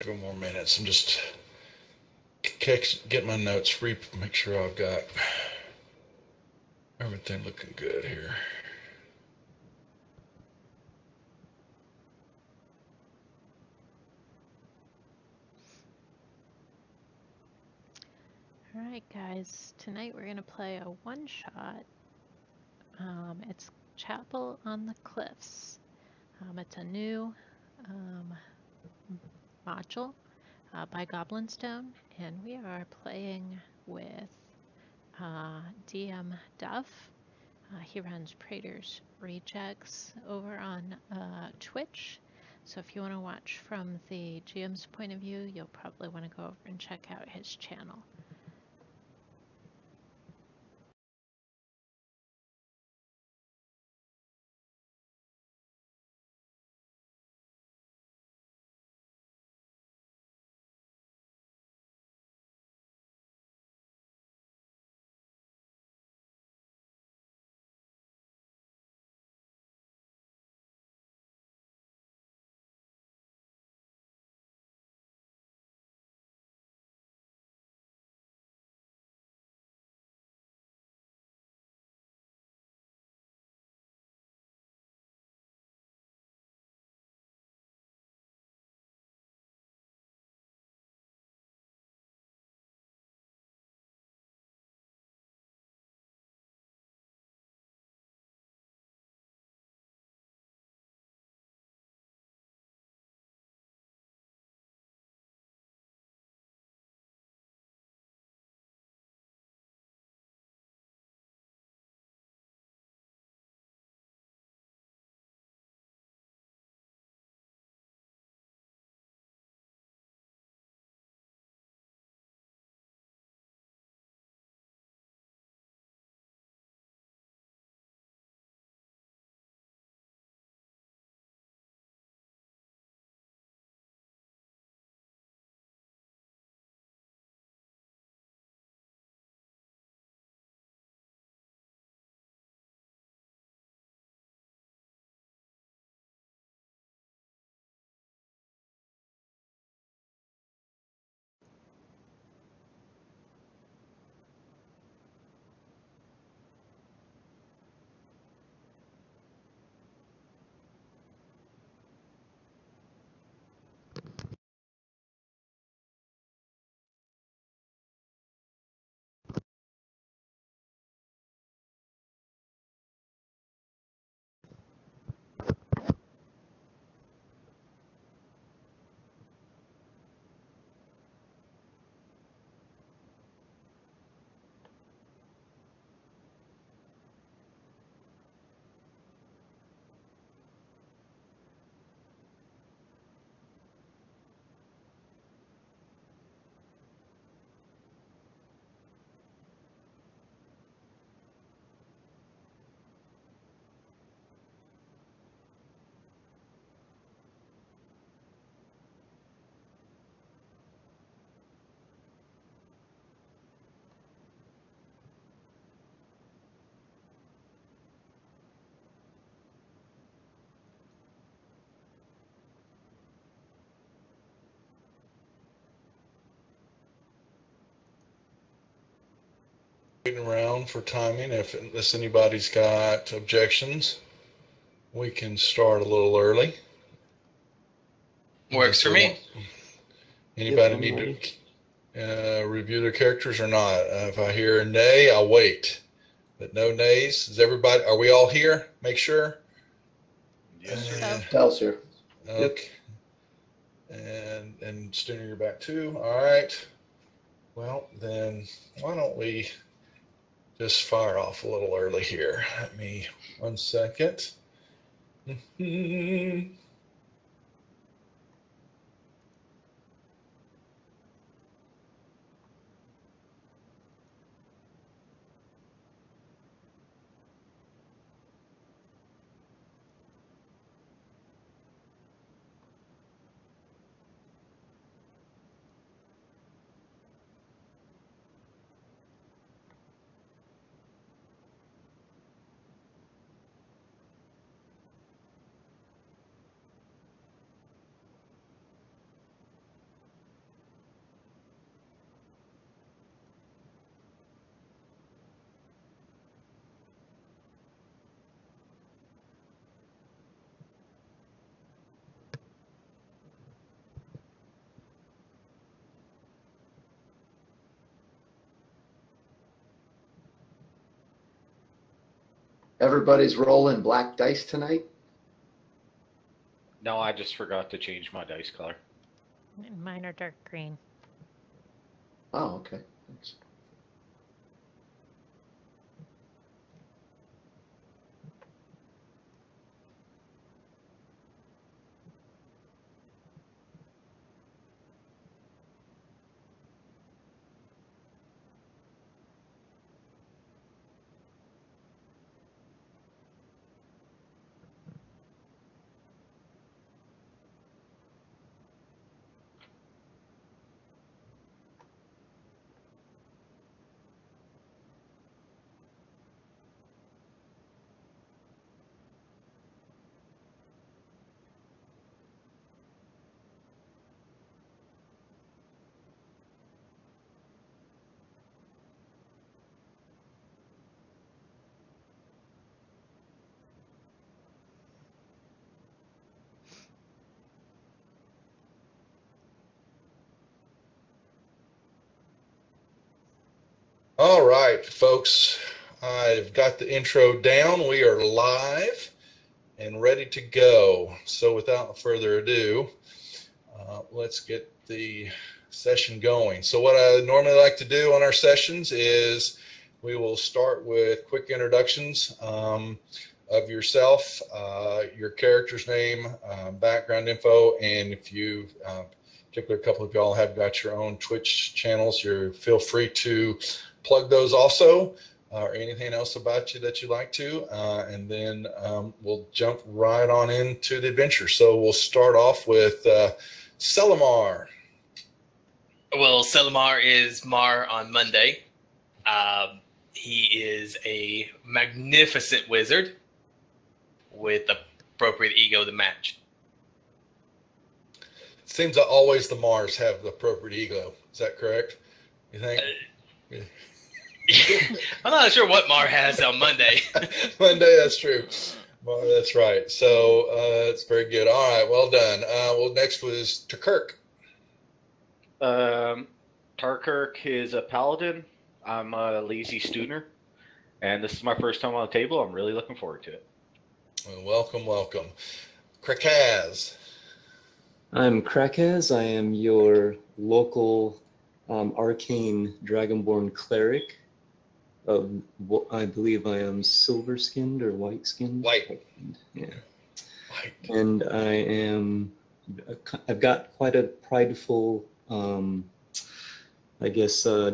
couple more minutes and just get my notes, make sure I've got everything looking good here. Alright guys, tonight we're going to play a one-shot. It's Chapel on the Cliffs. It's a new module by Goblinstone, and we are playing with DM Duff. He runs Praetor's Rejects over on Twitch. So if you want to watch from the GM's point of view, you'll probably want to go over and check out his channel. Waiting around for timing. Unless anybody's got objections, we can start a little early. Works for me. Anybody need to review their characters or not? If I hear a nay, I'll wait. But no nays. Are we all here? Make sure. Yes, sir. Tal's here. Okay. Yep. And Stooner, you're back too. All right. Well, then why don't we just fire off a little early here? Let me 1 second. everybody's rolling black dice tonight? No, I just forgot to change my dice color. Mine are dark green. Oh, okay. Thanks. All right, folks, I've got the intro down. We are live and ready to go. So without further ado, let's get the session going. So what I normally like to do on our sessions is we will start with quick introductions of yourself, your character's name, background info, and if you, particularly a couple of y'all have got your own Twitch channels, you feel free to plug those also, or anything else about you that you like to, and then we'll jump right on into the adventure. So we'll start off with Selimar. Well, Selimar is Mar on Monday. He is a magnificent wizard with appropriate ego to match. Seems that always the Mars have the appropriate ego. Is that correct? You think? I'm not sure what Mar has on Monday. Monday, that's true. Mar, that's right. So it's very good. All right, well done. Well, next was Turkirk. Tarkirk is a paladin. I'm a lazy stooner, and this is my first time on the table. I'm really looking forward to it. Well, welcome, welcome. Krakaz. I'm Krakaz. I am your local arcane dragonborn cleric. I believe I am silver-skinned or white-skinned. White. Yeah. White. And I've got quite a prideful,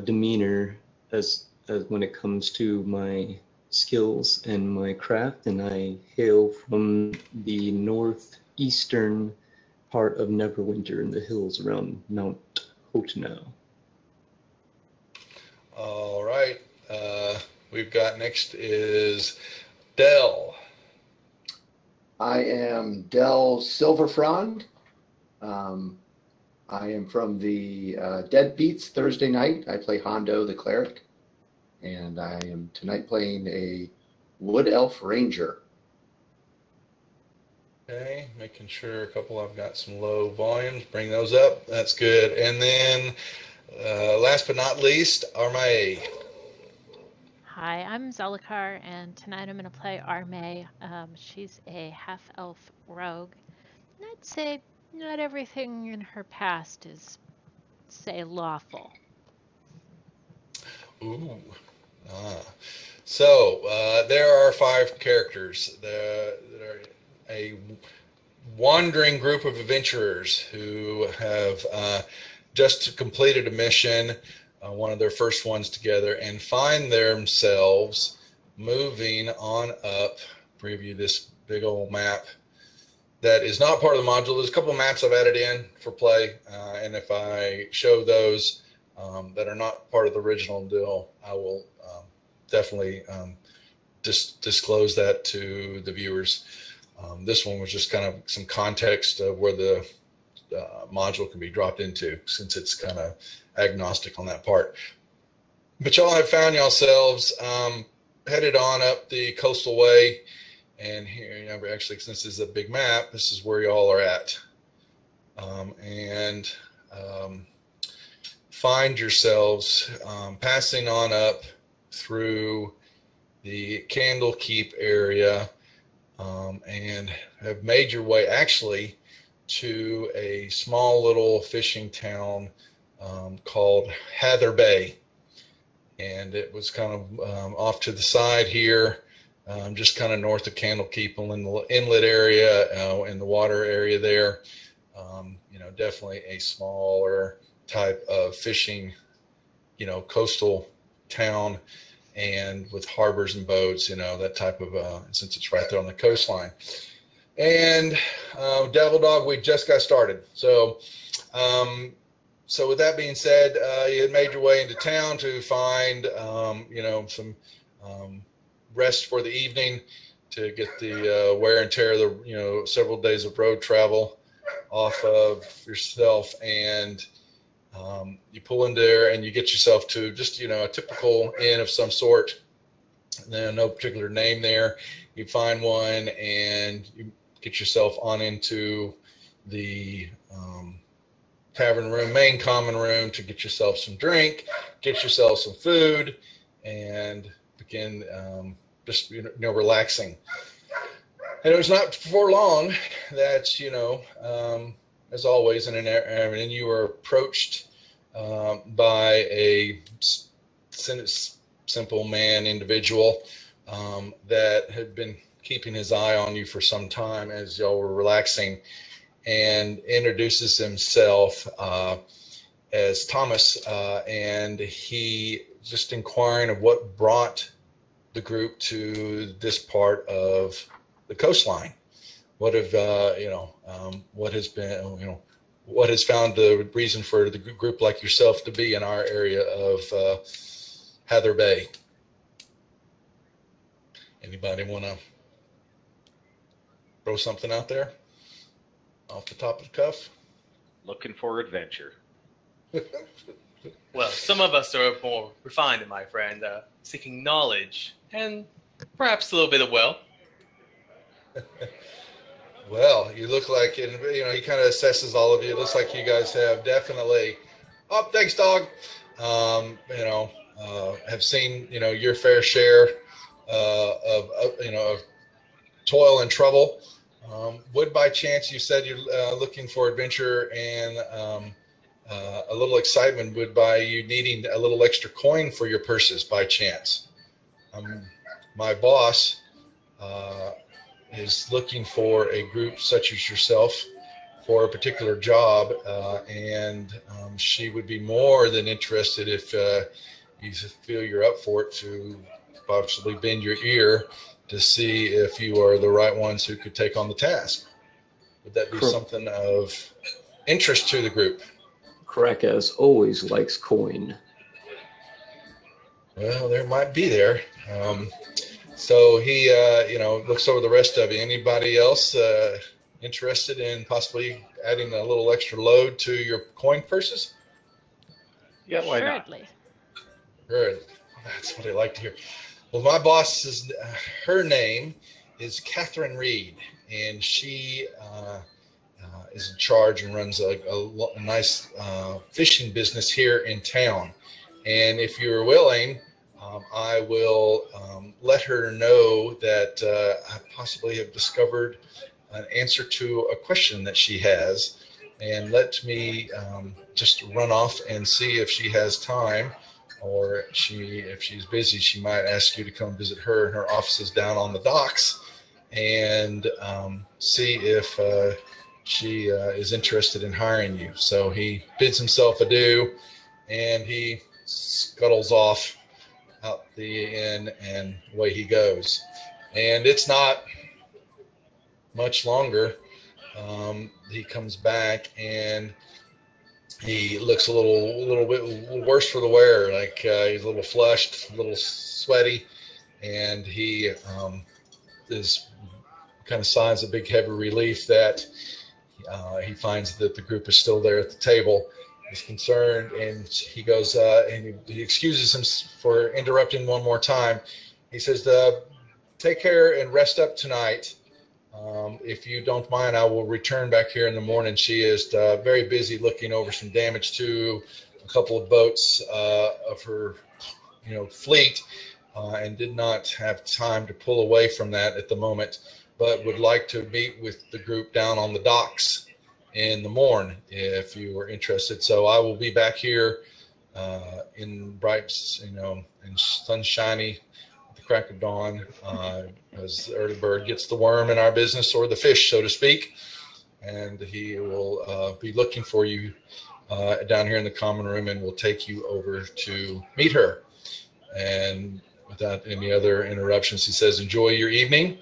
demeanor as when it comes to my skills and my craft, and I hail from the northeastern part of Neverwinter in the hills around Mount Hotenau. All right. We've got next is Dell. I am Del Silverfrond. I am from the Deadbeats Thursday night. I play Hondo the cleric, and I am tonight playing a Wood Elf Ranger. Okay, making sure a couple I've got some low volumes. Bring those up. That's good. And then last but not least, Armay. Hi, I'm Zelikar, and tonight I'm going to play Armay. She's a half-elf rogue. And I'd say not everything in her past is, say, lawful. Ooh. So there are 5 characters. There are a wandering group of adventurers who have just completed a mission, one of their first ones together, and find themselves moving on up. Preview this big old map that is not part of the module. There's a couple of maps I've added in for play, and if I show those that are not part of the original deal, I will definitely disclose that to the viewers. This one was just kind of some context of where the module can be dropped into, since it's kind of agnostic on that part. But y'all have found yourselves headed on up the coastal way, and here, actually, since this is a big map, this is where y'all are at, and find yourselves passing on up through the Candlekeep area, and have made your way actually to a small little fishing town called Hather Bay. And it was kind of off to the side here, just kind of north of Candlekeep in the inlet area, in the water area there. Definitely a smaller type of fishing, coastal town, and with harbors and boats, that type of, since it's right there on the coastline. And Devil Dog, we just got started. So with that being said, you had made your way into town to find, some rest for the evening, to get the wear and tear of the, several days of road travel off of yourself. And you pull in there and you get yourself to just, a typical inn of some sort. No particular name there. You find one and you get yourself on into the tavern room, main common room, to get yourself some drink, get yourself some food, and begin just relaxing. And it was not for long that as always, and you were approached by a simple man individual that had been keeping his eye on you for some time as y'all were relaxing, and introduces himself as Thomas, and he just inquiring of what brought the group to this part of the coastline. What have what has been, what has found the reason for the group like yourself to be in our area of Hather Bay? Anybody want to throw something out there off the top of the cuff? Looking for adventure. Well, some of us are more refined, my friend, seeking knowledge and perhaps a little bit of wealth. Well, you look like, and he kind of assesses all of you. It looks like you guys have definitely, thanks, dog. Have seen, your fair share of toil and trouble. Would by chance, you said you're looking for adventure and a little excitement, would by you needing a little extra coin for your purses by chance? My boss is looking for a group such as yourself for a particular job, and she would be more than interested if you feel you're up for it, to possibly bend your ear to see if you are the right ones who could take on the task. Would that be something of interest to the group? Crackas always likes coin. Well, there might be there. So he, looks over the rest of you. Anybody else interested in possibly adding a little extra load to your coin purses? Yeah, why not? Good. That's what I like to hear. Well, my boss is, her name is Catherine Reed, and she is in charge and runs a nice fishing business here in town. And if you're willing, I will let her know that I possibly have discovered an answer to a question that she has, and let me just run off and see if she has time, or if she's busy, she might ask you to come visit her in her offices down on the docks, and see if she is interested in hiring you. So he bids himself adieu, and he scuttles off out the inn, and away he goes. And it's not much longer. He comes back, and he looks a little bit worse for the wear. Like he's a little flushed, a little sweaty, and he is kind of sighs a big heavy relief that he finds that the group is still there at the table. He's concerned, and he goes and he excuses him for interrupting one more time. He says, take care and rest up tonight. If you don't mind, I will return back here in the morning. She is very busy looking over some damage to a couple of boats of her fleet, and did not have time to pull away from that at the moment, but would like to meet with the group down on the docks in the morn if you were interested. So I will be back here in bright, and sunshiny at the crack of dawn, as the early bird gets the worm in our business, or the fish, so to speak. And he will be looking for you down here in the common room, and will take you over to meet her. And without any other interruptions, he says, enjoy your evening.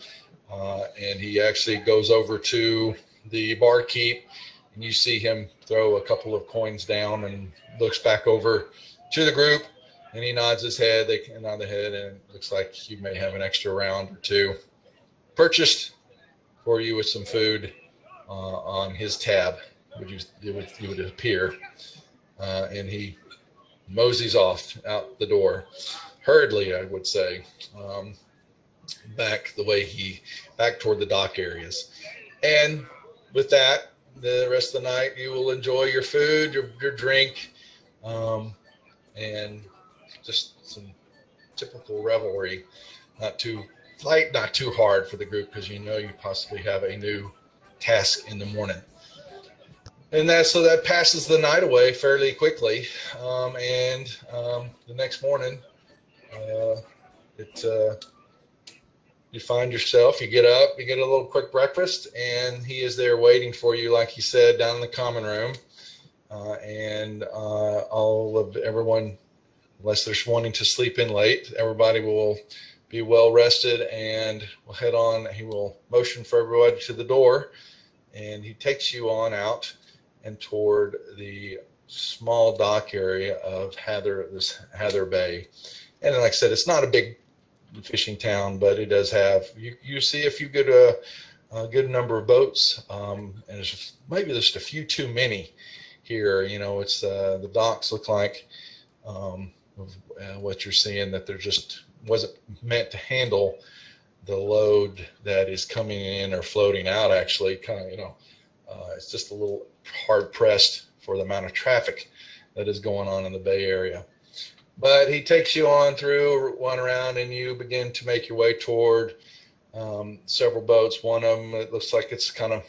And he actually goes over to the barkeep, and you see him throw a couple of coins down and looks back over to the group, and he nods his head. They nod their head, and it looks like you may have an extra round or two purchased for you with some food on his tab, it would appear. And he moseys off out the door, hurriedly, I would say, back toward the dock areas. And with that, the rest of the night, you will enjoy your food, your drink, and just some typical revelry. Not too light, not too hard for the group, because you possibly have a new task in the morning. And so that passes the night away fairly quickly. And the next morning, you find yourself, you get up, you get a little quick breakfast, and he is there waiting for you, like he said, down in the common room. And all of everyone, unless they're wanting to sleep in late, everybody will be well rested and will head on. He will motion for everybody to the door, and he takes you on out and toward the small dock area of Hather Bay. And like I said, it's not a big fishing town, but it does have, you see a few a good number of boats, and there's maybe just a few too many here. It's the docks look like what you're seeing, that there just wasn't meant to handle the load that is coming in or floating out. Actually, it's just a little hard pressed for the amount of traffic that is going on in the Bay Area. But he takes you on through one around, and you begin to make your way toward several boats. One of them, it looks like it's kind of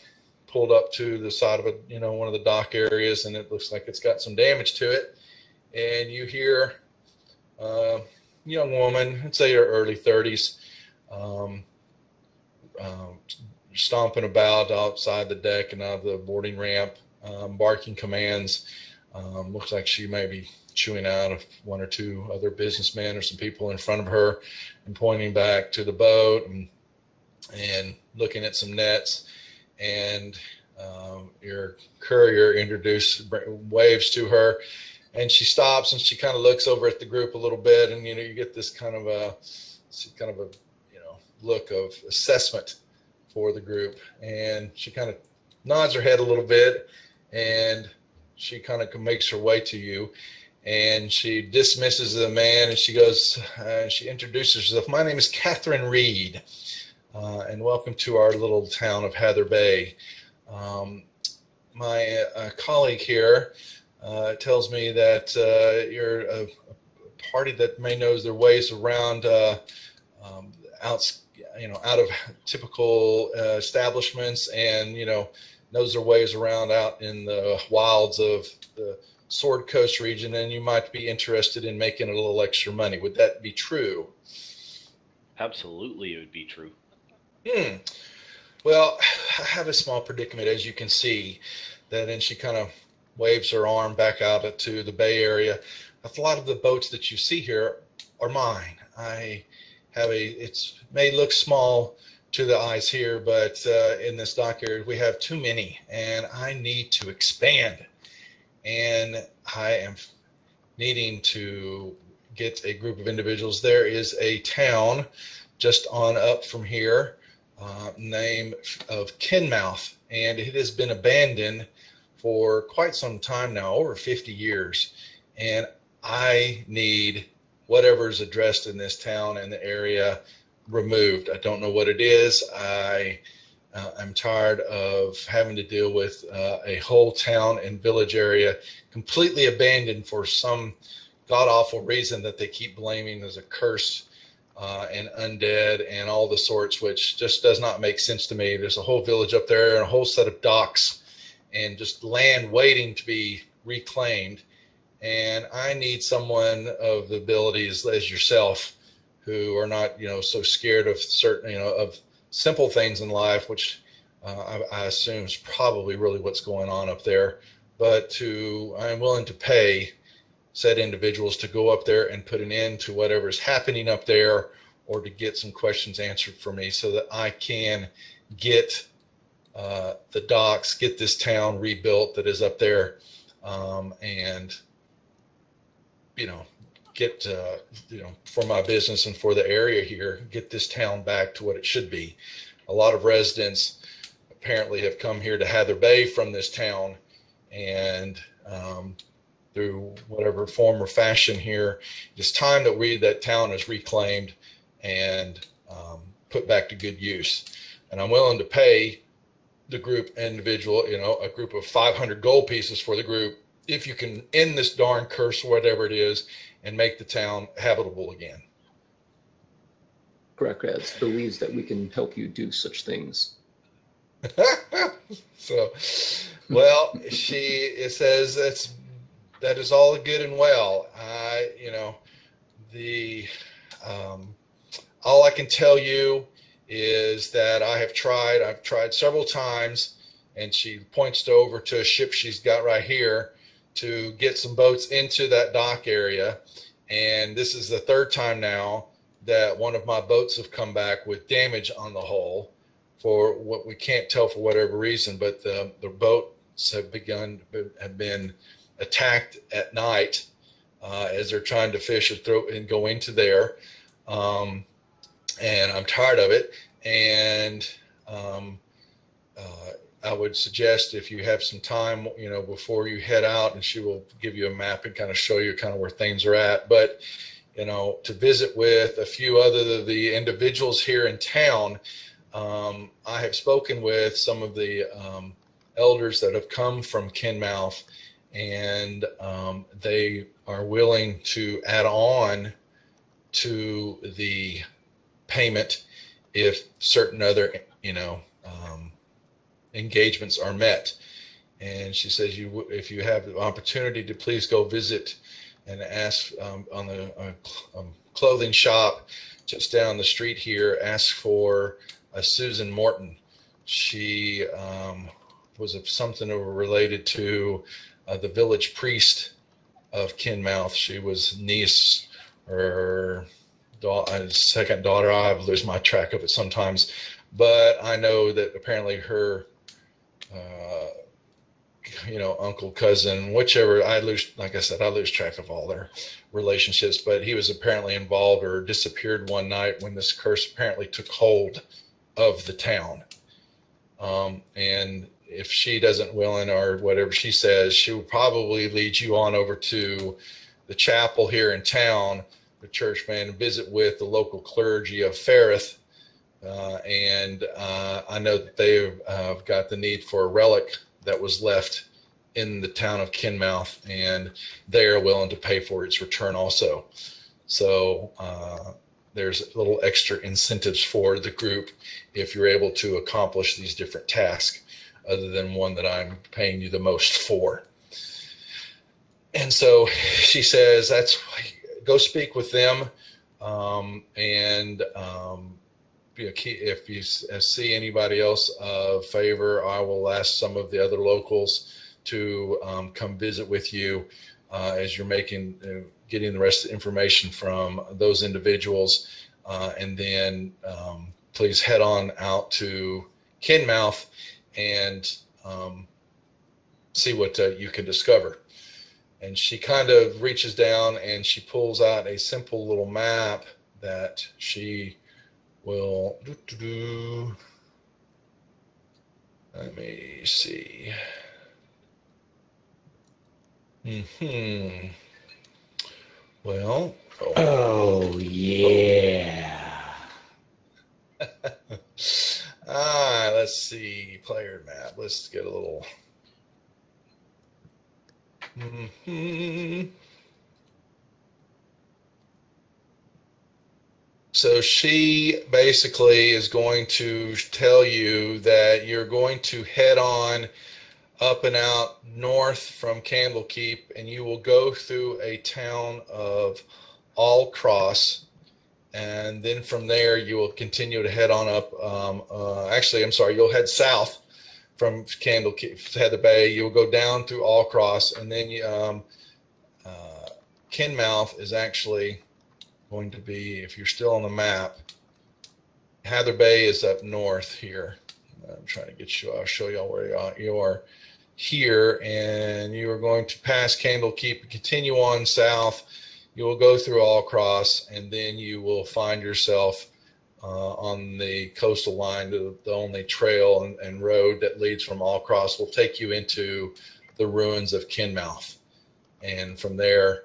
pulled up to the side of one of the dock areas, and it looks like it's got some damage to it. And you hear a young woman, I'd say her early 30s, stomping about outside the deck and out of the boarding ramp, barking commands. Looks like she may be chewing out of one or two other businessmen or some people in front of her, and pointing back to the boat and looking at some nets. And your courier waves to her, and she stops, and she kind of looks over at the group a little bit, and you get this kind of a look of assessment for the group, and she kind of nods her head a little bit, and she kind of makes her way to you, and she dismisses the man, and she goes, she introduces herself. My name is Catherine Reed, and welcome to our little town of Hather Bay. My colleague here tells me that you're a party that may knows their ways around out of typical establishments, and knows their ways around out in the wilds of the Sword Coast region, and you might be interested in making a little extra money. Would that be true? Absolutely, it would be true. Well, I have a small predicament, as you can see, and she kind of waves her arm back out to the Bay Area. A lot of the boats that you see here are mine. I have it may look small to the eyes here, but in this dock area, we have too many, and I need to expand. And I am needing to get a group of individuals. There is a town just on up from here, name of Kenmouth, and it has been abandoned for quite some time now, over 50 years. And I need whatever is addressed in this town and the area removed. I don't know what it is. I'm tired of having to deal with a whole town and village area completely abandoned for some god-awful reason that they keep blaming as a curse and undead and all the sorts, which just does not make sense to me. There's a whole village up there and a whole set of docks and just land waiting to be reclaimed. And I need someone of the abilities as yourself who are not, so scared of certain, of simple things in life, which I assume is probably really what's going on up there. But I'm willing to pay said individuals to go up there and put an end to whatever's happening up there, or to get some questions answered for me so that I can get the docks, get this town rebuilt that is up there, and get for my business and for the area here, get this town back to what it should be. A lot of residents apparently have come here to Hather Bay from this town, and through whatever form or fashion here, it's time that town is reclaimed and put back to good use. And I'm willing to pay the group individual, a group of 500 gold pieces for the group, if you can end this darn curse, whatever it is, and make the town habitable again. Krakraz believes that we can help you do such things. So, well, it says that is all good and well. All I can tell you is that I've tried several times, and she points over to a ship she's got right here, to get some boats into that dock area. And this is the third time now that one of my boats have come back with damage on the hull, for what we can't tell for whatever reason, but the boats have been attacked at night as they're trying to fish and go into there. And I'm tired of it. And I would suggest, if you have some time, before you head out, and she will give you a map and kind of show you kind of where things are at. But, to visit with a few other of the individuals here in town. I have spoken with some of the elders that have come from Kinmouth, and they are willing to add on to the payment if certain other, engagements are met. And she says, if you have the opportunity to please go visit and ask on the clothing shop just down the street here, ask for Susan Morton. She was something related to the village priest of Kinmouth. She was niece or second daughter. I lose my track of it sometimes, but I know that apparently her uncle, cousin, whichever, I lose track of all their relationships, but he was apparently involved or disappeared one night when this curse apparently took hold of the town. And if she doesn't willing, or whatever she says, she will probably lead you on over to the chapel here in town, the church man, and visit with the local clergy of Ferrith. And I know that they've got the need for a relic that was left in the town of Kinmouth, and they are willing to pay for its return also. So there's little extra incentives for the group if you're able to accomplish these different tasks, other than one that I'm paying you the most for. And so she says, go speak with them, and if you see anybody else of favor, I will ask some of the other locals to come visit with you as you're getting the rest of the information from those individuals. And then please head on out to Kinmouth and see what you can discover. And she kind of reaches down and she pulls out a simple little map that she will let me see. Well, oh yeah. Let's see, player map. Let's get a little. So she basically is going to tell you that you're going to head on up and out north from Candlekeep, and you will go through a town of Allcross, and then from there you will continue to head on up. Actually, I'm sorry, you'll head south from Candlekeep, Heather Bay. You'll go down through Allcross, and then Kinmouth is actually going to be, if you're still on the map, Heather Bay is up north here. I'm trying to get you, I'll show y'all where you are here, and you are going to pass Candlekeep and continue on south. You will go through Allcross, and then you will find yourself on the coastal line. The only trail and road that leads from Allcross will take you into the ruins of Kinmouth, and from there,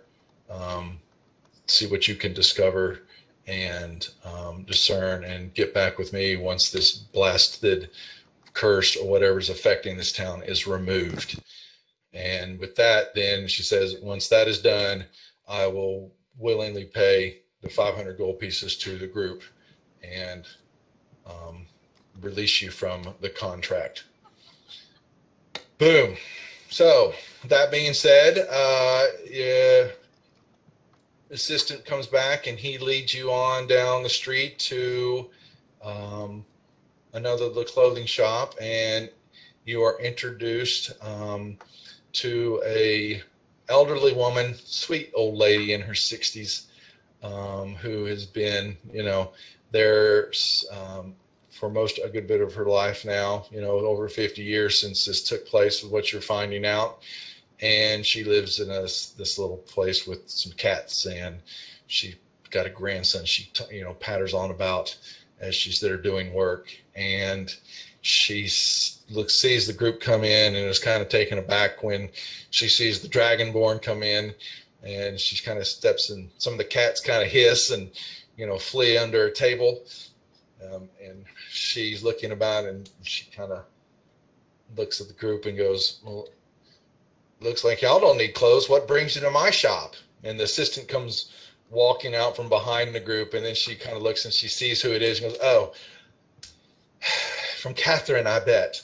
see what you can discover and discern, and get back with me once this blasted curse or whatever's affecting this town is removed. And with that, then she says, once that is done, I will willingly pay the 500 gold pieces to the group and release you from the contract. Boom. So that being said, assistant comes back and he leads you on down the street to another the clothing shop, and you are introduced to a elderly woman, sweet old lady in her 60s, who has been, there for a good bit of her life now, over 50 years since this took place, with what you're finding out. And she lives in this little place with some cats, and she got a grandson she patters on about as she's there doing work. And she sees the group come in and is kind of taken aback when she sees the Dragonborn come in, and she kind of steps in. Some of the cats kind of hiss and flee under a table, and she's looking about, and she kind of looks at the group and goes, well, looks like y'all don't need clothes. What brings you to my shop? And the assistant comes walking out from behind the group, and then she kind of looks and she sees who it is and goes, oh, from Catherine, I bet.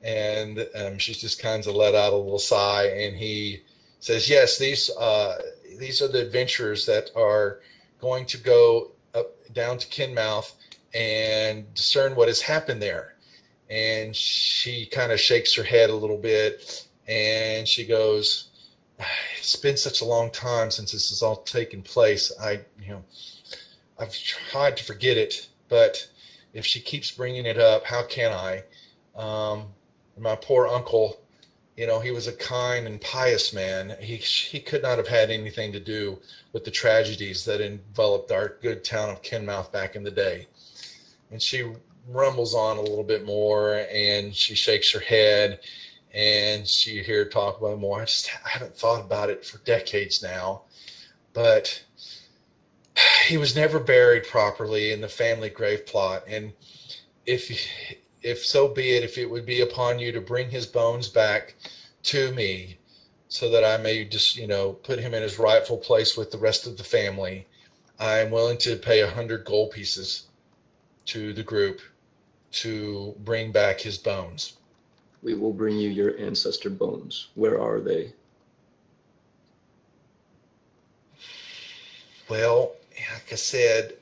And she's just kind of let out a little sigh, and he says, yes, these are the adventurers that are going to go up down to Kinmouth and discern what has happened there. And she kind of shakes her head a little bit, and she goes, it's been such a long time since this has all taken place. I've tried to forget it, but if she keeps bringing it up, how can I? My poor uncle, he was a kind and pious man. He could not have had anything to do with the tragedies that enveloped our good town of Kinmouth back in the day. And she rumbles on a little bit more, and she shakes her head, and you hear her talk about it more. I haven't thought about it for decades now, but he was never buried properly in the family grave plot. And if so be it, if it would be upon you to bring his bones back to me so that I may just, put him in his rightful place with the rest of the family, I am willing to pay 100 gold pieces to the group to bring back his bones. We will bring you your ancestor bones. Where are they? Well, like I said,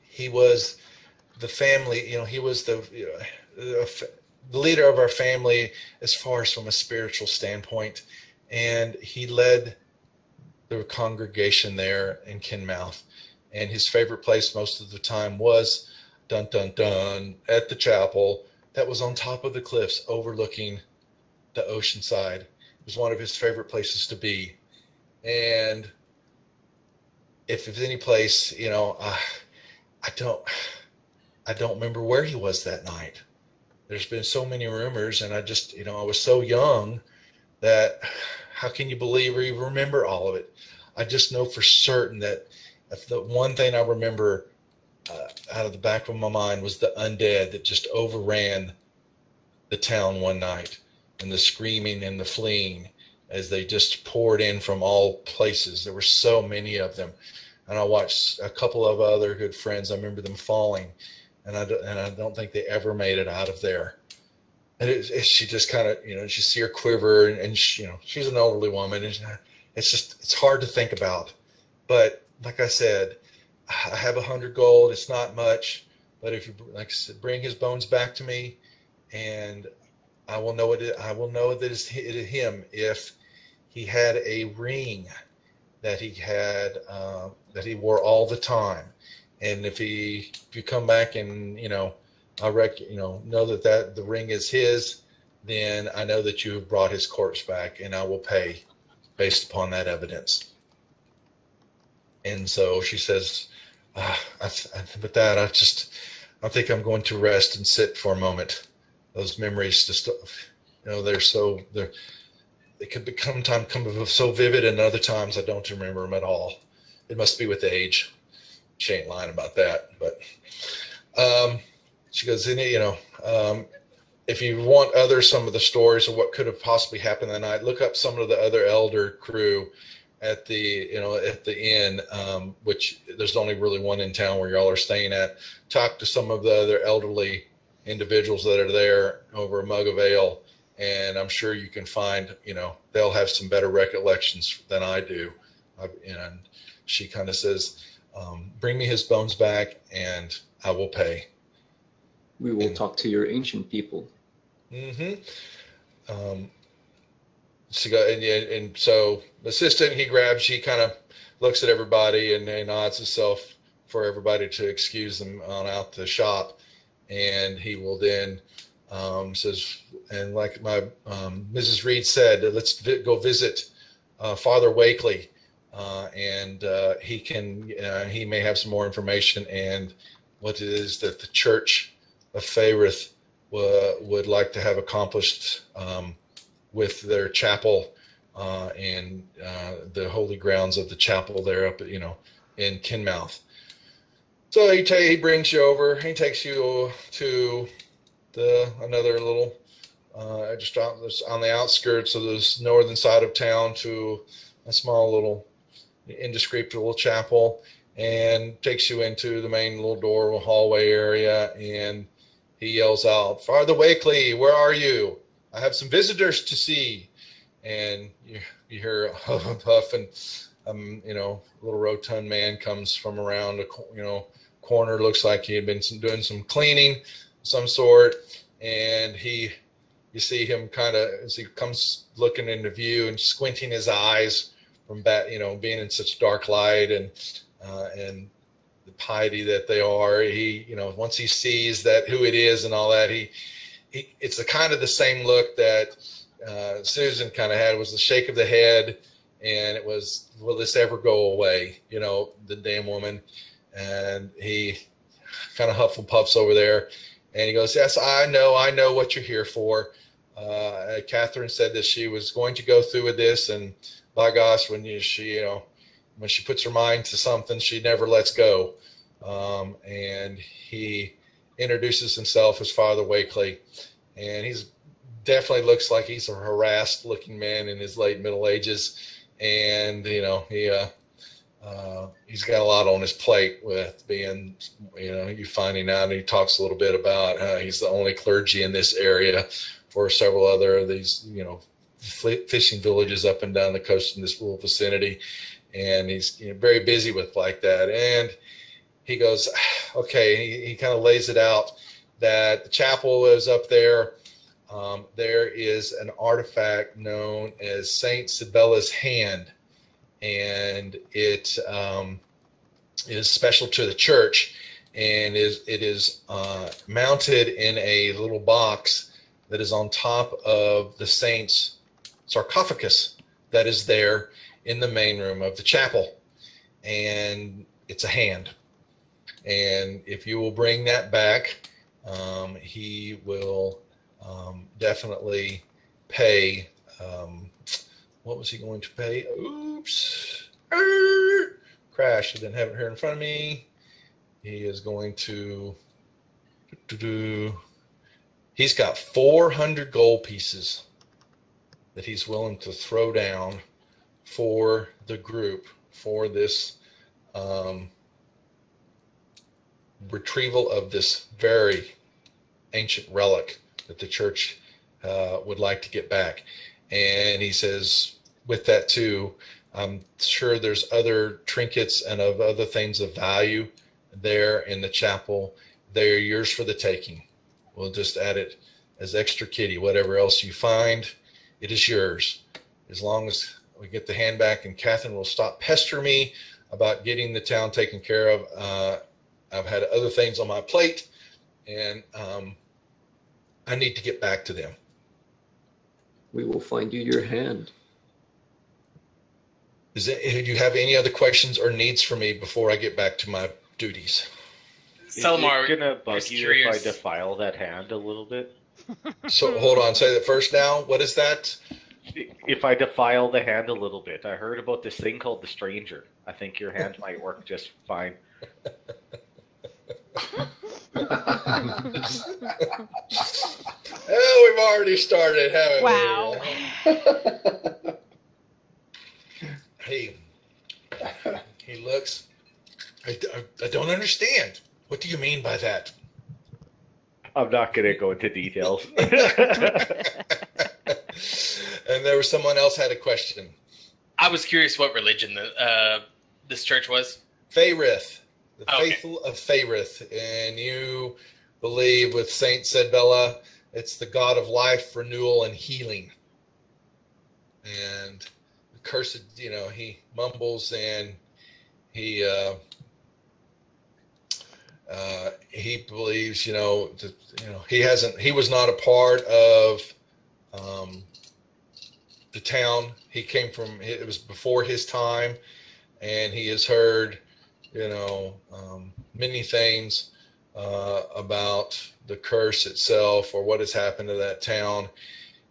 he was the family, he was the leader of our family as far as from a spiritual standpoint. And he led the congregation there in Kinmouth. And his favorite place most of the time was, dun, dun, dun, at the chapel that was on top of the cliffs overlooking the ocean side. It was one of his favorite places to be. And if there's any place, I don't remember where he was that night. There's been so many rumors, and I just, I was so young that how can you believe or even remember all of it? I just know for certain that the one thing I remember out of the back of my mind was the undead that just overran the town one night, and the screaming and the fleeing as they just poured in from all places. There were so many of them. and I watched a couple of other good friends. I remember them falling, and I don't think they ever made it out of there. And she just kind of, you see her quiver, and she, she's an elderly woman, and it's hard to think about. But like I said, I have 100 gold. It's not much, but if you, like I said, bring his bones back to me, and I will know it. I will know that it's him if he had a ring that he had that he wore all the time, and if you come back and I know that the ring is his, then I know that you have brought his corpse back, and I will pay based upon that evidence. And so she says, with that, I think I'm going to rest and sit for a moment. Those memories just, they could become so vivid, and other times I don't remember them at all. It must be with age. She ain't lying about that. But she goes, if you want some of the stories of what could have possibly happened that night, look up some of the other elder crew at the inn, which there's only really one in town where y'all are staying at. Talk to some of the other elderly individuals that are there over a mug of ale, and I'm sure you can find, they'll have some better recollections than I do. And she kind of says, bring me his bones back and I will pay. We will talk to your ancient people. Mm-hmm. And so the assistant, he kind of looks at everybody and nods himself for everybody to excuse them on out the shop. And he will then says, and like my Mrs. Reed said, let's go visit Father Wakely, and he may have some more information and what it is that the Church of Faerith would like to have accomplished with their chapel and the holy grounds of the chapel there up, in Kinmouth. So he brings you over. He takes you to another little, just on the outskirts of this northern side of town, to a small little indiscreet little chapel, and takes you into the main little door hallway area. And he yells out, "Father Wakely, where are you? I have some visitors to see." And you hear a huff and puff, and a little rotund man comes from around a corner. Looks like he had been doing some cleaning of some sort, and you see him kind of as he comes looking into view and squinting his eyes from being in such dark light and the piety that they are. He once he sees that who it is and all that, it's the kind of the same look that Susan kind of had, was the shake of the head, and it was, will this ever go away? The damn woman. And he kind of huff and puffs over there, and he goes, "Yes, I know what you're here for. Catherine said that she was going to go through with this, and by gosh, when she puts her mind to something, she never lets go." And he introduces himself as Father Wakely, and he's definitely looks like he's a harassed looking man in his late middle ages, and he's got a lot on his plate with being, you finding out, and he talks a little bit about how he's the only clergy in this area for several other of these, fishing villages up and down the coast in this little vicinity. And he's very busy with like that. And he goes, okay, he kind of lays it out that the chapel is up there. There is an artifact known as Saint Sibella's hand, and it is special to the church, and it is mounted in a little box that is on top of the saint's sarcophagus that is there in the main room of the chapel, and it's a hand. And if you will bring that back, he will definitely pay. What was he going to pay? Oops. Crash. I didn't have it here in front of me. He is going to he's got 400 gold pieces that he's willing to throw down for the group, for this retrieval of this very ancient relic that the church would like to get back. And he says, with that too, I'm sure there's other trinkets and of other things of value there in the chapel. They're yours for the taking. We'll just add it as extra kitty. Whatever else you find, it is yours. As long as we get the hand back, and Catherine will stop pestering me about getting the town taken care of. I've had other things on my plate, and I need to get back to them. We will find you your hand. Do you have any other questions or needs for me before I get back to my duties? Selmar, Is it gonna bug is you if I curious. defile that hand a little bit? So hold on, say that first now. What is that? If I defile the hand a little bit, I heard about this thing called the Stranger. I think your hand might work just fine. Oh, we've already started, haven't Wow. we? He looks. I don't understand. What do you mean by that? I'm not gonna go into details. And there was someone else had a question. I was curious what religion this church was. Fayrith, the Okay. faithful of Fayrith, and you believe with Saint Sedbella, it's the God of life, renewal, and healing. And the cursed, he mumbles and he believes, he was not a part of the town. He came from, it was before his time, and he has heard, many things about the curse itself or what has happened to that town.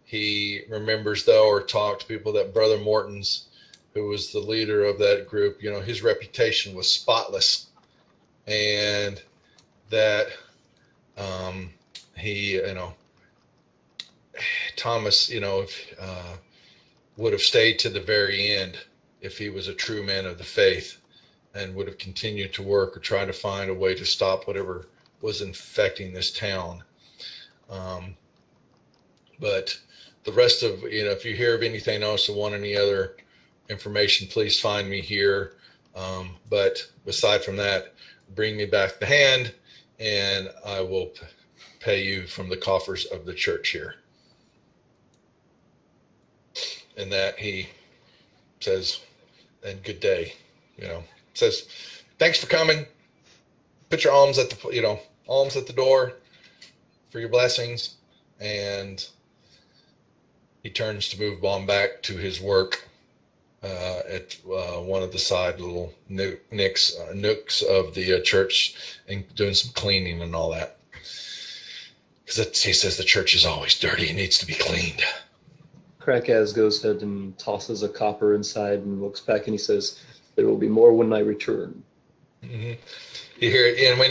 He remembers, though, or talked to people that Brother Morton's, who was the leader of that group, his reputation was spotless, and that he, Thomas, would have stayed to the very end if he was a true man of the faith, and would have continued to work or try to find a way to stop whatever was infecting this town. But the rest of, if you hear of anything else or want any other information, please find me here. But aside from that, bring me back the hand, and I will pay you from the coffers of the church here. And that he says, and good day, says, thanks for coming. Put your alms at the door for your blessings. And he turns to move on back to his work at one of the side little nooks of the church, and doing some cleaning and all that. Because he says the church is always dirty and needs to be cleaned. Krakaz goes ahead and tosses a copper inside and looks back and he says, "There will be more when I return." Mm-hmm. You hear it, and when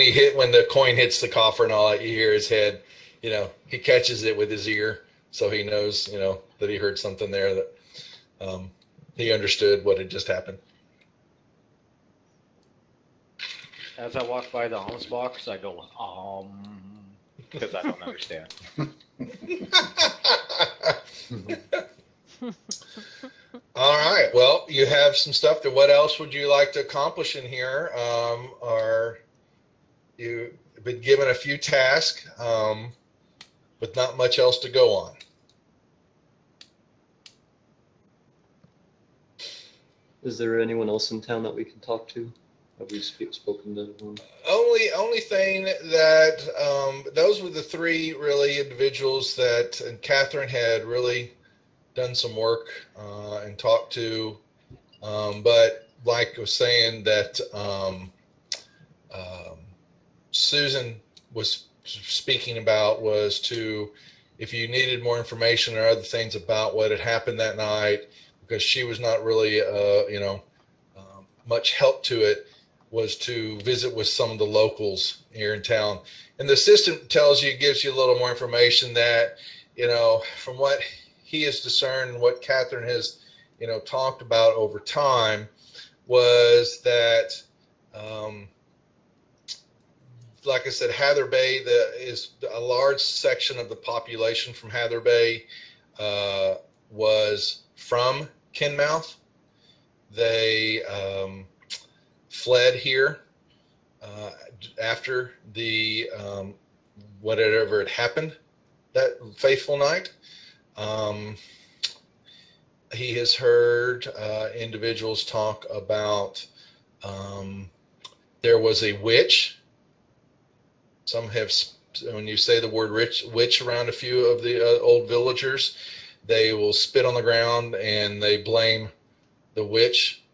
the coin hits the coffer and all that, you hear his head. He catches it with his ear, so he knows, that he heard something there, that he understood what had just happened. As I walk by the alms box, I go, because I don't understand. All right. Well, you have some stuff. What else would you like to accomplish in here? Or you've been given a few tasks, but not much else to go on. Is there anyone else in town that we can talk to? Have we spoken to one? Only thing that those were the three really individuals that, and Catherine had really done some work and talked to, but like I was saying, that Susan was speaking about was to, if you needed more information or other things about what had happened that night, because she was not really much help to it, was to visit with some of the locals here in town. And the assistant gives you a little more information that, from what he has discerned and what Catherine has, talked about over time, was that Like I said, Hather Bay is a large section of the population from Hather Bay was from Kinmouth. They fled here after the whatever had happened that fateful night. He has heard individuals talk about there was a witch. Some have, when you say the word witch around a few of the old villagers, they will spit on the ground and they blame the witch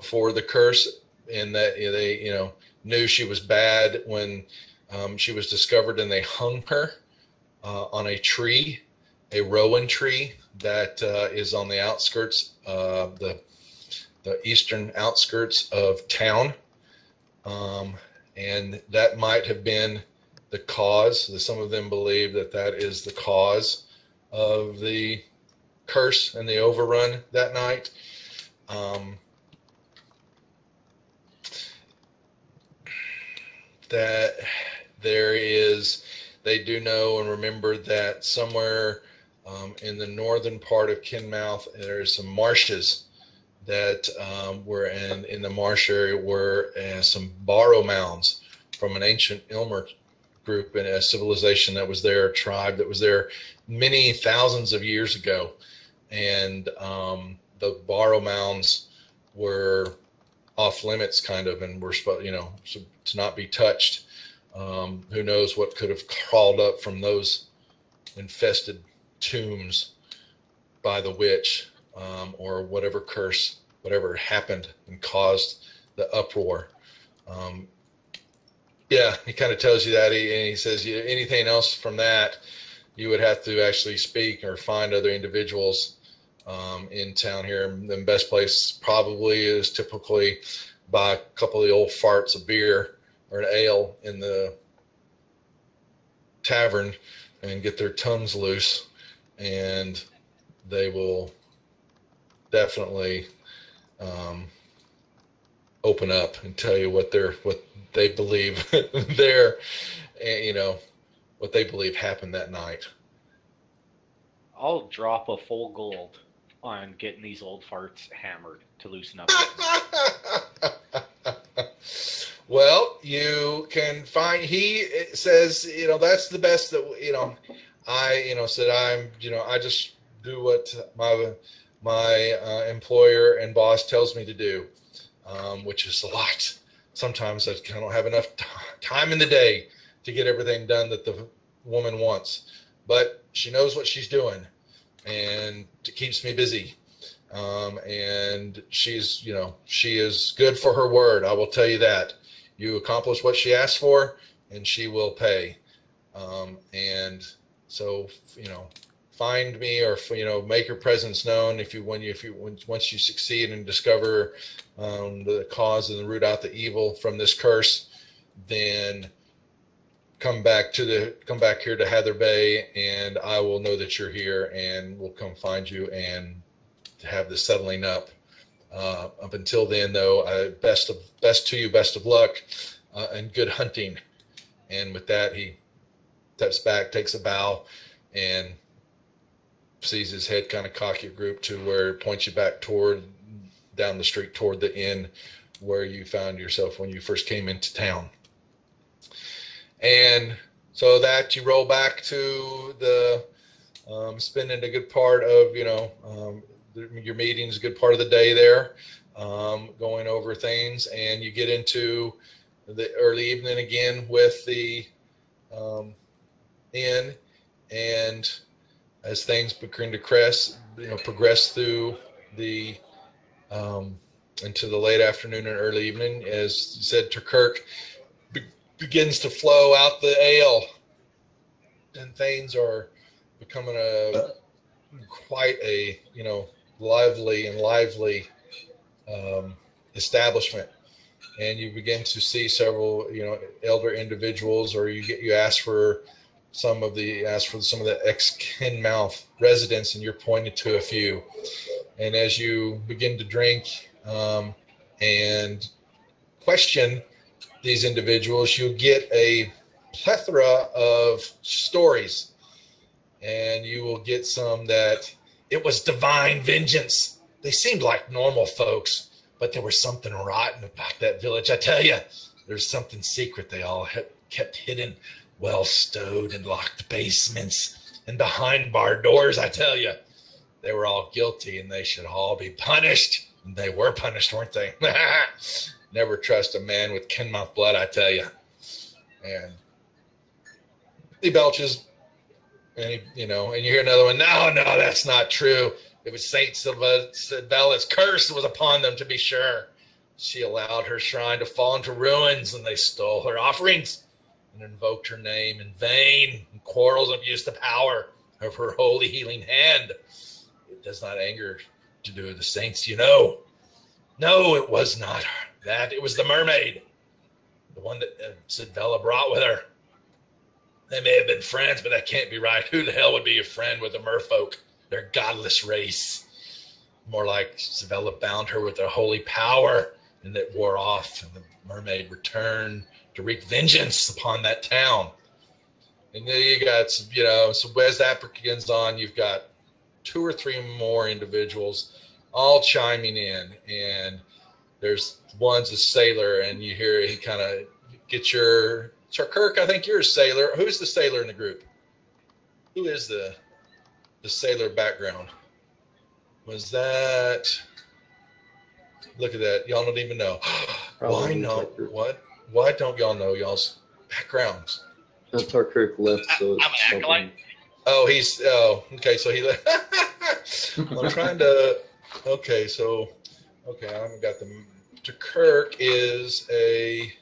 for the curse, and that they knew she was bad when she was discovered, and they hung her on a tree, a rowan tree that is on the outskirts, the eastern outskirts of town. And that might have been the cause. Some of them believe that that is the cause of the curse and the overrun that night. That there is, they do know and remember that somewhere in the northern part of Kinmouth, there's some marshes that were in the marsh area were some borrow mounds from an ancient Ilmer group and a civilization that was there, a tribe that was there many thousands of years ago. And the borrow mounds were off limits kind of, and were to not be touched. Who knows what could have crawled up from those infested tombs by the witch, or whatever curse, whatever happened and caused the uproar. Yeah, he kind of tells you that, and he says anything else from that, you would have to actually speak or find other individuals in town here. The best place probably is typically buy a couple of the old farts of beer or an ale in the tavern and get their tongues loose, and they will definitely open up and tell you what they believe what they believe happened that night. I'll drop a full gold on getting these old farts hammered to loosen up. Well, you can find, he says, that's the best that, I, said, I just do what my employer and boss tells me to do, which is a lot. Sometimes I don't have enough time in the day to get everything done that the woman wants, but she knows what she's doing, and it keeps me busy. And she's, she is good for her word. I will tell you that. You accomplish what she asks for, and she will pay. And so, find me, or make your presence known once you succeed and discover the cause and root out the evil from this curse. Then come back here to Hather Bay, and I will know that you're here, and we'll come find you and have the settling up. Up until then, though, best to you, best of luck, and good hunting. And with that, he steps back, takes a bow, and sees his head kind of cock your group to where it points you back down the street toward the inn where you found yourself when you first came into town. And so that you roll back to the spending a good part of your meetings, a good part of the day there, going over things, and you get into the early evening again with the inn, and as things begin to progress through the into the late afternoon and early evening, as you said, Kirk begins to flow out the ale, and things are becoming quite a lively establishment. And you begin to see several elder individuals, or you ask for some of the ex-Kinmouth residents, and you're pointed to a few. And as you begin to drink and question these individuals, you get a plethora of stories, and you will get some that it was divine vengeance. They seemed like normal folks, but there was something rotten about that village. I tell you, there's something secret they all had kept hidden, well stowed in locked basements and behind barred doors. I tell you, they were all guilty and they should all be punished. And they were punished, weren't they? Never trust a man with Kinmouth blood, I tell you. And he belches, and and you hear another one. No, that's not true. It was Saint Sibella's curse was upon them, to be sure. She allowed her shrine to fall into ruins, and they stole her offerings and invoked her name in vain. And quarrels abused the power of her holy healing hand. It does not anger to do with the saints, No, it was not that. It was the mermaid, the one that Sidbella brought with her. They may have been friends, but that can't be right. Who the hell would be a friend with the merfolk? They're a godless race. More like Sidbella bound her with their holy power, and that wore off, and the mermaid returned to wreak vengeance upon that town. And then you got, so as that begins on, you've got 2 or 3 more individuals all chiming in, and there's one's a sailor, and you hear he kind of get your Sir Kirk. I think you're a sailor. Who's the sailor in the group? Who is the sailor background? Was that? Look at that. Y'all don't even know. Why not? What? Why don't y'all know y'all's backgrounds? Tarkirk left, so I'm an acolyte. Oh, okay. So he left. I'm trying to. Okay, I haven't got them. To Kirk is a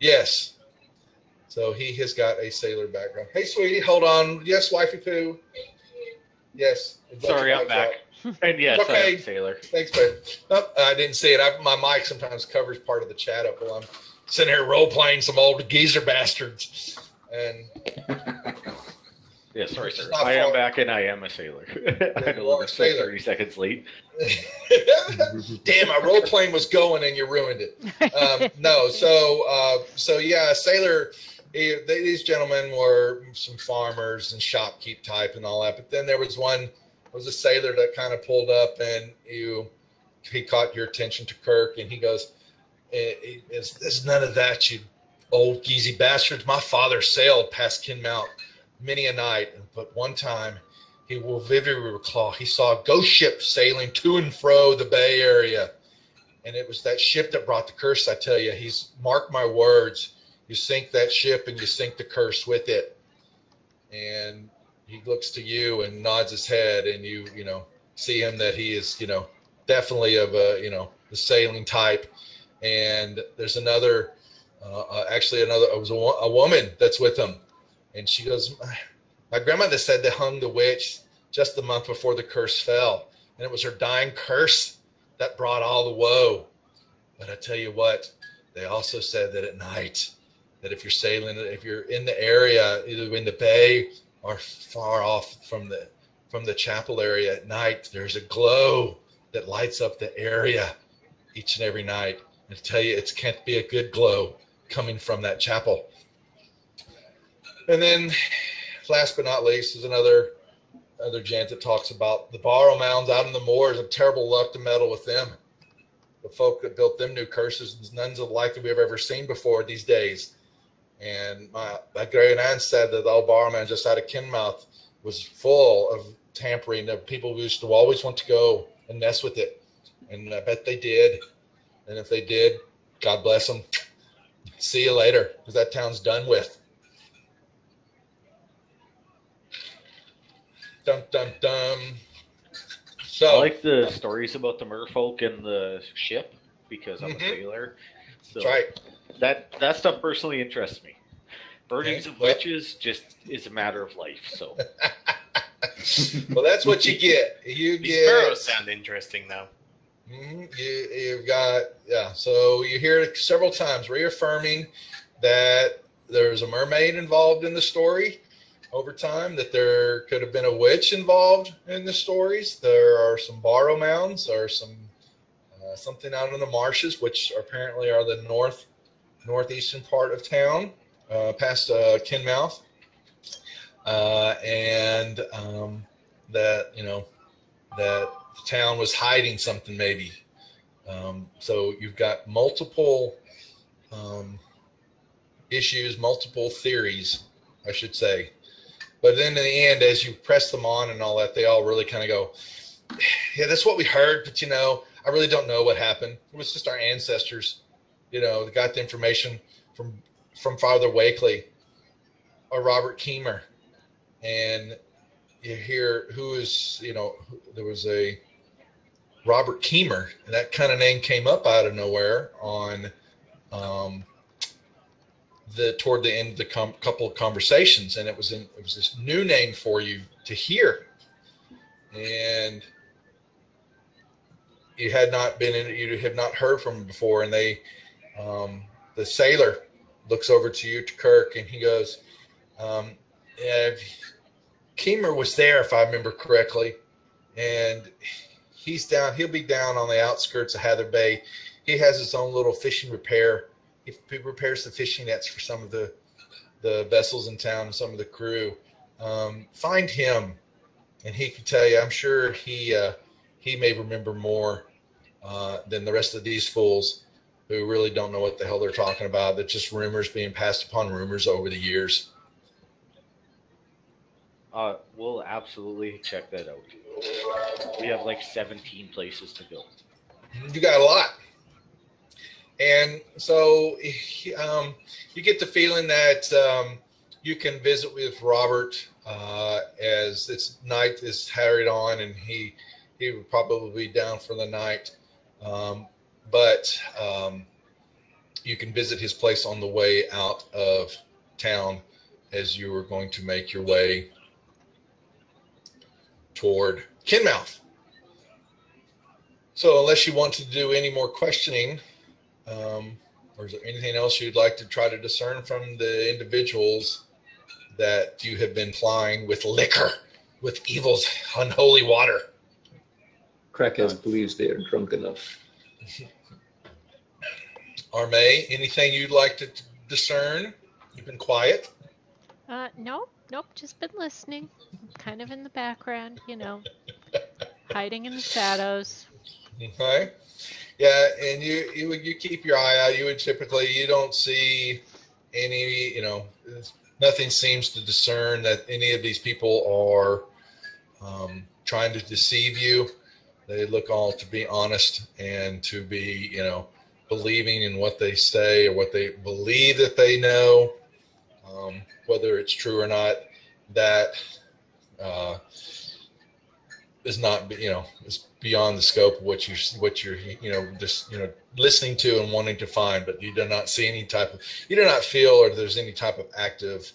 yes. So he has got a sailor background. Hey, sweetie, hold on. Yes, wifey poo. Yes. Sorry, I'm back. And yes, okay. I'm a sailor. Thanks, babe. Oh, I didn't see it. My mic sometimes covers part of the chat up while I'm sitting here role playing some old geezer bastards. And yeah, sorry, sir. I am back, and I am a sailor. I'm a little 30 seconds late. Damn, my role playing was going, and you ruined it. No, so yeah, sailor. These gentlemen were some farmers and shopkeep type and all that. But then there was a sailor that kind of pulled up, and he caught your attention to Kirk, and he goes, "There's none of that, you old geezy bastards. My father sailed past Kinmouth many a night, but one time he will vividly recall he saw a ghost ship sailing to and fro the Bay Area, and it was that ship that brought the curse. I tell you, he's marked my words. You sink that ship, and you sink the curse with it." And he looks to you and nods his head, and you see him that he is definitely of the sailing type. And there's another, it was a woman that's with him. And she goes, my grandmother said they hung the witch just the month before the curse fell. And it was her dying curse that brought all the woe. But I tell you what, they also said that at night, that if you're sailing, if you're in the area, either in the bay or far off from the chapel area at night, there's a glow that lights up the area each and every night. And I tell you, it can't be a good glow coming from that chapel. And then, last but not least, is another gent that talks about the borrow mounds out in the moors. A terrible luck to meddle with them. The folk that built them new curses, none's of the like that we've ever seen before these days. And my great aunt said that the old borrow mound just out of Kinmouth was full of tampering. Of people who used to always want to go and mess with it. And I bet they did. And if they did, God bless them. See you later, because that town's done with. Dum, dum, dum. So, I like the stories about the merfolk and the ship because I'm a sailor. So that's right. That stuff personally interests me. Burnings Okay. of witches just is a matter of life. So well, that's what you get. You These get. sparrows sound interesting, though. You've got So you hear it several times reaffirming that there's a mermaid involved in the story. Over time, that there could have been a witch involved in the stories. There are some borrow mounds or some something out in the marshes, which apparently are the northeastern part of town, past Kinmouth, and that that the town was hiding something maybe. So you've got multiple issues, multiple theories, I should say. But then in the end, as you press them on and all that, they all really kind of go, yeah, that's what we heard, but I really don't know what happened. It was just our ancestors, that got the information from Father Wakely or Robert Keemer. And you hear there was a Robert Keemer, and that kind of name came up out of nowhere on toward the end of the couple of conversations, and it was this new name for you to hear, and you had not heard from him before. And the sailor looks over to you, to Kirk, and he goes, Keemer was there, if I remember correctly, and he'll be down on the outskirts of Hather Bay. He has his own little fishing repair. He repairs the fishing nets for some of the vessels in town and some of the crew. Find him, and he can tell you. I'm sure he may remember more than the rest of these fools who really don't know what the hell they're talking about. They're just rumors being passed upon rumors over the years. We'll absolutely check that out. We have like 17 places to go. You got a lot. And so you get the feeling that you can visit with Robert as its night is carried on, and he would probably be down for the night. But you can visit his place on the way out of town as you are going to make your way toward Kinmouth. So unless you want to do any more questioning, or is there anything else you'd like to try to discern from the individuals that you have been plying with liquor, with evil's unholy water? Krakaz believes they are drunk enough. Armay, anything you'd like to discern? You've been quiet. Nope, just been listening. Kind of in the background, hiding in the shadows. Okay. Yeah, and you keep your eye out. You don't see any, nothing seems to discern that any of these people are trying to deceive you. They look all to be honest and to be, believing in what they say or what they believe that they know, whether it's true or not. That is not, is beyond the scope of what you're just listening to and wanting to find. But you do not see you do not feel or there's any type of active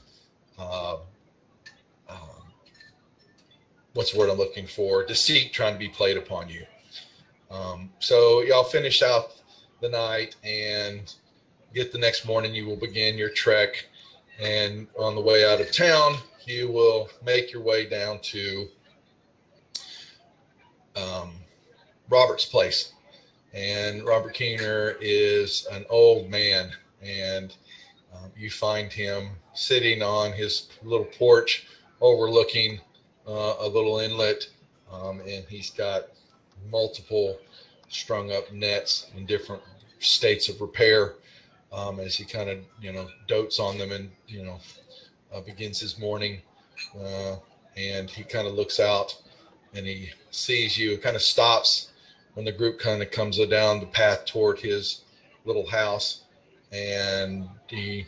what's the word I'm looking for, deceit trying to be played upon you. So y'all finish out the night, and get the next morning you will begin your trek, and on the way out of town you will make your way down to Robert's place. And Robert Keener is an old man, and you find him sitting on his little porch overlooking a little inlet, and he's got multiple strung up nets in different states of repair, as he kind of dotes on them and begins his morning, and he kind of looks out and he sees you, kind of stops when the group kind of comes down the path toward his little house, and he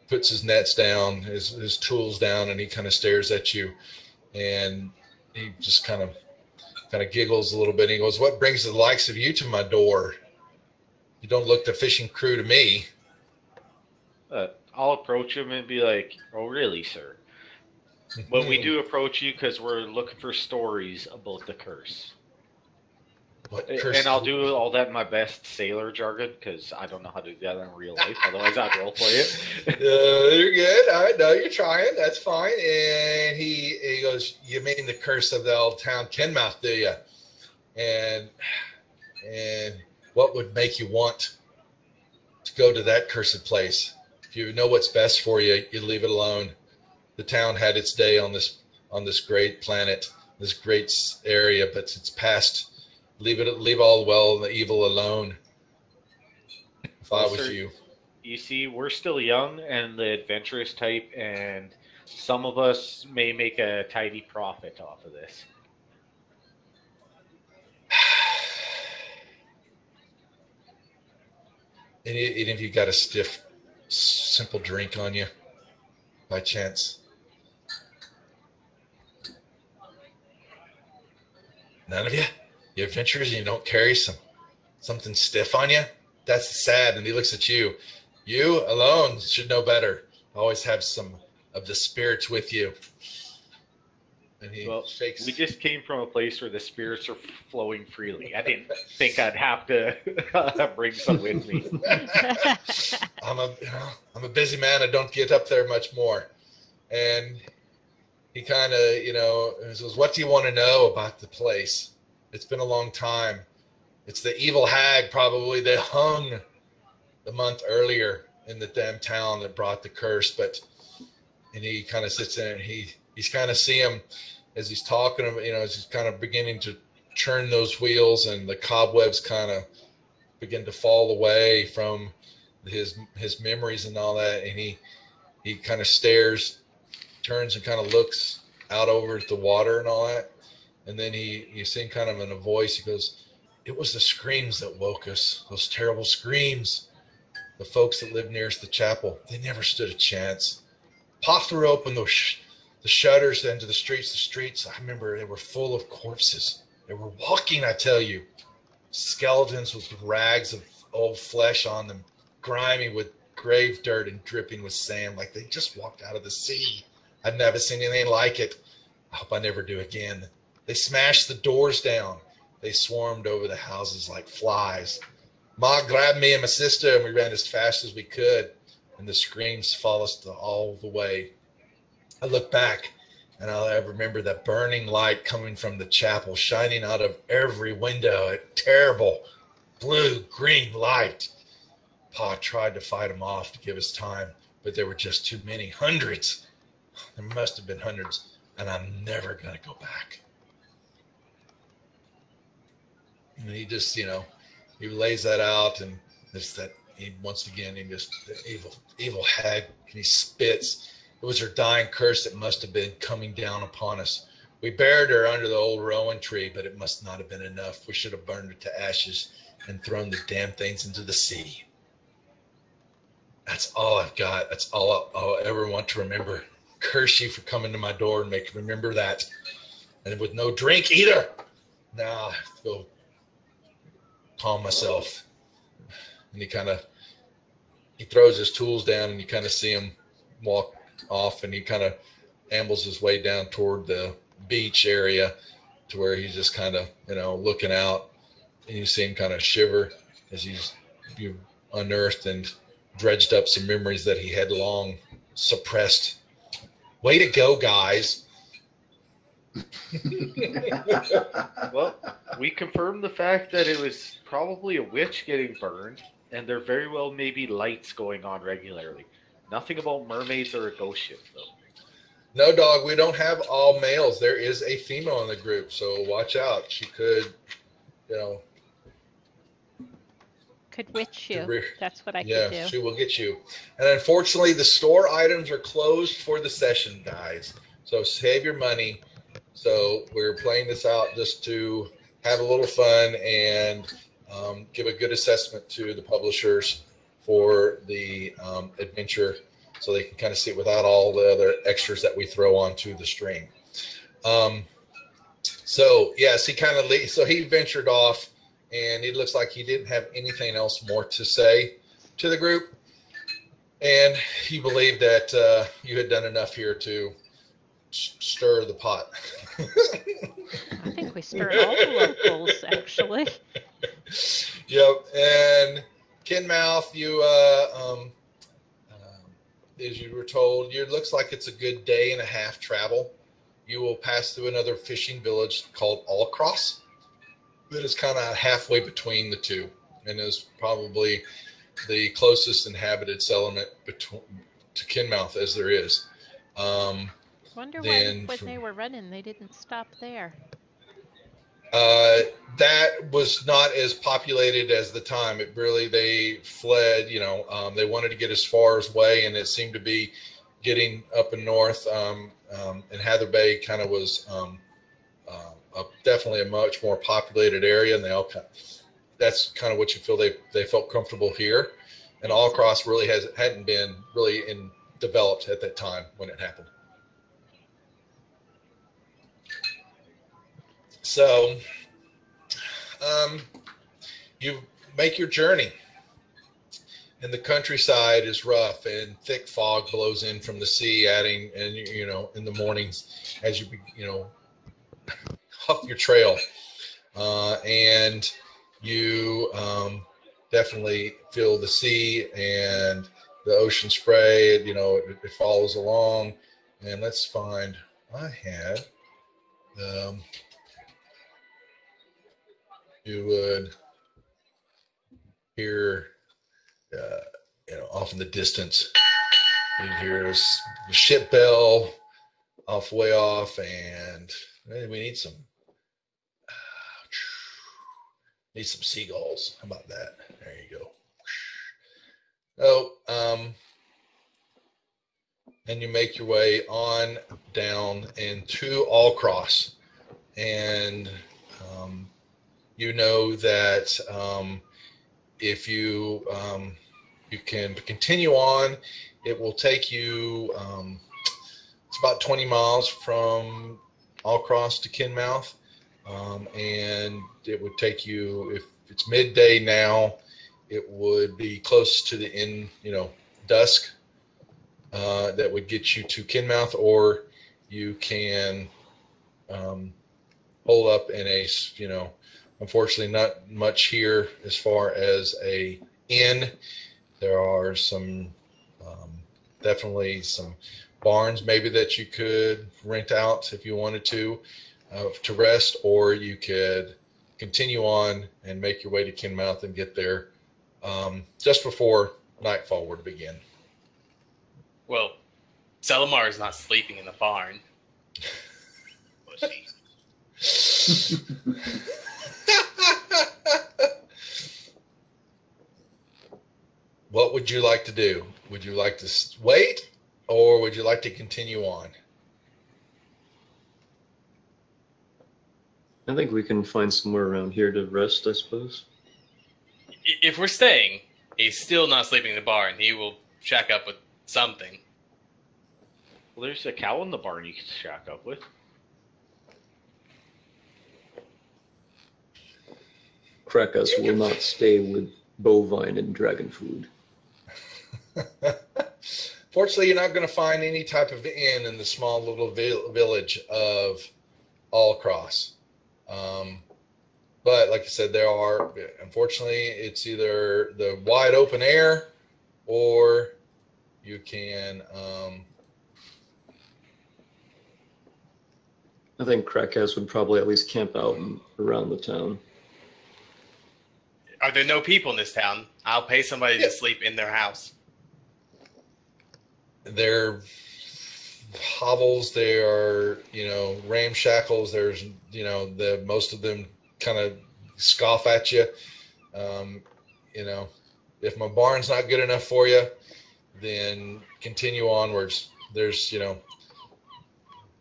puts his nets down, his tools down, and he kind of stares at you, and he just kind of giggles a little bit. And he goes, "What brings the likes of you to my door? You don't look the fishing crew to me." I'll approach him and be like, "Oh, really, sir? But we do approach you because we're looking for stories about the curse." What curse? And I'll do all that in my best sailor jargon because I don't know how to do that in real life. Otherwise, I'd role play it. You're good. All right, no, you're trying. That's fine. And he goes, "You mean the curse of the old town Kinmouth, do you?" And And what would make you want to go to that cursed place? If you know what's best for you, you leave it alone. The town had its day on this great planet, this great area, but it's past. Leave all the well and the evil alone. If I was you. You see, we're still young and the adventurous type, and some of us may make a tidy profit off of this. And if you got a stiff, simple drink on you, by chance. None of you? You adventurers, and you don't carry something stiff on you? That's sad. And he looks at you. You alone should know better. Always have some of the spirits with you. And he shakes. We just came from a place where the spirits are flowing freely. I didn't think I'd have to bring some with me. I'm a busy man. I don't get up there much more. And he kind of, says, what do you want to know about the place? It's been a long time. It's the evil hag probably that hung the month earlier in the damn town that brought the curse. And he kind of sits there and he's kind of see him as he's talking, as he's kind of beginning to churn those wheels and the cobwebs kind of begin to fall away from his memories and all that. And he kind of stares, turns and kind of looks out over at the water and all that. And then you see kind of in a voice, he goes, it was the screams that woke us, those terrible screams. The folks that lived nearest the chapel, they never stood a chance. Pa threw open the shutters into the streets. The streets, I remember, they were full of corpses. They were walking, I tell you. Skeletons with rags of old flesh on them, grimy with grave dirt and dripping with sand, like they just walked out of the sea. I've never seen anything like it. I hope I never do again. They smashed the doors down. They swarmed over the houses like flies. Ma grabbed me and my sister, and we ran as fast as we could, and the screams followed us all the way. I look back, and I remember that burning light coming from the chapel, shining out of every window, a terrible blue-green light. Pa tried to fight them off to give us time, but there were just too many, hundreds. There must have been hundreds, and I'm never going to go back. And he just, he lays that out, and once again, the evil hag, and he spits. It was her dying curse that must have been coming down upon us. We buried her under the old rowan tree, but it must not have been enough. We should have burned her to ashes and thrown the damn things into the sea. That's all I've got. That's all I'll ever want to remember. Curse you for coming to my door and make me remember that. And with no drink either. Now I feel calm myself. And he throws his tools down, and you kind of see him walk off, and he kind of ambles his way down toward the beach area to where he's just kind of, looking out, and you see him kind of shiver as you unearthed and dredged up some memories that he had long suppressed. Way to go, guys. Well, we confirmed the fact that it was probably a witch getting burned, and there very well may be lights going on regularly. Nothing about mermaids or a ghost ship, though. No, dog, we don't have all males. There is a female in the group, so watch out. She could, could witch you. That's what I could do. Yeah, she will get you. And unfortunately, the store items are closed for the session, guys. So save your money. So we're playing this out just to have a little fun and give a good assessment to the publishers for the adventure, so they can kind of see it without all the other extras that we throw onto the stream. So yes, he ventured off, and it looks like he didn't have anything else more to say to the group, and he believed that you had done enough here to stir the pot. I think we stirred all the locals, actually. Yep, and Kinmouth, you as you were told, it looks like it's a good day and a half travel. You will pass through another fishing village called Allcross, that is kind of halfway between the two, and is probably the closest inhabited settlement to Kinmouth as there is. Wonder Then why when they were running, they didn't stop there. That was not as populated as the time. It really, they fled, they wanted to get as far away, and it seemed to be getting up and north. And Hather Bay kind of was definitely a much more populated area, and that's kind of what you feel they felt comfortable here. And Allcross really hadn't been really developed at that time when it happened. So you make your journey, and the countryside is rough, and thick fog blows in from the sea, adding, and in the mornings as you huff your trail, and you definitely feel the sea and the ocean spray. It follows along, and let's find. I had. You would hear, off in the distance, you'd hear the ship bell way off, and we need some seagulls. How about that? There you go. Oh, and you make your way on down into Allcross, and you know that if you can continue on, it will take you. It's about 20 miles from Allcross to Kinmouth, and it would take you, if it's midday now, it would be close to the end, dusk. That would get you to Kinmouth, or you can hold up in a, unfortunately not much here as far as a inn. There are some, definitely some barns maybe that you could rent out if you wanted to rest, or you could continue on and make your way to Kinmouth and get there just before nightfall were to begin. Well, Selimar is not sleeping in the barn. Was he? What would you like to do? Would you like to wait, or would you like to continue on? I think we can find somewhere around here to rest, I suppose. If we're staying, he's still not sleeping in the barn. He will shack up with something. Well, there's a cow in the barn you can shack up with. Krakas will not stay with bovine and dragon food. Fortunately, you're not going to find any type of inn in the small little village of Allcross. But like I said, there are, unfortunately, it's either the wide open air, or you can... I think Krakas would probably at least camp out around the town. Are there no people in this town? I'll pay somebody to sleep in their house. They're hovels, they are, ramshackles. There's, most of them kind of scoff at you. If my barn's not good enough for you, then continue onwards. There's,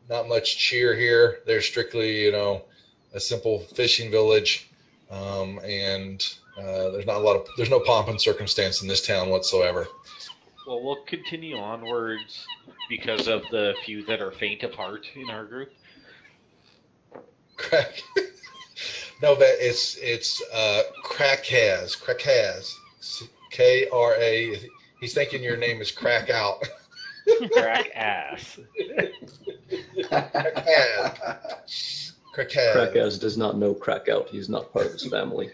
not much cheer here. They're strictly, a simple fishing village. And there's no pomp and circumstance in this town whatsoever. Well, we'll continue onwards because of the few that are faint of heart in our group. Crack. No, but it's Krakas. K-R-A. He's thinking your name is Crack Out. Crack ass. Krakas. Krakas does not know Krakout. He's not part of his family.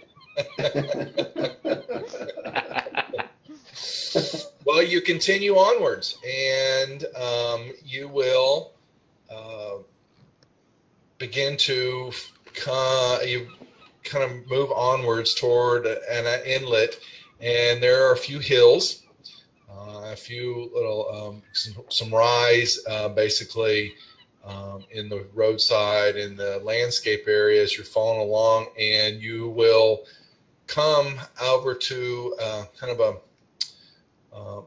Well, you continue onwards, and you will begin to kind of move onwards toward an inlet, and there are a few hills, a few little some rise, basically in the roadside, in the landscape area as you're following along, and you will come over to kind of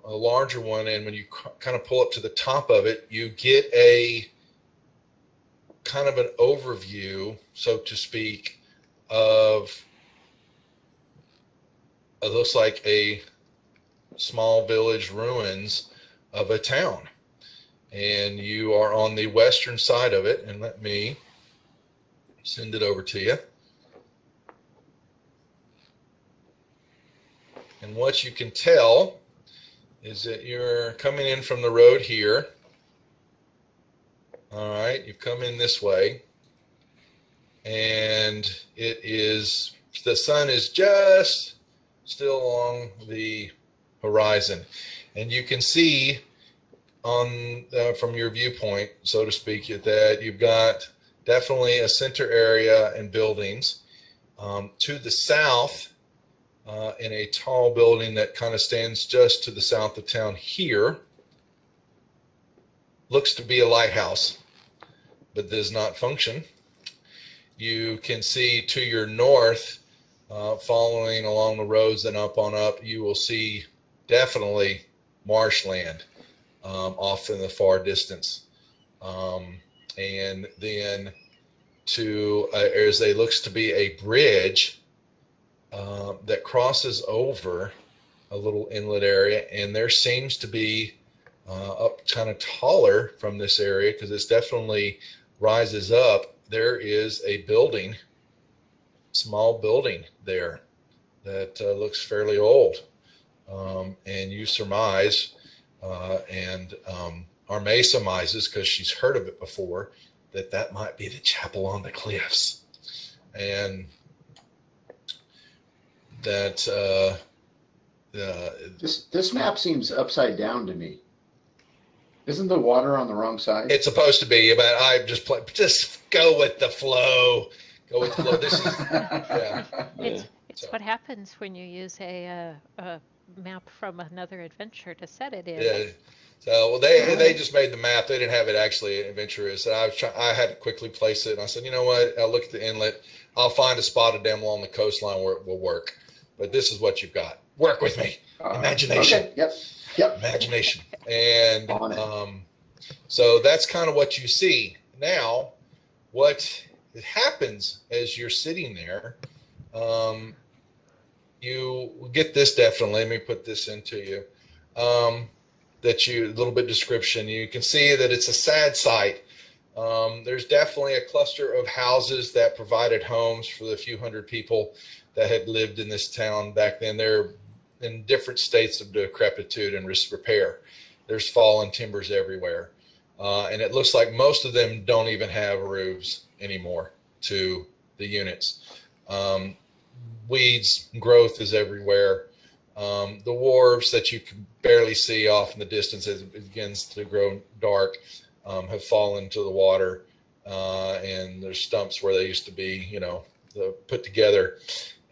a larger one, and when you kind of pull up to the top of it, you get a kind of an overview, so to speak, of it looks like a small village ruins of a town, and you are on the western side of it. And let me send it over to you. And what you can tell is that you're coming in from the road here. All right, you've come in this way, and it is, the sun is just still along the horizon, and you can see on from your viewpoint, so to speak, that you've got definitely a center area and buildings. To the south, in a tall building that kind of stands just to the south of town here, looks to be a lighthouse, but does not function. You can see to your north, following along the roads and up on up, you will see definitely marshland off in the far distance. And then to there's a looks to be a bridge that crosses over a little inlet area, and there seems to be up kind of taller from this area, because it's definitely rises up. There is a building, small building there that looks fairly old, and you surmise, and Armée surmises, because she's heard of it before, that that might be the chapel on the cliffs, and that This map seems upside down to me. Isn't the water on the wrong side? it's supposed to be, but I just go with the flow. Go with the flow. This is yeah. It's So- what happens when you use a map from another adventure to set it in. Yeah. So well, they just made the map. They didn't have it actually adventurous. And I had to quickly place it. And I said, you know what? I'll look at the inlet. I'll find a spot down along the coastline where it will work. But this is what you've got. Work with me. Imagination. Okay. Yep. Imagination. And On it. so that's kind of what you see. Now, what happens as you're sitting there, you get this definitely. Let me put this into you. That you, a little bit description. You can see that it's a sad sight. There's definitely a cluster of houses that provided homes for the few hundred people that had lived in this town back then. They're in different states of decrepitude and repair. There's fallen timbers everywhere. And it looks like most of them don't even have roofs anymore to the units. Weeds, growth is everywhere. The wharves that you can barely see off in the distance as it begins to grow dark have fallen to the water. And there's stumps where they used to be, put together.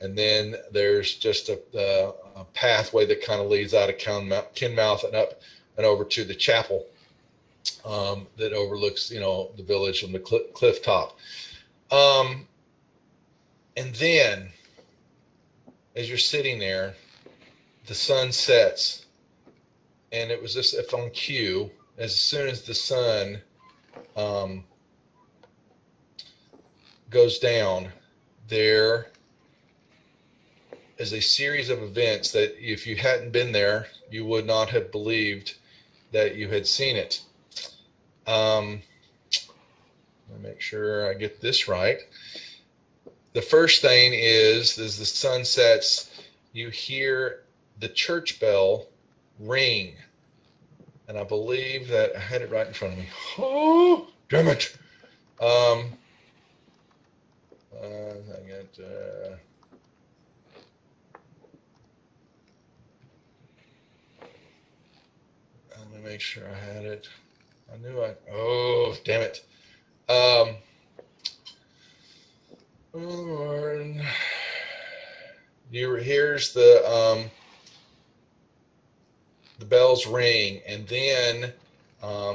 And then there's just a pathway that kind of leads out of Kinmouth and up and over to the chapel that overlooks, the village from the cliff top. And then as you're sitting there, the sun sets, and it was just if on cue, as soon as the sun goes down, there is a series of events that if you hadn't been there, you would not have believed that you had seen it. Let me make sure I get this right. The first thing is as the sun sets, you hear the church bell ring. And I believe that I had it right in front of me. Oh, damn it. I got... let me make sure I had it. I knew oh, damn it. Oh, Lord. here's the bells ring, and then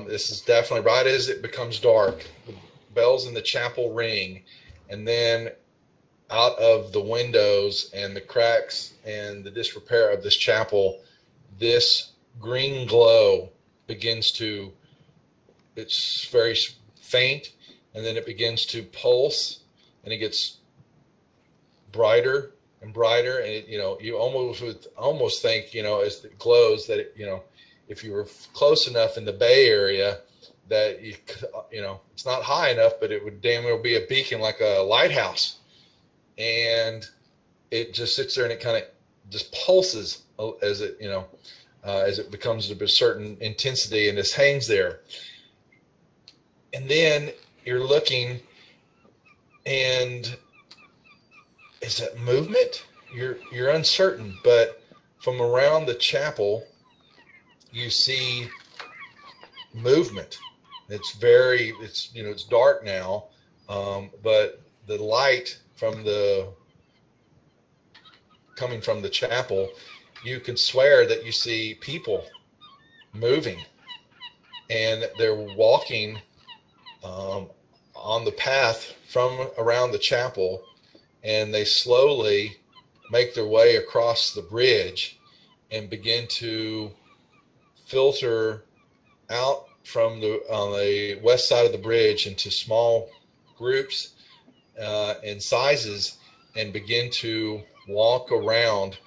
this is definitely right as it becomes dark. The bells in the chapel ring, and then out of the windows and the cracks and the disrepair of this chapel, this green glow begins to, it's very faint, and then it begins to pulse, and it gets brighter and brighter, and it, you almost think, as it glows, that it, if you were close enough in the Bay Area, that it's not high enough, but it would damn well be a beacon, like a lighthouse. And it just sits there and it kind of just pulses as it becomes of a certain intensity, and just hangs there. And then you're looking, and is that movement? You're uncertain, but from around the chapel, you see movement. It's dark now, but the light coming from the chapel, you can swear that you see people moving, and they're walking on the path from around the chapel, and they slowly make their way across the bridge and begin to filter out from on the west side of the bridge into small groups and sizes, and begin to walk around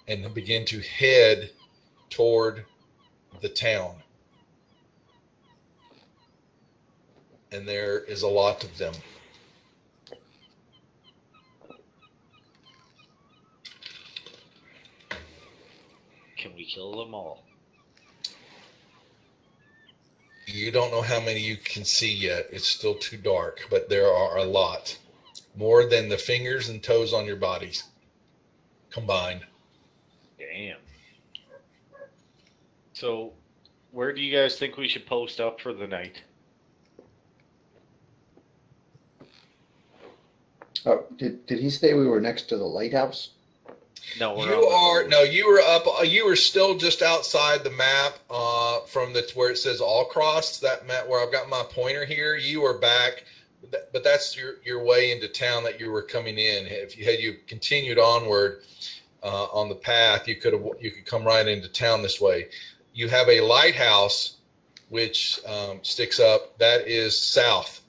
and begin to head toward the town. And there is a lot of them. Can we kill them all? You don't know how many you can see yet. It's still too dark, but there are a lot. More than the fingers and toes on your bodies combined. Damn. So, where do you guys think we should post up for the night? Oh, did he say we were next to the lighthouse? No, you were up. You were still just outside the map from where it says all crossed. That map where I've got my pointer here. You were back, but that's your way into town that you were coming in. If you continued onward on the path, you could come right into town this way. You have a lighthouse which sticks up. That is south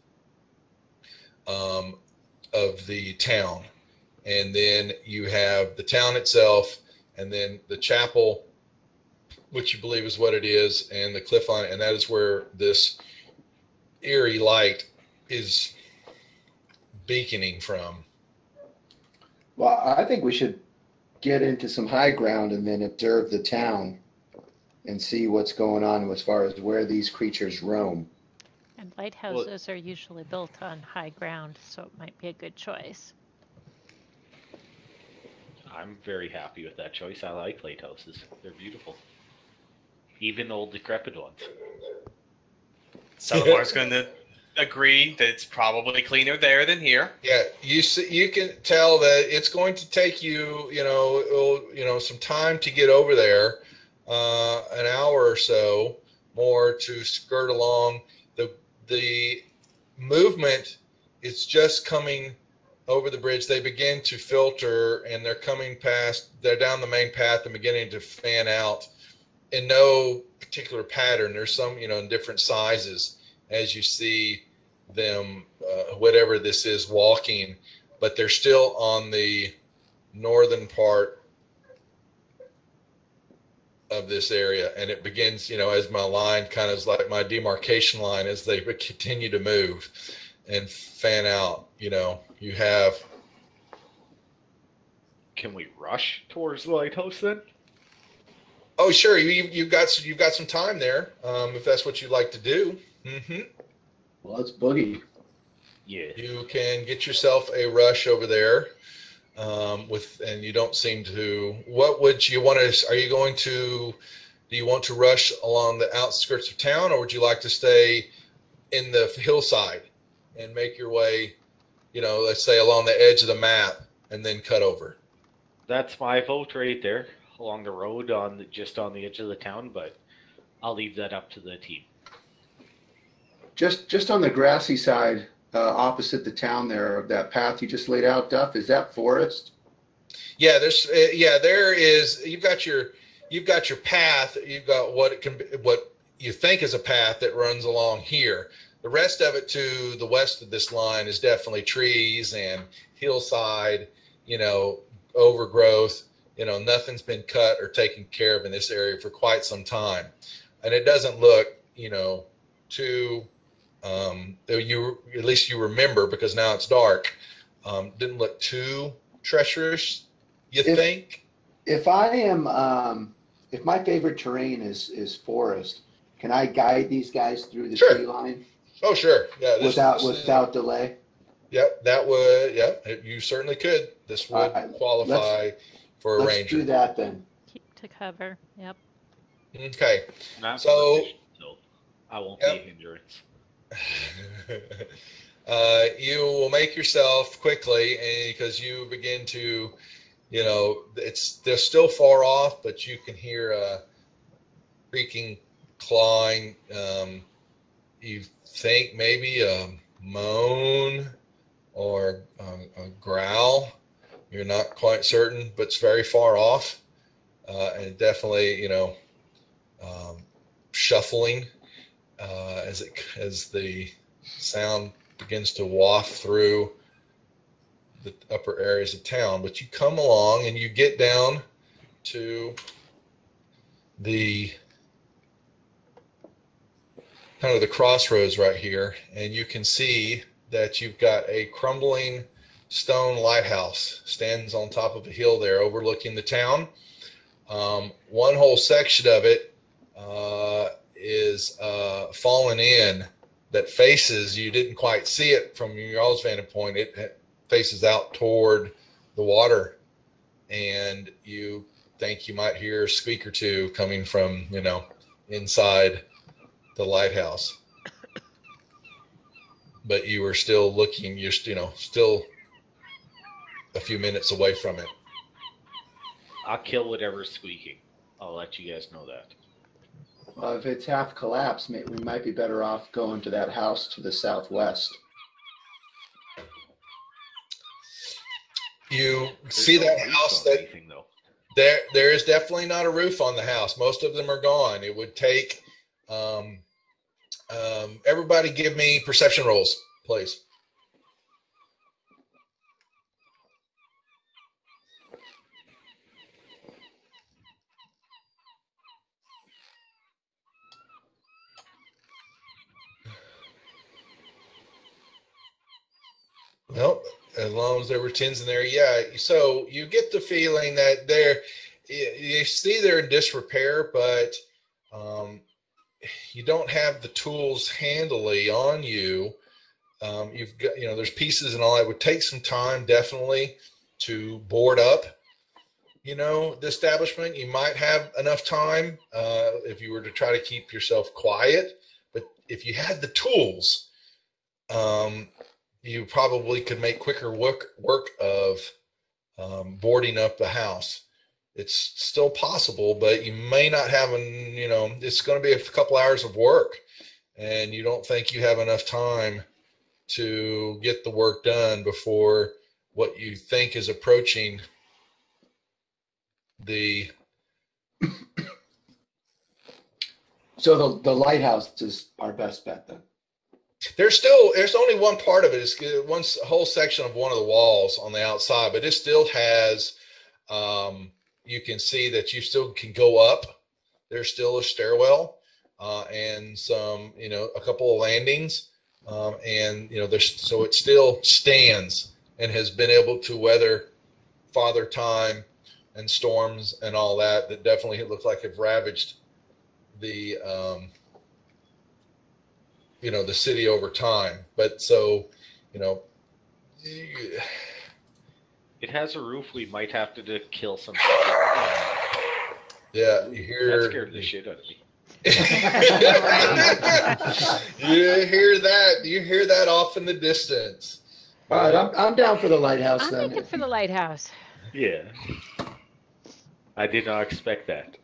of the town. And then you have the town itself, and then the chapel, which you believe is what it is, and the cliff line, and that is where this eerie light is beaconing from. Well, I think we should get into some high ground and then observe the town and see what's going on as far as where these creatures roam. And lighthouses are usually built on high ground, so it might be a good choice. I'm very happy with that choice. I like lighthouses. They're beautiful. Even old decrepit ones. Salamar's going to agree that it's probably cleaner there than here. Yeah, you can tell that it's going to take you, some time to get over there, an hour or so more to skirt along. The movement is just coming over the bridge. They begin to filter, and they're coming past. They're down the main path and beginning to fan out in no particular pattern. There's some, in different sizes as you see them, whatever this is, walking, but they're still on the northern part of this area. And it begins, as my line kind of is like my demarcation line, as they continue to move and fan out. You have. Can we rush towards the lighthouse then? Oh, sure. You've got some time there, if that's what you'd like to do. Mm-hmm. Well, let's boogie. Yeah. You can get yourself a rush over there, and you don't seem to. What would you want to? Are you going to? Do you want to rush along the outskirts of town, or would you like to stay in the hillside and make your way, let's say along the edge of the map and then cut over? That's my vote right there along the road just on the edge of the town, but I'll leave that up to the team. Just on the grassy side, opposite the town there, of that path you just laid out, Duff, is that forest? Yeah, there is. You've got your path. You've got what you think is a path that runs along here. The rest of it to the west of this line is definitely trees and hillside, overgrowth. Nothing's been cut or taken care of in this area for quite some time. And it doesn't look, too, at least you remember, because now it's dark, didn't look too treacherous, you think? If I am, if my favorite terrain is forest, can I guide these guys through the tree line? Oh, sure. Yeah. Without delay? Yep, that would, you certainly could. This would qualify for a ranger. Let's do that then. Keep to cover. Yep. Okay. So I won't be a hindrance. You will make yourself quickly, because you begin to, they're still far off, but you can hear a creaking, clawing. You think maybe a moan or a growl. You're not quite certain, but it's very far off, and definitely, shuffling as the sound begins to waft through the upper areas of town. But you come along and you get down to the kind of the crossroads right here, and you can see that you've got a crumbling stone lighthouse stands on top of a hill there overlooking the town. One whole section of it is fallen in, that faces, you didn't quite see it from y'all's vantage point. It faces out toward the water, and you think you might hear a squeak or two coming from, inside the lighthouse. But you were still looking, you're, still a few minutes away from it. I'll kill whatever's squeaking. I'll let you guys know that. Well, if it's half collapsed, we might be better off going to that house to the southwest. You see that house that there is definitely not a roof on the house. Most of them are gone. It would take everybody give me perception rolls, please. Nope. As long as there were 10s in there, yeah. So you get the feeling that you see they're in disrepair, but you don't have the tools handily on you. You've got, there's pieces and all. It would take some time, definitely, to board up, the establishment. You might have enough time if you were to try to keep yourself quiet. But if you had the tools, you probably could make quicker work of boarding up the house. It's still possible, but you may not have it's going to be a couple hours of work, and you don't think you have enough time to get the work done before what you think is approaching the. So the lighthouse is our best bet then. There's only one part of it. It's a whole section of one of the walls on the outside, but it still has, you can see that you still can go up. There's still a stairwell, and some, a couple of landings. And, so it still stands and has been able to weather Father Time and storms and all that definitely look like have ravaged the, the city over time. But so, it has a roof. We might have to kill some. Yeah, you hear that scared the shit out of me. You hear that? You hear that off in the distance. All right, I'm down for the lighthouse. I'm looking for the lighthouse. Yeah. I did not expect that.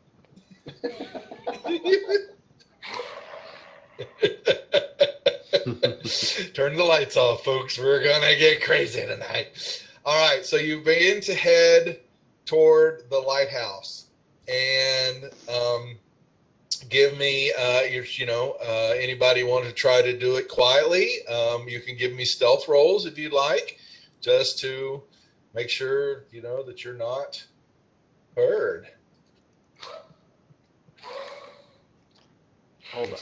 Turn the lights off, folks. We're gonna get crazy tonight. All right, so you begin to head toward the lighthouse, and give me anybody want to try to do it quietly? You can give me stealth rolls if you'd like, just to make sure that you're not heard. Hold on.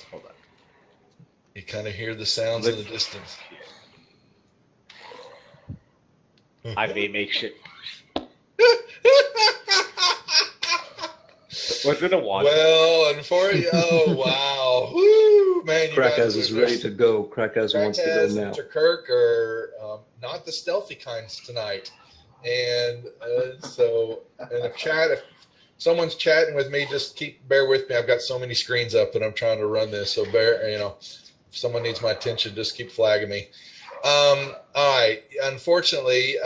You kind of hear the sounds in the distance. I may make shit. Was it a one? Well, unfortunately, oh wow, woo, man! Krakaz is ready to go. Krakaz wants to go now. Mr. Kirk are not the stealthy kinds tonight, and if someone's chatting with me, just bear with me. I've got so many screens up that I'm trying to run this, so if someone needs my attention, just keep flagging me. All right. Unfortunately,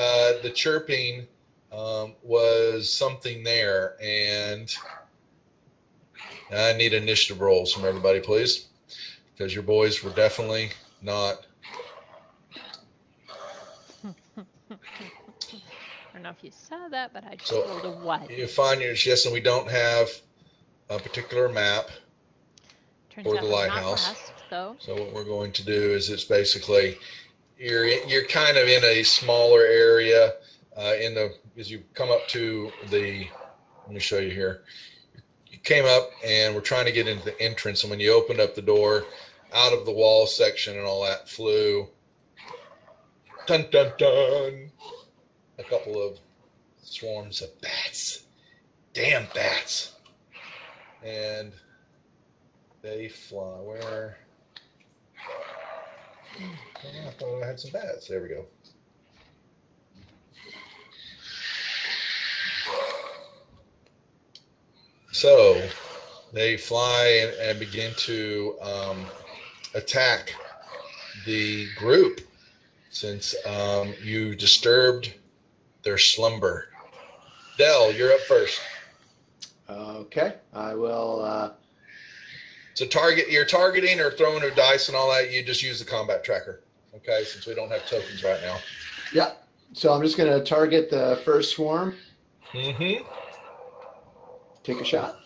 the chirping was something there, and I need initiative rolls from everybody, please, because your boys were definitely not. I don't know if you saw that, but I just So, rolled a 1. You find and we don't have a particular map. Turns or out the I'm not lighthouse. last, though. So what we're going to do is it's basically you're kind of in a smaller area as you come up to the. Let me show you here. You came up and we're trying to get into the entrance, and when you opened up the door, out of the wall section and all that flew. Dun dun dun! A couple of swarms of bats. Damn bats! And they fly where? Oh, I thought I had some bats. There we go. So they fly and begin to attack the group since you disturbed their slumber. Dell, you're up first. Okay, I will. So you're targeting or throwing your dice and all that. You just use the combat tracker, okay? Since we don't have tokens right now. Yeah. So I'm just going to target the first swarm. Mm-hmm. Take a shot.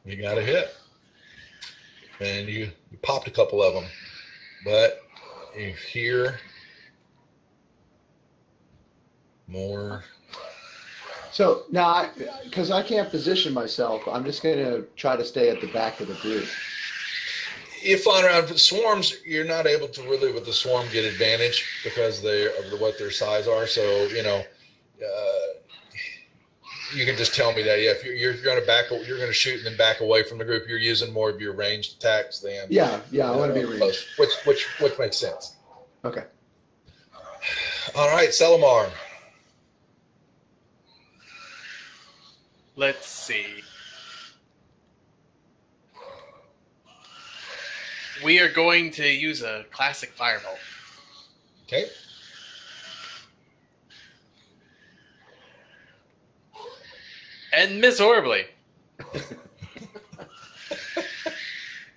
You got a hit, and you popped a couple of them, but you hear more. So now, because I can't position myself, I'm just going to try to stay at the back of the group. You fly around swarms. You're not able to really, with the swarm, get advantage because of what their size are. So you can just tell me that. Yeah, if you're going to shoot and then back away from the group. You're using more of your ranged attacks than. Yeah. I want to be ranged. Which makes sense. Okay. All right, Selimar. Let's see. We are going to use a classic fireball. Okay. And miss horribly.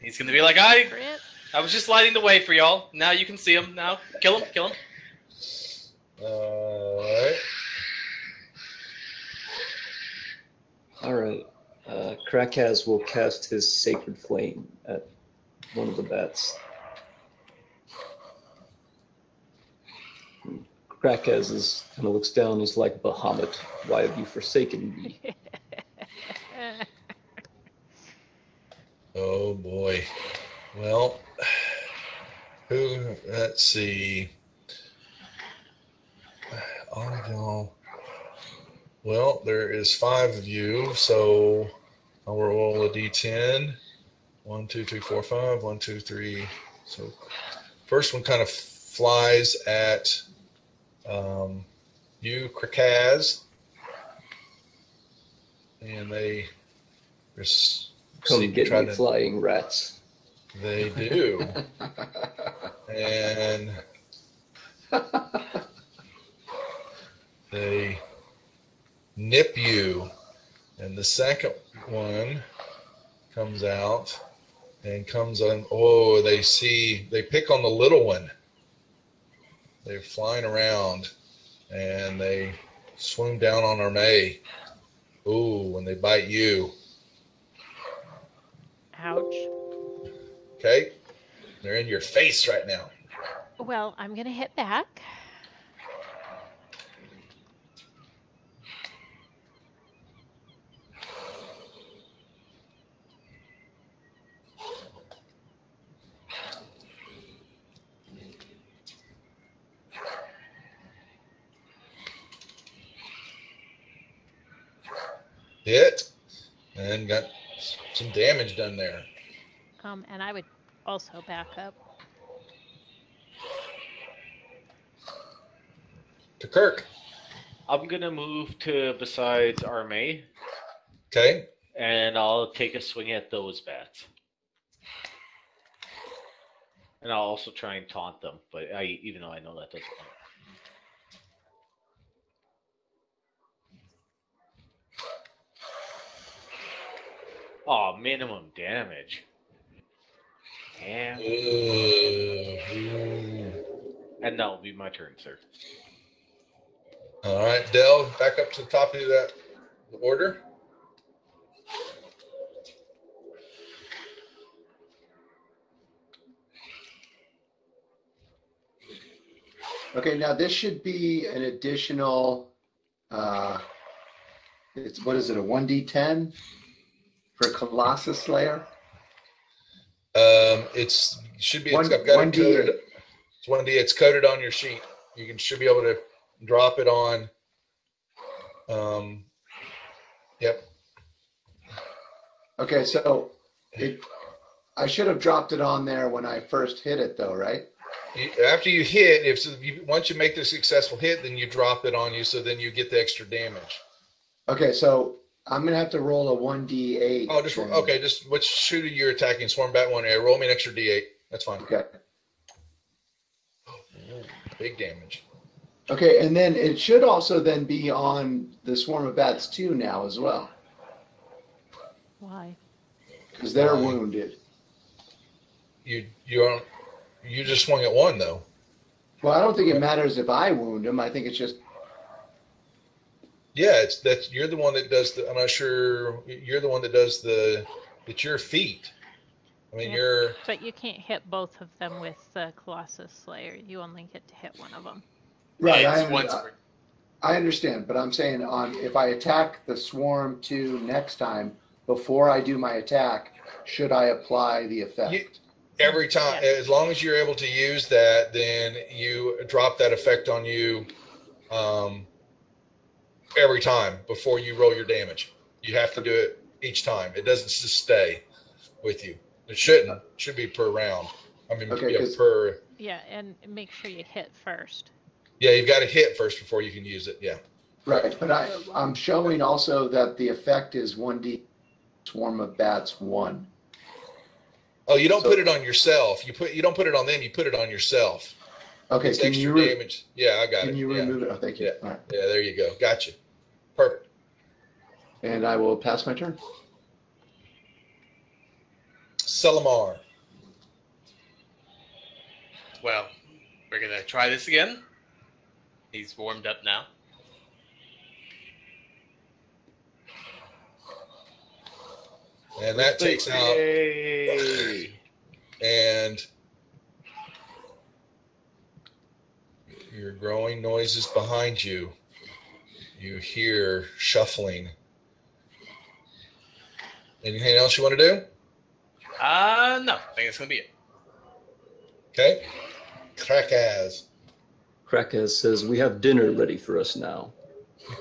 He's going to be like, I was just lighting the way for y'all. Now you can see him. Now, kill him. All right. All right. Krakaz will cast his Sacred Flame at one of the bats. Krakaz kind of looks down, is like, Bahamut, why have you forsaken me? Oh boy. Well, let's see. All of y'all. Well, there is 5 of you, so I'll roll a d10. 1, 2, 3, 4, 5. 1, 2, 3. So first one kind of flies at you, Krakaz, and they just Come get me, flying rats. They do, and nip you. And the second one comes out and comes on. Oh, they pick on the little one. They're flying around and they swoon down on our May. Ooh, and they bite you. Ouch. Okay? They're in your face right now. Well, I'm going to hit back. Hit. And got some damage done there. And I would also back up. To Kirk. I'm gonna move to besides Arme, Okay? and I'll take a swing at those bats. And I'll also try and taunt them, but even though I know that doesn't work. Oh, minimum damage. Damn. And that will be my turn, sir. All right, Dell, back up to the top of that order. Okay, now this should be an additional, what is it, a 1d10 for Colossus Slayer? It's should be. One- I've got it 1d8. coded. It's 1D. It's coded on your sheet. Should be able to drop it on. Yep. Okay, so I should have dropped it on there when I first hit it, though, right? After you hit, once you make the successful hit, then you drop it on you, so then you get the extra damage. Okay, so I'm gonna have to roll a 1d8. Oh, just which shooter you're attacking? Swarm bat 1A. Roll me an extra D8. That's fine. Okay. Big damage. Okay, and then it should also then be on the Swarm of Bats 2 now as well, Why? because they're Why? wounded. You just swung at 1 though. Well, I don't think it matters if I wound them. I think it's just Yeah, you're the one that does the. I'm not sure. You're the one that does the. It's your feet. I mean, Yeah. But you can't hit both of them with the Colossus Slayer. You only get to hit one of them. right. Yeah, I, it's once per- I understand, but I'm saying if I attack the Swarm 2 next time before I do my attack, should I apply the effect? Every time, Yeah. as long as you're able to use that, then you drop that effect on you. Every time before you roll your damage, you have to do it each time. It doesn't just stay with you. It shouldn't. It should be per round. I mean, Okay, yeah, 'cause- per. Yeah, and make sure you hit first. Yeah, you've got to hit first before you can use it. Yeah. Right, but I'm showing also that the effect is 1d Swarm of Bats 1. Oh, you don't So- put it on yourself. You don't put it on them. You put it on yourself. Okay, It's can extra you damage. Yeah, I got it. can you Yeah. remove it? Oh, thank you. Yeah. All right. Yeah, there you go. Gotcha. Perfect. And I will pass my turn. Selamar. Well, we're gonna try this again. He's warmed up now. And that takes out. Yay. And your growing noises behind you. You hear shuffling. Anything else you want to do? No, I think that's gonna be it. Okay. Krakaz. Krakaz says, "We have dinner ready for us now."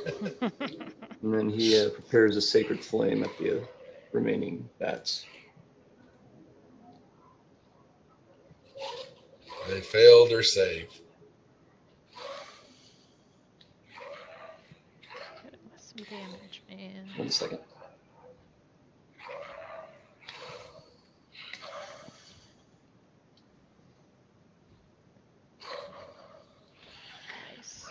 And then he prepares a sacred flame at the remaining bats. They failed their save. Hit it with some damage, man. 1 second. Nice.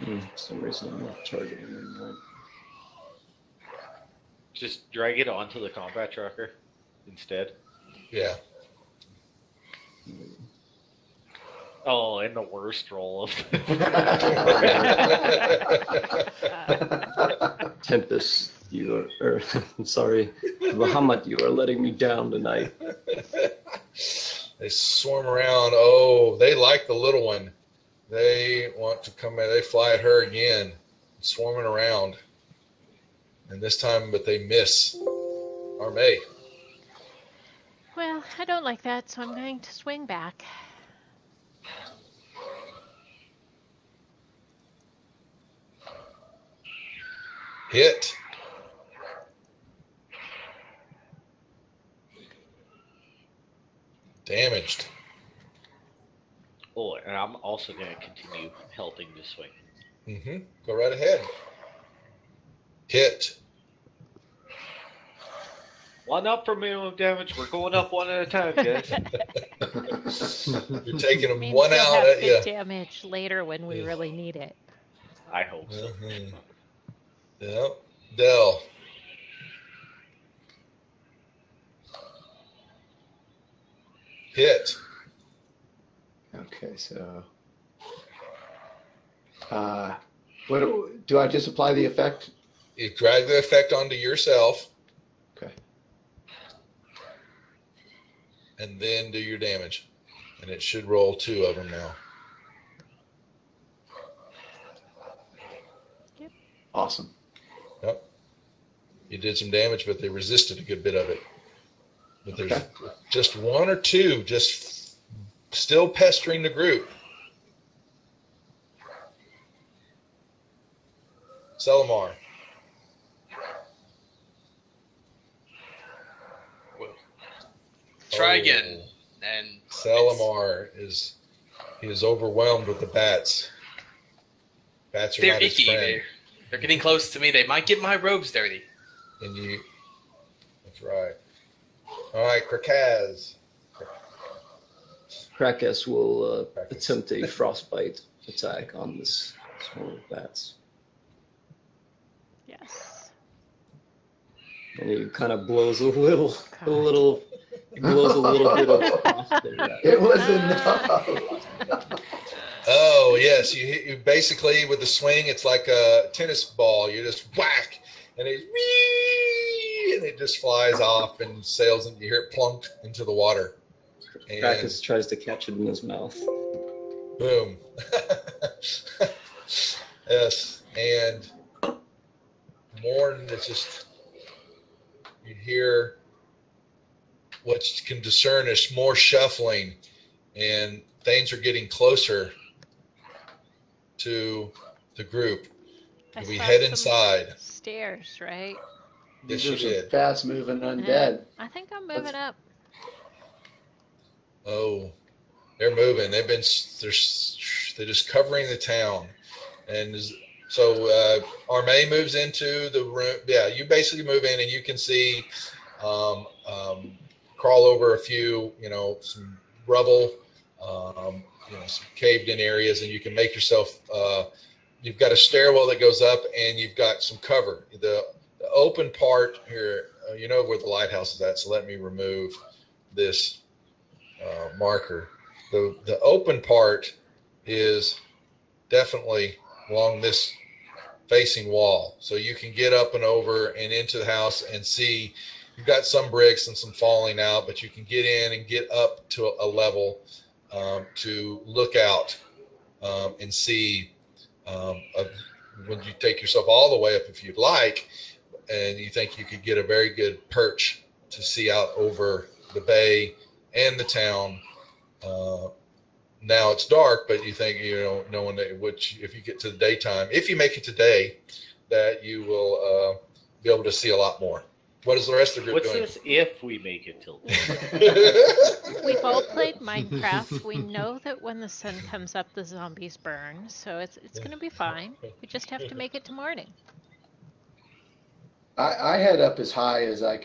For some reason, I'm not targeting anymore. Just drag it onto the combat tracker instead. Yeah. Oh, and the worst roll of Tempest, you are, I'm sorry, Bahamut, you are letting me down tonight. They swarm around. Oh, they like the little one. They want to come in. They fly at her again, swarming around. And this time, but they miss Arme. Well, I don't like that, so I'm going to swing back. Hit. Damaged. Oh, and I'm also going to continue helping to swing. Mm-hmm. Go right ahead. Hit. 1 up for minimum damage. We're going up one at a time, guys. You're taking them Means one we'll out have at you. good damage later when we really need it. I hope so. Mm-hmm. Yep. Dell. Hit. Okay, so what do I just apply the effect? You drag the effect onto yourself. Okay. And then do your damage. And it should roll 2 of them now. Awesome. Yep. You did some damage, but they resisted a good bit of it. But there's just 1 or 2 just still pestering the group. Selimar. Try again. And Selimar is overwhelmed with the bats. Bats are they're not his icky. friend. They're getting close to me. They might get my robes dirty. And that's right. All right, Krakaz. Krakas will attempt a frostbite attack on this swarm of bats. Yes. And he kind of blows a little bit of frost there. It was enough. Oh, yes. You basically, with the swing, it's like a tennis ball. You just whack, and it just flies off and sails, and you hear it plunk into the water. And Krakas tries to catch it in his mouth. boom. Yes. And Morn, it's just, you hear what you can discern is more shuffling, and things are getting closer to the group. We saw head some inside. Stairs, right? Yes, you These are did. fast moving undead. I think I'm moving up. Oh, they're moving. They're just covering the town, and so Arme moves into the room. Yeah, you basically move in, and you can see crawl over a few, some rubble, some caved in areas, and you can make yourself. You've got a stairwell that goes up, and you've got some cover. The open part here, where the lighthouse is at. So let me remove this marker. The open part is definitely along this facing wall, so you can get up and over and into the house and see. You've got some bricks and some falling out, but you can get in and get up to a level to look out and see. When you take yourself all the way up, if you'd like, and you think you could get a very good perch to see out over the bay and the town. Now it's dark, but you think, knowing that if you get to the daytime, if you make it today, that you will be able to see a lot more. What is the rest of the group What's doing? this if we make it till We've all played Minecraft. We know that when the sun comes up, the zombies burn. So it's going to be fine. We just have to make it to morning. I head up as high as I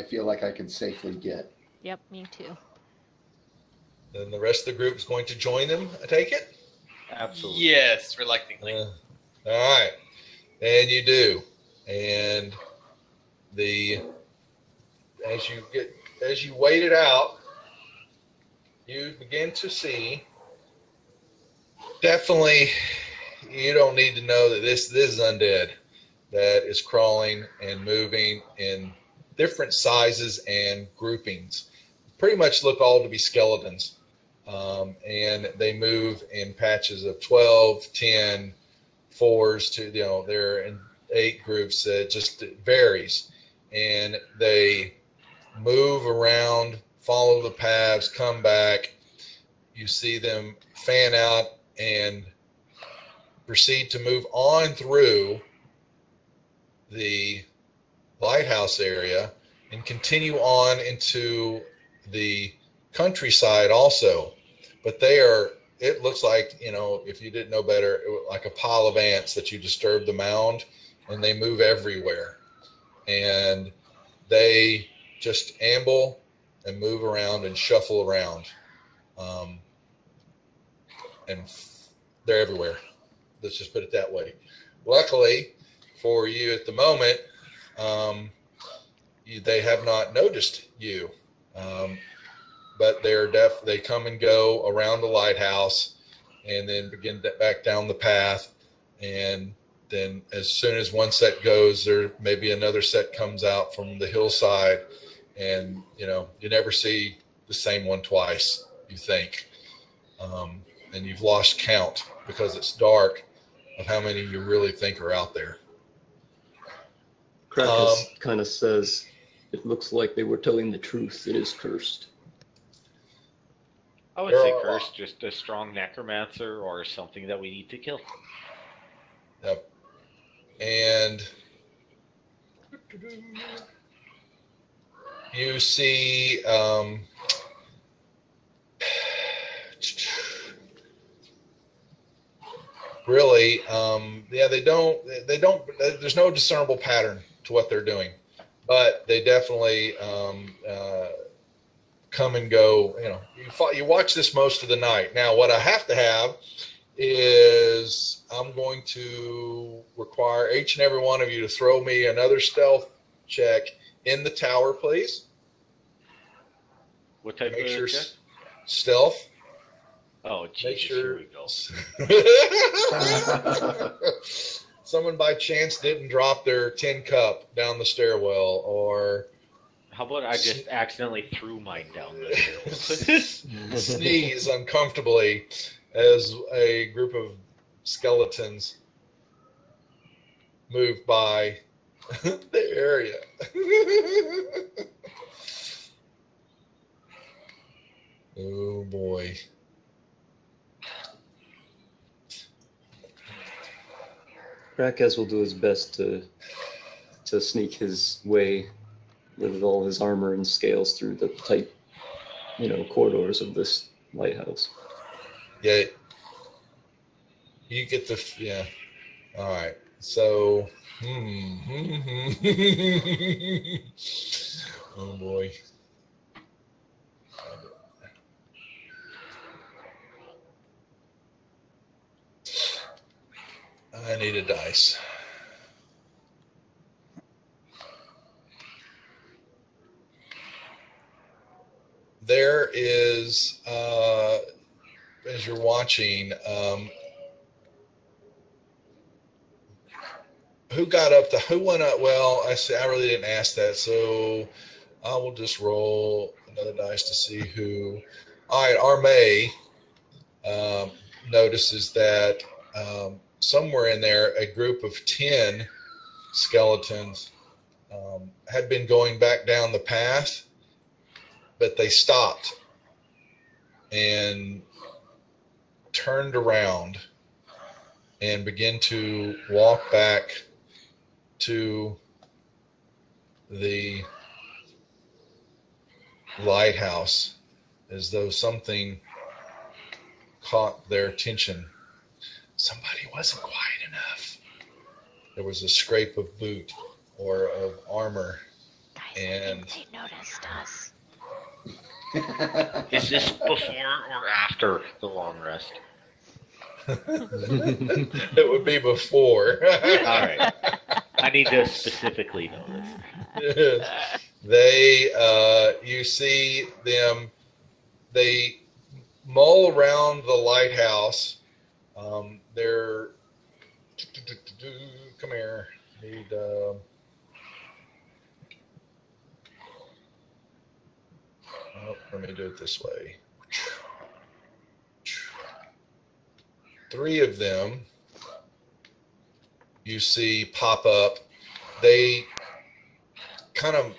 feel like I can safely get. Yep, me too. Then the rest of the group is going to join them, I take it? Absolutely. Yes, reluctantly. All right. And you do. And as you wait it out, you begin to see, definitely, you don't need to know that this is undead that is crawling and moving in different sizes and groupings. Pretty much look all to be skeletons. And they move in patches of 12, 10, 4s to, they're in 8 groups. It just varies. And they move around, follow the paths, come back. You see them fan out and proceed to move on through the lighthouse area and continue on into the countryside also. But it looks like, if you didn't know better, like a pile of ants that you disturb the mound, and they move everywhere. And they just amble and move around and shuffle around. And they're everywhere. Let's just put it that way. Luckily for you at the moment, they have not noticed you. But they come and go around the lighthouse and then begin back down the path. And then as soon as one set goes, there maybe another set comes out from the hillside. And, you never see the same one twice, you think. And you've lost count because it's dark of how many you really think are out there. Krakus kind of says, it looks like they were telling the truth. It is cursed. I would say cursed, just a strong necromancer or something that we need to kill. Yep. And you see really, they don't, there's no discernible pattern to what they're doing, but they definitely come and go. You watch this most of the night. Now, what I have to have is I'm going to require each and every one of you to throw me another stealth check in the tower, please. What type of check? Stealth. Oh, Jesus, here we go. Someone by chance didn't drop their tin cup down the stairwell, or how about I just accidentally threw mine down the stairwell? Sneeze uncomfortably as a group of skeletons move by the area. Oh boy. Krakus will do his best to sneak his way with all his armor and scales through the tight, corridors of this lighthouse. Yeah. You get all right. So, oh boy. I need a dice. There is, as you're watching, who went up? Well, I really didn't ask that, so I will just roll another dice to see who. All right, Arme notices that somewhere in there, a group of 10 skeletons had been going back down the path, but they stopped and turned around and began to walk back to the lighthouse as though something caught their attention. Somebody wasn't quiet enough. There was a scrape of boot or of armor. Guys, and I think they noticed us. Is this before or after the long rest? It would be before. All right. I need to specifically know this. They, you see them, they mull around the lighthouse. They're, come here. Need, let me do it this way. 3 of them you see pop up. They kind of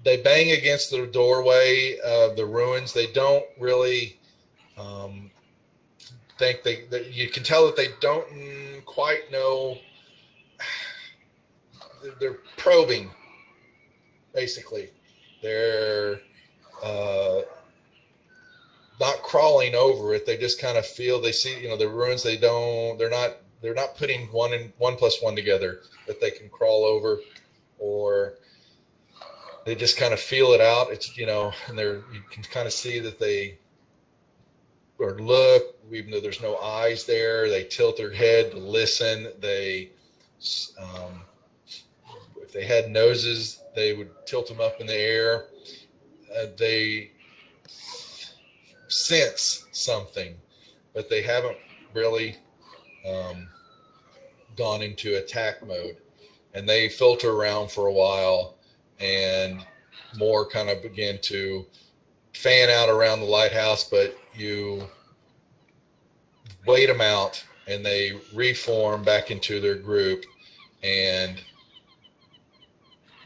bang against the doorway of the ruins. They don't really think that you can tell that they don't quite know. They're probing, basically. They're not crawling over it. They just kind of feel, they see, the ruins. They're not putting 1 plus 1 together that they can crawl over, or they just kind of feel it out. It's, and you can kind of see that they, or look, even though there's no eyes there, they tilt their head to listen. They, if they had noses, they would tilt them up in the air. They sense something, but they haven't really gone into attack mode. And they filter around for a while, and more kind of begin to fan out around the lighthouse, but you wait them out, and they reform back into their group and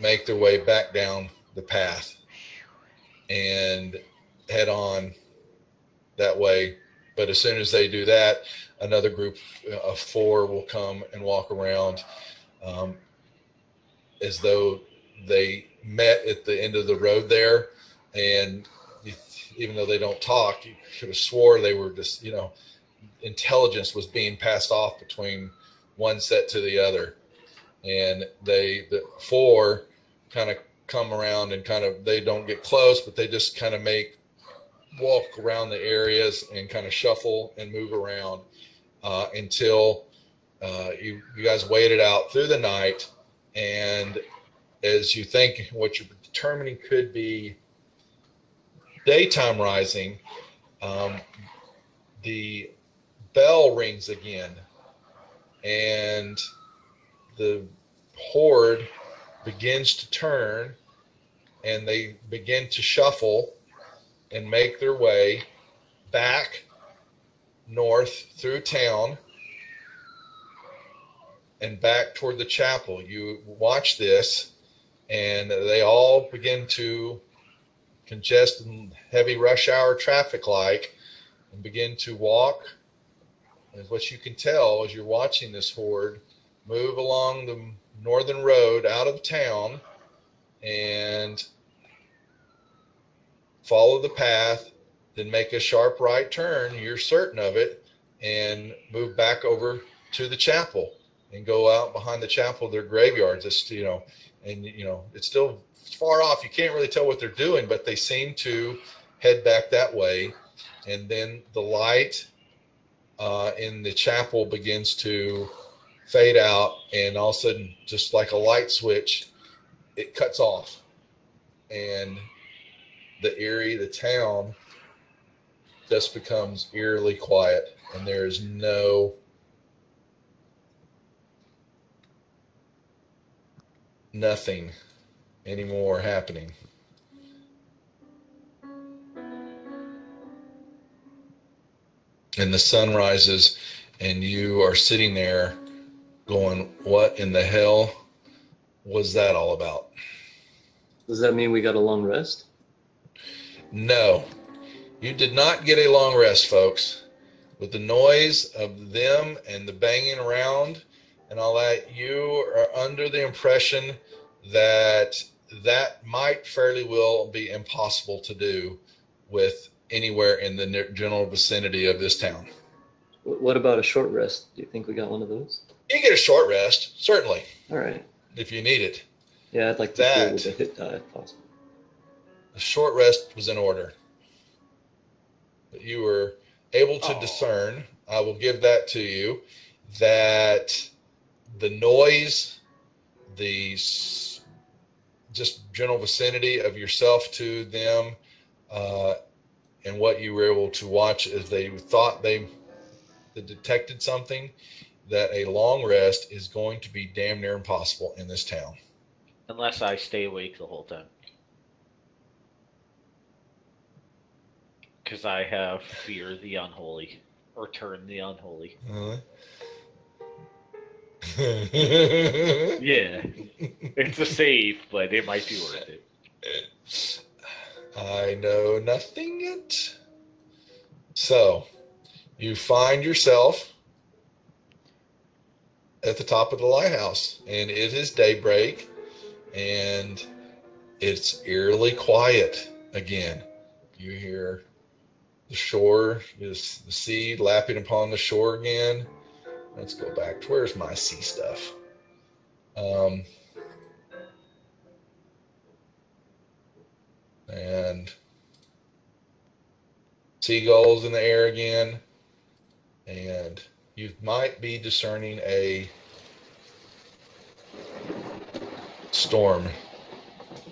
make their way back down the path and head on that way. But as soon as they do that, another group of 4 will come and walk around as though they met at the end of the road there. And even though they don't talk, you could have swore they were just, intelligence was being passed off between one set to the other. And the 4 kind of come around and they don't get close, but they just kind of walk around the areas and kind of shuffle and move around until you guys wait it out through the night. And as you think what you're determining could be daytime rising, the bell rings again, and the horde begins to turn, and they begin to shuffle and make their way back north through town and back toward the chapel. You watch this, and they all begin to congest in heavy rush hour traffic like, and begin to walk. And what you can tell as you're watching this horde move along the northern road out of town and follow the path, then make a sharp right turn, you're certain of it, and move back over to the chapel and go out behind the chapel, their graveyards. It's, it's still far off. You can't really tell what they're doing, but they seem to head back that way. And then the light in the chapel begins to fade out, and all of a sudden, just like a light switch, it cuts off. And the town just becomes eerily quiet, and there is nothing anymore happening. And the sun rises, and you are sitting there going, what in the hell was that all about? Does that mean we got a long rest? No, you did not get a long rest, folks. With the noise of them and the banging around and all that, you are under the impression that might fairly well be impossible to do with anywhere in the general vicinity of this town. What about a short rest? Do you think we got one of those? You can get a short rest, certainly. All right. If you need it. Yeah, I'd like to deal with a hit die if possible. The short rest was in order. But you were able to Oh. discern, I will give that to you, that the noise, just general vicinity of yourself to them, and what you were able to watch as they thought they detected something, that a long rest is going to be damn near impossible in this town. Unless I stay awake the whole time. Because I have fear the unholy. Or turn the unholy. Yeah. It's a save, but it might be worth it. I know nothing yet. So, you find yourself at the top of the lighthouse, and it is daybreak, and it's eerily quiet again. You hear the shore, is the sea lapping upon the shore again. Let's go back to where's my sea stuff. And seagulls in the air again, and you might be discerning a storm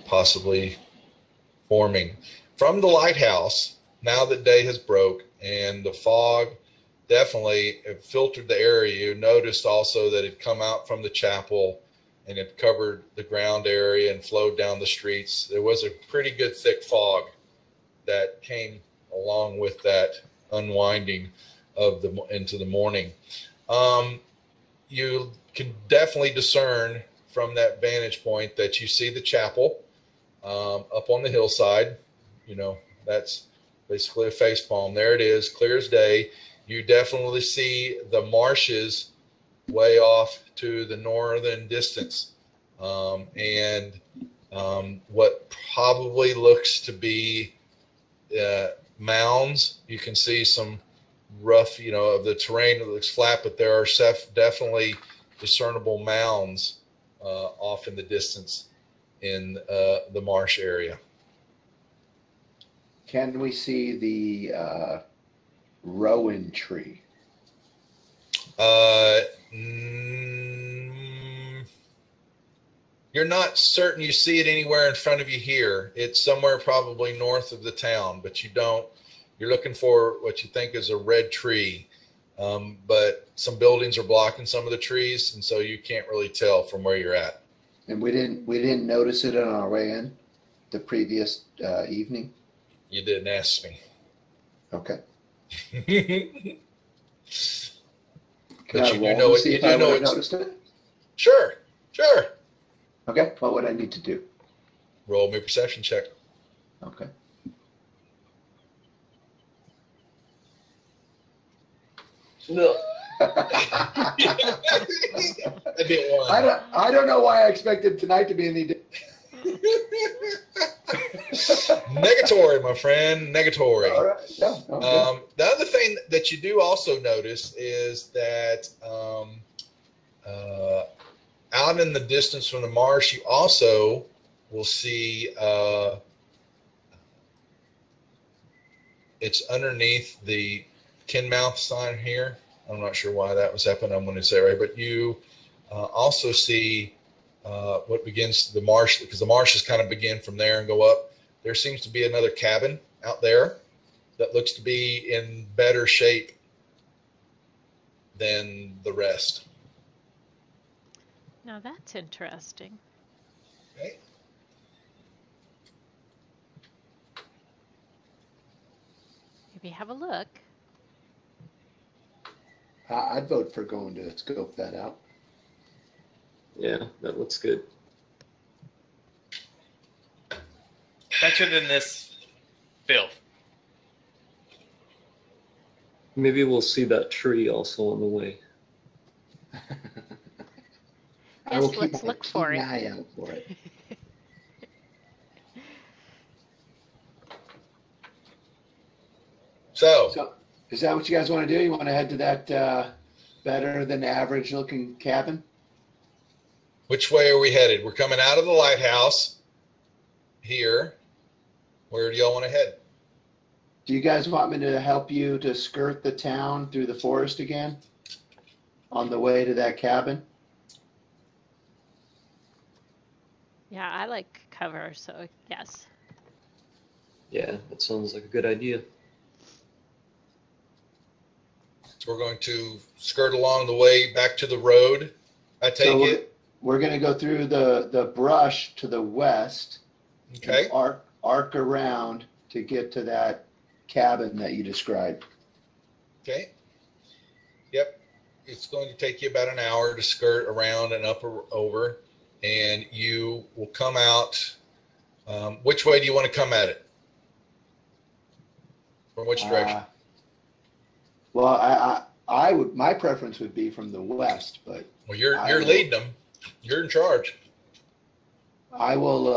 possibly forming from the lighthouse now that day has broke, and the fog definitely filtered the area. You noticed also that it had come out from the chapel and it covered the ground area and flowed down the streets. There was a pretty good thick fog that came along with that unwinding of into the morning. You can definitely discern from that vantage point that you see the chapel up on the hillside. You know, that's basically a face palm. There it is, clear as day. You definitely see the marshes way off to the northern distance, and what probably looks to be mounds. You can see some rough, of the terrain that looks flat, but there are definitely discernible mounds off in the distance in the marsh area. Can we see the rowan tree? You're not certain you see it anywhere in front of you here. It's somewhere probably north of the town, but you don't. You're looking for what you think is a red tree, but some buildings are blocking some of the trees, and so you can't really tell from where you're at. And we didn't notice it on our way in the previous evening. You didn't ask me. Okay. But you do know it. You do know it's. Noticed it? Sure. Okay. What would I need to do? Roll me a perception check. Okay. No. I did one. I don't know why I expected tonight to be any different. Negatory, my friend. Negatory. All right. Yeah, okay. The other thing that you do also notice is that out in the distance from the marsh, you also will see it's underneath the Kinmouth sign here. I'm not sure why that was happening. I'm going to say right, but you also see what begins the marsh, because the marshes kind of begin from there and go up. There seems to be another cabin out there that looks to be in better shape than the rest. Now that's interesting. Okay. Maybe have a look. I'd vote for going to scope that out. Yeah, that looks good. Better than this filth. Maybe we'll see that tree also on the way. I will Yes, let's look for keep it. an eye out for it. So, Is that what you guys want to do? You want to head to that better than average looking cabin? which way are we headed? We're coming out of the lighthouse here. Where do y'all want to head? Do you guys want me to help you to skirt the town through the forest again on the way to that cabin? Yeah, I like cover, so yes. Yeah, that sounds like a good idea. So we're going to skirt along the way back to the road, I take So it. we're going to go through the brush to the west. Okay. And arc around to get to that cabin that you described. Okay. Yep. It's going to take you about an hour to skirt around and up or over, and you will come out. Which way do you want to come at it? From which direction? Well, I would. My preference would be from the west, but Well, you're leading them. You're in charge. I will.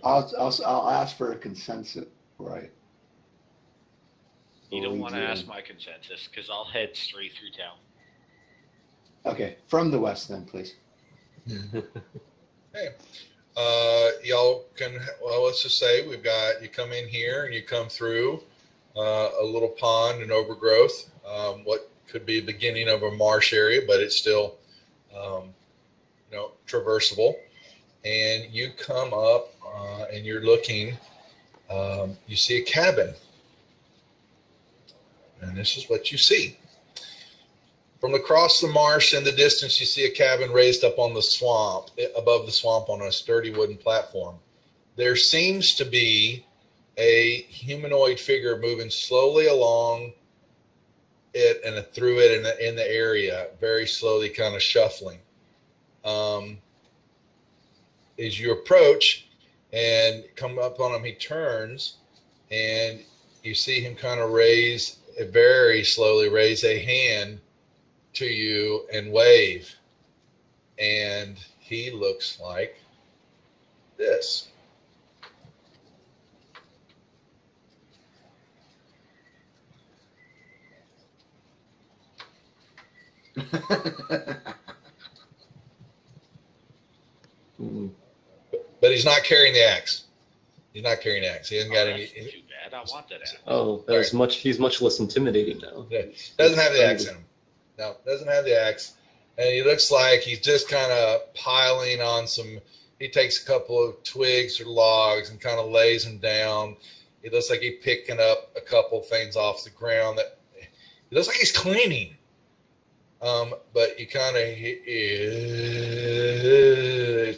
I'll ask for a consensus. Right. You don't We want to do. ask my consensus because I'll head straight through town. Okay, from the west then, please. Hey, y'all can. Well, let's just say we've got you come in here and you come through a little pond and overgrowth. What could be the beginning of a marsh area, but it's still, traversable. And you come up and you're looking. You see a cabin, and this is what you see. From across the marsh in the distance, you see a cabin raised up on the swamp, above the swamp on a sturdy wooden platform. There seems to be a humanoid figure moving slowly along it and through it in the area, very slowly, kind of shuffling. As you approach and come up on him, he turns, and you see him kind of very slowly raise a hand to you and wave. And he looks like this. Mm. But he's not carrying the axe. He's not carrying the axe. He hasn't got That's any. too bad. I want that axe. Oh, that's much. He's much less intimidating now. Yeah, doesn't have the axe in him. No, doesn't have the axe. And he looks like he's just kind of piling on some. He takes a couple of twigs or logs and kind of lays them down. It looks like he's picking up a couple things off the ground. That it looks like he's cleaning. But you kind of it's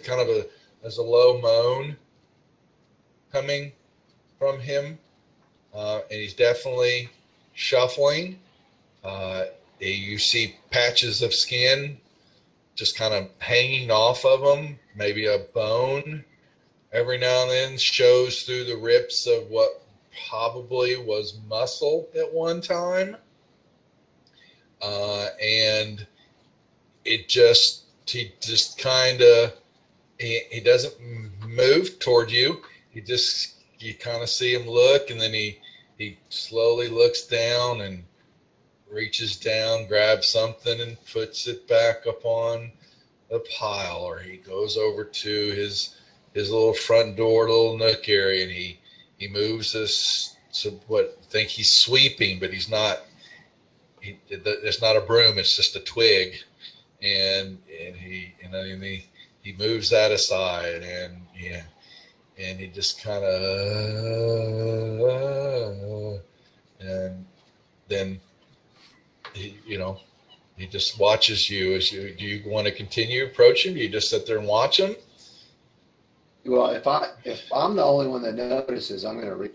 kind of there's a low moan coming from him, and he's definitely shuffling. You see patches of skin just kind of hanging off of him. Maybe a bone every now and then shows through the rips of what probably was muscle at one time. And he just kind of, he doesn't move toward you. You kind of see him look, and then he slowly looks down and reaches down, grabs something, and puts it back up on the pile. Or he goes over to his little front door, little nook area, and he moves this to what think he's sweeping, but he's not. It's not a broom; it's just a twig, and he moves that aside, and he just kind of, and then he just watches you. Do you want to continue approaching? Do you just sit there and watch him? Well, if I'm the only one that notices, I'm going to read.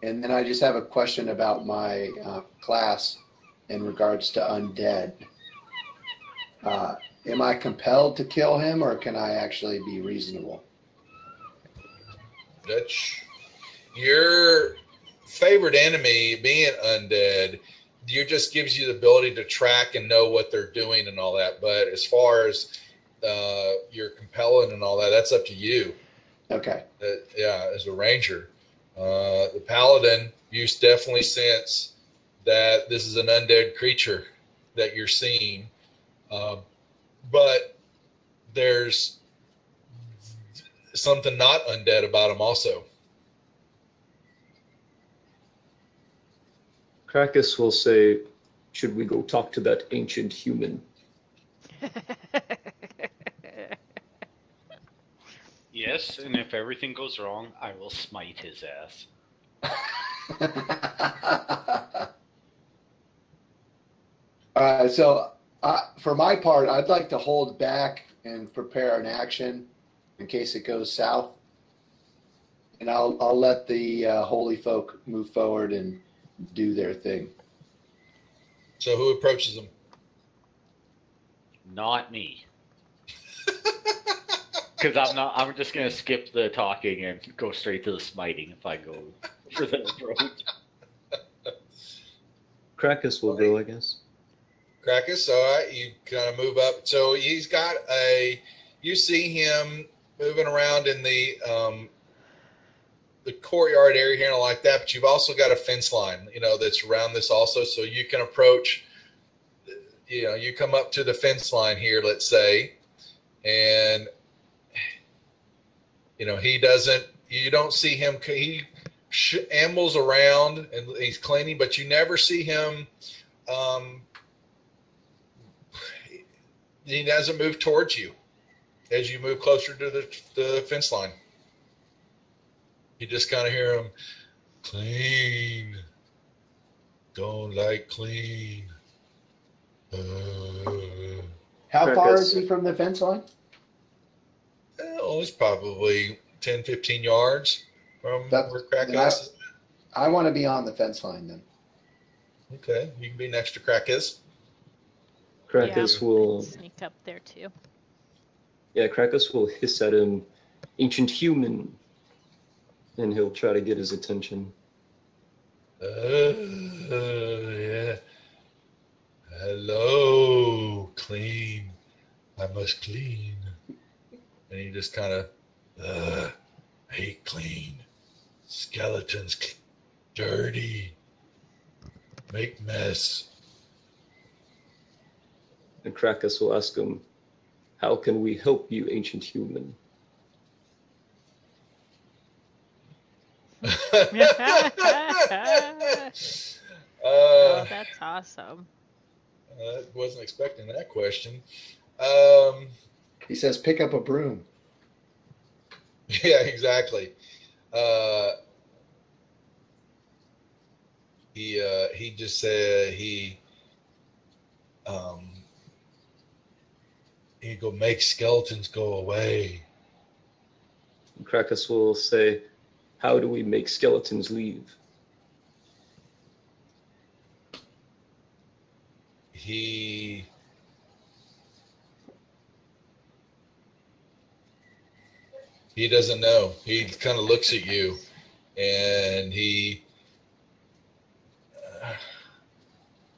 And then I just have a question about my class in regards to undead. Am I compelled to kill him, or can I actually be reasonable? Dutch, your favorite enemy being undead, just gives you the ability to track and know what they're doing and all that. But as far as your compelling and all that, that's up to you. Okay. As a ranger, the paladin, you definitely sense that this is an undead creature that you're seeing, but there's something not undead about him also. Krakus will say, should we go talk to that ancient human? Yes, and if everything goes wrong, I will smite his ass. So for my part, I'd like to hold back and prepare an action in case it goes south. And I'll let the holy folk move forward and do their thing. So who approaches them? Not me. Because I'm just gonna skip the talking and go straight to the smiting if I go for the approach. Krakus will go, I guess. Krakus, all right, you kind of move up. So he's got you see him moving around in the courtyard area here and like that, but you've also got a fence line, that's around this also. So you can approach, you come up to the fence line here, let's say, and, you don't see him, he ambles around and he's cleaning, but you never see him, he doesn't move towards you as you move closer to the fence line. You just kind of hear him, clean. Don't like clean. How far is he from the fence line? Oh, it's probably 10, 15 yards from where Krakus is. I want to be on the fence line then. Okay, you can be next to Krakus. Krakus will sneak up there too. Yeah, Krakus will hiss at him, ancient human, and he'll try to get his attention. Yeah. Hello, clean. I must clean. And he just kind of, hate clean. Skeletons, dirty. Make mess. And Krakus will ask him, how can we help you, ancient human? Oh, that's awesome. I wasn't expecting that question. He says, pick up a broom. Yeah, exactly. He just said he go make skeletons go away. And Krakus will say, how do we make skeletons leave? He doesn't know. He kind of looks at you, and he.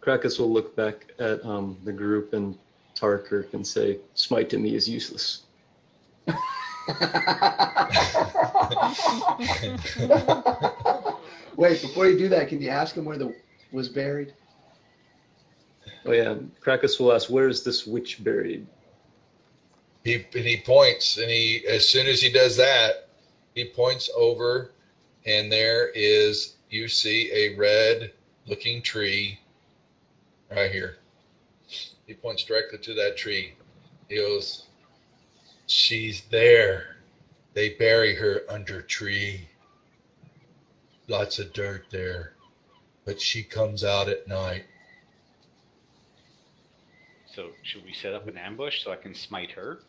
Krakus will look back at the group and Tarkirk and say, smite to me is useless. Wait, before you do that, can you ask him where was buried? Oh yeah, Krakus will ask, where is this witch buried? He points, and as soon as he does that, he points over, and you see a red-looking tree right here. He points directly to that tree. He goes, she's there. They bury her under a tree. Lots of dirt there. But she comes out at night. So should we set up an ambush so I can smite her?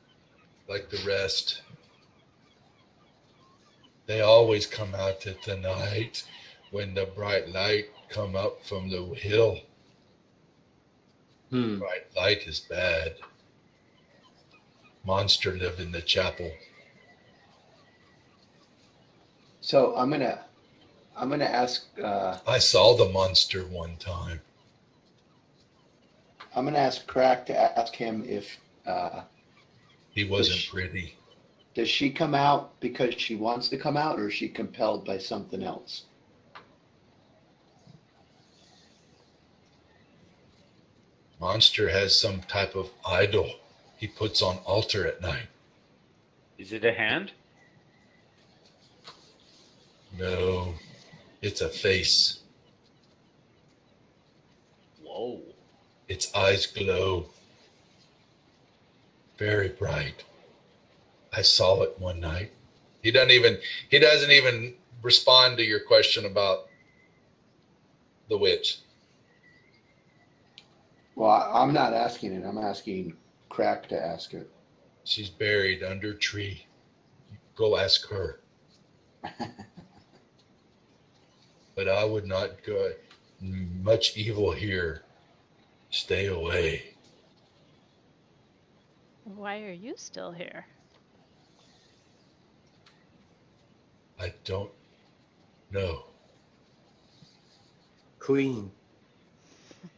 Like the rest. They always come out at the night when the bright light come up from the hill. Bright light is bad. Monster live in the chapel. So I'm gonna ask. I saw the monster one time. I'm gonna ask Crack to ask him if He wasn't pretty. Does she come out because she wants to come out, or is she compelled by something else? Monster has some type of idol he puts on altar at night. Is it a hand? No, it's a face. eyes glow. Very bright. I saw it one night. He doesn't even respond to your question about the witch. Well, I'm not asking it. I'm asking Crack to ask it. She's buried under a tree. Go ask her. But I would not go. Much evil here. Stay away. Why are you still here? I don't know. Clean.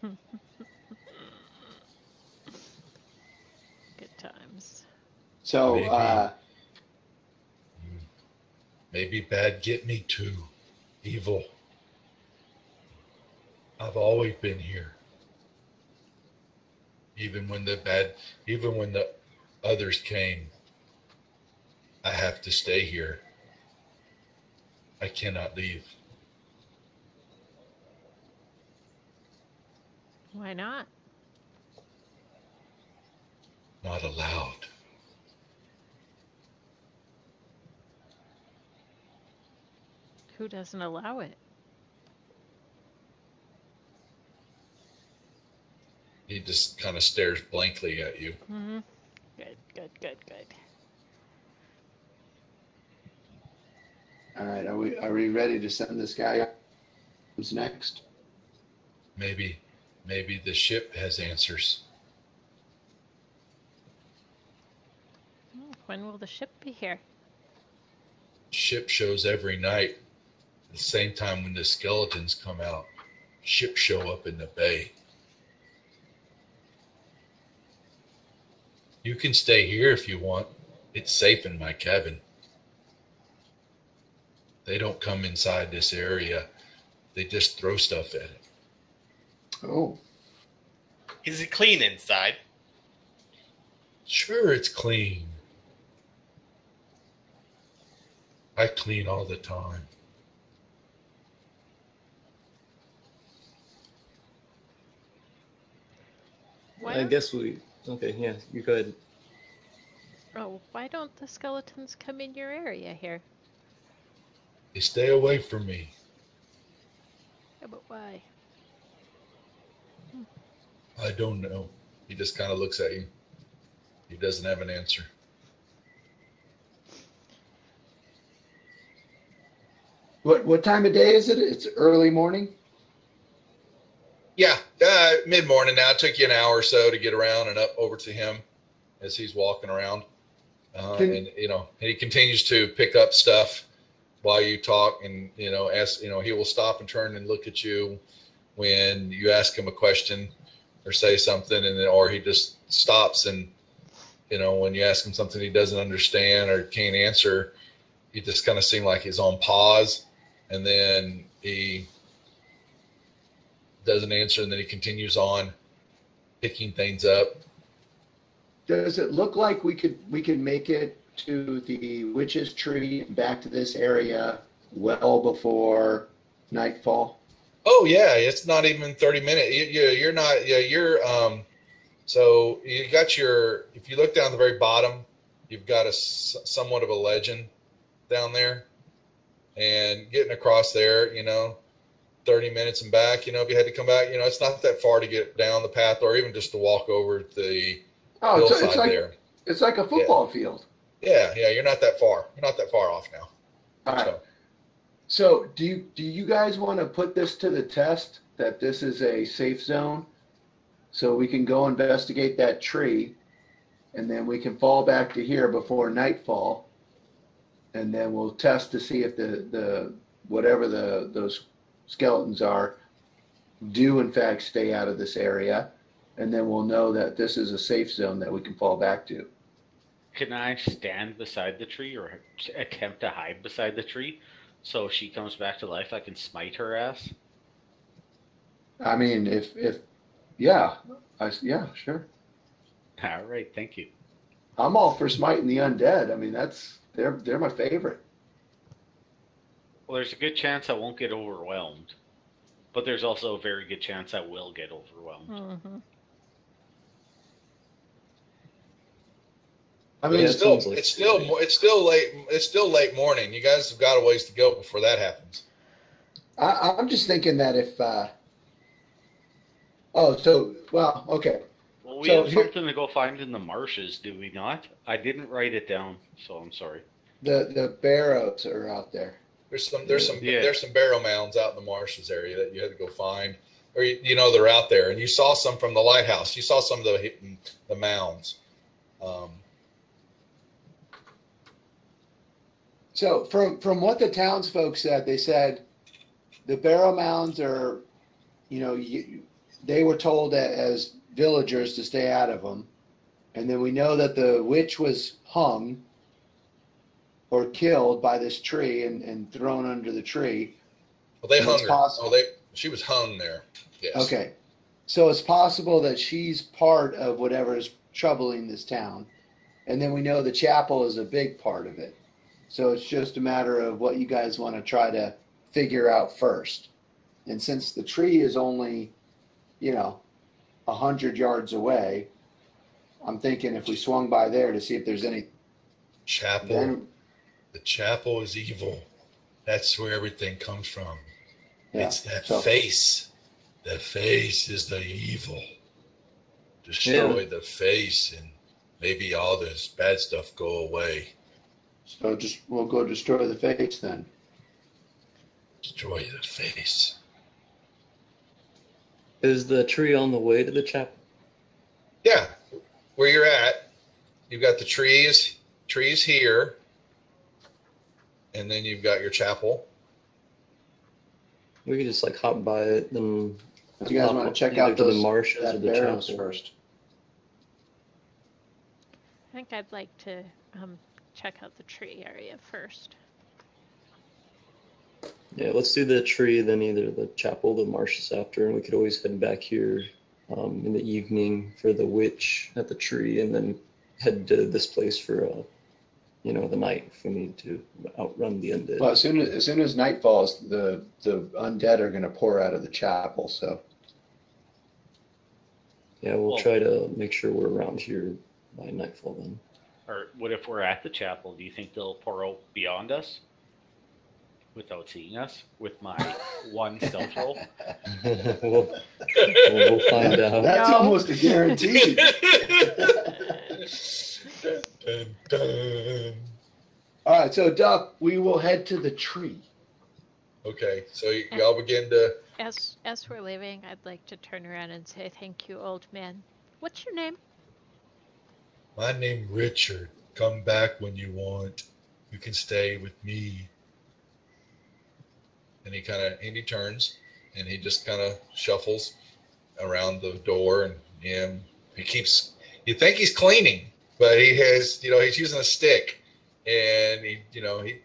Good times. So, Maybe bad get me too. Evil. I've always been here. Even when the others came, I have to stay here. I cannot leave. Why not? Not allowed. Who doesn't allow it? He just kind of stares blankly at you. Mm-hmm. Good. all right, are we ready to send this guy up? Who's next? Maybe the ship has answers. When will the ship be here? Ship shows every night. At the same time when the skeletons come out, ships show up in the bay. You can stay here if you want. It's safe in my cabin. They don't come inside this area. They just throw stuff at it. Oh, Is it clean inside? Sure, it's clean. I clean all the time. Why I don't- guess okay, yeah, you go ahead. Oh, why don't the skeletons come in your area here? They stay away from me. Yeah, but why? I don't know. He just kind of looks at you. He doesn't have an answer. what time of day is it? It's early morning. Yeah, mid-morning now. It took you an hour or so to get around and up over to him as he's walking around. And, he continues to pick up stuff while you talk and, ask, he will stop and turn and look at you when you ask him a question or say something, or he just stops and, when you ask him something he doesn't understand or can't answer, he just kind of seems like he's on pause, and then he doesn't answer, and then he continues on picking things up. Does it look like we could make it to the witch's tree and back to this area well before nightfall? Oh yeah, it's not even 30 minutes. You're not. Yeah, you're. So you got your. If you look down the very bottom, you've got a somewhat of a legend down there, and getting across there, 30 minutes and back. If you had to come back, it's not that far to get down the path, or even just to walk over the hillside it's like there. It's like a football field. Yeah, you're not that far. You're not that far off now. All right. So do you guys want to put this to the test that this is a safe zone, so we can go investigate that tree, and then we can fall back to here before nightfall, and then we'll test to see if the whatever those skeletons are do in fact stay out of this area, and then we'll know that this is a safe zone that we can fall back to. Can I stand beside the tree or attempt to hide beside the tree so if she comes back to life I can smite her ass? I mean, yeah, sure. All right, thank you. I'm all for smiting the undead. I mean, they're my favorite. Well, there's a good chance I won't get overwhelmed, but there's also a very good chance I will get overwhelmed. Mm-hmm. I Yeah, mean, it sounds like it's still late morning. You guys have got a ways to go before that happens. I'm just thinking that if, okay. Well, we So have here- something to go find in the marshes, do we not? I didn't write it down, so I'm sorry. The barrows are out there. There's Yeah. some barrow mounds out in the marshes area that you had to go find, or you know they're out there, and you saw some from the lighthouse. You saw some of the mounds. So from what the townsfolk said, they said the barrow mounds are, they were told as villagers to stay out of them. And then we know that the witch was hung or killed by this tree and thrown under the tree. Well, they And hung it's her. possible- She was hung there. Yes. Okay. So it's possible that she's part of whatever is troubling this town. And then we know the chapel is a big part of it. So it's just a matter of what you guys want to try to figure out first. And since the tree is only, 100 yards away, I'm thinking if we swung by there to see if there's any. Chapel. Then, The chapel is evil. That's where everything comes from. yeah. It's that So- face. The face is the evil. Destroy the face, and maybe all this bad stuff go away. So we'll go destroy the face then. Destroy the face. Is the tree on the way to the chapel? Yeah, where you're at, you've got the trees here, and then you've got your chapel. We could just like hop by it, then. Do you guys hop want to check either out to those the marshes or that the barrows chapel? first? I think I'd like to check out the tree area first. Yeah, let's do the tree, then either the chapel, the marshes after, and we could always head back here in the evening for the witch at the tree, and then head to this place for the night if we need to outrun the undead. Well, as soon as night falls, the undead are going to pour out of the chapel. So Yeah, we'll Well- try to make sure we're around here by nightfall then. Or what if we're at the chapel? Do you think they'll pour out beyond us without seeing us with my one stealth roll? we'll find out. that's No. almost a guarantee. Dun, dun. All right, so Duck, we will head to the tree. Okay, so y'all begin to. As we're leaving, I'd like to turn around and say thank you, old man. What's your name? My name Richard. Come back when you want. You can stay with me. And he turns and he just kind of shuffles around the door, and you think he's cleaning, but he has, he's using a stick, and he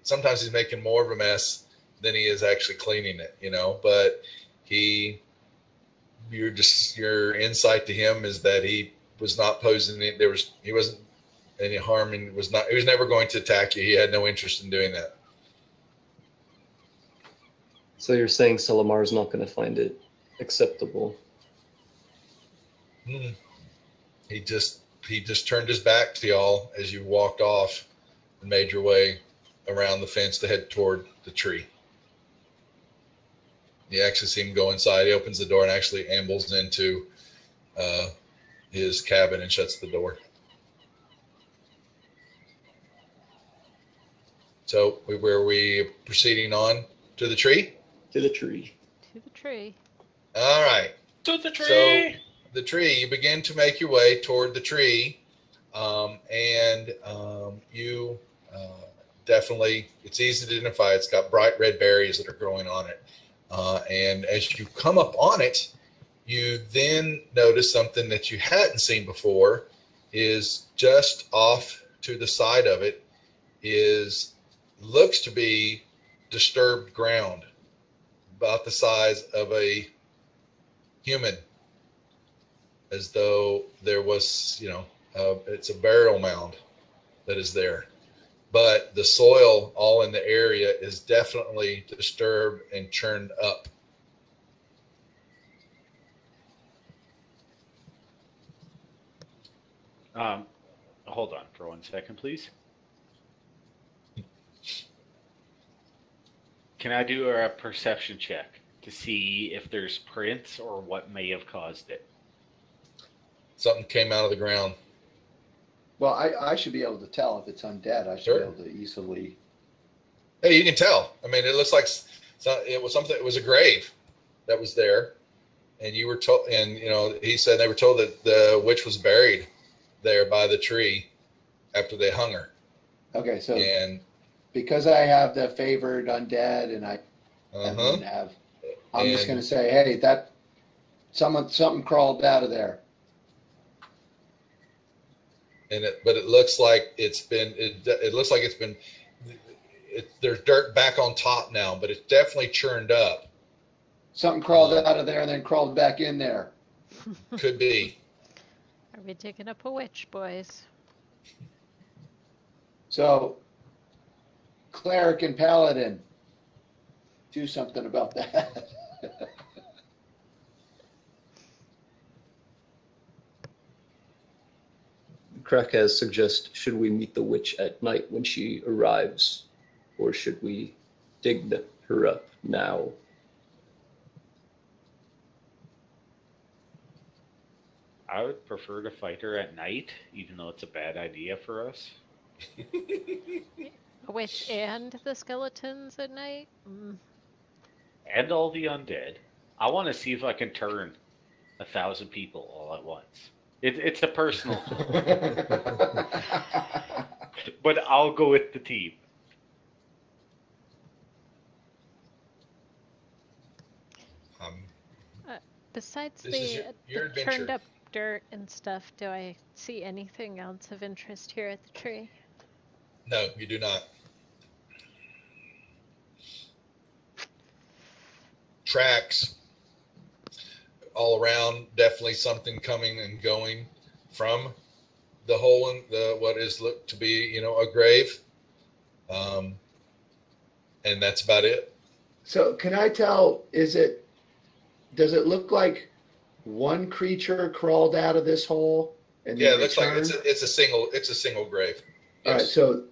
sometimes he's making more of a mess than he is actually cleaning it, but your insight to him is that he was not posing it. He wasn't any harm, and he was never going to attack you. He had no interest in doing that. So you're saying Salamar's not going to find it acceptable? He just turned his back to y'all as you walked off and made your way around the fence to head toward the tree. You actually see him go inside. He opens the door and actually ambles into his cabin and shuts the door. So were we proceeding on to the tree? To the tree. To the tree. All right. To the tree. So the tree, you begin to make your way toward the tree, and you definitely, it's easy to identify. It's got bright red berries that are growing on it. And as you come up on it, you then notice something that you hadn't seen before is just off to the side of it looks to be disturbed ground about the size of a human, as though there was, it's a burial mound that is there. But the soil all in the area is definitely disturbed and churned up. hold on for 1 second, please. Can I do a perception check to see if there's prints or what may have caused it? Something came out of the ground. Well, I should be able to tell if it's undead. I should Sure. be able to easily. Hey, you can tell. I mean, it looks like it was something. It was a grave that was there, and you were told. And he said they were told that the witch was buried there by the tree after they hung her. Okay, so And because I have the favored undead, and I uh-huh. have, I'm just And- going to say, hey, that something crawled out of there. But it looks like it's been. It looks like it's been. There's dirt back on top now, but it's definitely churned up. Something crawled out of there and then crawled back in there. Could be. Are we digging up a witch, boys? So, cleric and paladin, do something about that. Krakaz suggests, should we meet the witch at night when she arrives, or should we dig her up now? I would prefer to fight her at night, even though it's a bad idea for us. A witch and the skeletons at night? Mm. And all the undead. I want to see if I can turn 1,000 people all at once. It's a personal goal, but I'll go with the team. Besides This is your the adventure. turned up dirt and stuff, do I see anything else of interest here at the tree? No, you do not. Tracks all around. Definitely something coming and going from the hole in what is looked to be, a grave. And that's about it. So, can I tell, does it look like one creature crawled out of this hole? And Yeah, then it looks like returned? it's a single grave. All right, Yes. so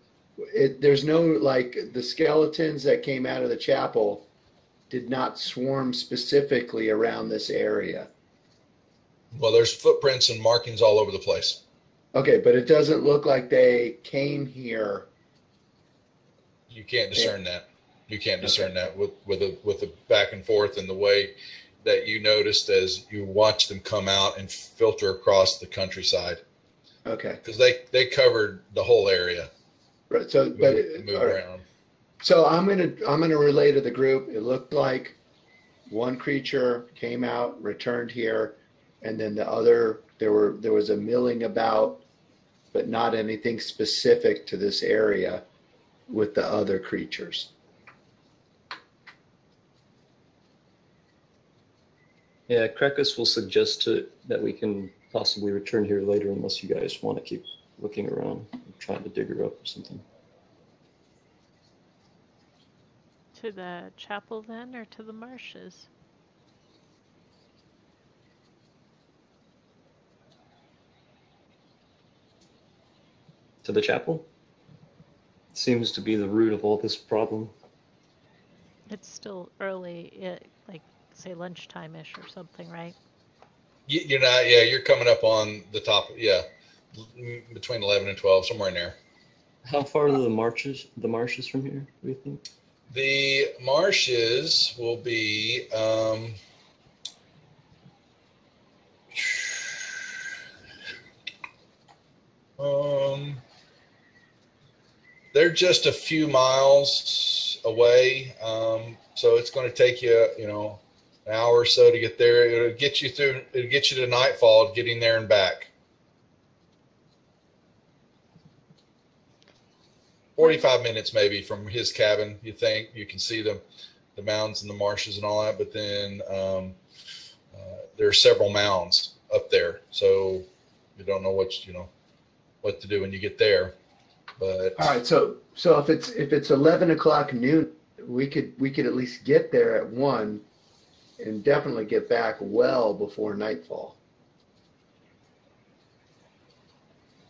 there's no, like, the skeletons that came out of the chapel did not swarm specifically around this area. Well, there's footprints and markings all over the place. Okay, but it doesn't look like they came here. You can't discern that. You can't discern that with the back and forth and the way that you noticed as you watched them come out and filter across the countryside, Okay, because they covered the whole area. right. So, Move all right. around. So I'm gonna relay to the group. It looked like one creature came out, returned here, and then the other there was a milling about, but not anything specific to this area with the other creatures. Yeah, Krakaz will suggest that we can possibly return here later unless you guys want to keep looking around and trying to dig her up or something. To the chapel then, or to the marshes? To the chapel? Seems to be the root of all this problem. It's still early, like say lunchtime-ish or something, right? You're not. Yeah, you're coming up on the top. Yeah, between 11 and 12, somewhere in there. How far are the marshes from here, do you think? The marshes will be. They're just a few miles away, so it's going to take you, an hour or so to get there. It'll get you to nightfall, getting there and back. 45 minutes maybe from his cabin. You think you can see the mounds and the marshes and all that, but then there are several mounds up there, so you don't know what to do when you get there. But All right, so if it's 11 o'clock noon, we could at least get there at 1 and definitely get back well before nightfall.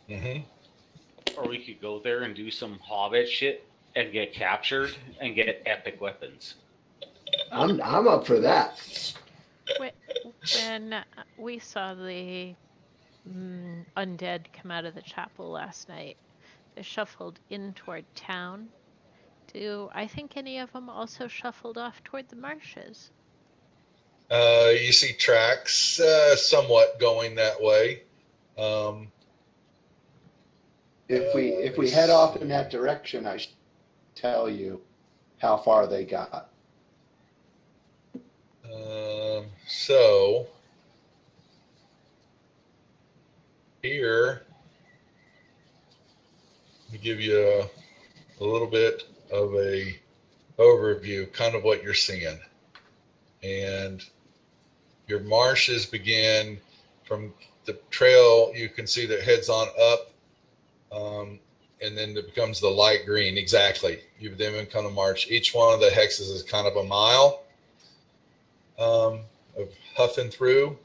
mm-hmm. or we could go there and do some Hobbit shit and get captured and get epic weapons. I'm up for that. When we saw the undead come out of the chapel last night, they shuffled in toward town. Do I think any of them also shuffled off toward the marshes? You see tracks somewhat going that way. If we head off in that direction, I should tell you how far they got. So here, to give you a little bit of a overview, kind of what you're seeing. And your marshes begin from the trail. You can see that heads on up, and then it becomes the light green. Exactly. You then become a marsh. Each one of the hexes is kind of a mile of huffing through.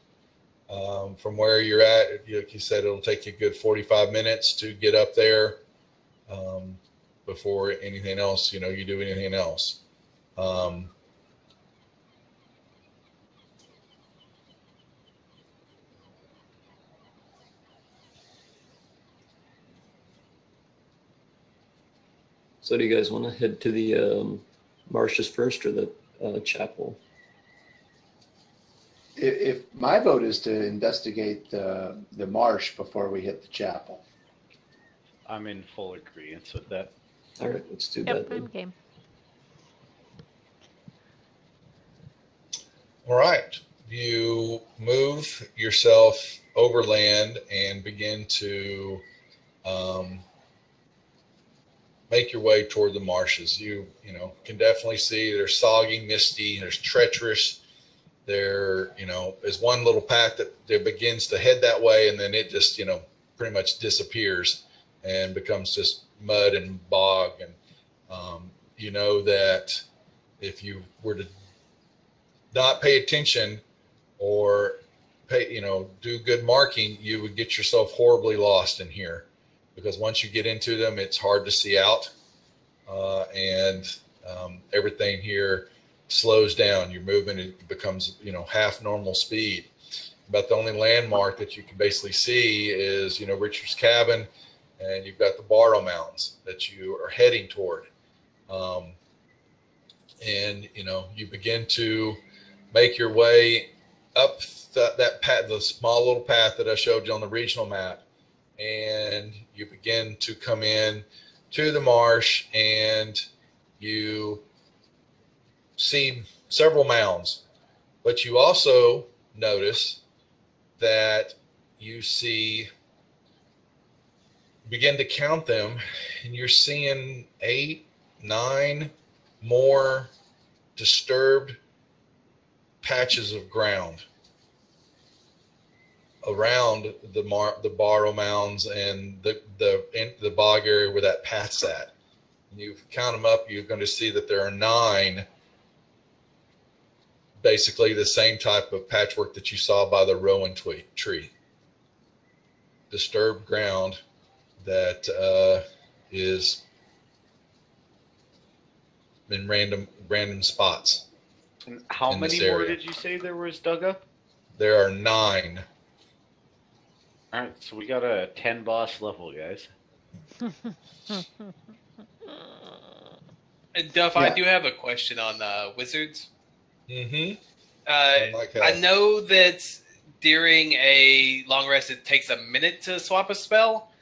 From where you're at, like you said, it'll take you a good 45 minutes to get up there before anything else, you do anything else. So do you guys want to head to the marshes first or the chapel? If my vote is to investigate the marsh before we hit the chapel. I'm in full agreement with that. All right, let's do Yep, that. I'm game. All right. You move yourself overland and begin to make your way toward the marshes. You can definitely see there's soggy, misty, there's treacherous. There, is one little path that begins to head that way, and then it just, pretty much disappears and becomes just mud and bog. And you know that if you were to not pay attention or do good marking, you would get yourself horribly lost in here, because once you get into them, it's hard to see out, and everything here slows down. Your movement becomes half normal speed. About the only landmark that you can basically see is Richard's cabin, and you've got the Barrow Mountains that you are heading toward. And you begin to make your way up that path, the small little path that I showed you on the regional map, and you begin to come in to the marsh, and you see several mounds, but you also notice that you begin to count them, and you're seeing 8, 9 more disturbed patches of ground around the Barrow Mounds and the bog area where that path's at. And you count them up, you're going to see that there are 9, basically the same type of patchwork that you saw by the rowan tree. Disturbed ground that is in random spots. And how many more did you say there was dug up? There are 9. All right, so we got a 10 boss level, guys. Duff, Yeah. I do have a question on wizards. Mm-hmm. I know that during a long rest, it takes a minute to swap a spell.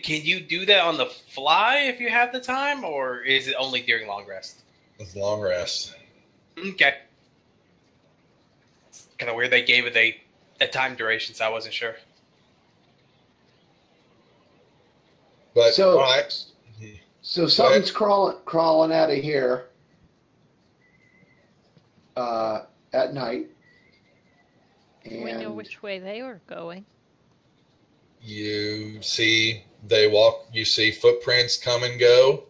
Can you do that on the fly if you have the time, or is it only during long rest? It's long rest. Okay. It's kind of weird they gave it a time duration, so I wasn't sure. But So- all right. So something's crawling out of here at night. And We know which way they were going. You see you see footprints come and go.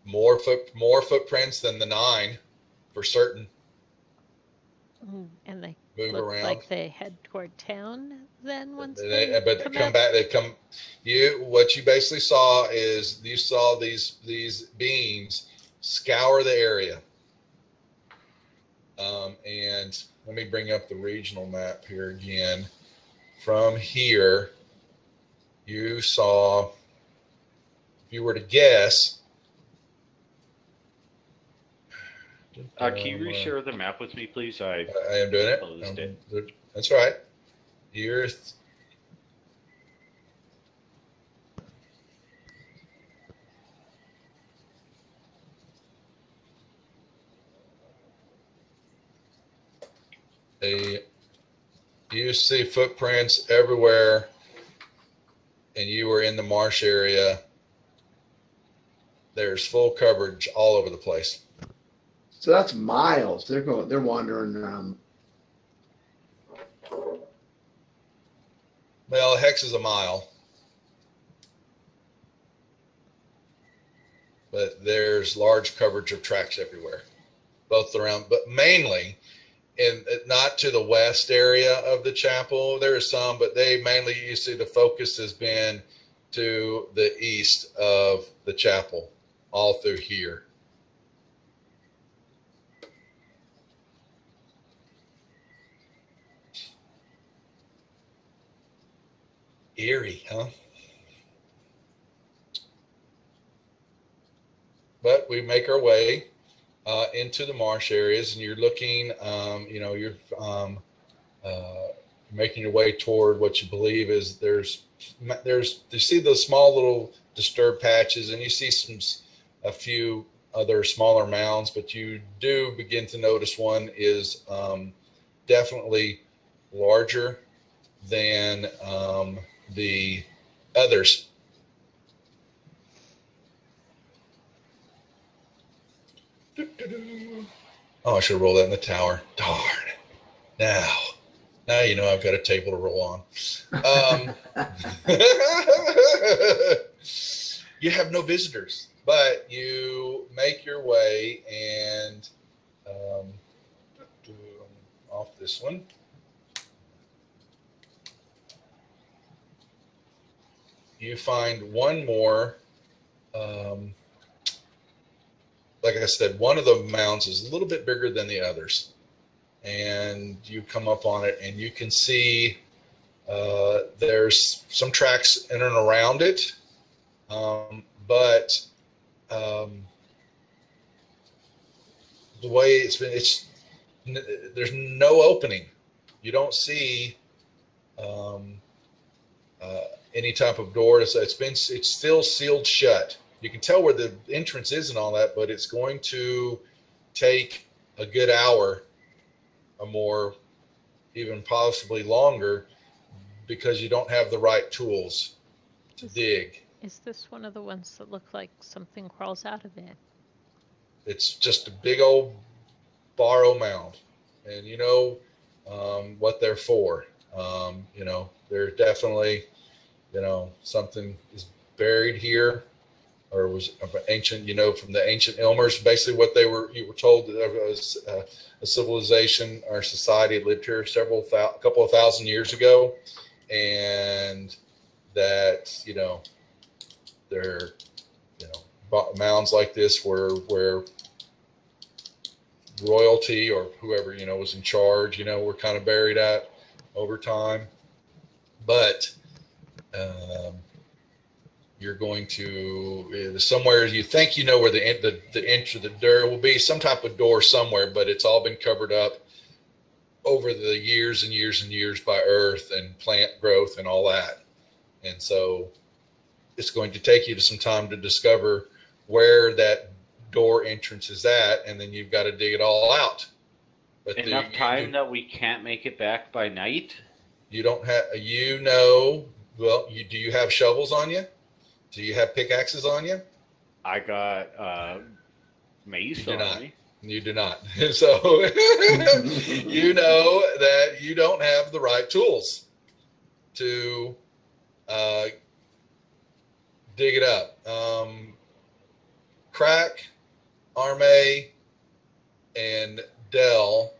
More footprints than the 9 for certain. And they move look around. like they head toward town then once But they they come back. They come. What you basically saw is you saw these beings scour the area. And let me bring up the regional map here again. From here, you saw, if you were to guess. Can you reshare the map with me, please? I am doing it. Closed it. That's right. You're you see footprints everywhere, and you were in the marsh area. There's full coverage all over the place. So that's miles. They're wandering. Well, hex is a mile, but there's large coverage of tracks everywhere, both around, but mainly not to the west area of the chapel. There are some, but they mainly, you see, the focus has been to the east of the chapel, all through here. Eerie, huh? But we make our way into the marsh areas, and you're looking, you're making your way toward what you believe is you see those small little disturbed patches, and you see a few other smaller mounds, but you do begin to notice one is definitely larger than the others. Oh, I should roll that in the tower. Darn. Now you know I've got a table to roll on. You have no visitors, but you make your way and off this one. You find one more. Like I said, one of the mounds is a little bit bigger than the others. And you come up on it, and you can see there's some tracks in and around it. But the way it's been, there's no opening. You don't see any type of door. It's still sealed shut. You can tell where the entrance is and all that, but it's going to take a good hour or more, even possibly longer, because you don't have the right tools to dig. Is this one of the ones that look like something crawls out of it? It's just a big old borrow mound, and you know what they're for. They're definitely, something is buried here, or was ancient, from the ancient Elmers. Basically, what you were told that there was a civilization or society that lived here a couple of thousand years ago, and that mounds like this where royalty or whoever was in charge were kind of buried at over time. But you're going to somewhere you think where the there will be some type of door somewhere, but it's all been covered up over the years and years and years by earth and plant growth and all that. And so it's going to take you to some time to discover where that door entrance is at, and then you've got to dig it all out. But enough time that we can't make it back by night? You don't have, well, do you have shovels on you? Do you have pickaxes on you? I got mace on me. You do not. So you know that you don't have the right tools to dig it up. Crack, Arme, and Dell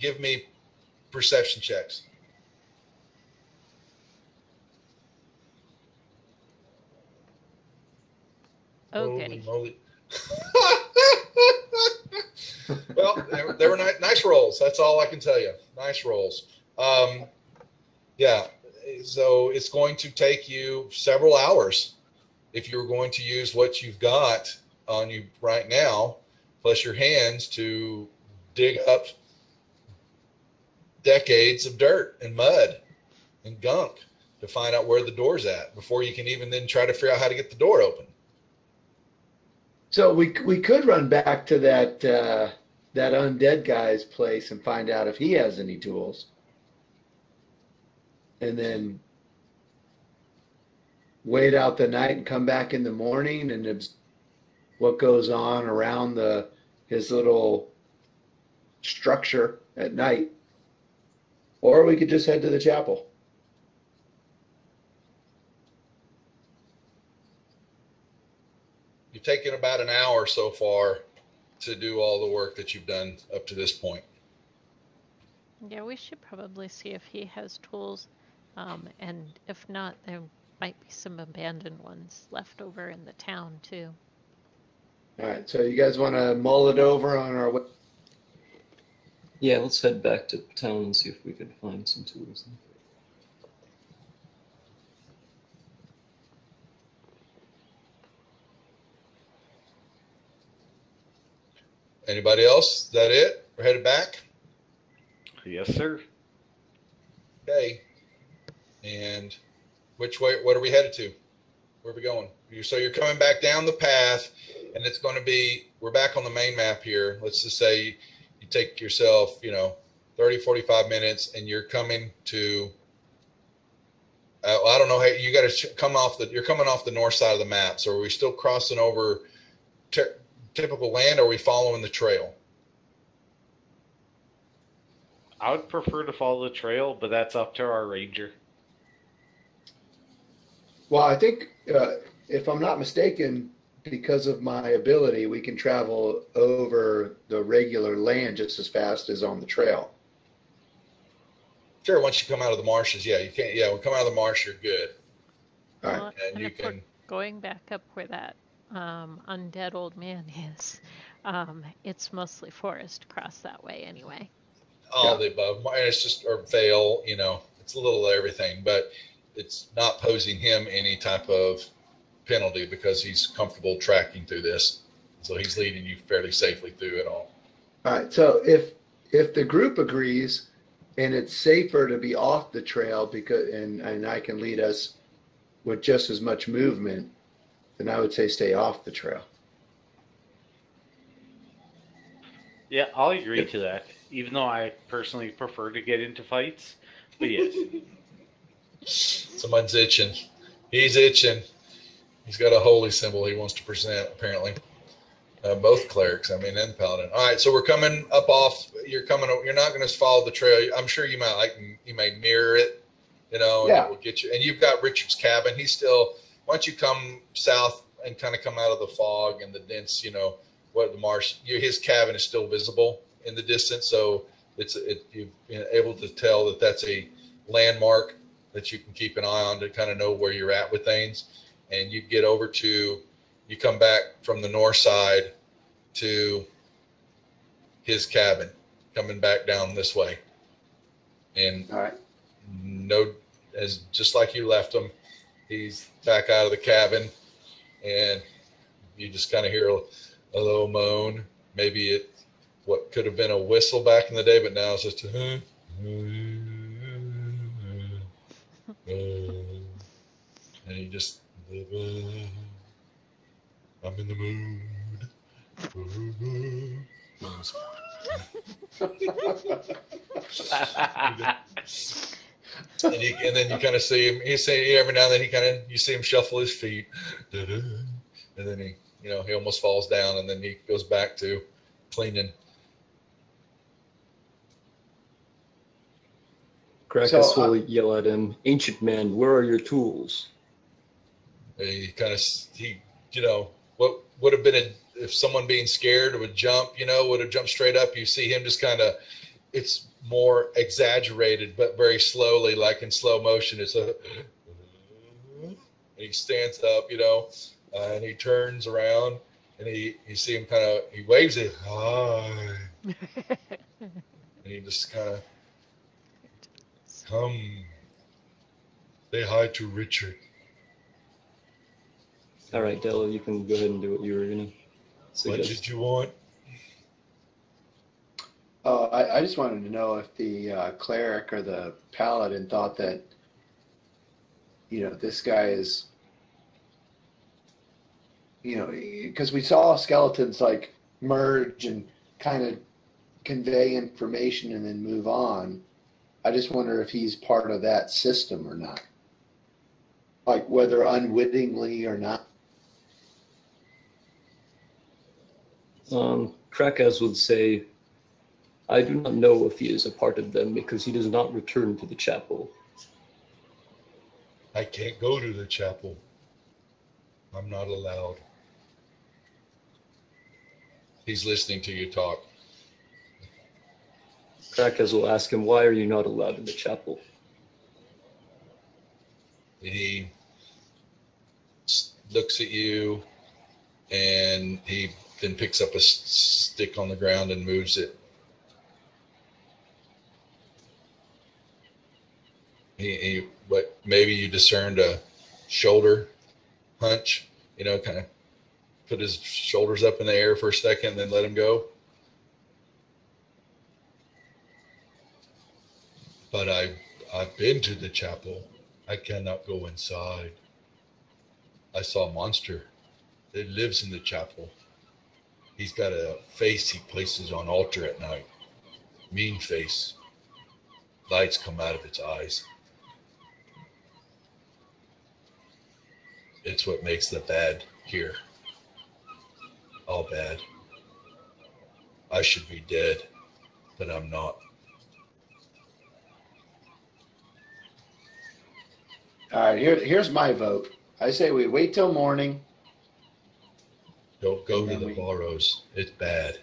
give me perception checks. Okay. Holy moly. Well, they were nice rolls. That's all I can tell you. Nice rolls. Yeah. So it's going to take you several hours if you're going to use what you've got on you right now, plus your hands, to dig up decades of dirt and mud and gunk to find out where the door's at before you can even then try to figure out how to get the door open. So we could run back to that undead guy's place and find out if he has any tools, and then wait out the night and come back in the morning and what goes on around his little structure at night. Or we could just head to the chapel. You've taken about an hour so far to do all the work that you've done up to this point. Yeah, we should probably see if he has tools. And if not, there might be some abandoned ones left over in the town, too. All right, so you guys want to mull it over on our way? Yeah, let's head back to town and see if we can find some tools. Anybody else? Is that it? We're headed back? Yes, sir. Okay. And which way, what are we headed to? Where are we going? So you're coming back down the path, and it's going to be, we're back on the main map here. Let's just say you take yourself, 30, 45 minutes, and you're coming to, I don't know, hey, you got to you're coming off the north side of the map. So are we still crossing over typical land, or are we following the trail? I would prefer to follow the trail, but that's up to our ranger. Well, I think, if I'm not mistaken, because of my ability, we can travel over the regular land just as fast as on the trail. Sure, once you come out of the marshes, yeah, you can't. Yeah, when you come out of the marsh, you're good. All right. Well, And you if we're can. going back up where that undead old man is, it's mostly forest across that way anyway. All the above. And it's just, or Vale, it's a little of everything, but it's not posing him any type of penalty because he's comfortable tracking through this. So he's leading you fairly safely through it all. All right. So if the group agrees and it's safer to be off the trail and I can lead us with just as much movement, then I would say stay off the trail. Yeah, I'll agree to that, even though I personally prefer to get into fights. But yes. Someone's itching. He's itching. He's got a holy symbol he wants to present, apparently. Both clerics, and paladin. All right, so we're coming up off. You're not going to follow the trail. I'm sure you may mirror it, and Yeah. it will get you. And you've got Richard's cabin. He's still, once you come south and kind of come out of the fog and the dense, the marsh, his cabin is still visible in the distance. So you've been able to tell that that's a landmark that you can keep an eye on to kind of know where you're at with things. And you come back from the north side to his cabin, coming back down this way. And All right. just like you left him, he's back out of the cabin, and you just kind of hear a little moan. Maybe what could have been a whistle back in the day, but now it's just and he just, I'm in the mood. And then you kind of see him. Every now and then you see him shuffle his feet, and then he almost falls down, and then he goes back to cleaning. Krakus will yell at him, "Ancient man, where are your tools?" What would have been if someone being scared would jump, would have jumped straight up. You see him just kind of, it's more exaggerated, but very slowly, like in slow motion. It's a. And he stands up, and he turns around, and you see him he waves it, hi, and he just kind of come say hi to Richard. All right, Della, you can go ahead and do what you were gonna suggest. What did you want? I just wanted to know if the cleric or the paladin thought that, this guy is, because we saw skeletons like merge and kind of convey information and then move on. I just wonder if he's part of that system or not, like whether unwittingly or not. Krakaz would say, I do not know if he is a part of them because he does not return to the chapel. I can't go to the chapel. I'm not allowed. He's listening to you talk. Krakaz will ask him, why are you not allowed in the chapel? He looks at you, and he then picks up a stick on the ground and moves it. But maybe you discerned a shoulder hunch, kind of put his shoulders up in the air for a second and then let him go. But I've been to the chapel. I cannot go inside. I saw a monster that lives in the chapel. He's got a face he places on altar at night. Mean face. Lights come out of its eyes. It's what makes the bad here. All bad. I should be dead, but I'm not. All right, here's my vote. I say we wait till morning. Don't go to the Barrows. It's bad.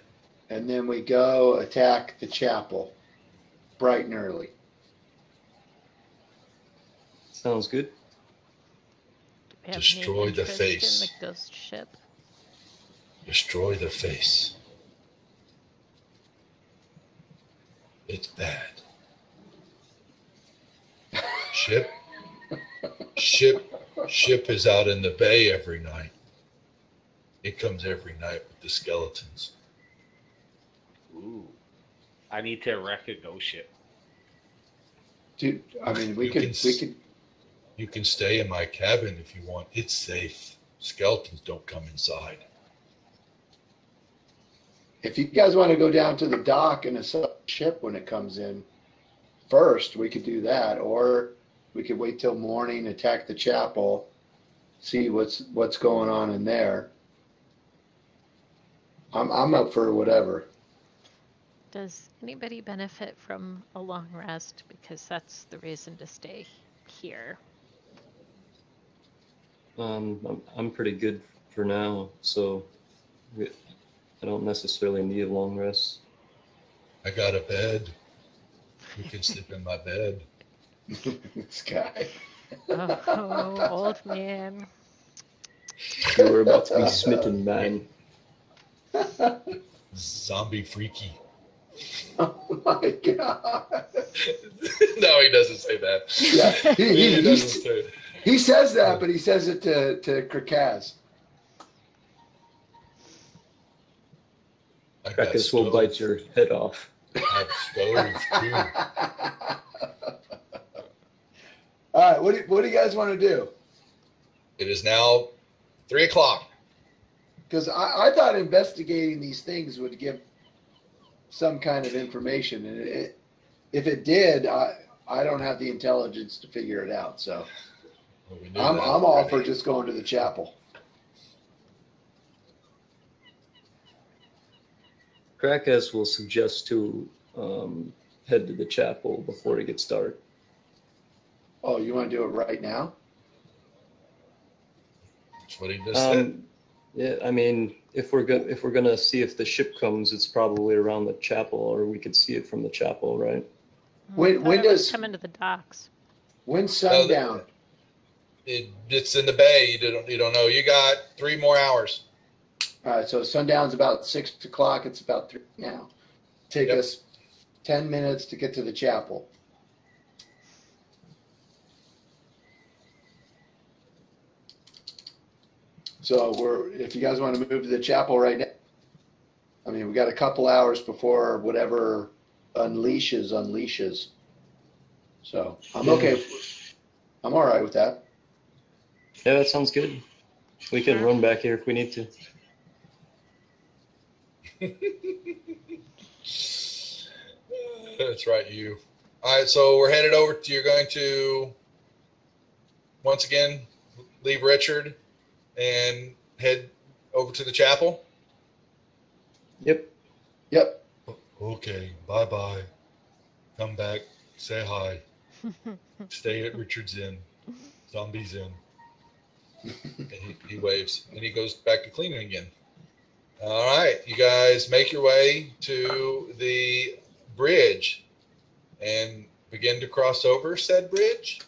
And then we go attack the chapel bright and early. Sounds good. Destroy the face. In the ghost ship. Destroy the face. It's bad. Ship is out in the bay every night. It comes every night with the skeletons. Ooh. I need to wreck a ghost ship. Dude, I mean, we could. You can stay in my cabin if you want. It's safe. Skeletons don't come inside. If you guys want to go down to the dock and a ship when it comes in first, we could do that. Or we could wait till morning, attack the chapel, see what's going on in there. I'm up for whatever. Does anybody benefit from a long rest? Because that's the reason to stay here. I'm pretty good for now, so I don't necessarily need a long rest. I got a bed. You can sleep in my bed. This guy. Oh, old man. You were about to be smitten, man. Zombie freaky. Oh my god. No, he doesn't say that. Yeah, he doesn't say it. He says that, but he says it to Krakaz. Krakaz will bite your head off. I have stoves too. All right, what do you guys want to do? It is now 3:00. Because I thought investigating these things would give some kind of information, and if it did, I don't have the intelligence to figure it out. So I'm all for just going to the chapel. Krakaz will suggest to head to the chapel before it gets dark. Oh, you want to do it right now? That's what he just said. Yeah, I mean, if we're gonna see if the ship comes, it's probably around the chapel, or we could see it from the chapel, right? When does come into the docks? When's sundown? It's in the bay. You don't know. You got 3 more hours. All right, so sundown's about 6 o'clock. It's about 3 now. Take us 10 minutes to get to the chapel. So if you guys want to move to the chapel right now, I mean, we got a couple hours before whatever unleashes. So I'm okay. I'm all right with that. Yeah, that sounds good. We can run back here if we need to. That's right, you. All right, so we're headed over to, you're going to, once again, leave Richard and head over to the chapel? Yep. Okay, bye-bye. Come back, say hi. Stay at Richard's Inn. Zombies Inn. And he waves, and he goes back to cleaning again. All right, you guys make your way to the bridge and begin to cross over said bridge.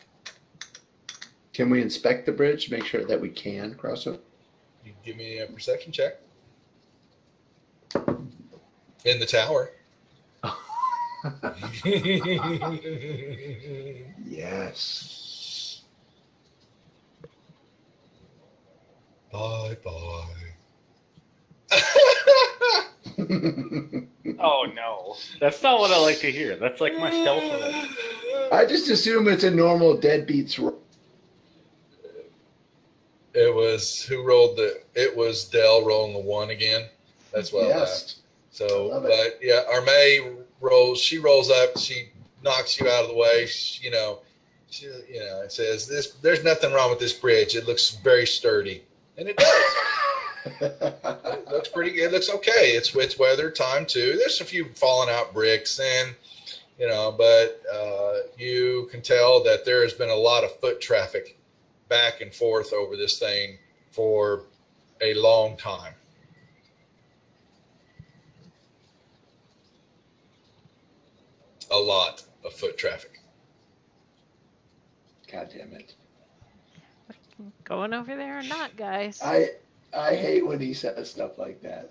Can we inspect the bridge, make sure that we can cross over? You give me a perception check. In the tower. Yes. Bye-bye. Oh no, that's not what I like to hear. That's like my stealth roll. I just assume it's a normal deadbeats roll. It was it was Dell rolling the 1 again. That's what I laughed. So, but yeah, Armée rolls. She rolls up. She knocks you out of the way. It says there's nothing wrong with this bridge. It looks very sturdy, and it does. It looks pretty. It looks okay. It's weather time too. There's a few fallen out bricks, and but you can tell that there has been a lot of foot traffic back and forth over this thing for a long time. A lot of foot traffic. God damn it. Going over there or not, guys? I hate when he says stuff like that.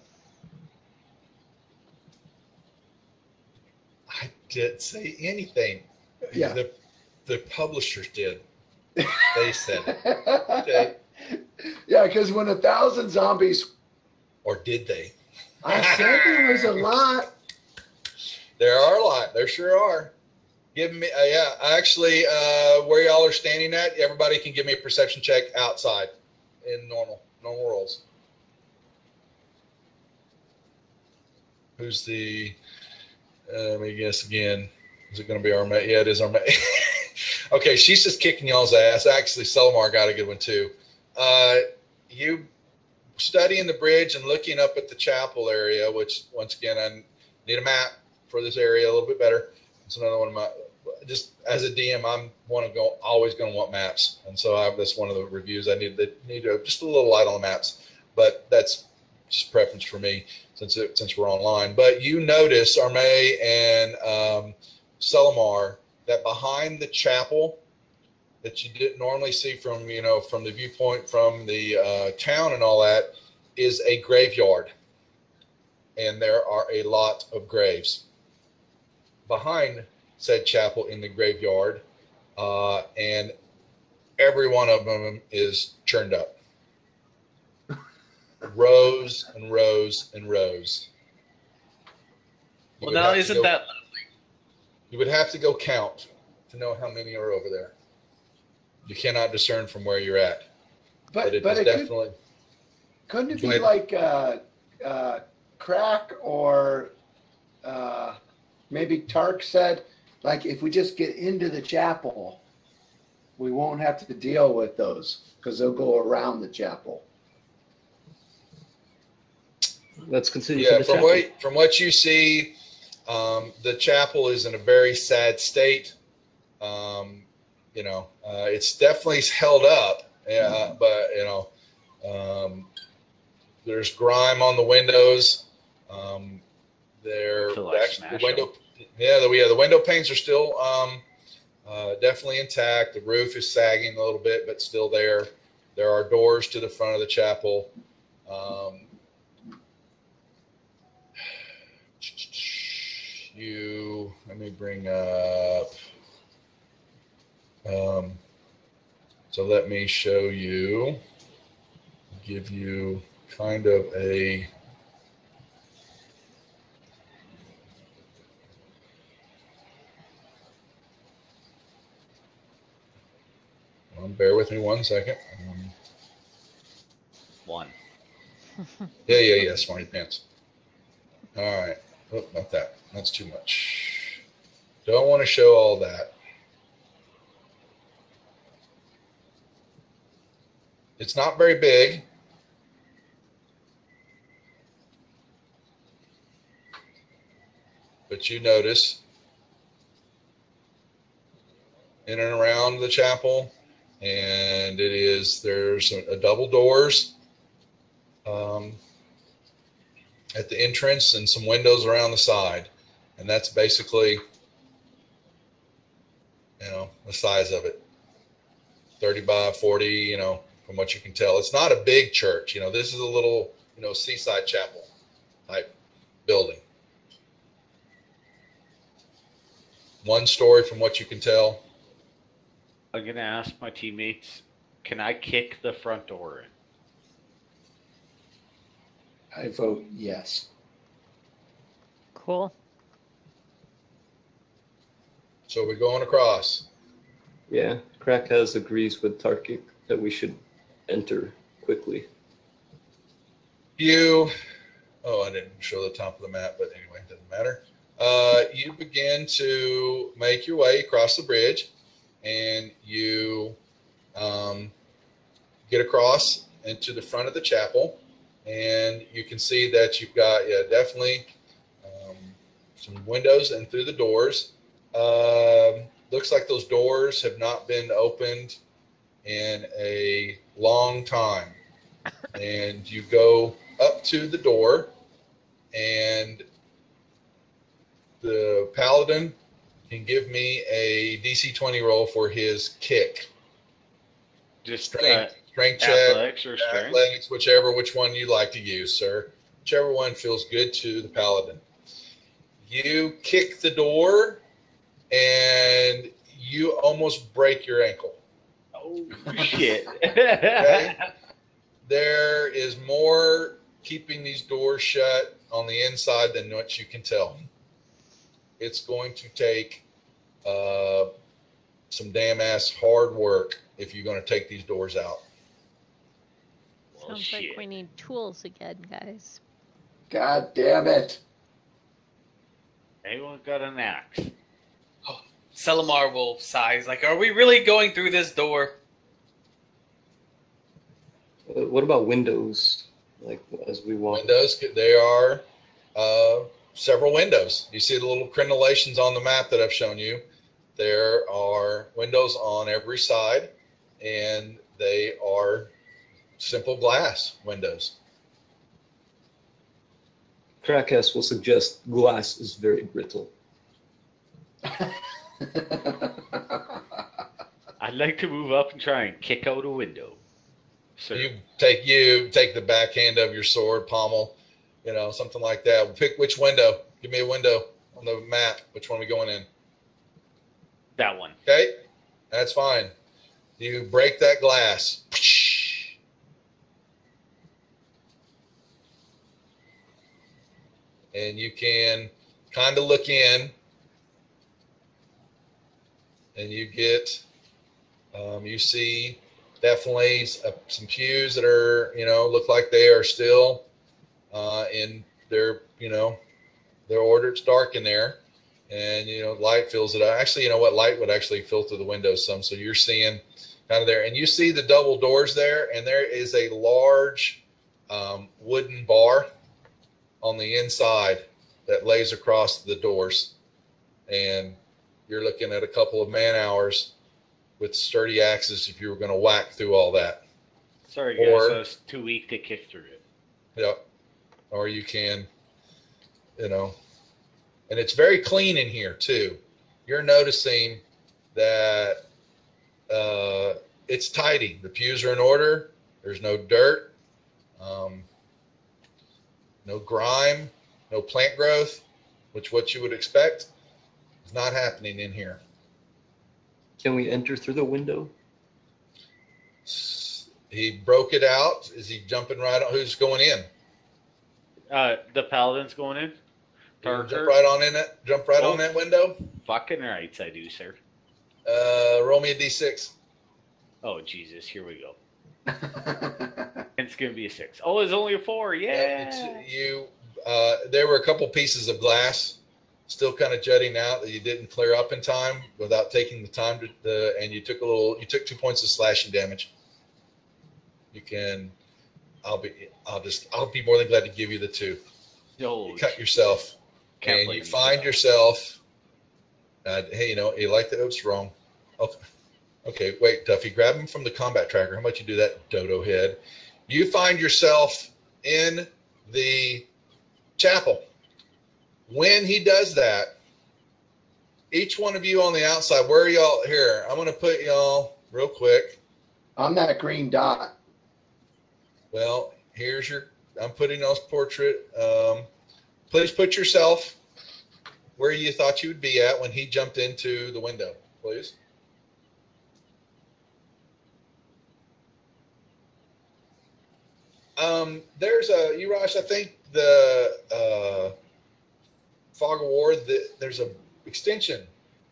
I didn't say anything. Yeah. The publishers did. They said it. Okay. Yeah, because when 1,000 zombies. Or did they? I said there was a lot. There are a lot. There sure are. Give me, yeah. Actually, where y'all are standing at, everybody can give me a perception check outside in normal rolls. Who's the? Let me guess again. Is it going to be Armée? Yeah, it is Armée. Okay, she's just kicking y'all's ass. Actually, Selimar got a good one too. You studying the bridge and looking up at the chapel area, which once again I need a map for this area a little bit better. It's another one of my. Just as a DM, always going to want maps, and so that's one of the reviews I need. Just a little light on the maps, but that's just preference for me since we're online. But you notice Armée and Selimar that behind the chapel that you didn't normally see from the viewpoint from the town and all that is a graveyard, and there are a lot of graves behind said chapel in the graveyard, and every one of them is churned up. Rows and rows and rows. Well, now isn't that lovely? You would have to go count to know how many are over there. You cannot discern from where you're at. But it definitely. Couldn't it be like Crack or maybe Tark said, like, if we just get into the chapel, we won't have to deal with those because they'll go around the chapel. Let's continue. Yeah, from what you see, the chapel is in a very sad state. It's definitely held up, but there's grime on the windows. They're To, like, actually smash the window. The window panes are still definitely intact. The roof is sagging a little bit, but still there. There are doors to the front of the chapel. Let me bring up. So let me show you, give you kind of a. Bear with me 1 second. One. Yeah, smarty pants. All right. Oh, not that. That's too much. Don't want to show all that. It's not very big. But you notice in and around the chapel, and there's a double doors at the entrance and some windows around the side. And that's basically, the size of it. 30 by 40, from what you can tell. It's not a big church. This is a little, seaside chapel type building. One story from what you can tell. I'm going to ask my teammates, can I kick the front door in? I vote yes. Cool. So we're going across. Yeah, Krakaz agrees with Tarkic that we should enter quickly. I didn't show the top of the map, but anyway, it doesn't matter. You begin to make your way across the bridge, and you get across into the front of the chapel, and you can see that you've got definitely some windows and through the doors. Looks like those doors have not been opened in a long time. And you go up to the door, and the paladin can give me a DC 20 roll for his kick. Just strength check, athletics or strength? Athletics, which one you like to use, sir. Whichever one feels good to the paladin. You kick the door, and you almost break your ankle. Oh, shit. Okay? There is more keeping these doors shut on the inside than what you can tell. It's going to take some damn ass hard work if you're going to take these doors out. Sounds like we need tools again, guys. God damn it. Anyone got an axe? Oh, Selimar will sighs. Like, are we really going through this door? What about windows? Like, as we walk? Windows, there are several windows. You see the little crenellations on the map that I've shown you. There are windows on every side, and they are simple glass windows. Krakaz will suggest glass is very brittle. I'd like to move up and try and kick out a window. So You take the backhand of your sword, pommel, something like that. Pick which window. Give me a window on the map. Which one are we going in? that one. Okay, that's fine. You break that glass. And you can kind of look in, and you get, you see definitely some pews that are, look like they are still in their, their order. It's dark in there, and, light fills it up. Actually, light would actually filter the windows some. So you're seeing kind of there, and you see the double doors there, and there is a large wooden bar on the inside that lays across the doors, and you're looking at a couple of man hours with sturdy axes if you were going to whack through all that. Sorry, guys, I was too weak to kick through it. Yep. Or you can, and it's very clean in here too. You're noticing that it's tidy. The pews are in order. There's no dirt, no grime, no plant growth, which what you would expect is not happening in here. Can we enter through the window? He broke it out. Is he jumping right on? Who's going in? The paladin's going in. Jump right on in it. Jump right on that window. Fucking rights, I do, sir. Roll me a d6. Oh Jesus, here we go. It's gonna be a 6. Oh, it's only a 4. Yeah. There were a couple pieces of glass still kind of jutting out that you didn't clear up in time without taking the time and you took 2 points of slashing damage. You can. I'll be more than glad to give you the 2. You cut yourself, and you find yourself. Hey, you like that? Oops, wrong. Okay, wait, Duffy, grab him from the combat tracker. How about you do that, dodo head? You find yourself in the chapel. When he does that, each one of you on the outside, where are y'all? Here, I'm going to put y'all real quick. I'm that green dot. Well, I'm putting y'all's portrait. Please put yourself where you thought you would be at when he jumped into the window, please. There's Urash, I think the Fog of War, there's a extension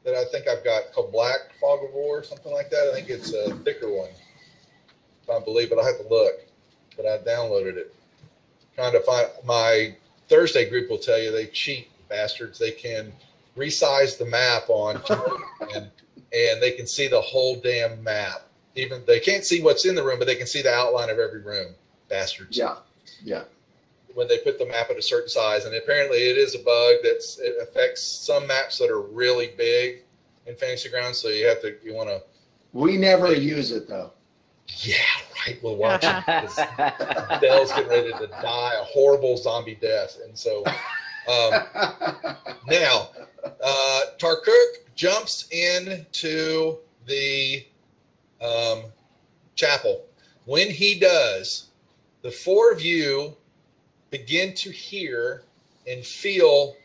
that I think I've got called Black Fog of War, something like that. I think it's a thicker one, if I believe it. I'll have to look, but I downloaded it. Trying to find, my Thursday group will tell you they cheat, bastards. They can resize the map on and they can see the whole damn map. Even they can't see what's in the room, but they can see the outline of every room. Bastards. Yeah. When they put the map at a certain size, and apparently it is a bug it affects some maps that are really big in Fantasy Grounds. So you want to. We never use it though. Yeah, right. We'll watch it. Dell's getting ready to die a horrible zombie death, and so now Tarkuk jumps into the chapel. When he does, the 4 of you begin to hear and feel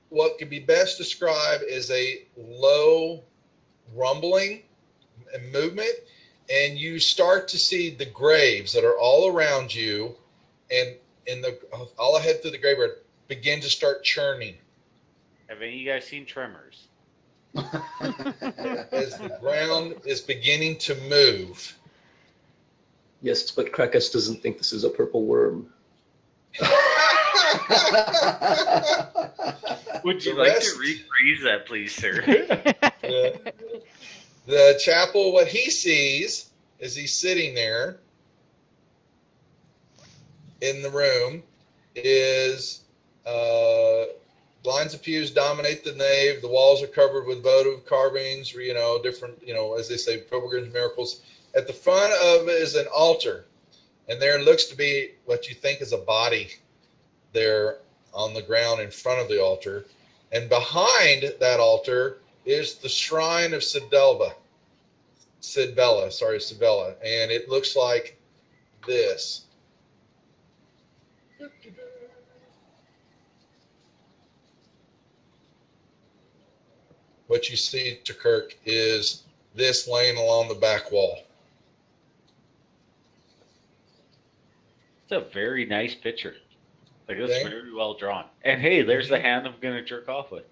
what could be best described as a low rumbling and movement, and you start to see the graves that are all around you and all ahead through the graveyard begin to start churning. Have any of you guys seen Tremors? As the ground is beginning to move. Yes, but Krakus doesn't think this is a purple worm. Would you like to rephrase that, please, sir? The chapel, what he sees as he's sitting there in the room is lines of pews dominate the nave. The walls are covered with votive carvings, different, as they say, pilgrims, miracles. At the front of it is an altar, and there looks to be what you think is a body there on the ground in front of the altar. And behind that altar is the shrine of Sidvella. And it looks like this. What you see, Kirk, is this laying along the back wall. It's a very nice picture. Like, it's very well drawn. And hey, there's the hand I'm gonna jerk off with.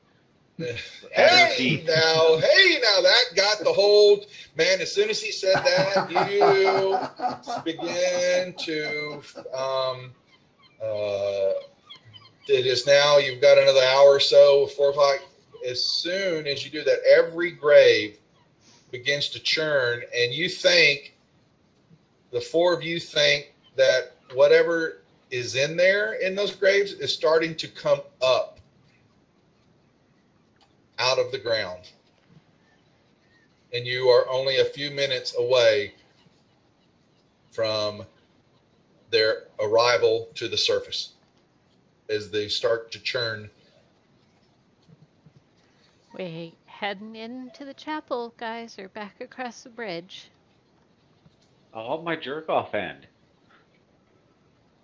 Hey now, that got the whole man. As soon as he said that, you begin to. It is now. You've got another hour or so, 4 o'clock. As soon as you do that, every grave begins to churn, and you think, the 4 of you think that whatever is in there in those graves is starting to come up out of the ground. And you are only a few minutes away from their arrival to the surface as they start to churn. We heading into the chapel, guys, or back across the bridge? I want my jerk off hand.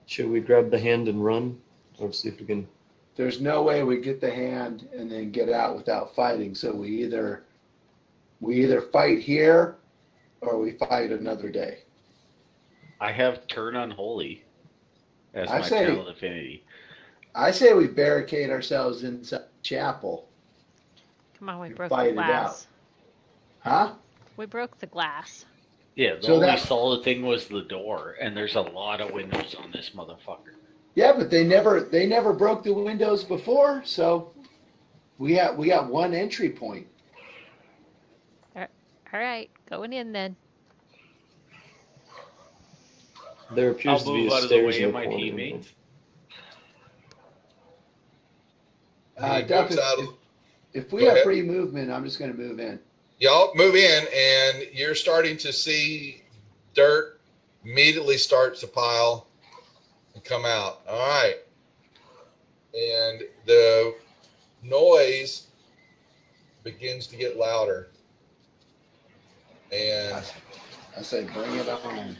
Should we grab the hand and run, or see if we can? There's no way we get the hand and then get out without fighting. So we either fight here or we fight another day. I have turn unholy as I my say- channel affinity. I say we barricade ourselves inside the chapel. Come on, we You broke fight the it glass. Huh? We broke the glass. Yeah, the So only that- solid thing was the door, and there's a lot of windows on this motherfucker. Yeah, but they never broke the windows before, so we got one entry point. All right, going in then. There appears I'll to be move a out of the stairs way in of the my corner. teammates. Duff, Moves out of- if we Go have ahead. free movement, I'm just going to move in. Y'all move in, and you're starting to see dirt immediately starts to pile and come out. All right. And the noise begins to get louder. And I say, bring it on.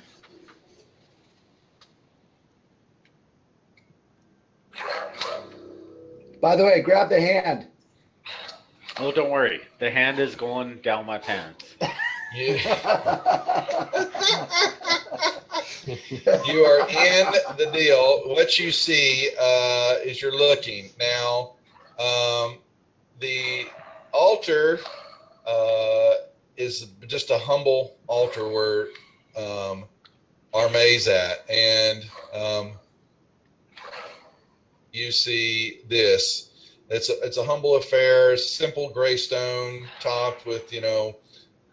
By the way, grab the hand. Oh, don't worry. The hand is going down my pants. you, you are in the deal. What you see is you're looking. Now, the altar is just a humble altar where Armay's at. And you see this. It's a humble affair, simple gray stone topped with,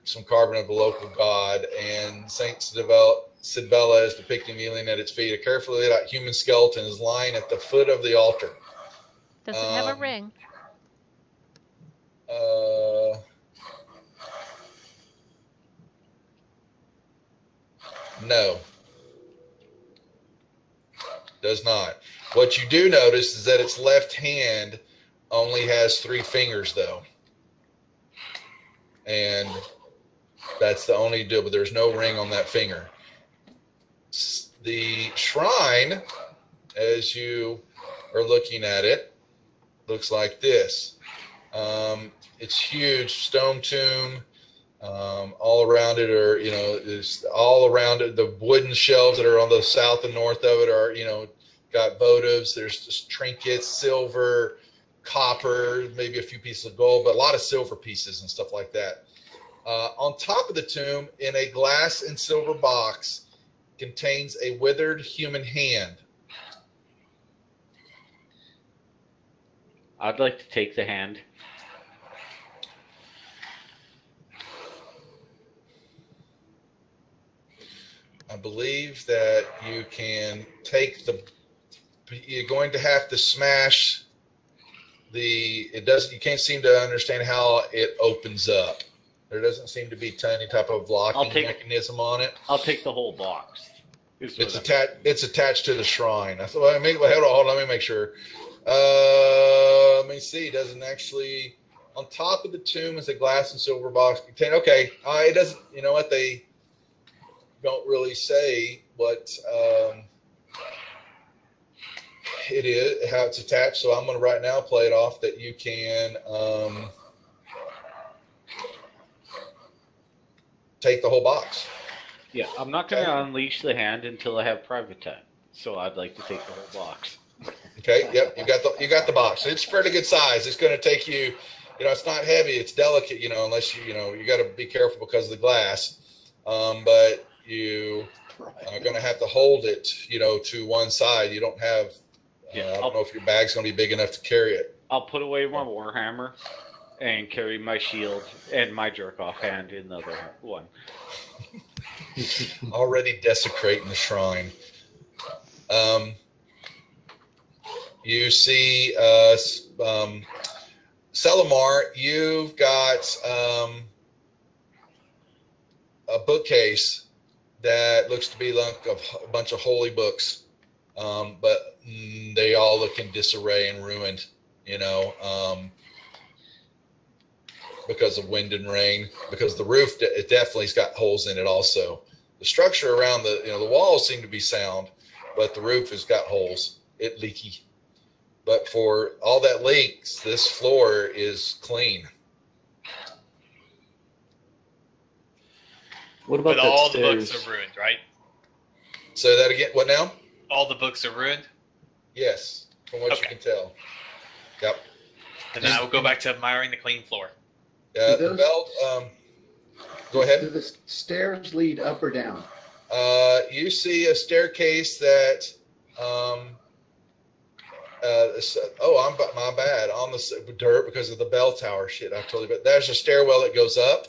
some carving of the local god, and Saint Sidbella is depicted kneeling at its feet. A carefully laid out human skeleton is lying at the foot of the altar. Does it have a ring? No. Does not. What you do notice is that its left hand only has 3 fingers, though. And that's the only deal, but there's no ring on that finger. The shrine, as you are looking at it, looks like this. It's huge, stone tomb. All around it are, is all around it. The wooden shelves that are on the south and north of it are, got votives. There's just trinkets, silver, copper, maybe a few pieces of gold, but a lot of silver pieces and stuff like that. On top of the tomb, in a glass and silver box, contains a withered human hand. I'd like to take the hand. I believe that you can take you're going to have to smash you can't seem to understand how it opens up. There doesn't seem to be any type of locking mechanism on it. I'll take the whole box. It's attached to the shrine. I thought, hold on, let me make sure. Let me see. It doesn't actually. On top of the tomb is a glass and silver box contained. Okay, it doesn't. You know what? They don't really say what it is, how it's attached. So I'm going to right now play it off that you can take the whole box. Yeah, I'm not going to unleash the hand until I have private time. So I'd like to take the whole box. Okay. Yep. You got the box. It's pretty good size. It's going to take you. It's not heavy. It's delicate. Unless you got to be careful because of the glass. But you are going to have to hold it. To one side. You don't have. I don't know if your bag's going to be big enough to carry it. I'll put away my warhammer and carry my shield and my jerk-off hand in the other one. Already desecrating the shrine. You see, Selimar, you've got a bookcase that looks to be like a bunch of holy books, but they all look in disarray and ruined, because of wind and rain, because the roof, it definitely's got holes in it also. The structure around the walls seem to be sound, but the roof has got holes. It leaky. But for all that leaks, this floor is clean. What about But that all stairs? the books are ruined, right? Say that again. What now? All the books are ruined? Yes, from what you Okay. can tell. Yep. And then I will go back to admiring the clean floor. The those- belt. Go ahead. Do the stairs lead up or down? You see a staircase that. My bad. On the dirt because of the bell tower. Shit, I totally. But there's a stairwell that goes up.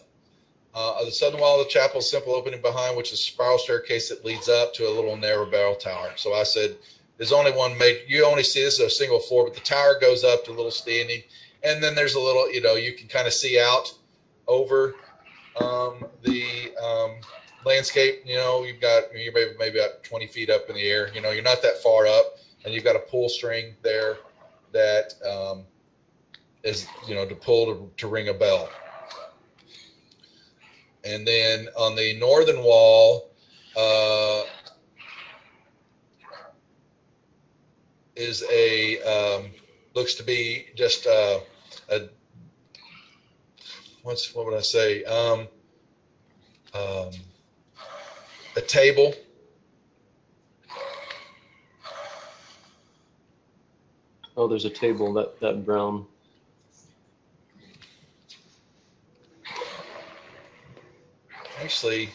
The southern wall of the chapel is simple opening behind, which is a spiral staircase that leads up to a little narrow bell tower. So I said, there's only one made. You only see this as a single floor, but the tower goes up to a little standing, and then there's a little. You can kind of see out over the landscape. You've got you're maybe about 20 feet up in the air. You're not that far up, and you've got a pull string there that is to pull to ring a bell. And then on the northern wall is looks to be just what would I say? A table. Oh, there's a table, that brown. Actually,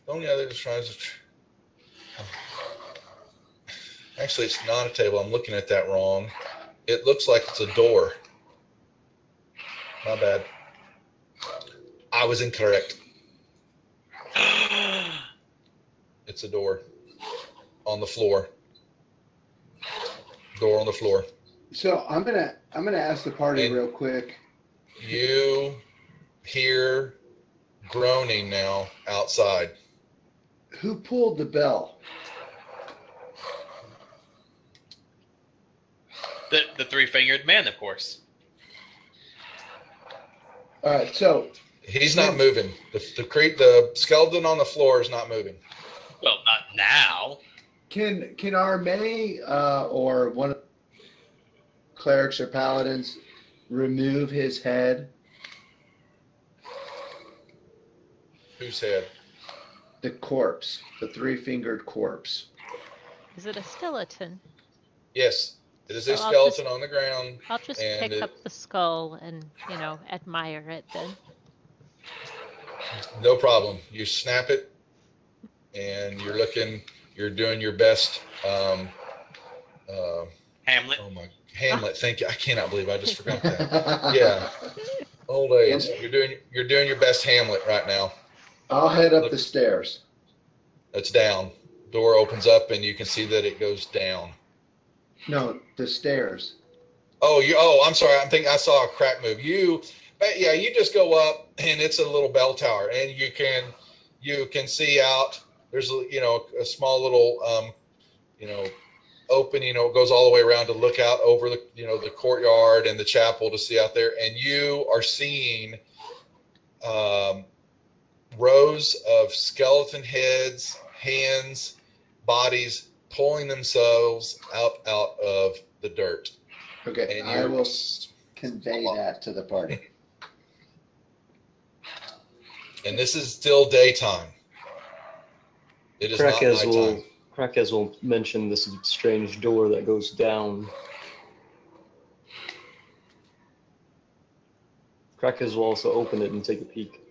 the only other shrines. Actually, it's not a table. I'm looking at that wrong. It looks like it's a door. My bad. I was incorrect. It's a door on the floor. Door on the floor. So I'm gonna ask the party And- real quick. You hear groaning now outside. Who pulled the bell? The three-fingered man, of course. All right, so He's not moving. The skeleton on the floor is not moving. Well, not now. can our May or one of the clerics or paladins remove his head? Whose head? The corpse, the three-fingered corpse. Is it a skeleton? Yes, it is a So I'll skeleton on the ground. I'll just And pick it- up the skull and, admire it then. No problem. You snap it, and you're doing your best. Hamlet. Oh my Hamlet! Thank you. I cannot believe I just forgot that. Yeah. Old age. You're doing your best Hamlet right now. I'll head up the stairs. It's down. Door opens up, and you can see that it goes down. No, the stairs. Oh, I'm sorry. I'm thinking I saw a crack move. You just go up, and it's a little bell tower, and you can see out. There's a small little opening. It goes all the way around to look out over the courtyard and the chapel to see out there, and you are seeing rows of skeleton heads, hands, bodies pulling themselves out of the dirt. Okay, And I you're will convey that to the party. And this is still daytime. It is not nighttime. Krakaz will mention this strange door that goes down. Krakaz will also open it and take a peek.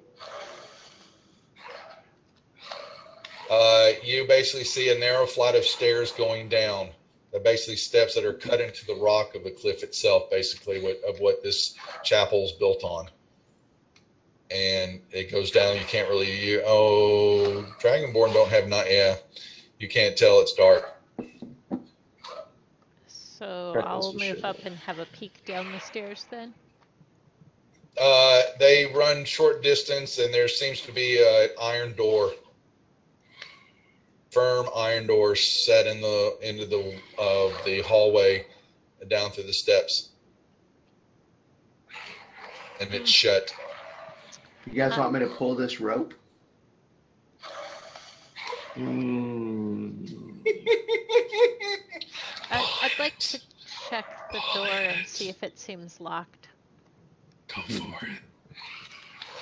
You basically see a narrow flight of stairs going down. They're basically steps that are cut into the rock of the cliff itself, basically, of what this chapel is built on. And it goes down. You can't really. Dragonborn don't have night. Yeah, you can't tell. It's dark. So Krakaz I'll will move show. up and have a peek down the stairs then. They run short distance, and there seems to be an iron door. firm iron door set into the hallway down through the steps, and it's shut. You guys want me to pull this rope? I'd like to check the door and see if it seems locked. Go for it.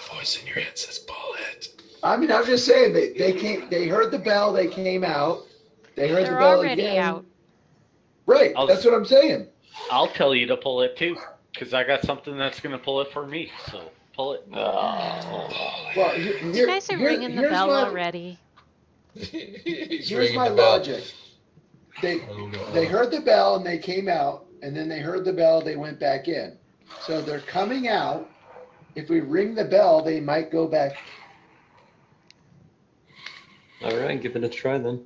The voice in your head says, "Pull it." I mean, I'm just saying they came. They heard the bell. They came out. They heard They're the bell already again. out. Right. That's what I'm saying. I'll tell you to pull it too, because I got something that's going to pull it for me. So pull it. Well, You guys are ringing the bell already. Here's my logic. They heard the bell and they came out, and then they heard the bell. They went back in. So they're coming out. If we ring the bell, they might go back. All right, give it a try then.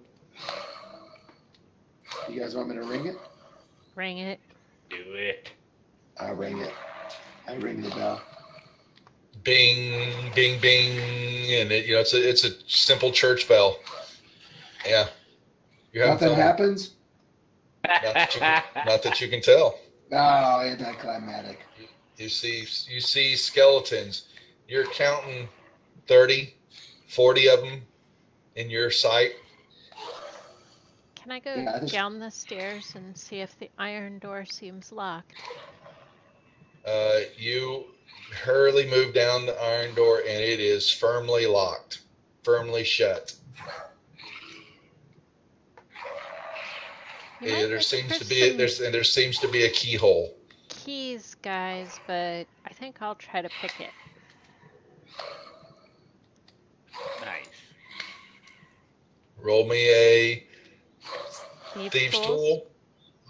You guys want me to ring it? Ring it. Do it. I'll ring it. I ring the bell. Bing, bing, bing, and it's a simple church bell. Yeah. Nothing happens? Not that you can tell. Oh, anticlimactic. You see skeletons. You're counting 30, 40 of them in your sight. Can I go down the stairs and see if the iron door seems locked? You hurriedly move down the iron door, and it is firmly locked, firmly shut. There seems to be a keyhole. Keys, guys, but I think I'll try to pick it. Nice. Roll me a Thieves' tool.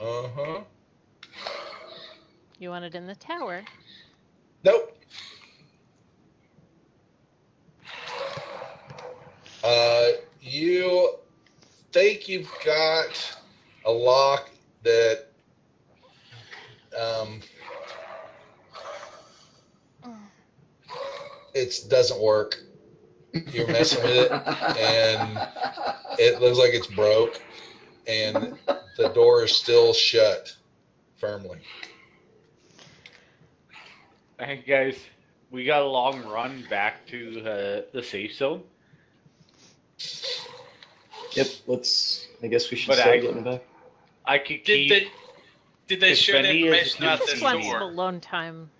Uh-huh. You want it in the tower? Nope. You think you've got a lock that it doesn't work. You're messing with it, and it looks like it's broke, and the door is still shut firmly. Hey guys, we got a long run back to the safe zone. Yep, I guess we should start getting back. I could keep... Did they share the information about this door? Some door? alone time.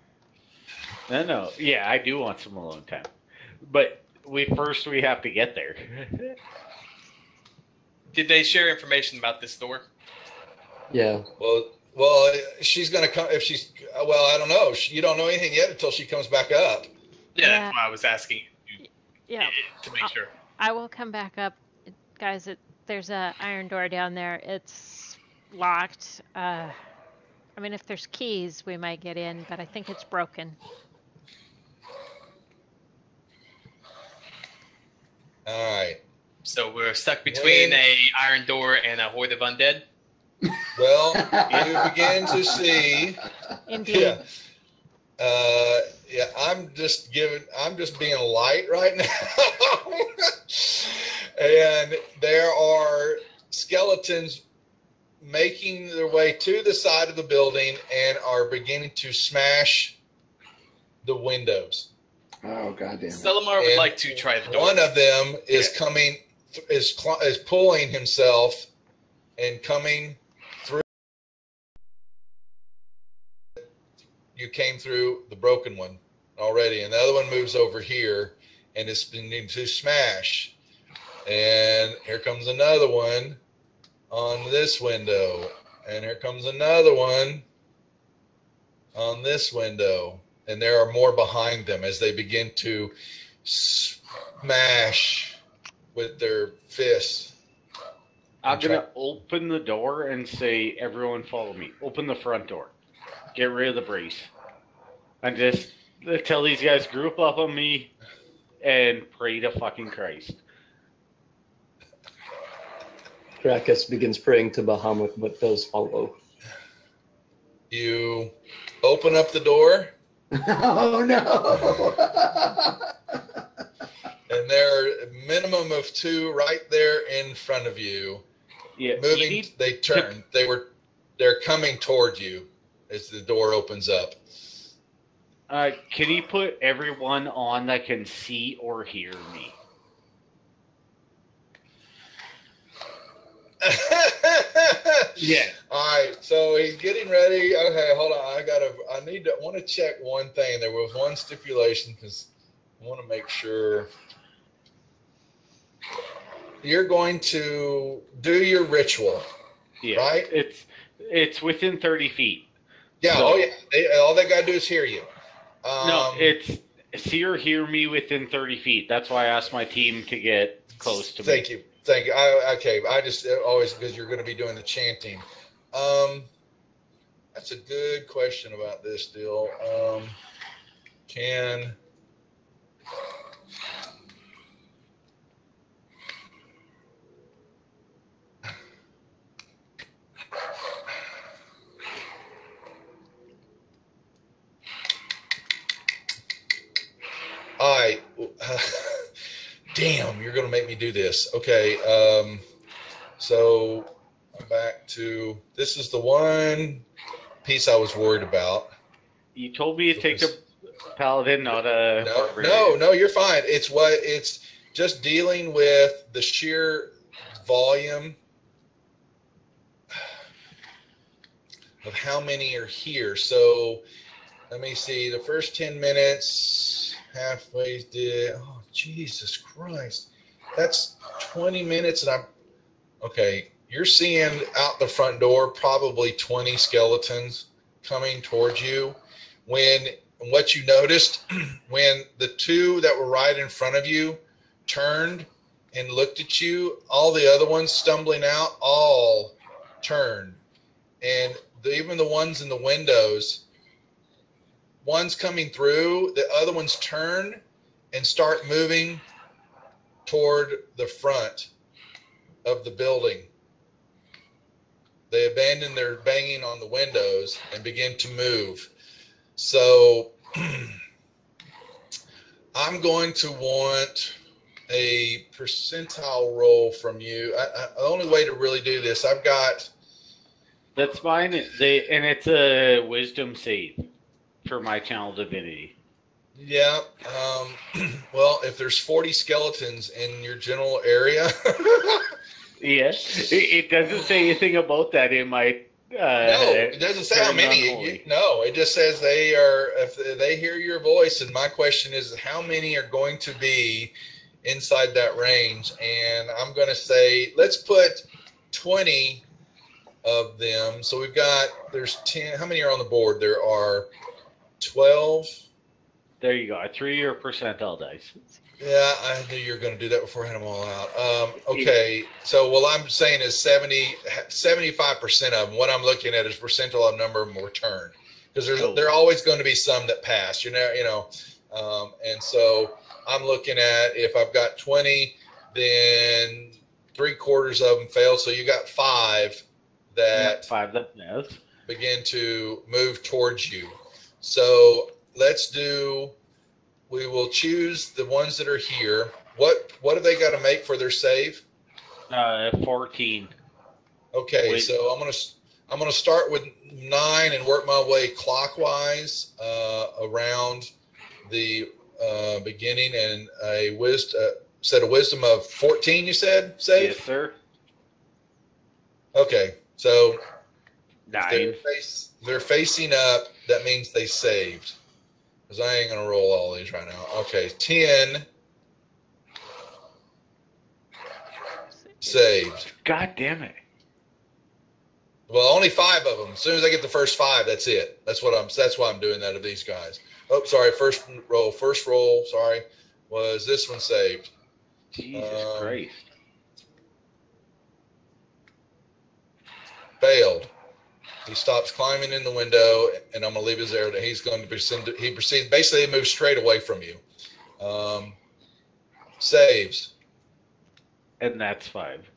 No. Yeah, I do want some alone time. But we have to get there. Did they share information about this door? Yeah. Well, she's going to come if she's. Well, I don't know. You don't know anything yet until she comes back up. Yeah, that's why I was asking you. Yeah. To make sure. I will come back up, guys. There's a iron door down there. It's locked. I mean, if there's keys, we might get in, but I think it's broken. All right. So we're stuck between a iron door and a horde of undead? Well, you begin to see. Indeed. Yeah. I'm just being light right now. And there are skeletons making their way to the side of the building and are beginning to smash the windows. Oh, goddamn. Celamar would like to try the door. One of them is coming, is pulling himself and coming through. You came through the broken one already, and the other one moves over here and is beginning to smash. And here comes another one on this window, and here comes another one on this window. And there are more behind them as they begin to smash with their fists. I'm going to open the door and say, everyone follow me. Open the front door. Get rid of the brace. And just tell these guys, group up on me and pray to fucking Christ. Krakus begins praying to Bahamut, but does follow. You open up the door. Oh, no. And there are a minimum of 2 right there in front of you. Yeah, Moving, they turn. They're coming toward you as the door opens up. Can you put everyone on that can see or hear me? Yeah. All right. So he's getting ready. Okay, hold on. I want to check one thing. There was one stipulation because I want to make sure you're going to do your ritual. Yeah, right? It's within 30 feet. Yeah. So, oh yeah. All they gotta do is hear you. No, it's see or hear me within 30 feet. That's why I asked my team to get close to me. Thank you. I just always, because you're going to be doing the chanting. That's a good question about this deal. All right. Damn, you're going to make me do this. Okay. So I'm back to, this is the one piece I was worried about. You told me to take a paladin, not a barbarian. No, you're fine. It's just dealing with the sheer volume of how many are here. So let me see. The first 10 minutes, halfway did. Oh, Jesus Christ. That's 20 minutes. And okay. You're seeing out the front door probably 20 skeletons coming towards you. What you noticed when the 2 that were right in front of you turned and looked at you, all the other ones stumbling out all turned. And even the ones in the windows, one's coming through, the other ones turn and start moving toward the front of the building. They abandon their banging on the windows and begin to move. So I'm going to want a percentile roll from you. The only way to really do this, I've got... That's fine. And it's a wisdom save for my channel divinity. Yeah. Well, if there's 40 skeletons in your general area... Yes, it doesn't say anything about that in my. No, it doesn't say how many. No, it just says they are. If they hear your voice, and my question is, how many are going to be inside that range? And I'm going to say, let's put 20 of them. So there's 10. How many are on the board? There are 12. There you go. I threw your percentile dice. Yeah, I knew you were going to do that before I had them all out. Okay, so what I'm saying is 75% of them. What I'm looking at is percentile of number of them returned, because there are always going to be some that pass. And so I'm looking at, if I've got 20, then 3/4 of them fail. So you got 5 that begin to move towards you. So we will choose the ones that are here. What have they got to make for their save? 14. Okay, so I'm gonna start with 9 and work my way clockwise around the beginning, and a set of wisdom of 14. You said save? Yes, sir. Okay, so 9. They're facing up. That means they saved. Because I ain't going to roll all these right now. Okay, 10. Saved. God damn it. Well, only 5 of them. As soon as I get the first 5, that's it. That's why I'm doing that of these guys. Oh, sorry. First roll, sorry, was this one saved. Jesus Christ. Failed. He stops climbing in the window, and I'm going to leave his there. He's going to proceed. He proceeds. Basically, he moves straight away from you. Saves. And that's 5.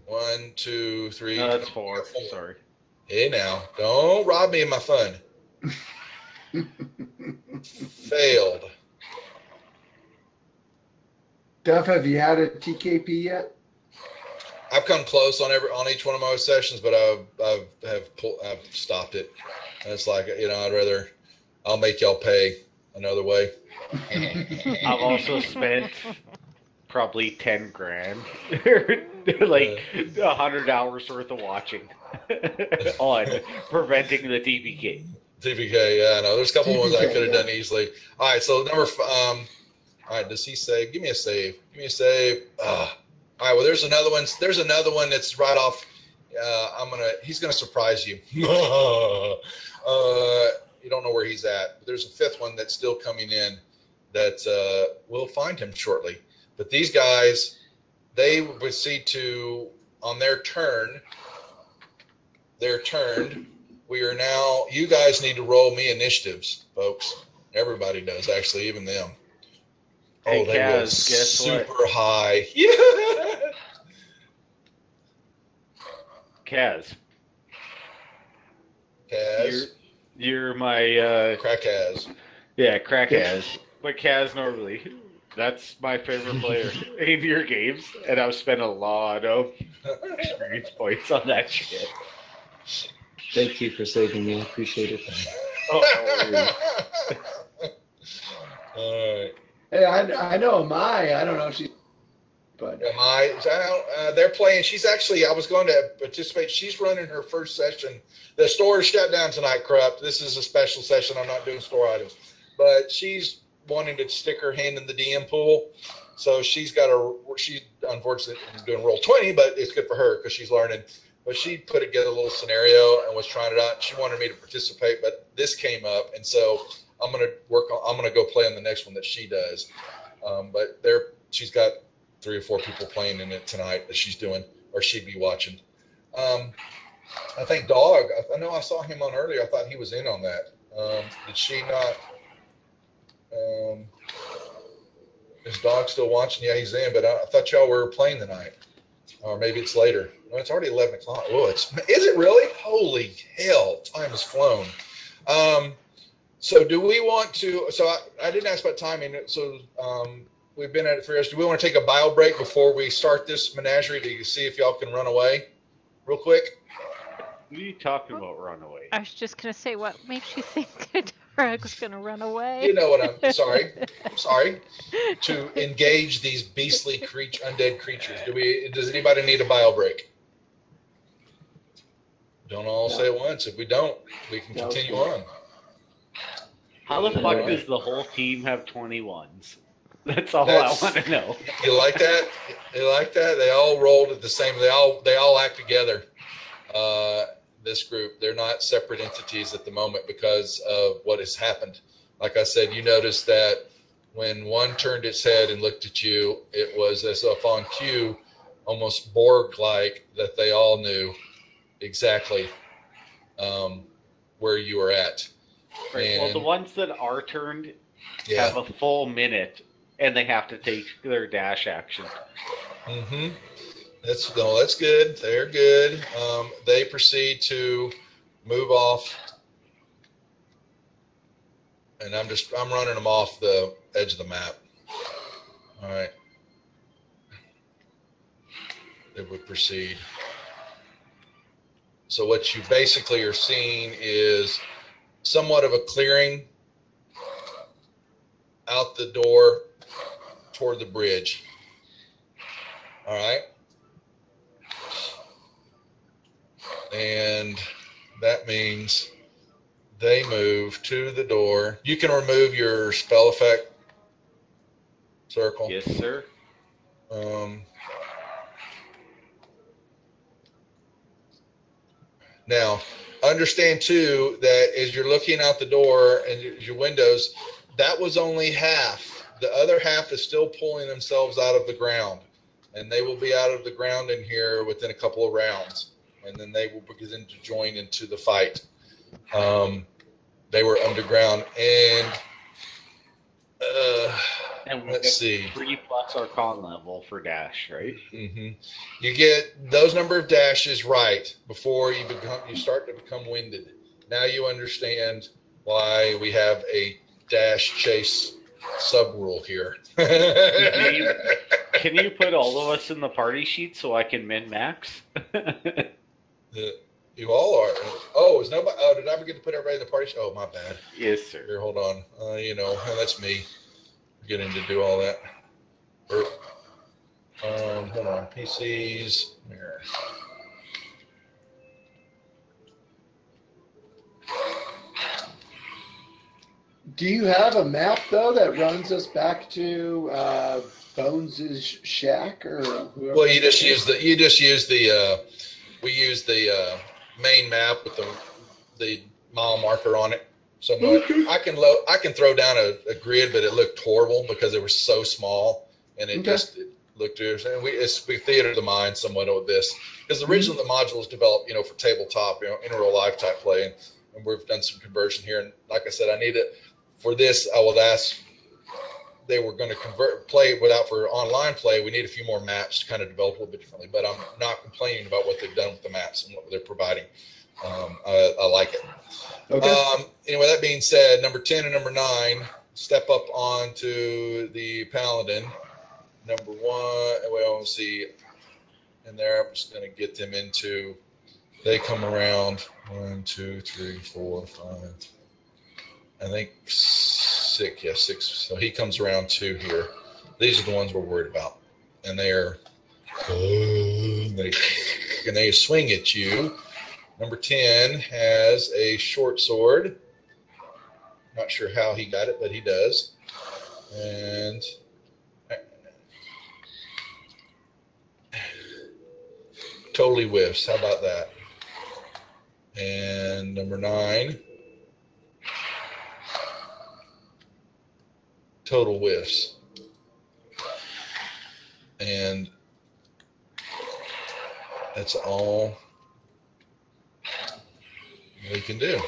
1, 2, 3. No, that's 4. Sorry. Hey, now, don't rob me of my fun. Failed. Duff, have you had a TKP yet? I've come close on each one of my sessions, but I've stopped it. And it's like, I'll make y'all pay another way. I've also spent probably 10 grand, like 100 hours worth of watching on preventing the TPK. TPK, yeah, no, there's a couple of ones I could have done easily. All right, so all right, does he save? Give me a save. All right, well, there's another one. There's another one that's right off. He's gonna surprise you. You don't know where he's at. But there's a fifth one that's still coming in that we'll find him shortly. But these guys, they proceed to, on their turn, we are now, you guys need to roll me initiatives, folks. Everybody does, actually, even them. Hey, oh, they Kaz, roll super what? high. Yeah. Kaz. You're my Crack Kaz. Yeah, Crack Kaz. But Kaz normally. That's my favorite player in your games, and I've spent a lot of experience points on that shit. Thank you for saving me. I appreciate it. All right. Hey, I know Mai. I don't know if she, but they're playing. She's actually. I was going to participate. She's running her first session. The store is shut down tonight. Corrupt. This is a special session. I'm not doing store items, but she's wanting to stick her hand in the DM pool. So she's unfortunately doing Roll20, but it's good for her because she's learning. But she put together a little scenario and was trying it out. She wanted me to participate, but this came up, and so I'm going to go play on the next one that she does. But she's got 3 or 4 people playing in it tonight that she's doing, or she'd be watching. I think Dog. I know I saw him on earlier. I thought he was in on that. Did she not? Is Dog still watching? Yeah, he's in. But I thought y'all were playing tonight, or maybe it's later. No, it's already 11 o'clock. Oh, is it really? Holy hell! Time has flown. So do we want to? So I didn't ask about timing. So we've been at it for years. Do we want to take a bio break before we start this menagerie to see if y'all can run away, real quick? What are you talking about, run away? I was just going to say, what makes you think that Doug's going to run away? You know what I'm sorry. To engage these beastly undead creatures. Does anybody need a bio break? Don't all say it once. If we don't, we can continue on. How the fuck does the whole team have 21s? That's all I want to know. You like that? You like that? They all rolled at the same. They all act together. This group, they're not separate entities at the moment because of what has happened. Like I said, you noticed that when one turned its head and looked at you, it was as if on cue, almost Borg-like, that they all knew exactly where you were at. Right. Well, the ones that are turned have a full minute, and they have to take their dash action. Mm-hmm. That's good. They're good. They proceed to move off, and I'm running them off the edge of the map. All right. They would proceed. So what you basically are seeing is somewhat of a clearing out the door toward the bridge. All right. And that means they move to the door. You can remove your spell effect circle. Yes, sir. Now, understand too that as you're looking out the door and your windows, that was only half. The other half is still pulling themselves out of the ground, and they will be out of the ground in here within a couple of rounds, and then they will begin to join into the fight. They were underground, and let's see. 3+ Arcana level for dash, right? Mm-hmm. You get those number of dashes right before you start to become winded. Now you understand why we have a dash chase sub rule here. Can you put all of us in the party sheet so I can min max? You all are. Oh, is nobody? Oh, did I forget to put everybody in the party? Oh, my bad. Yes, sir. Here, hold on. That's me. Getting to do all that. Hold on. PCs. Mirror. Do you have a map though that runs us back to Bones' shack or whoever? Well, we use the main map with the mile marker on it. So Okay. I can throw down a grid, but it looked horrible because it was so small and it just looked weird. And we theater the mind somewhat with this because originally the module was developed, for tabletop, in real life type play, and we've done some conversion here. And like I said, I need it for this. I will ask. They were going to play for online play. We need a few more maps to kind of develop a little bit differently, but I'm not complaining about what they've done with the maps and what they're providing. I like it. Okay. Anyway, that being said, number 10 and number 9 step up onto the Paladin. Number 1, well, let's see. In there, I'm just going to get them into. They come around 1, 2, 3, 4, 5. I think 6. Yeah, 6. So he comes around 2 here. These are the ones we're worried about, and they swing at you. Number 10 has a short sword. Not sure how he got it, but he does. And totally whiffs. How about that? And number 9. Total whiffs. And that's all we can do.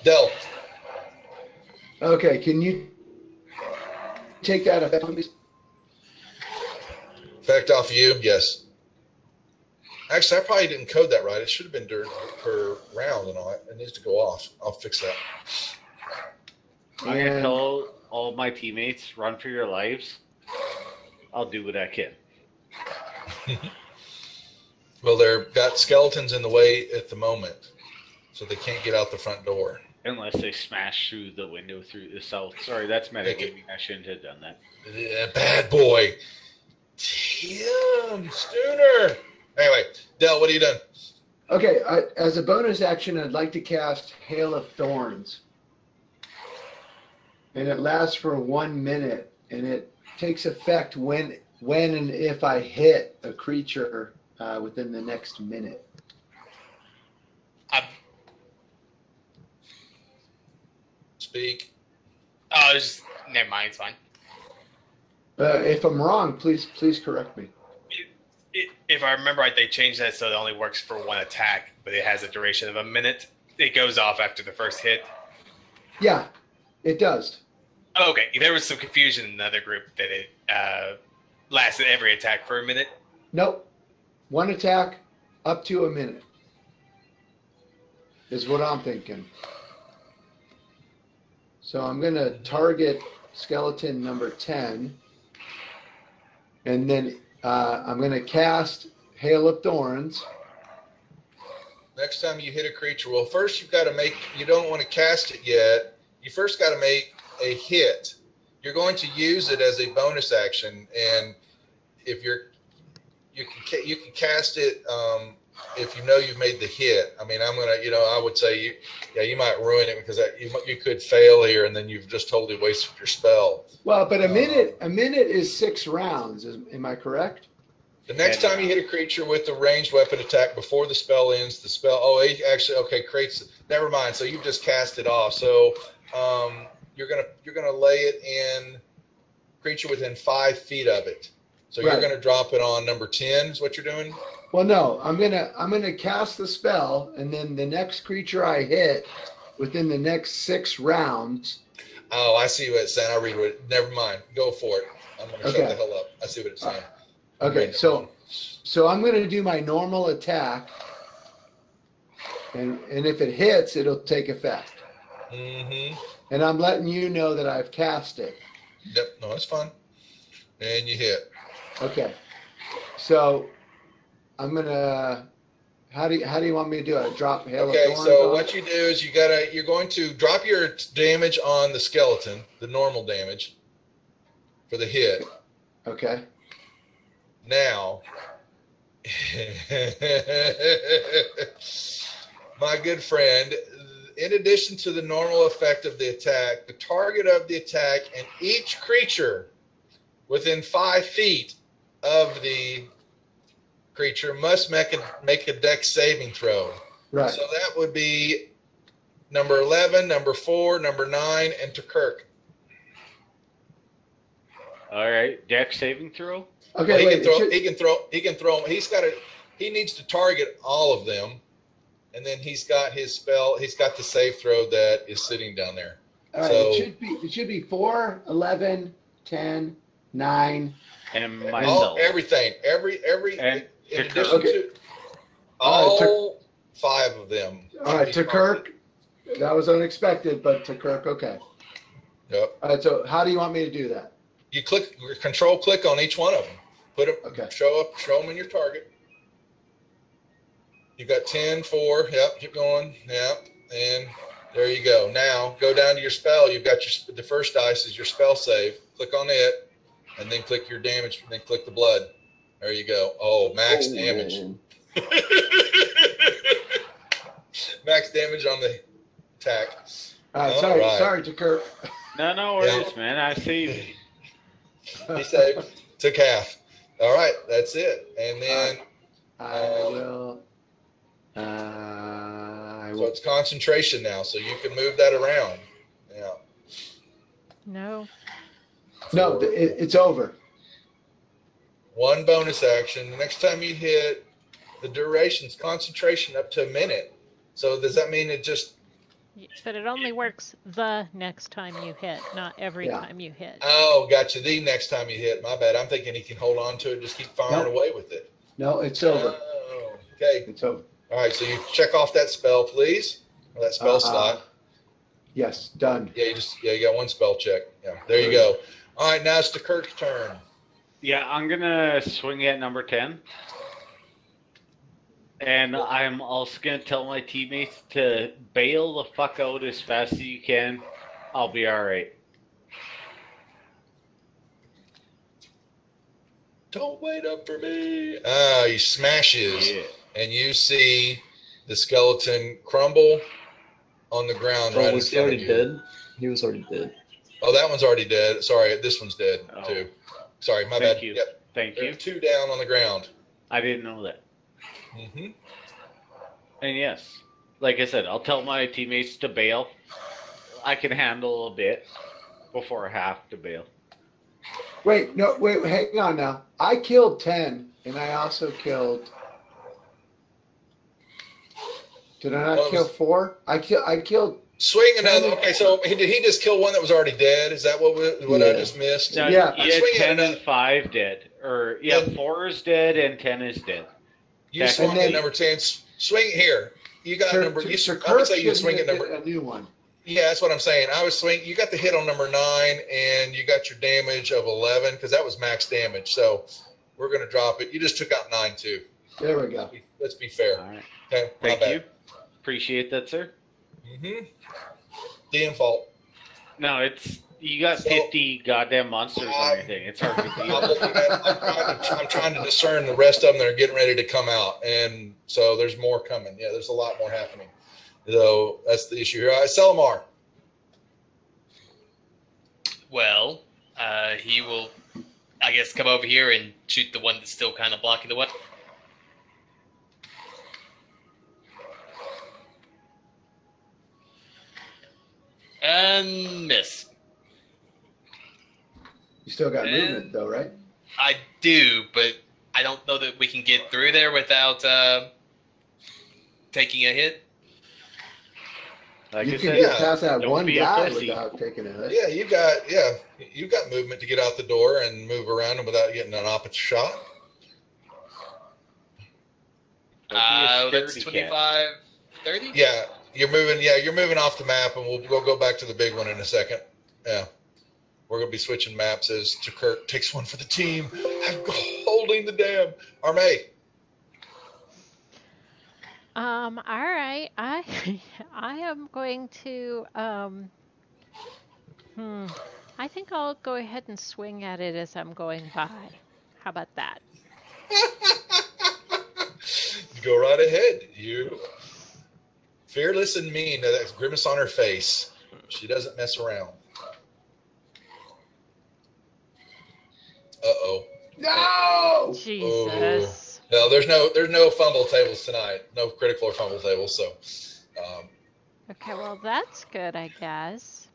Del. Okay, can you take that effect on me? Effect off you? Yes. Actually, I probably didn't code that right. It should have been per round and all that. It needs to go off. I'll fix that. I'm going to tell all my teammates, run for your lives. I'll do what I can. Well, they've got skeletons in the way at the moment, so they can't get out the front door. Unless they smash through the window through the south. Sorry, that's metagaming. I shouldn't have done that. Bad boy. Tim Stooner. Anyway, Del, what are you doing? Okay, as a bonus action, I'd like to cast Hail of Thorns. And it lasts for 1 minute, and it takes effect when and if I hit a creature within the next minute. Speak. Oh, never mind. It's fine. If I'm wrong, please correct me. If I remember right, they changed that so it only works for 1 attack, but it has a duration of 1 minute. It goes off after the first hit. Yeah, it does. Okay, there was some confusion in another group that it lasted every attack for 1 minute. Nope. 1 attack up to 1 minute is what I'm thinking. So I'm going to target skeleton number 10, and then I'm going to cast Hail of Thorns. Next time you hit a creature, well, first you've got to you don't want to cast it yet. You first got to make a hit. You're going to use it as a bonus action, and if you can cast it if you've made the hit. I mean, I would say you might ruin it because you could fail here, and then you've just totally wasted your spell. Well, but a minute is 6 rounds. Am I correct? The next time you hit a creature with a ranged weapon attack before the spell ends, the spell. Oh, actually, okay, creates. Never mind. So you've just cast it off. So you're gonna lay it in creature within 5 feet of it. So Right. you're gonna drop it on number 10. Is what you're doing? Well, no. I'm gonna cast the spell, and then the next creature I hit within the next 6 rounds. Oh, I see what it's saying. I read what. Never mind. Go for it. I'm gonna shut the hell up. I see what it's saying. Okay, so I'm going to do my normal attack, and if it hits, it'll take effect. Mm-hmm. And I'm letting you know that I've cast it. Yep. No, that's fine. And you hit. Okay. So I'm gonna. How do you want me to do it? Drop hail Okay, of thorns so on what you do is you're going to drop your damage on the skeleton, the normal damage for the hit. Okay. Now, my good friend, in addition to the normal effect of the attack, the target of the attack and each creature within 5 feet of the creature must make a dex saving throw. Right. So that would be number 11, number 4, number 9, and to Kirk. All right, dex saving throw. Okay. Well, wait, he can throw. He needs to target all of them, and then he's got his spell. He's got the save throw that is sitting down there. all right. so- It should be 4, 11, 10, 9. And myself. Everything. Every. And In to addition Kirk. to All right, all 5 of them. All right, to Kirk. That was unexpected, but to Kirk, okay. Yep. All right. So how do you want me to do that? You control click on each one of them. Put them. Okay. Show them in your target. You got 10, 4. Yep. Keep going. Yep. And there you go. Now go down to your spell. You've got the first dice is your spell save. Click on it, and then click your damage. And then click the blood. There you go. Oh, max damage. Man. Max damage on the attack. All right. All Sorry. right. Sorry to Kirk. No worries, man. I saved you. He saved. Took half. All right. That's it. And then I will. so it's concentration now, so you can move that around. Yeah. No. No, it's over. One bonus action. The next time you hit, the duration's concentration up to a minute. So does that mean it just? But it only works the next time you hit, not every Yeah. time you hit. Oh, gotcha. The next time you hit. My bad. I'm thinking he can hold on to it, just keep firing Nope. away with it. No, it's over. Oh, okay. It's over. All right. So you check off that spell, please, or that spell slot. Yes, done. Yeah, you got one spell check. Yeah, there you go. All right, now it's to Kirk's turn. Yeah, I'm gonna swing at number 10. And I'm also gonna tell my teammates to bail the fuck out as fast as you can. I'll be alright. Don't wait up for me. He smashes, Yeah. and you see the skeleton crumble on the ground right in Was he front of already you. dead? He was already dead. Oh, that one's already dead. Sorry, this one's dead Oh. too. Sorry, my Thank bad. you. Yep. Thank There are you. 2 down on the ground. I didn't know that. Mm-hmm. And yes, like I said, I'll tell my teammates to bail. I can handle a bit before I have to bail. Wait, hang on now. I killed 10, and I also killed. Did I not What kill was- 4? I killed. Swing another. Okay, so did he just kill one that was already dead? Is that what I Yeah. just missed? No, Yeah. you had Swing at 10 another- and 5 dead. Or, yeah, Then- 4 is dead and 10 is dead. You And swung then- at number 10. Swing here. You got number. I would Kirk say you should swing at get number. a new one. Yeah, that's what I'm saying. I was swing. You got the hit on number 9, and you got your damage of 11 because that was max damage. So we're gonna drop it. You just took out 9 too. There we go. Let's be fair. All right. Okay. Thank you. Appreciate that, sir. Mm-hmm. DM fault. No, it's you got So- 50 goddamn monsters on your thing. It's hard to I'm, deal. looking at, I'm trying to discern the rest of them that are getting ready to come out, and so there's more coming. Yeah, there's a lot more happening. So that's the issue here. All right, Selimar. Well, he will, I guess, come over here and shoot the one that's still kind of blocking the way. And miss. You still got movement, though, right? I do, but I don't know that we can get through there without taking a hit. Like You I can said, get past that don't one be a guy pussy. without taking a hit. Yeah, you got movement to get out the door and move around without getting an opposite shot. Don't be a That's scaredy cat. 25, 30? Yeah, you're moving. Yeah, you're moving off the map, and we'll go back to the big one in a second. Yeah. we're going to be switching maps as Kirk takes one for the team. I'm holding the damn Arme. All right. I am going to I think I'll go ahead and swing at it as I'm going by. How about that? Go right ahead. You fearless and mean. That grimace on her face. She doesn't mess around. Uh-oh. No! Jesus. No, there's no fumble tables tonight. No critical or fumble tables. So. Okay, well that's good, I guess.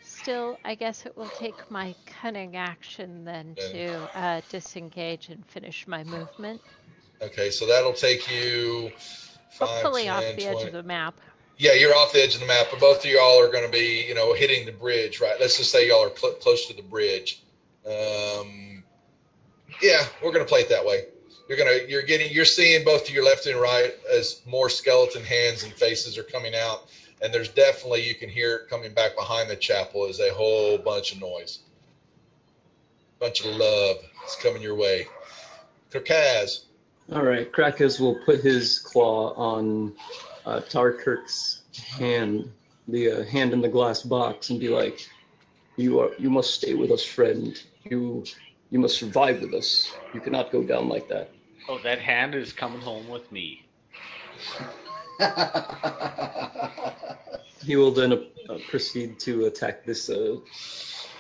Still, I guess it will take my cunning action then to disengage and finish my movement. Okay, so that'll take you 5, hopefully 10, off the 20. edge of the map. Yeah, you're off the edge of the map, but both of y'all are going to be, hitting the bridge, right? Let's just say y'all are close to the bridge. Yeah, we're going to play it that way. You're seeing both to your left and right as more skeleton hands and faces are coming out. And there's definitely, you can hear it coming back behind the chapel is a whole bunch of noise. Bunch of love is coming your way. Krakaz. All right, Krakaz will put his claw on Tarkirk's hand, the hand in the glass box, and be like, "You must stay with us, friend. You must survive with us. You cannot go down like that." Oh, that hand is coming home with me. He will then proceed to attack this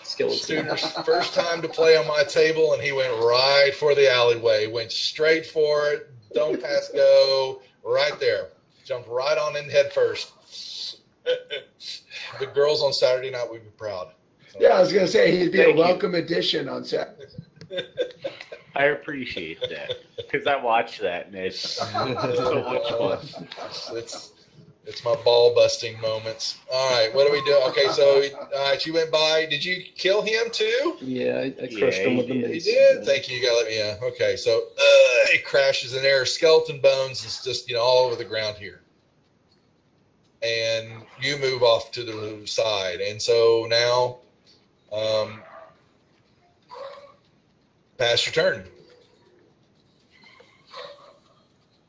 skeleton. Studer's first time to play on my table, and he went right for the alleyway. Went straight for it. Don't pass go. Right there. Jumped right on in head first. The girls on Saturday night would be proud. So. Yeah, I was going to say he'd be a welcome addition on Saturday. I appreciate that because I watched that and it's so much fun. It's my ball busting moments. All right, what do we do? Okay, so you went by. Did you kill him too? Yeah, I crushed him with the mace. You did. Thank you. You gotta let me. Yeah. Okay, so it crashes in there. Skeleton bones is just all over the ground here, and you move off to the side, and so now, pass your turn.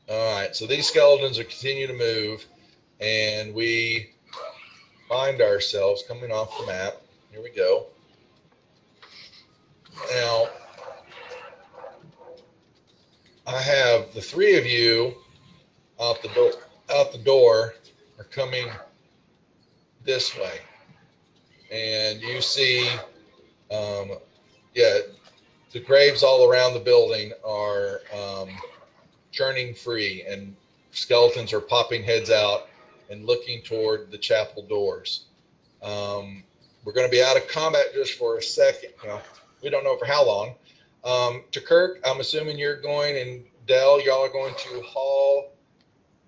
All right, so these skeletons are continuing to move. And we find ourselves coming off the map. Here we go. Now, I have the three of you out the door are coming this way. And you see, the graves all around the building are churning free, and skeletons are popping heads out and looking toward the chapel doors. We're going to be out of combat just for a second. We don't know for how long. To Kirk, I'm assuming you're going, and Dell, y'all are going to haul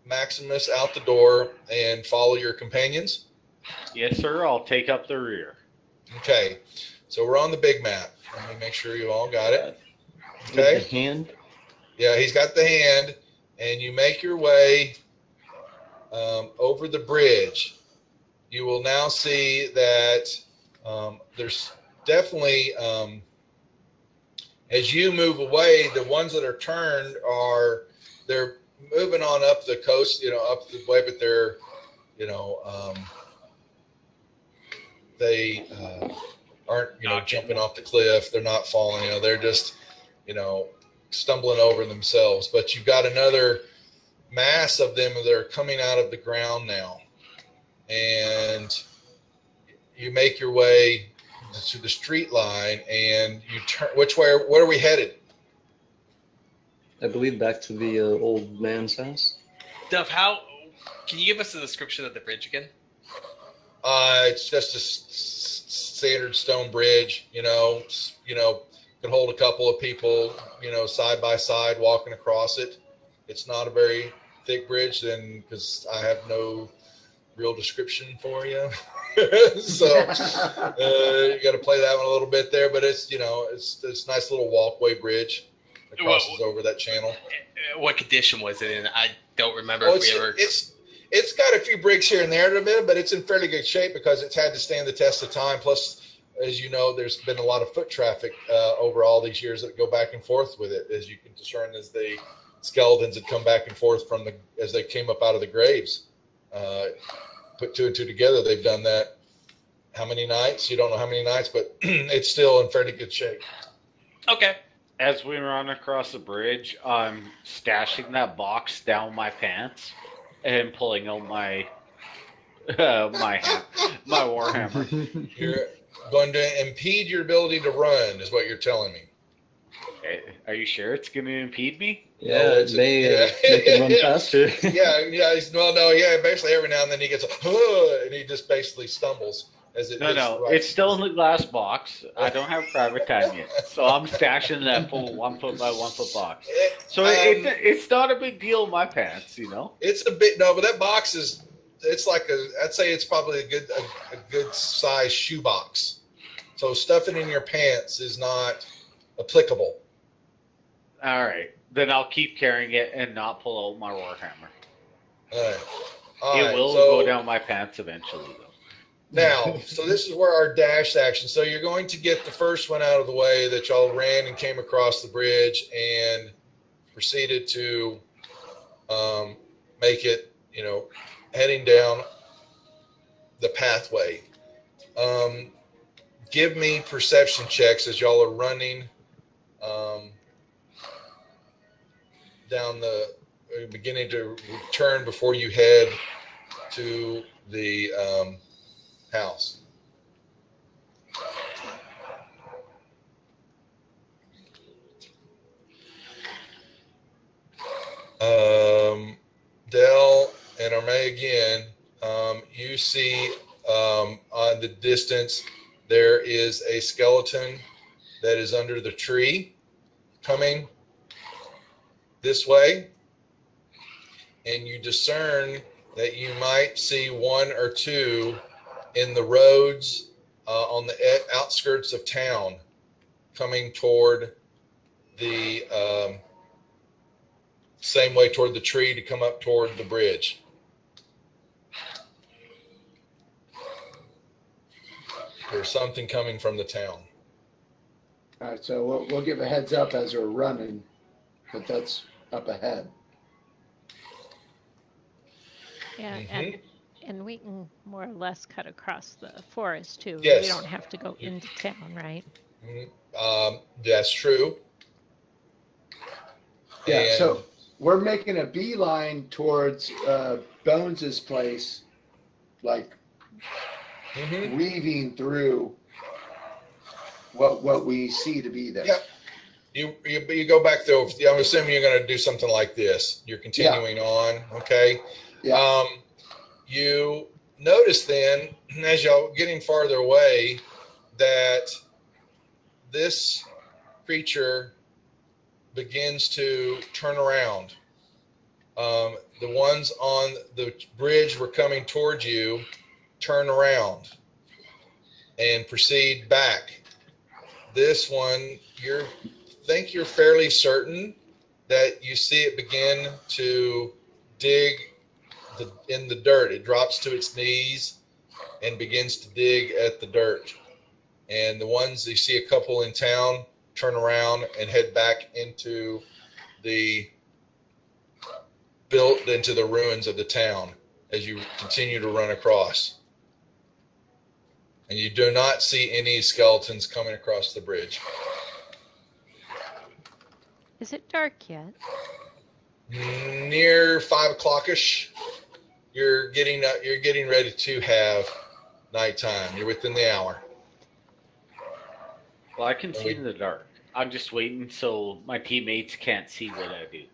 Maximus out the door and follow your companions? Yes, sir. I'll take up the rear. Okay. So we're on the big map. Let me make sure you all got it. Okay. With the hand? Yeah, he's got the hand. And you make your way over the bridge. You will now see that there's definitely, as you move away, the ones that are turned they're moving on up the coast, up the way, but they're, they aren't, jumping off the cliff. They're not falling, they're just, stumbling over themselves. But you've got another mass of them that are coming out of the ground now. And you make your way to the street line and you turn. Where are we headed? I believe back to the old man's house. Duff, can you give us a description of the bridge again? It's just a standard stone bridge, could hold a couple of people, side by side walking across it. It's not a very thick bridge, then, because I have no real description for you. So you got to play that one a little bit there, but it's it's a nice little walkway bridge that crosses over that channel. What condition was it in? I don't remember. It's got a few breaks here and there in a bit, but it's in fairly good shape because it's had to stand the test of time. Plus, as you know, there's been a lot of foot traffic over all these years that go back and forth with it, as you can discern, as the skeletons had come back and forth as they came up out of the graves. Put two and two together, they've done that. How many nights? You don't know how many nights, but it's still in fairly good shape. Okay. As we run across the bridge, I'm stashing that box down my pants and pulling out my my warhammer. You're going to impede your ability to run, is what you're telling me. Are you sure it's going to impede me? Yeah, it may make him run faster. Yeah. Basically, every now and then he gets and he just basically stumbles. No, it's still in the glass box. I don't have private time yet, so I'm stashing that full 1 foot by 1 foot box. So it's not a big deal in my pants, you know. It's a bit but that box is. It's like I'd say it's probably a good size shoe box. So stuffing in your pants is not applicable. All right, then I'll keep carrying it and not pull out my warhammer. All right. It will go down my pants eventually, though. Now, so this is where our dash action. So you're going to get the first one out of the way that y'all ran and came across the bridge and proceeded to make it, heading down the pathway. Give me perception checks as y'all are running down beginning to return before you head to the house. Dell and Armay again, you see on the distance there is a skeleton that is under the tree coming this way, and you discern that you might see one or two in the roads on the outskirts of town coming toward the same way toward the tree to come up toward the bridge. There's something coming from the town. All right, so we'll give a heads up as we're running, but that's up ahead. Yeah, and we can more or less cut across the forest too. Yes. We don't have to go into town, right? That's true. Yeah, And so we're making a beeline towards Bones's place, like weaving through what we see to be there. Yep. You go back there. I'm assuming you're going to do something like this. You're continuing on, okay? Yeah. You notice then, as y'all getting farther away, that this creature begins to turn around. The ones on the bridge were coming towards you, turn around and proceed back. This one, you're fairly certain that you see it begin to dig in the dirt. It drops to its knees and begins to dig at the dirt. And the ones you see, a couple in town, turn around and head back into the ruins of the town as you continue to run across. And you do not see any skeletons coming across the bridge. Is it dark yet? Near 5 o'clock-ish, you're getting ready to have nighttime. You're within the hour. Well, I can see in the dark. I'm just waiting so my teammates can't see what I do.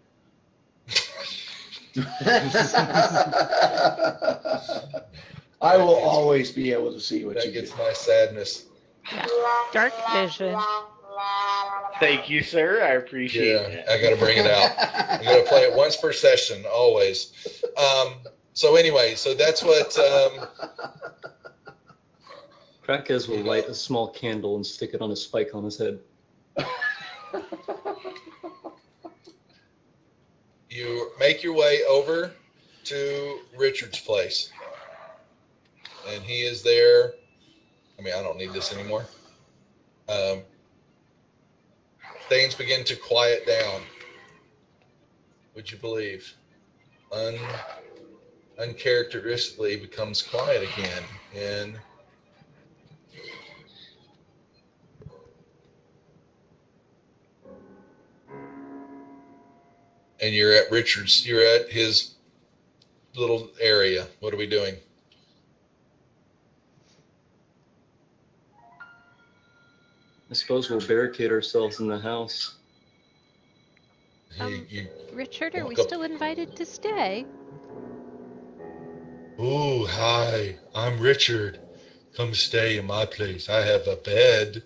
I will always be able to see what That you do. gets my sadness. Yeah. Dark vision. Thank you, sir. I appreciate it. I got to bring it out. I got to play it once per session, always. So anyway, so that's what. Krakaz will light a small candle and stick it on a spike on his head. You make your way over to Richard's place, and he is there I mean, I don't need this anymore. Things begin to quiet down. Would you believe? Uncharacteristically becomes quiet again. And you're at Richard's, you're at his little area. What are we doing? I suppose we'll barricade ourselves in the house. Richard, are we still invited to stay? Oh, hi. I'm Richard. Come stay in my place. I have a bed.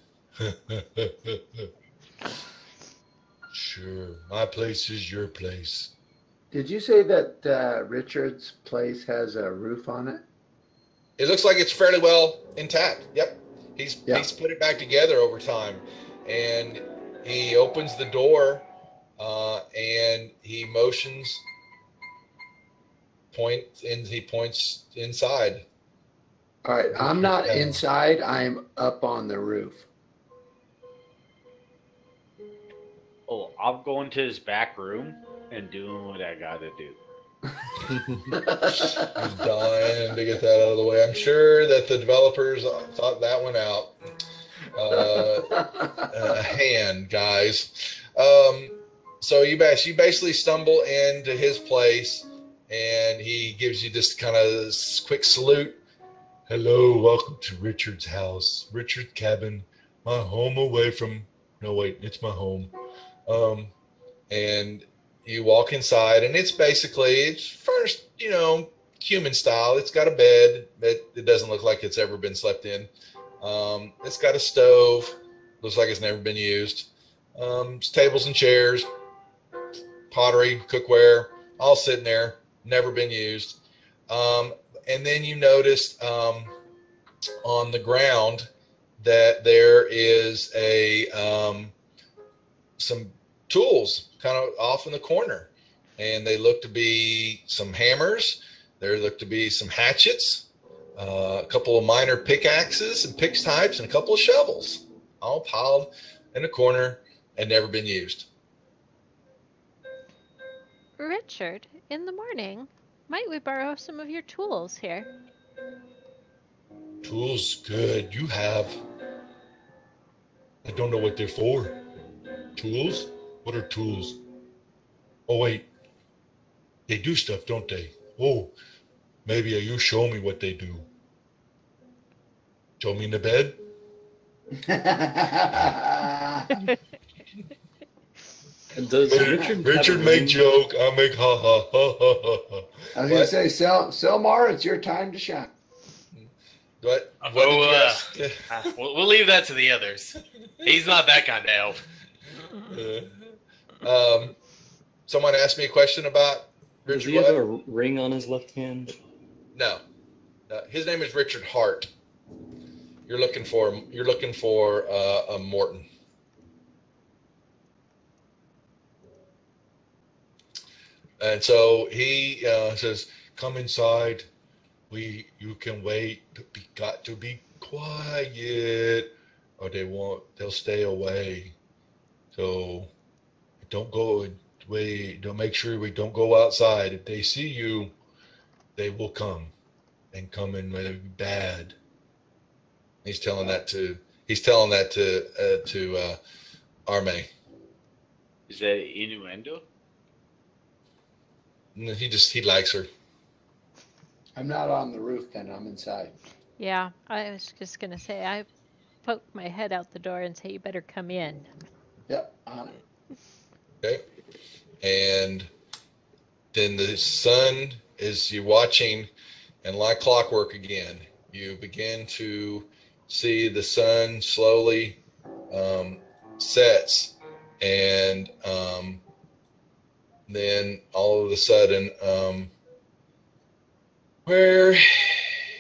Sure. My place is your place. Did you say that Richard's place has a roof on it? It looks like it's fairly well intact. Yep. He's put it back together over time. And he opens the door and he motions, he points inside. All right. I'm not inside. I'm up on the roof. Oh, I'm going to his back room and doing what I gotta do. He's dying to get that out of the way. I'm sure that the developers thought that one out. Hand, guys. So you basically stumble into his place, and he gives you this kind of quick salute. Hello, welcome to Richard's house, Richard's cabin, my home away from. No, wait, it's my home. And you walk inside, and it's first, human style. It's got a bed, but it doesn't look like it's ever been slept in. It's got a stove, looks like it's never been used. Tables and chairs, pottery, cookware, all sitting there, never been used. And then you noticed on the ground that there is some tools kind of off in the corner, and they look to be some hammers. There look to be some hatchets, a couple of minor pickaxes and pick types, and a couple of shovels, all piled in the corner and never been used. Richard, in the morning, might we borrow some of your tools here? Tools? Good. You have. I don't know what they're for. Tools? What are tools? Oh, wait. They do stuff, don't they? Oh, maybe you show me what they do. Show me in the bed? Does Richard make joke, I make ha ha ha ha ha. I was going to say, Selmar, it's your time to shine. What? We'll leave that to the others. He's not that kind of elf. Someone asked me a question about Richard. Does he have a ring on his left hand? No. His name is Richard Hart. You're looking for a Morton. And so he says, "Come inside. You can wait. Got to be quiet, or they'll stay away. So don't go away. Don't make sure we don't go outside. If they see you, they will come in bad." He's telling that to Arme. Is that innuendo? He likes her. I'm not on the roof then, I'm inside. Yeah, I was just going to say, I poked my head out the door and say, you better come in. Yep, on it. Okay. And then the sun is, you're watching, and like clockwork again, you begin to see the sun slowly sets, and then all of a sudden, where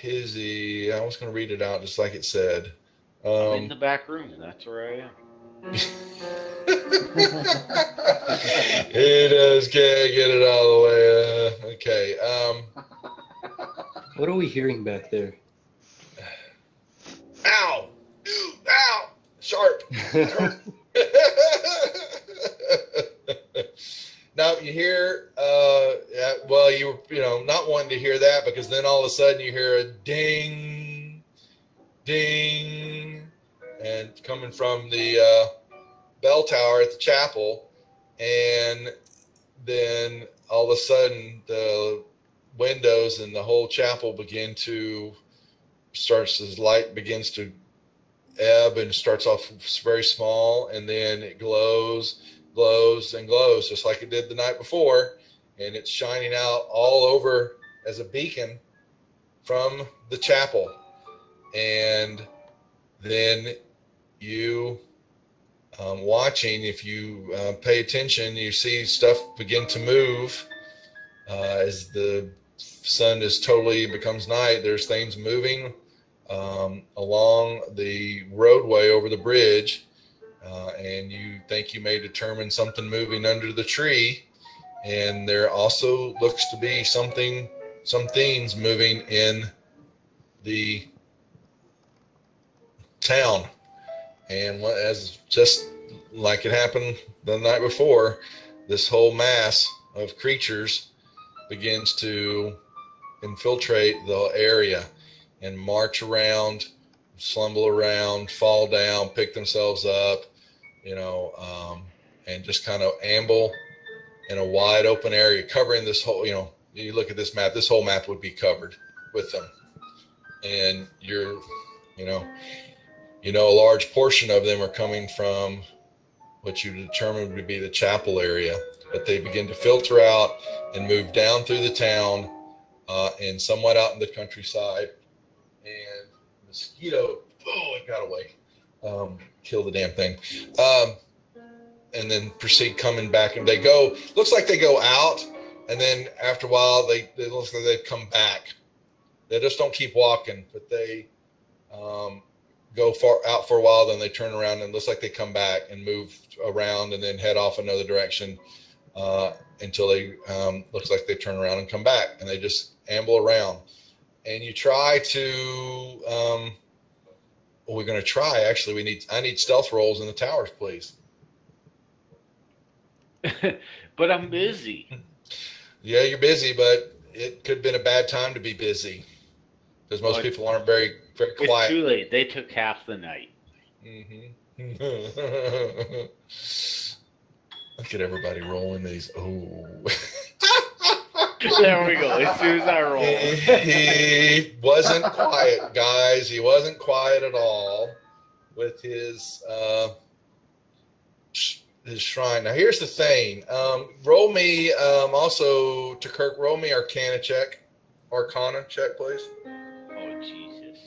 is he? I was going to read it out just like it said. I'm in the back room. That's where I am. He just can't get it out of the way. Okay. What are we hearing back there? Ow! Now you hear, well, you were, not wanting to hear that, because then all of a sudden you hear a ding, ding, and coming from the bell tower at the chapel, and then all of a sudden the windows in the whole chapel begin to as light begins to ebb and starts off very small, and then it glows and glows just like it did the night before, and it's shining out all over as a beacon from the chapel. And then you watching, if you pay attention, you see stuff begin to move as the sun becomes night. There's things moving along the roadway over the bridge, and you think you may determine something moving under the tree, and there also looks to be some things moving in the town. And as just like it happened the night before, this whole mass of creatures begins to infiltrate the area and march around, slumble around, fall down, pick themselves up, and just kind of amble in a wide open area, covering this whole, you look at this map, this whole map would be covered with them. And a large portion of them are coming from what you determined would be the chapel area, but they begin to filter out and move down through the town and somewhat out in the countryside. And mosquito, it got away, kill the damn thing. And then proceed coming back, and looks like they go out, and then after a while they looks like they come back. They just don't keep walking, but they go far out for a while, then they turn around and looks like they come back and move around and then head off another direction until they looks like they turn around and come back, and they just amble around. And you try to we're going to try, actually, I need stealth rolls in the towers, please. But I'm busy. Yeah, you're busy, but it could have been a bad time to be busy, because most people aren't very, very quiet. It's too late. They took half the night. Mm-hmm. Look at everybody rolling these. Oh. There we go. As soon as I roll. He wasn't quiet, guys. He wasn't quiet at all with his shrine. Now, here's the thing. Roll me, also, to Kirk, roll me Arcana check, please. Oh, Jesus.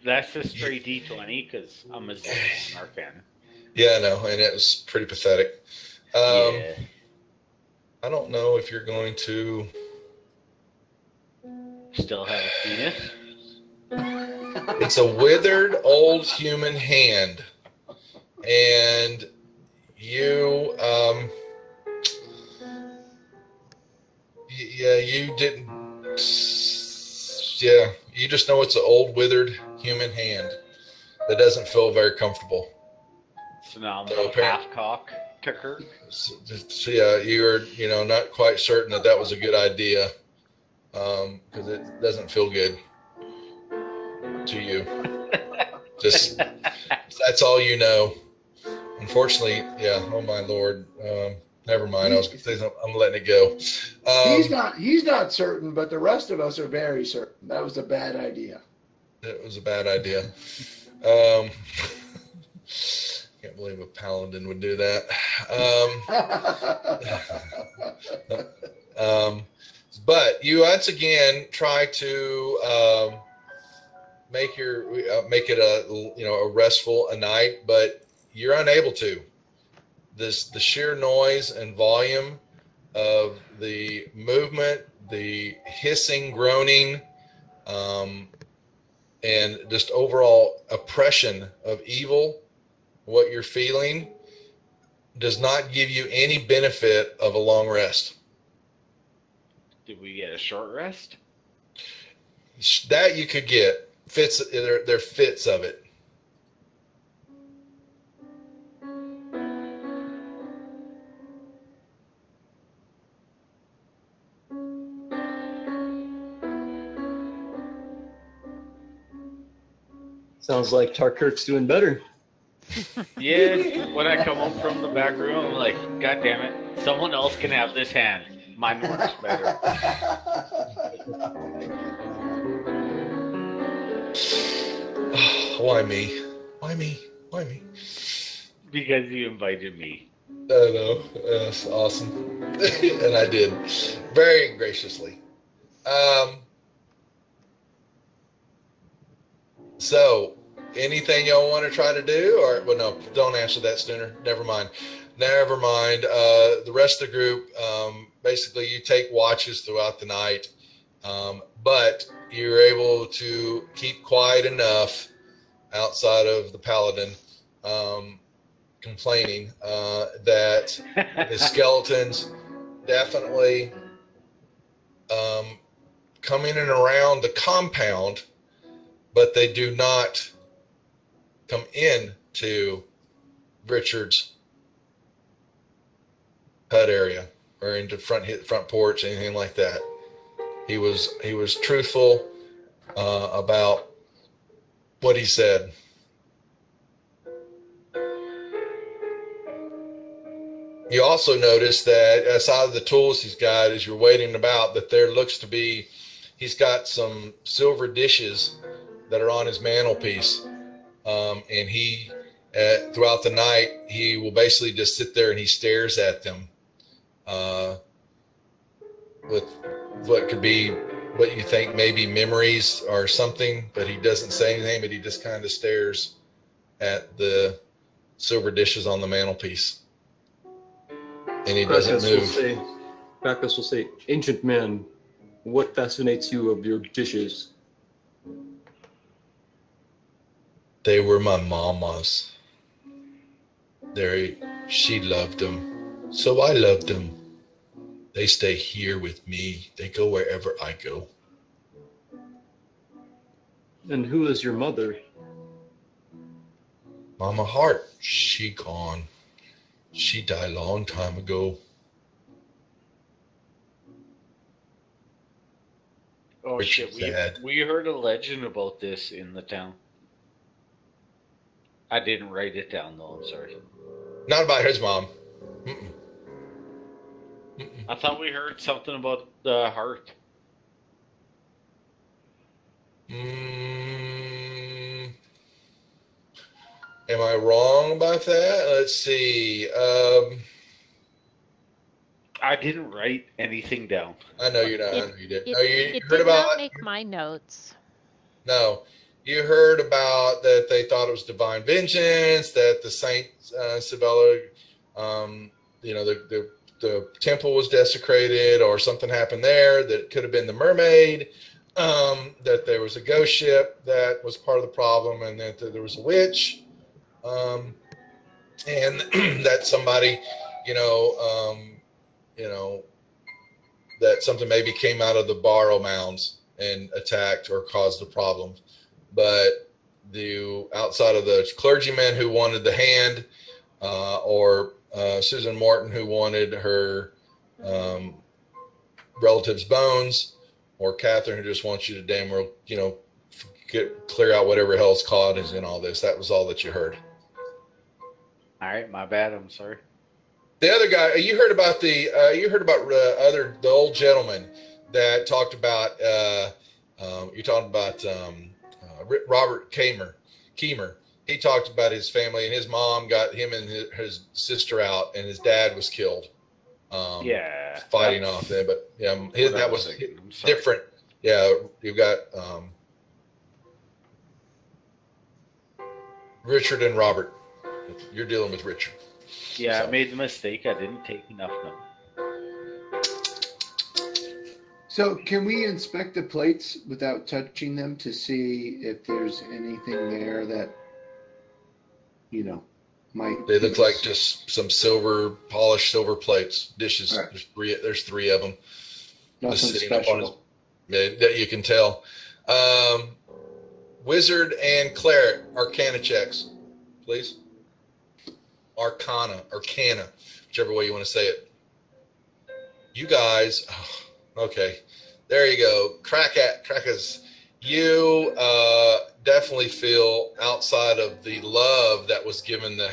That's a straight D20 because I'm a 0 on Arcana. Yeah, I know, and it was pretty pathetic. Yeah. I don't know if you're going to Still have a penis? It's a withered old human hand, and you, you didn't. Yeah, you just know it's an old withered human hand that doesn't feel very comfortable. So now I'm half cock to Kirk. So yeah, you're not quite certain that was a good idea, because it doesn't feel good to you. Just that's all you know. Unfortunately, yeah. Oh my Lord. Never mind. I was going to say I'm letting it go. He's not certain, but the rest of us are very certain. That was a bad idea. It was a bad idea. Can't believe a paladin would do that. But you once again try to make it a restful night, but you're unable to. The sheer noise and volume of the movement, the hissing, groaning, and just overall oppression of evil, what you're feeling, does not give you any benefit of a long rest. Did we get a short rest? That you could get fits. They're fits of it. Sounds like Tarkirk's doing better. Yeah, when I come home from the back room, I'm like, God damn it, someone else can have this hand. Mine works better. Why me? Why me? Why me? Because you invited me. I know. That's awesome. And I did. Very graciously. So, anything y'all want to try to do? Or, well, no, don't answer that, Stooner. Never mind. Never mind. The rest of the group, basically, you take watches throughout the night, but you're able to keep quiet enough outside of the paladin complaining that the skeletons definitely come in and around the compound, but they do not come in to Richard's hut area or into front porch, anything like that. He was truthful about what he said. You also notice that aside of the tools he's got, as you're waiting about, that there looks to be, he's got some silver dishes that are on his mantelpiece. And he, throughout the night, he will basically just sit there and he stares at them with what could be what you think maybe memories or something, but he doesn't say anything, but he just kind of stares at the silver dishes on the mantelpiece. And he doesn't move. Bacchus will say, "Ancient man, what fascinates you of your dishes?" They were my mama's. She loved them, so I loved them. They stay here with me. They go wherever I go. And who is your mother? Mama Hart, she gone. She died a long time ago. Oh Which shit, is sad. we heard a legend about this in the town. I didn't write it down though, I'm sorry. Not about his mom. Mm-mm. Mm-mm. I thought we heard something about the heart. Am I wrong about that? Let's see. I didn't write anything down. I know you're not. I know you did. It, No, you it heard did about. not make my notes. No, you heard about that they thought it was divine vengeance, that the Saint Sibella, the temple was desecrated or something happened there, that it could have been the mermaid, that there was a ghost ship that was part of the problem, and that there was a witch, and that somebody, that something maybe came out of the Barrow Mounds and attacked or caused the problem. But outside of the clergyman who wanted the hand, or Susan Morton who wanted her relative's bones, or Catherine who just wants you to damn well, clear out whatever hell's caught is in all this. That was all that you heard. All right, my bad. I'm sorry. The other guy, you heard about the old gentleman that talked about. You're talking about Robert Keemer. He talked about his family, and his mom got him and his sister out, and his dad was killed. Fighting off there, but yeah, that was different. Yeah, you've got Richard and Robert. You're dealing with Richard. Yeah, So. I made the mistake. I didn't take enough notes. So can we inspect the plates without touching them to see if there's anything there that, might... They look like just some polished silver plates, dishes. Right. There's three of them. Nothing Just sitting up on special. that you can tell. Wizard and cleric, Arcana checks, please. Arcana, whichever way you want to say it. You guys, okay, there you go. Crackers, you definitely feel outside of the love that was given the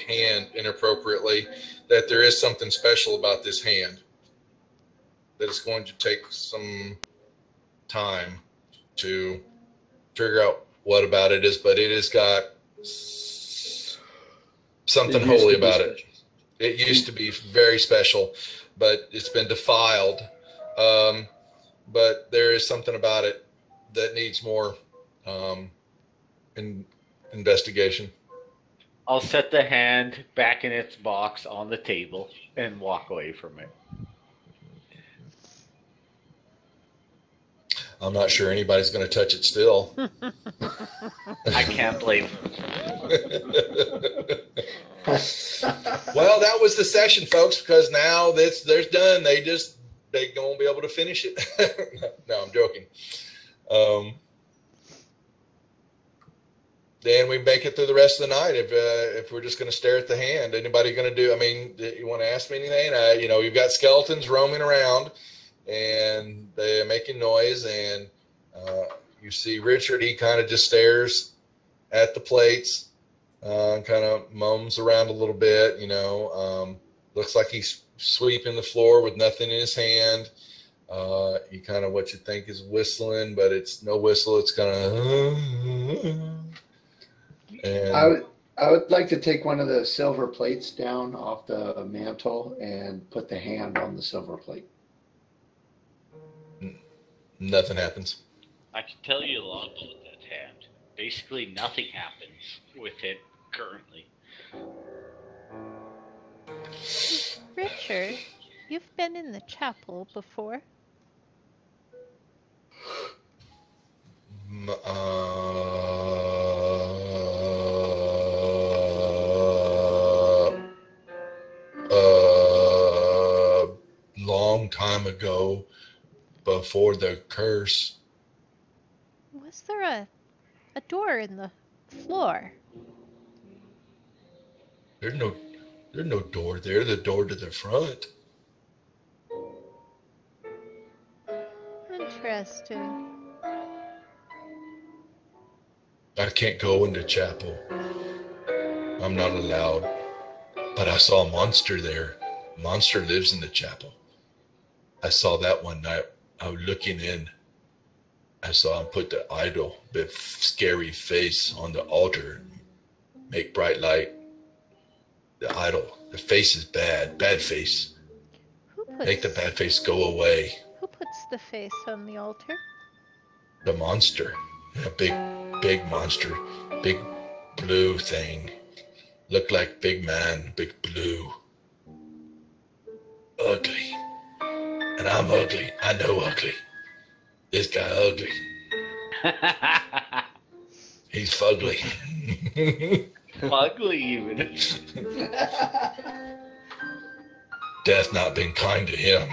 hand inappropriately that there is something special about this hand. That it's going to take some time to figure out what about it is, but it has got something holy about it. It used to be very special, but it's been defiled. But there is something about it that needs more investigation. I'll set the hand back in its box on the table and walk away from it. I'm not sure anybody's going to touch it still. I can't blame them. Well, that was the session, folks, because now they're done. They won't be able to finish it. No, I'm joking. Then we make it through the rest of the night. If we're just going to stare at the hand, anybody going to do? I mean, you want to ask me anything? You've got skeletons roaming around, and they're making noise. And you see Richard. He kind of just stares at the plates, kind of mums around a little bit. Looks like he's sweeping the floor with nothing in his hand. You kind of what you think is whistling, but it's no whistle. It's kind of. And I would like to take one of the silver plates down off the mantle and put the hand on the silver plate. Nothing happens. I can tell you a lot about that hand. Basically, nothing happens with it currently. Richard, you've been in the chapel before. Long time ago, before the curse. Was there a door in the floor? There's no door there. The door to the front. Interesting. I can't go into chapel. I'm not allowed. But I saw a monster there. Monster lives in the chapel. I saw that one night. I was looking in. I saw him put the idol, big scary face on the altar, make bright light. The idol, the face is bad face. Make the bad face go away. Who puts the face on the altar? The monster, a big monster, big blue thing. Looked like big man, big blue. Ugly. And I'm ugly. I know ugly. This guy ugly. He's fugly. Fugly even. Death not been kind to him.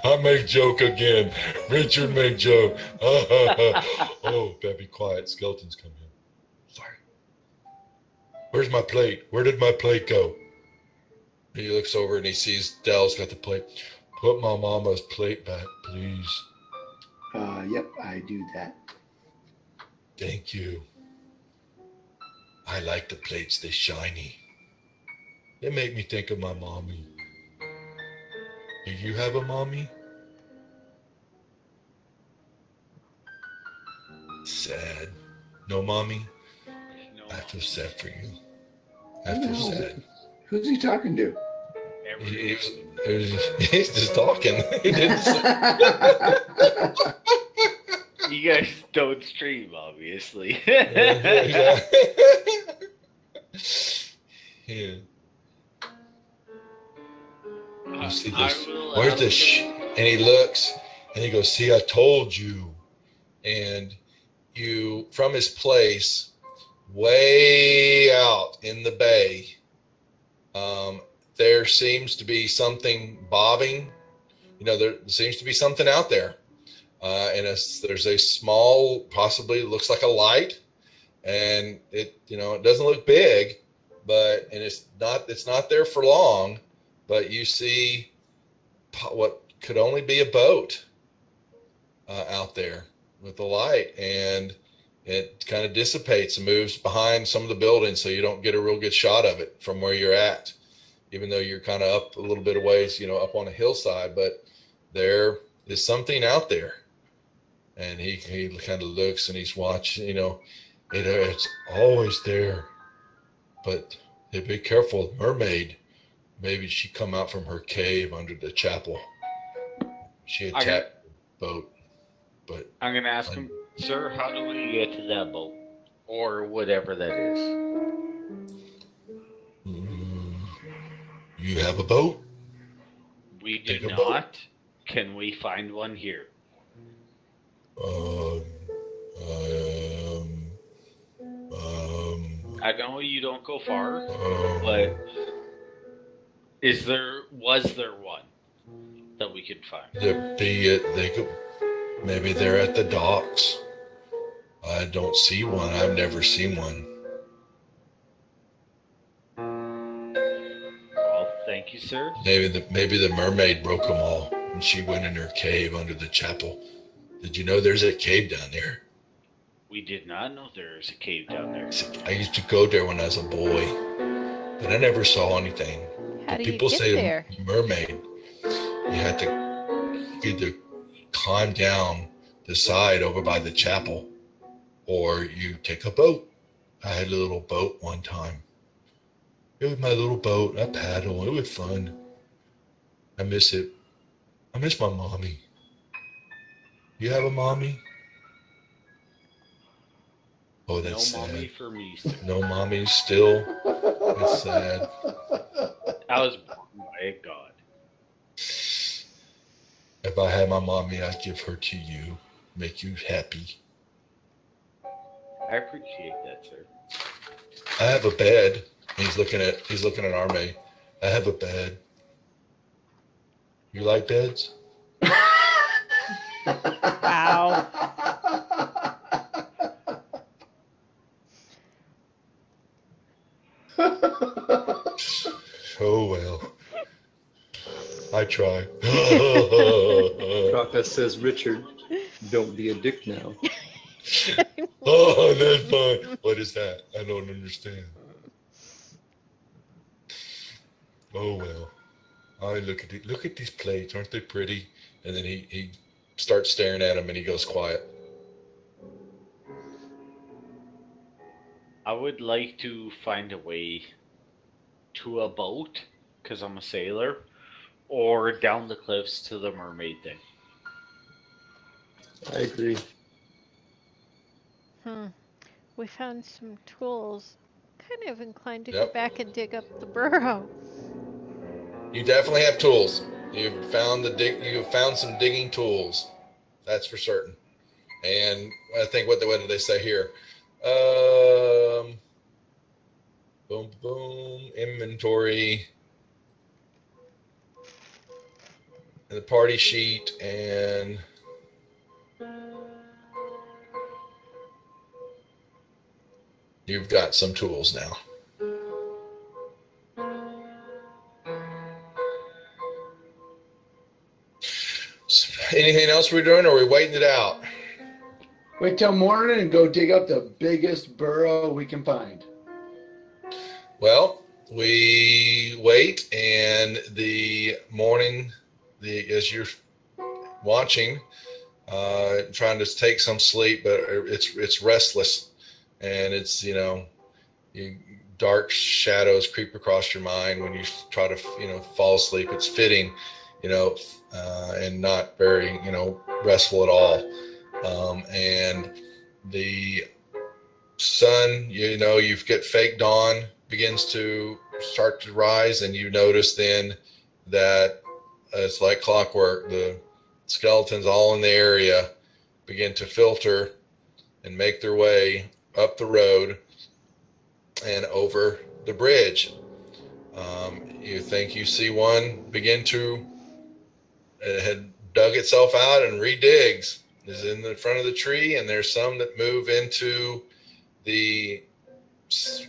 I make joke again. Richard make joke. Oh, better be quiet. Skeletons come in. Sorry. Where's my plate? Where did my plate go? He looks over and he sees Dell's got the plate. Put my mama's plate back, please. Yep, I do that. Thank you. I like the plates. They're shiny. They make me think of my mommy. Do you have a mommy? Sad. No mommy? No. I feel sad for you. I feel sad. Who's he talking to? He's just talking. He didn't say. You guys don't stream, obviously. Yeah. You see this? Where's this? And he looks and he goes, "See, I told you." And you, from his place, way out in the bay, there seems to be something bobbing. There seems to be something out there. and there's a small, possibly looks like a light, and it doesn't look big, and it's not there for long, but you see what could only be a boat out there with the light, and it kind of dissipates and moves behind some of the buildings, so you don't get a real good shot of it from where you're at, even though you're kind of up a little bit of ways, up on a hillside. But there is something out there, and he kind of looks and he's watching. It's always there, but be careful, mermaid. Maybe she come out from her cave under the chapel. She attacked the boat. But I'm gonna ask him, sir, how do we get to that boat, or whatever that is? You have a boat? We do not. Can we find one here? I know you don't go far, but was there one that we could find? Maybe they're at the docks. I don't see one. I've never seen one. Well, thank you, sir. Maybe the mermaid broke them all, and she went in her cave under the chapel. Did you know there's a cave down there? We did not know there's a cave down there. I used to go there when I was a boy, but I never saw anything. How do People you get say there? A mermaid. You had to either climb down the side over by the chapel, or you take a boat. I had a little boat one time. It was my little boat. I paddled. It was fun. I miss it. I miss my mommy. You have a mommy? Oh, that's no sad. Mommy for me, sir. No mommy still? That's sad. I was born by a god. If I had my mommy, I'd give her to you. Make you happy. I appreciate that, sir. I have a bed. He's looking at Arme. I have a bed. You like beds? Wow. Oh well. I try. Raka says, Richard, don't be a dick now. Oh, that's fun. What is that? I don't understand. Oh well. I look at these plates. Aren't they pretty? And then he starts staring at them and he goes quiet. I would like to find a way to a boat, because I'm a sailor, or down the cliffs to the mermaid thing. I agree. We found some tools. Kind of inclined to go back and dig up the burrow. You definitely have tools. You found some digging tools. That's for certain. And I think what did they say here? Boom, boom, inventory, and the party sheet, and you've got some tools now. Anything else we're doing, or are we waiting it out? Wait till morning and go dig up the biggest burrow we can find. Well, we wait, and the morning, as you're watching, trying to take some sleep, but it's restless, and it's dark shadows creep across your mind when you try to fall asleep. It's fitting, and not very restful at all. And the sun, you've got fake dawn begins to start to rise, and you notice then that it's like clockwork. The skeletons all in the area begin to filter and make their way up the road and over the bridge. You think you see one begin to, it had dug itself out and redigs is in the front of the tree, and there's some that move into the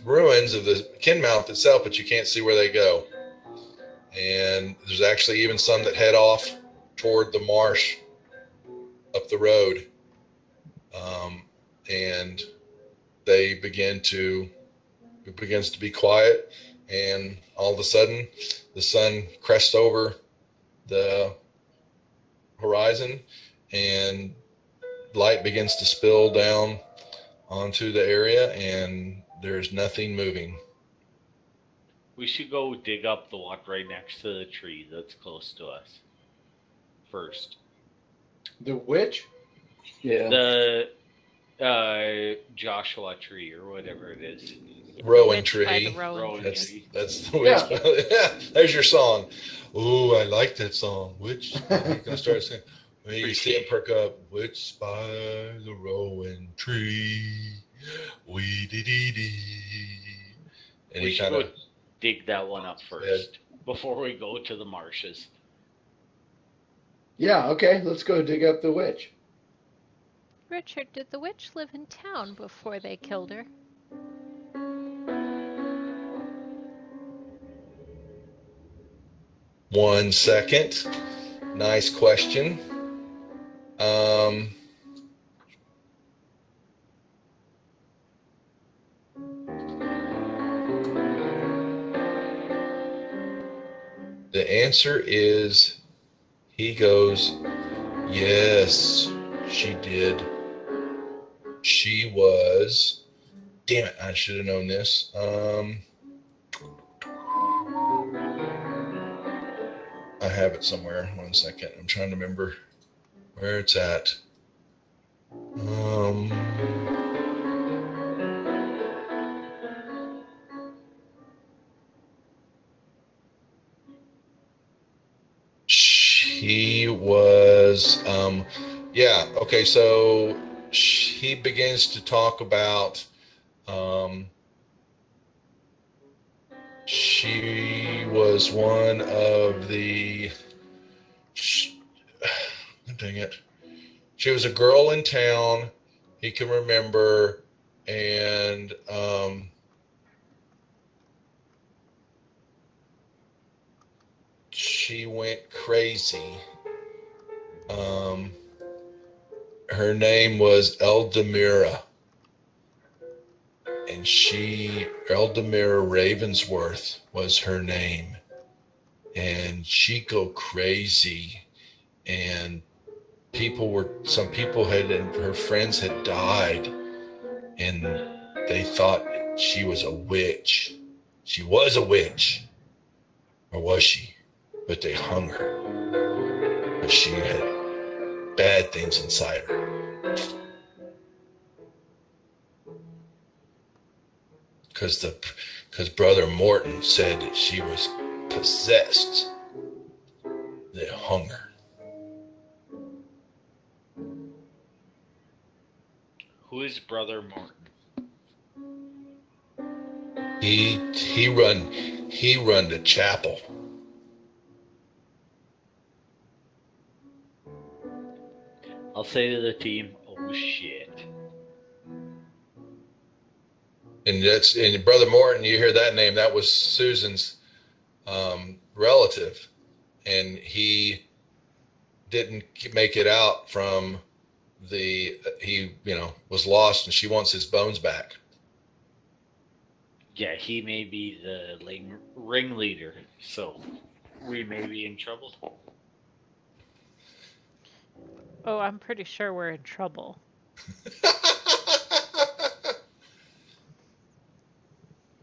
ruins of the Kinmouth itself, but you can't see where they go. And there's actually even some that head off toward the marsh up the road. And it begins to be quiet, and all of a sudden the sun crests over the horizon and light begins to spill down onto the area, and there's nothing moving. We should go dig up the one right next to the tree that's close to us first. The witch? Yeah. The Joshua tree or whatever it is. Rowan Witch by tree. the Rowan That's tree. the witch. Yeah, there's your song. Ooh, I like that song. Which you're gonna start singing. When you see it perk up, which by the Rowan tree, wee dee dee dee. And We he should kind go of dig that one up first before we go to the marshes. Yeah, okay, let's go dig up the witch. Richard, did the witch live in town before they killed her? One second. Nice question. The answer is, he goes, yes, she did. She was, damn it, I should have known this. I have it somewhere. One second. I'm trying to remember where it's at. She was, yeah. Okay. So he begins to talk about, she was one of the, dang it. She was a girl in town he can remember, and she went crazy. Her name was Eldamira. And Eldamira Ravensworth was her name. And she'd go crazy. And some people her friends had died. And they thought she was a witch. She was a witch. Or was she? But they hung her. But she had bad things inside her. Because Brother Morton said that she was possessed. They hung her. Who is Brother Morton? He run the chapel. I'll say to the team, oh shit. And Brother Morton, you hear that name, that was Susan's relative, and he didn't make it out from he was lost, and she wants his bones back. Yeah, he may be the ringleader, so we may be in trouble. Oh, I'm pretty sure we're in trouble.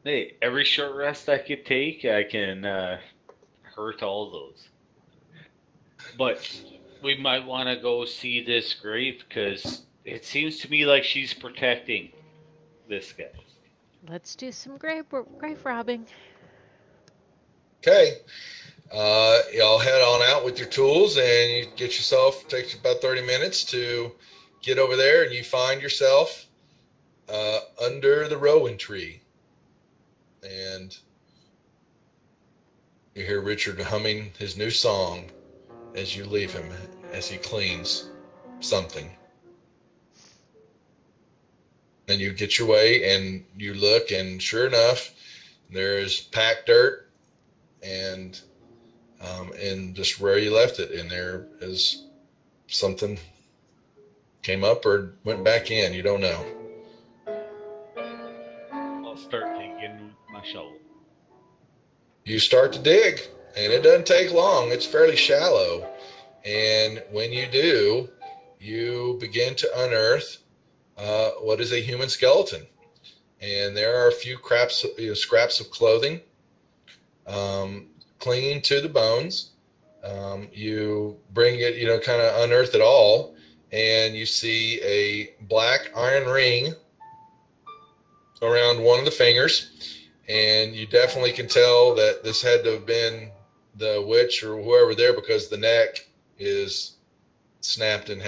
Hey, every short rest I could take, I can hurt all those. But we might want to go see this grave, because it seems to me like she's protecting this guy. Let's do some grave robbing. Okay. Y'all head on out with your tools, and you get yourself, takes you about 30 minutes to get over there, and you find yourself under the rowan tree. And you hear Richard humming his new song as you leave him, as he cleans something. And you get your way and you look, and sure enough, there's packed dirt and just where you left it. And there is something came up or went back in. You don't know. I'll start digging with my shovel. You start to dig, and it doesn't take long. It's fairly shallow. And when you do, you begin to unearth what is a human skeleton. And there are a few scraps of clothing clinging to the bones. You bring it, kind of unearth it all, and you see a black iron ring around one of the fingers. And you definitely can tell that this had to have been the witch or whoever there, because the neck is snapped and,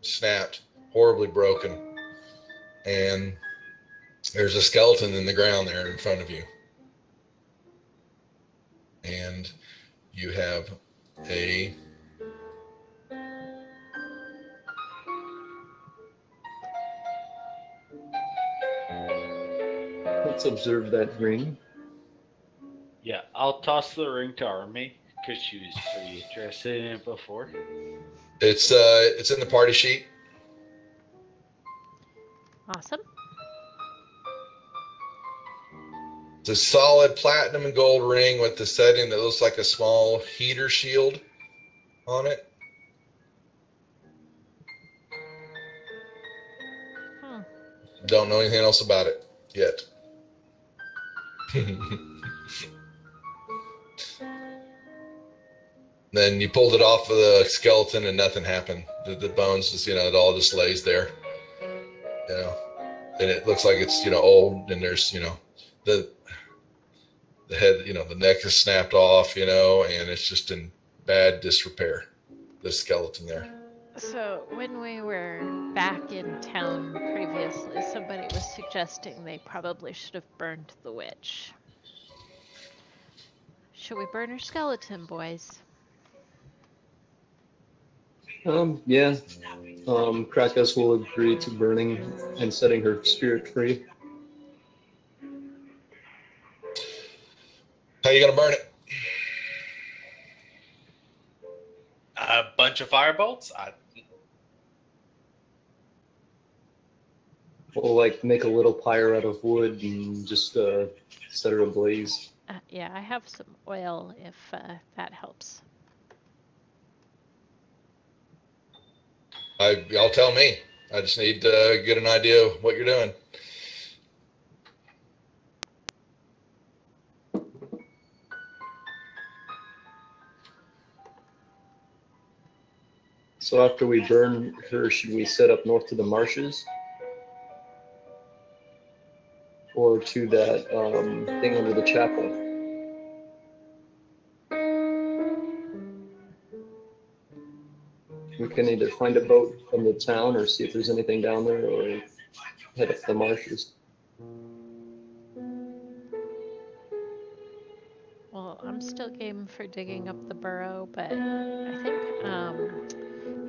snapped, horribly broken. And there's a skeleton in the ground there in front of you. And you have a Let's observe that ring. Yeah, I'll toss the ring to Army because she was pretty interested in it before. It's in the party sheet. Awesome. It's a solid platinum and gold ring with the setting that looks like a small heater shield on it. Don't know anything else about it yet. Then you pulled it off of the skeleton and nothing happened. The bones just, it all just lays there. And it looks like it's, old, and there's, the head, the neck is snapped off, and it's just in bad disrepair, the skeleton there. So when we were back in town previously, somebody was suggesting they probably should have burned the witch. Should we burn her skeleton, boys? Yeah. Krakus will agree to burning and setting her spirit free. How you gonna burn it? A bunch of firebolts? We'll make a little pyre out of wood and just set her ablaze. Yeah, I have some oil if that helps. Y'all tell me. I just need to get an idea of what you're doing. So after we burn her, should we set up north to the marshes? Or to that thing under the chapel? We can either find a boat from the town or see if there's anything down there, or head up the marshes. Well, I'm still game for digging up the burrow, but I think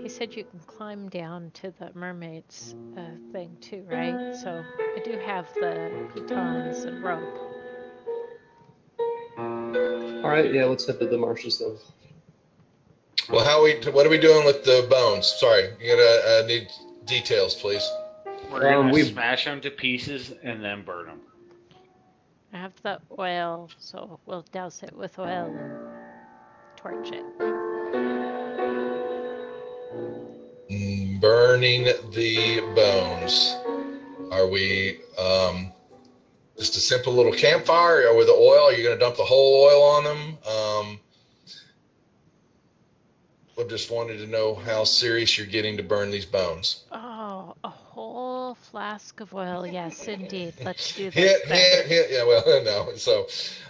he said you can climb down to the mermaid's thing too, right? So I do have the pitons and rope. All right, yeah, let's head to the marshes then. Well, what are we doing with the bones? Sorry, you gotta need details, please. We're gonna smash them to pieces and then burn them. I have the oil, so we'll douse it with oil and torch it. Burning the bones. Are we just a simple little campfire, or with the oil? Are you going to dump the whole oil on them? I just wanted to know how serious you're getting to burn these bones. Oh, a whole flask of oil. Yes, indeed. Let's do this. Hit. Yeah, well, no. So,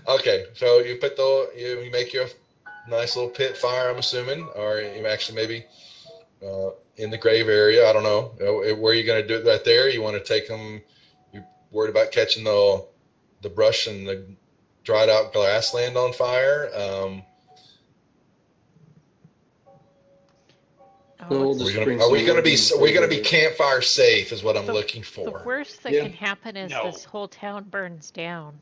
okay. So you put you make your nice little pit fire, I'm assuming, or you actually maybe in the grave area. I don't know. Where are you going to do it? Right there? You want to take them? You're worried about catching the brush and the dried out grassland on fire? No, we'll it's just Are bring we some going to be? wood Are we going to be and- campfire safe? Is what I'm The- looking the for. worst that Yeah. can happen is No. this whole town burns down.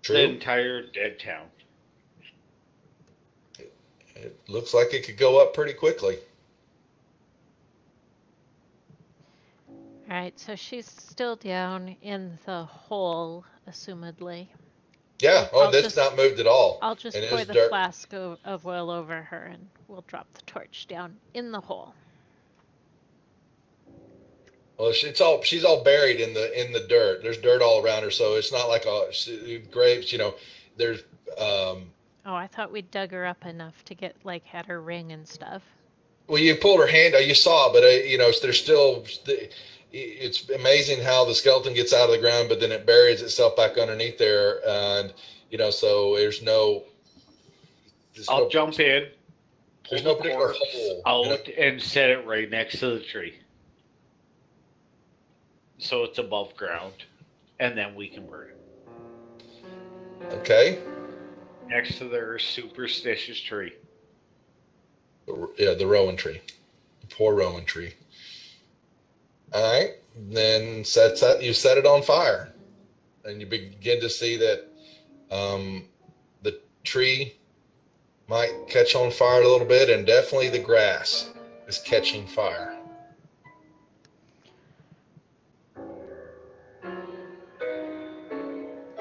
The True. entire dead town. It looks like it could go up pretty quickly. All right, so she's still down in the hole, assumedly. Yeah. Oh, I'll that's just- not moved at all. I'll just And it pour is the dirt. flask of oil over her, and we'll drop the torch down in the hole. Well, she's all buried in the dirt. There's dirt all around her, so it's not like graves. You know, there's Oh, I thought we dug her up enough to get had her ring and stuff. well, you pulled her hand. You saw, but you know, there's still. It's amazing how the skeleton gets out of the ground, but then it buries itself back underneath there, and you know, so there's no. I'll jump in, There's pull no the particular corpse hole. out, and set it right next to the tree, so it's above ground, and then we can burn it Okay. next to their superstitious tree. Yeah, the rowan tree. The poor rowan tree. All right. Then you set it on fire. And you begin to see that the tree might catch on fire a little bit, and definitely the grass is catching fire.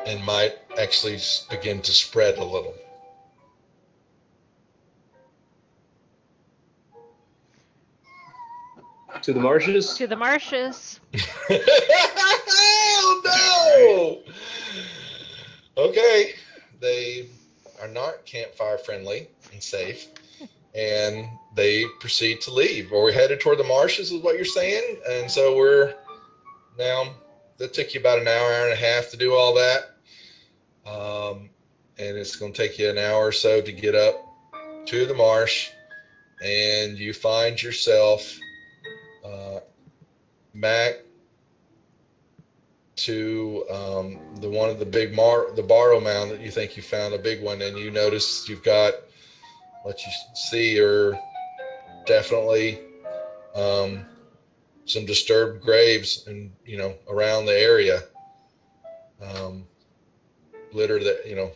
And might actually begin to spread a little. To the marshes? To the marshes. Oh no! Okay, they are not campfire friendly and safe, and they proceed to leave. Or we're headed toward the marshes, is what you're saying, and so we're now. That took you about an hour and a half to do all that, and it's going to take you an hour or so to get up to the marsh, and you find yourself back to the one of the big the Barrow Mound that you think you found a big one, and you notice you've got what you see are definitely some disturbed graves, and you know, around the area, litter that, you know,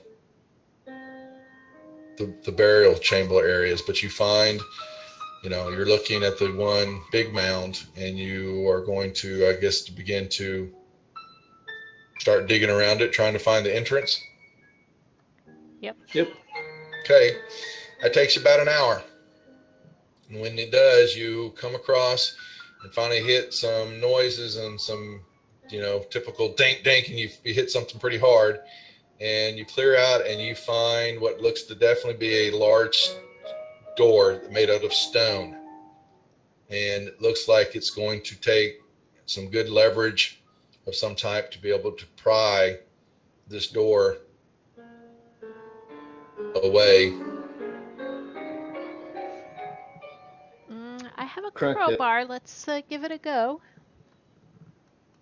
the burial chamber areas. But you find, you know, you're looking at the one big mound, and you are going to, I guess, to begin to start digging around it, trying to find the entrance. Yep. Okay. That takes you about an hour. And when it does, you come across and finally hit some noises and some, you know, typical dink, and you hit something pretty hard, and you clear out, and you find what looks to definitely be a large door made out of stone. And it looks like it's going to take some good leverage of some type to be able to pry this door away. I have a Crack it. crowbar. Let's give it a go.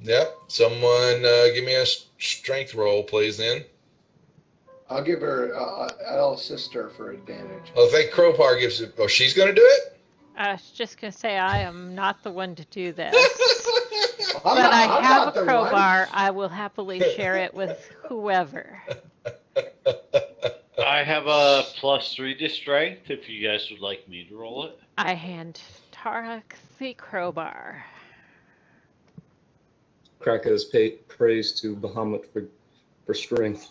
Yep. Someone give me a strength roll, please, then. I'll give her. I'll assist her for advantage. Oh, if that crowbar gives it. Oh, she's going to do it? I was just going to say I am not the one to do this. I'm But not- I I'm have not a the one. crowbar. I will happily share it with whoever. I have a +3 to strength if you guys would like me to roll it. I hand Tarek the crowbar. Kraka's praise to Bahamut for strength.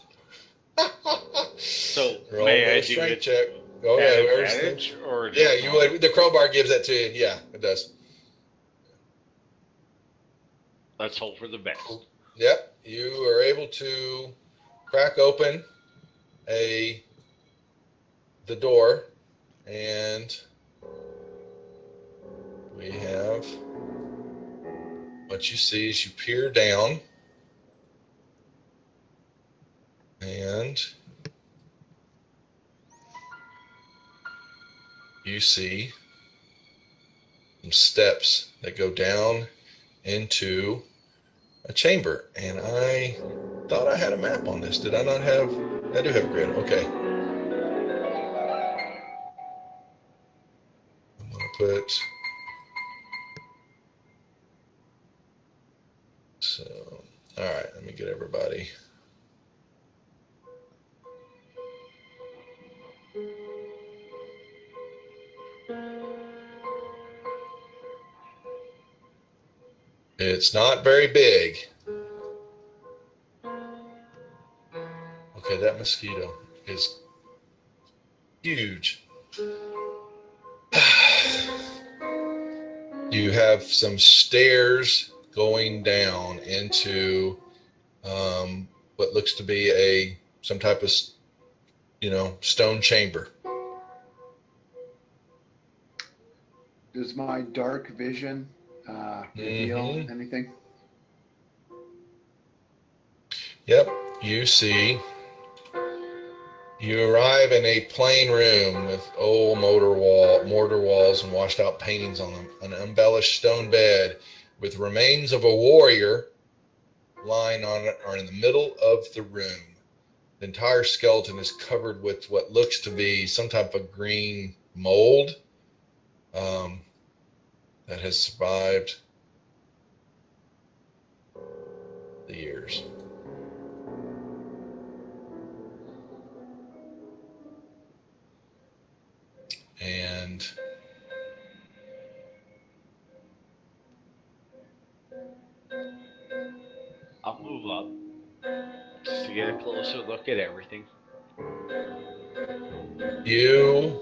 So Roll may a I do strength it check. Oh, at yeah. Where's the, advantage or yeah, just you normal? would. The crowbar gives that to you. Yeah, it does. Let's hope for the best. Yep. You are able to crack open the door, and we have what you see is you peer down, and you see some steps that go down into a chamber. And I thought I had a map on this. Did I not have? I do have a grid. Okay. put. So, all right, let me get everybody. It's not very big. Okay, that mosquito is huge. You have some stairs going down into what looks to be some type of, stone chamber. Does my dark vision reveal anything? Yep, you arrive in a plain room with old mortar walls and washed out paintings on them, an embellished stone bed with remains of a warrior lying on it are in the middle of the room. The entire skeleton is covered with what looks to be some type of green mold that has survived the years. And I'll move up just to get a closer look at everything. you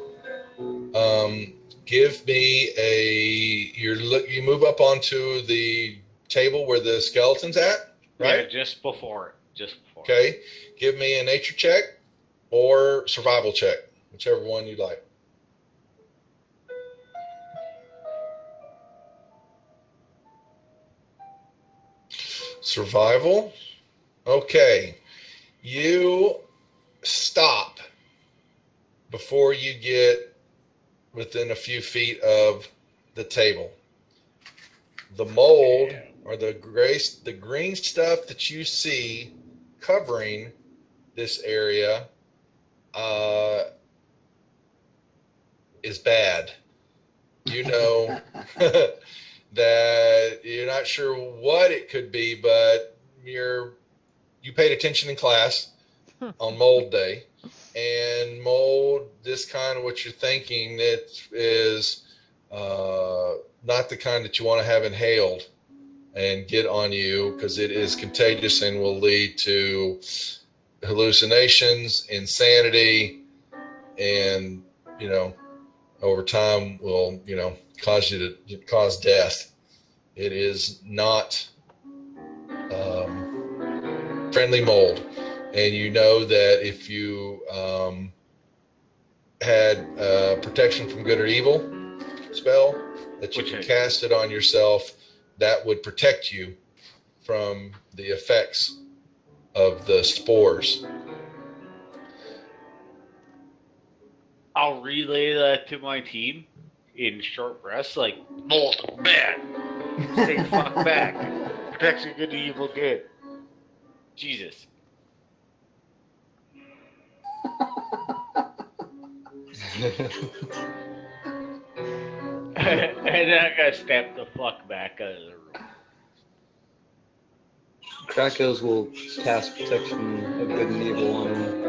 give me you move up onto the table where the skeleton's at, right? Yeah, just before. Okay. Give me a nature check or survival check, whichever one you like. Survival. Okay. You stop before you get within a few feet of the table. The mold or the green stuff that you see covering this area is bad. You know that you're not sure what it could be, but you paid attention in class on mold day, and mold, this kind of what you're thinking, that is not the kind that you want to have inhaled and get on you, because it is contagious and will lead to hallucinations, insanity, and over time will cause death. It is not friendly mold, and you know that if you had protection from good or evil spell that you can cast it on yourself, that would protect you from the effects of the spores. I'll relay that to my team in short breaths, like, mold, bad. Stay the fuck back. Protection, good, evil, good. Jesus. And then I gotta step the fuck back out of the room. Krakos will cast protection of good and evil on him.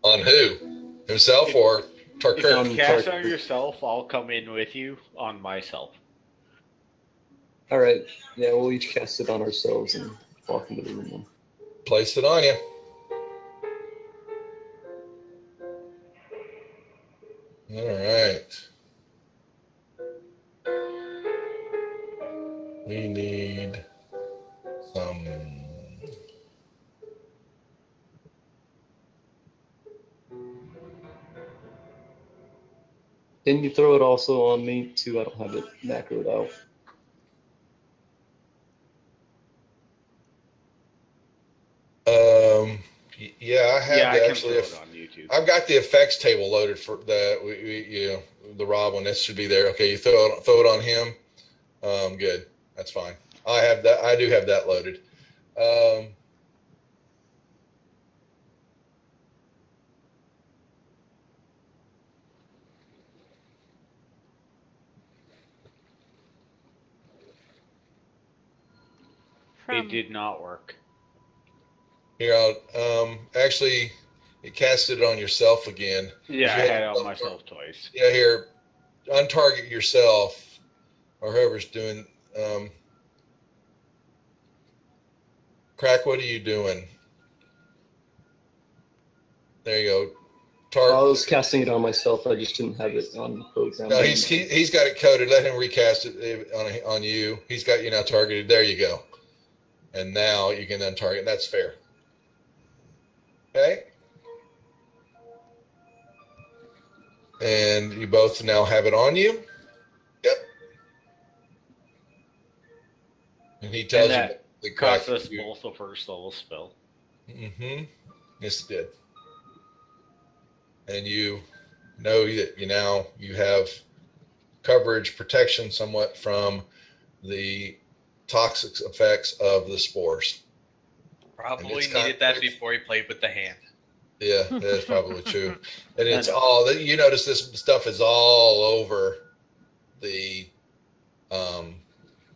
On who? Himself or Tarkir? If you cast on yourself, I'll come in with you on myself. Alright, yeah, we'll each cast it on ourselves and walk into the room. Place it on you. All right. We need some. Didn't you throw it also on me too? I don't have it macroed out. Yeah, I have actually. I've got the effects table loaded for that. The Rob one, that should be there. Okay, you throw it on him. Good, that's fine. I have that. I do have that loaded. It did not work. Here, I'll actually, it casted it on yourself again. Yeah, I had it on myself twice. Yeah, here, untarget yourself, or whoever's doing. Crack, what are you doing? There you go. I was casting it on myself. I just didn't have it on the program. No, he's got it coded. Let him recast it on you. He's got you now targeted. There you go. And now you can untarget. That's fair. Okay. And you both now have it on you. Yep. And he tells you the cost us both a first level spell. Mm-hmm. Yes, it did. And you know that you have coverage protection somewhat from the toxic effects of the spores. Probably needed that before he played with the hand. Yeah, that's probably true. And it's all, you notice this stuff is all over the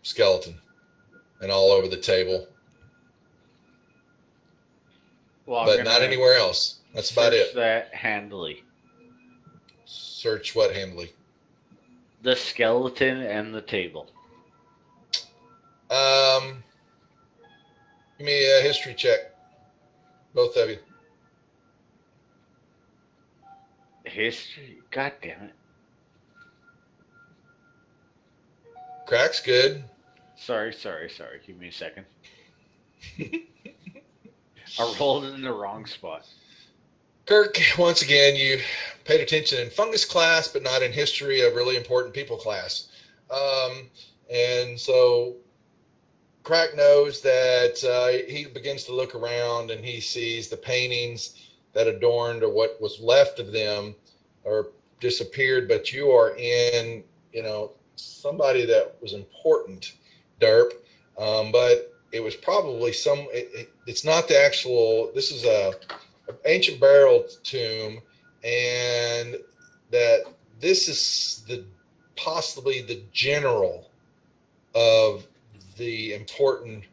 skeleton and all over the table. Well, but not anywhere else. That's about it. Search that handily. Search what handily? The skeleton and the table. Give me a history check. Both of you. History? God damn it. Crack's good. Sorry. Give me a second. I rolled it in the wrong spot. Kirk, once again, you paid attention in fungus class, but not in history of really important people class. And so Crack knows that he begins to look around and he sees the paintings that adorned or what was left of them or disappeared, but you are in, somebody that was important, Derp, but it was probably it's not the actual, this is an ancient burial tomb, and that this is possibly the general of the important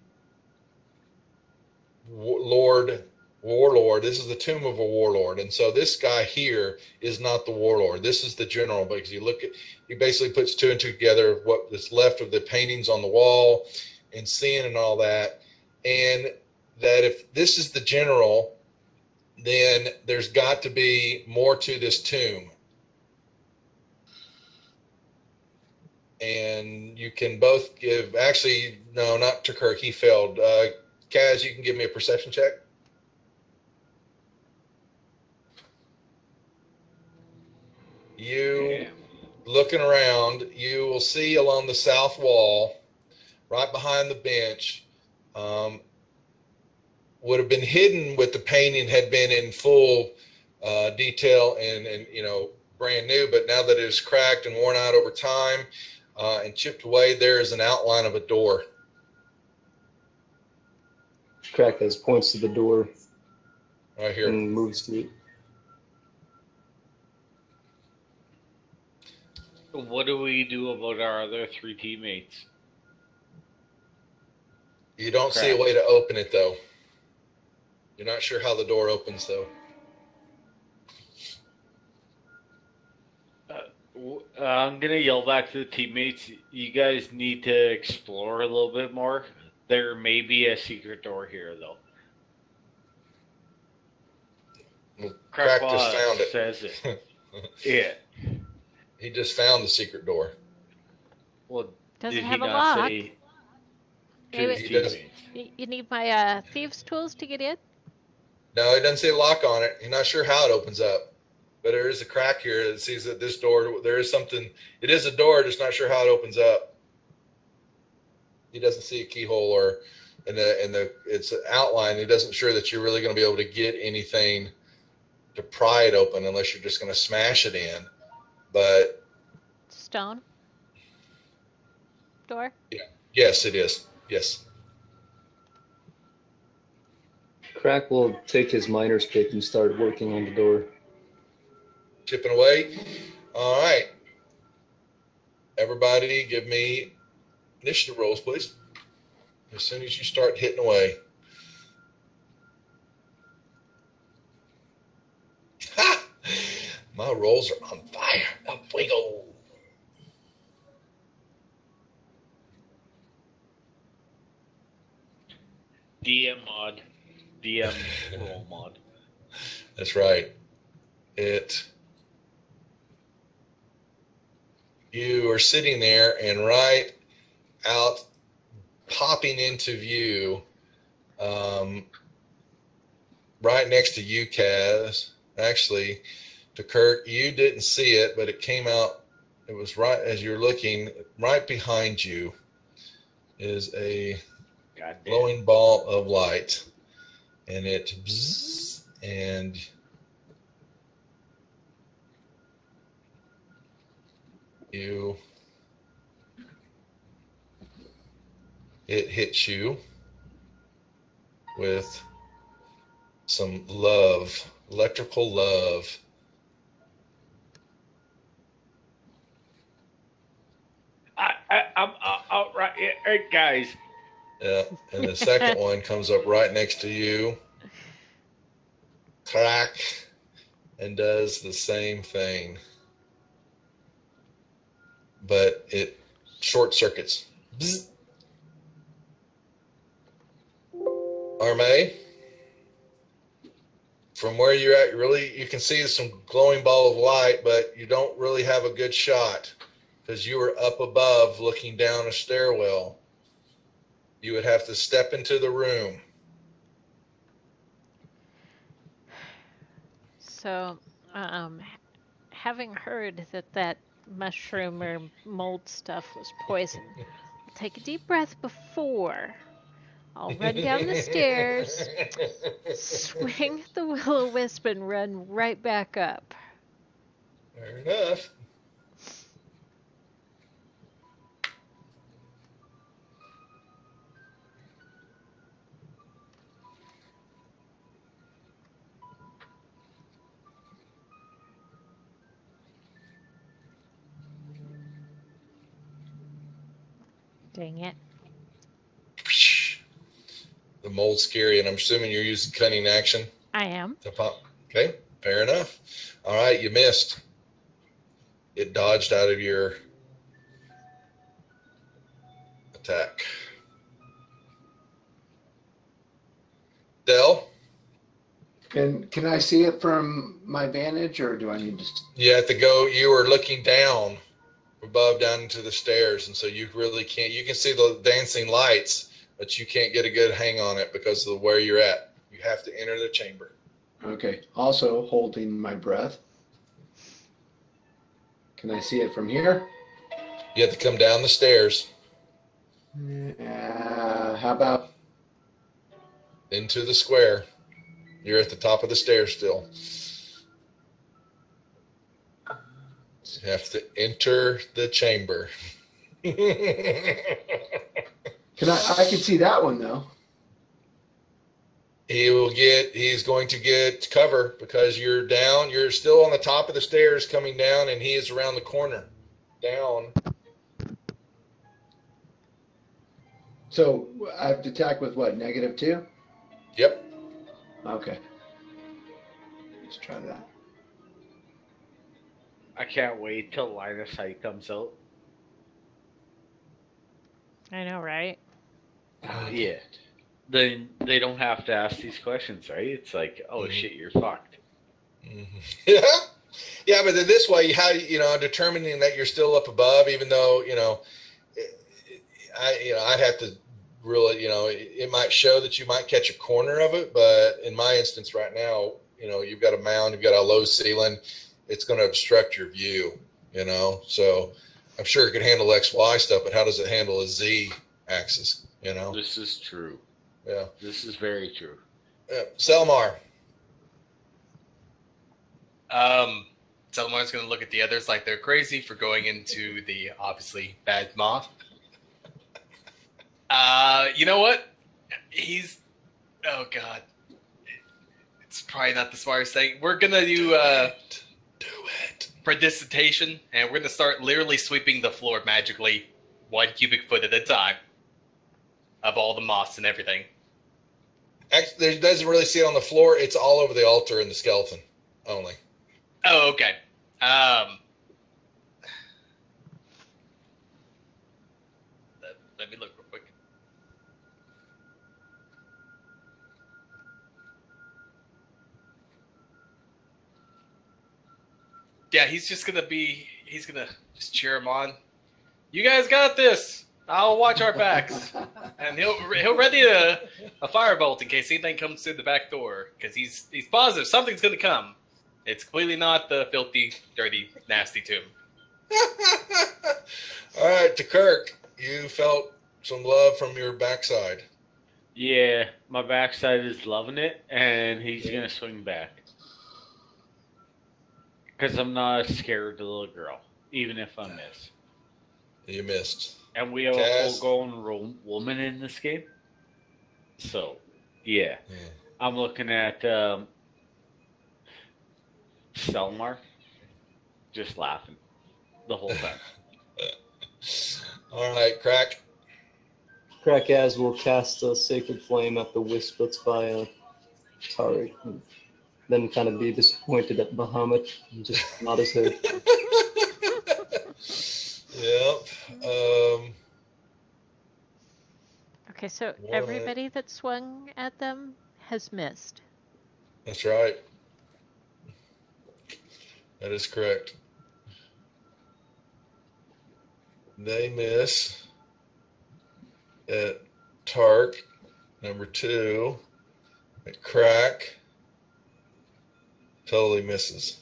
warlord. This is the tomb of a warlord, and so this guy here is not the warlord. This is the general, because he basically puts two and two together of what is left of the paintings on the wall and seeing and all that, and that if this is the general, then there's got to be more to this tomb. And you can both give, actually, no, not to Kirk, he failed. Kaz, you can give me a perception check. Looking around, you will see along the south wall, right behind the bench, would have been hidden with the painting had been in full detail and brand new, but now that it is cracked and worn out over time and chipped away, there is an outline of a door. Crack points to the door right here and moves to it. What do we do about our other three teammates? You don't see a way to open it, though. You're not sure how the door opens, though. I'm going to yell back to the teammates. You guys need to explore a little bit more. There may be a secret door here, though. Well, Crack just found it. Says it. Yeah. He just found the secret door. Well, doesn't did have he a not lock. say to Maybe- his teammates? You need my thieves' tools to get in? No, it doesn't say lock on it. You're not sure how it opens up. But there is a crack here that sees that this door, there is something. It is a door, just not sure how it opens up. He doesn't see a keyhole or it's an outline. He doesn't sure that you're really going to be able to get anything to pry it open unless you're just going to smash it in. But Stone door? yeah, yes, it is. Yes. Crack will take his miner's pick and start working on the door. Chipping away. All right. Everybody give me initiative rolls, please. as soon as you start hitting away. Ha! My rolls are on fire. A fuego. DM mod. DM roll mod. That's right. You are sitting there, and right out, popping into view, right next to you, Kaz. Actually, to Kirk, you didn't see it, but it came out. It was right as you're looking. Right behind you is a glowing ball of light, and it bzzz, and it hits you with some love, electrical love. I'm out right here, guys. Yeah, and the second one comes up right next to you, crack, and does the same thing. But it short circuits. Bzz. Arme, from where you're at, you can see some glowing ball of light, but you don't really have a good shot because you were up above looking down a stairwell. You would have to step into the room. So, having heard that mushroom or mold stuff was poison, I'll take a deep breath before. I'll run down the stairs, swing the will-o-wisp, and run right back up. Fair enough. Dang it. The mold's scary, and I'm assuming you're using cunning action I am. to pop. Okay, fair enough. All right, you missed. It dodged out of your attack. Del? And can I see it from my vantage, or do I need to? You have to go. You were looking down above, down into the stairs, and so you really can't. You can see the dancing lights, but you can't get a good hang on it because of where you're at. You have to enter the chamber. Okay. Also holding my breath. Can I see it from here? You have to come down the stairs How about? into the square. You're at the top of the stairs still. You have to enter the chamber. Can I can see that one though. He's going to get cover because you're down. You're still on the top of the stairs coming down, and he is around the corner. Down. So I have to attack with what? -2? Yep. Okay. Let's try that. I can't wait till line of sight comes out. I know, right? Yeah. Then they don't have to ask these questions, right? It's like, oh shit, you're fucked. Yeah. Yeah, but then this way, how determining that you're still up above, even though I'd have to really, it might show that you might catch a corner of it, but in my instance right now, you've got a mound, you've got a low ceiling, it's going to obstruct your view, So I'm sure it can handle XY stuff, but how does it handle a Z axis? This is true. Yeah. This is very true. Selmar. Selmar's going to look at the others like they're crazy for going into the obviously bad moth. You know what? Oh God. It's probably not the smartest thing. We're going to do it. Prestidigitation, and we're going to start literally sweeping the floor magically 1 cubic foot at a time. of all the moss and everything. Actually, it doesn't really see it on the floor. It's all over the altar and the skeleton only. Oh, okay. Let me look real quick. Yeah, he's gonna just cheer him on. You guys got this. I'll watch our backs. And he'll ready a firebolt in case anything comes through the back door. Because he's positive something's gonna come. It's clearly not the filthy, dirty, nasty tomb. All right, to Kirk, you felt some love from your backside. Yeah, my backside is loving it, and he's going to swing back. Because I'm not scared of the little girl, even if I miss. You missed. And we have a full-grown woman in this game. So, yeah. I'm looking at Selmar, just laughing the whole time. All right, Crack. Krakaz will cast a Sacred Flame at the wisp that's by Tariq, and then kind of be disappointed at Bahamut and just nod his head. Yep. Okay, so everybody that swung at them has missed. That's right. That is correct. They miss at Tark, number 2, at Crack, totally misses.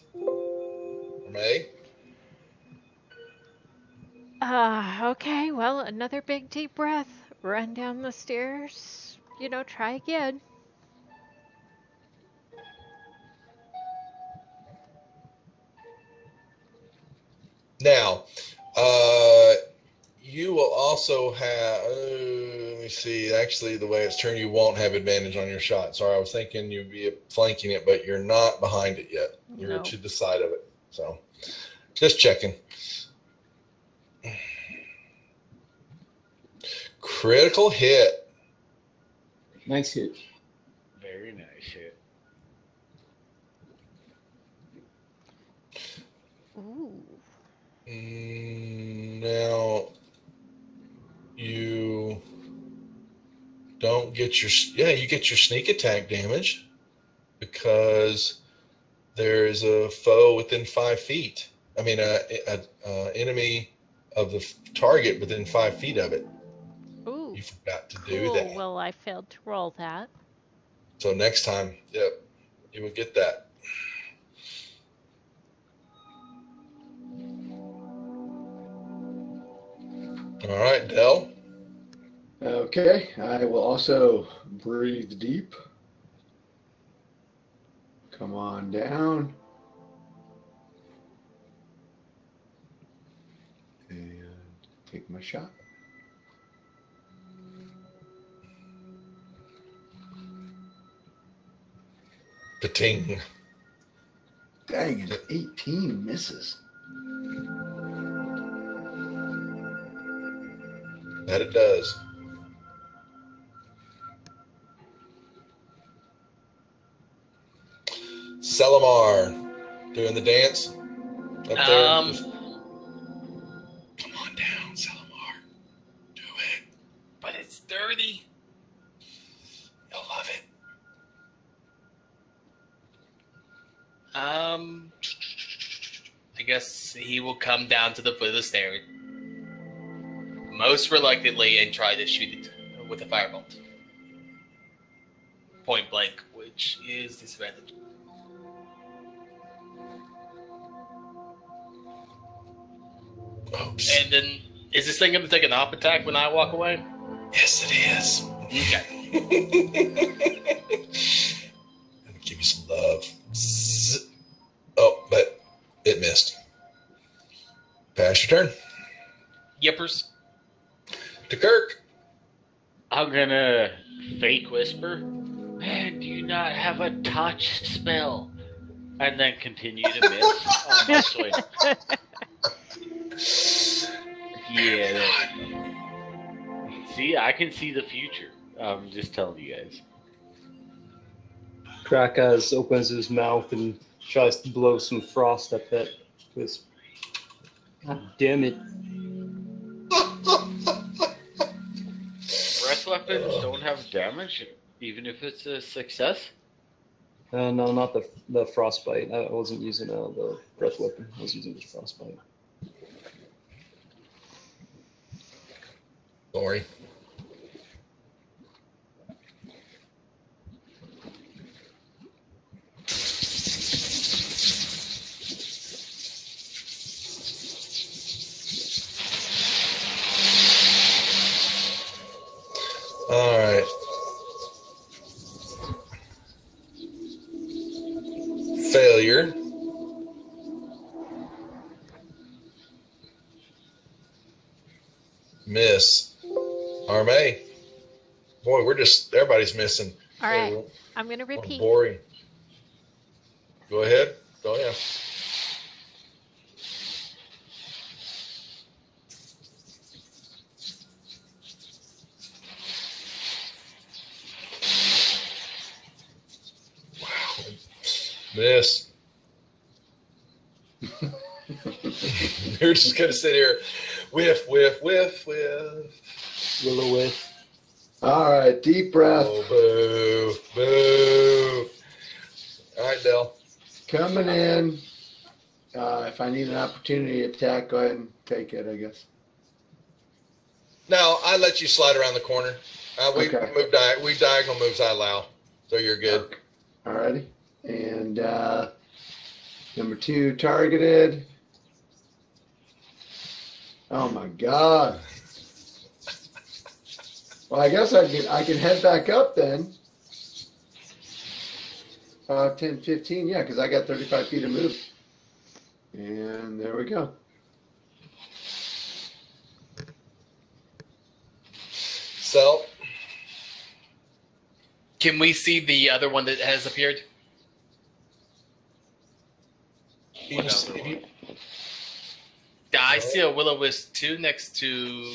May? Okay, well, another big deep breath. Run down the stairs. Try again. Now, you will also have, let me see, actually the way it's turned, you won't have advantage on your shot. Sorry, I was thinking you'd be flanking it, but you're not behind it yet. You're to the side of it. So, just checking. Critical hit. Nice hit. Very nice hit. Ooh. Now, you don't get you get your sneak attack damage because there's a foe within 5 feet. I mean, a enemy of the target within 5 feet of it. Ooh. You forgot to Cool. do that. Well, I failed to roll that. So next time, yep, you would get that. All right, Del. Okay, I will also breathe deep. Come on down. And take my shot. Ka-ting. Dang, an 18 misses. That it does. Selimar doing the dance up there. Come on down, Selimar. Do it. But it's dirty. You'll love it. I guess he will come down to the foot of the stairs, most reluctantly, and try to shoot it with a firebolt. Point blank, which is disadvantage. Oops. And then, is this thing going to take an op attack when I walk away? Yes, it is. Okay. Let me give you some love. Zzz. Oh, but it missed. Pass your turn. Yippers. To Kirk. I'm gonna fake whisper, man, do you not have a touch spell? And then continue to miss on my swing. Yeah. See, I can see the future. I'm just telling you guys. Krakaz opens his mouth and tries to blow some frost at that wisp. God damn it. Breath weapons don't have damage, even if it's a success? No, not the frostbite. I wasn't using the breath weapon. I was using the frostbite. Sorry. All right. Failure. Miss. Arme. Boy, everybody's missing. All right, I'm going to What repeat. boring. Go ahead. Go ahead. Wow. Miss. You're just going to sit here. Whiff, whiff, whiff, whiff. Will-o-wisp. All right, deep breath. Oh, boo, boo. All right, Dell. Coming in. If I need an opportunity to attack, go ahead and take it, I guess. No, I let you slide around the corner. Okay. We diagonal moves I allow, so you're good. All righty. And number 2, targeted. Oh, my God. Well, I guess I can head back up then. 5, 10, 15, yeah, because I got 35 feet of move. And there we go. So, Can we see the other one that has appeared? I see a Will-O-Wisp 2 next to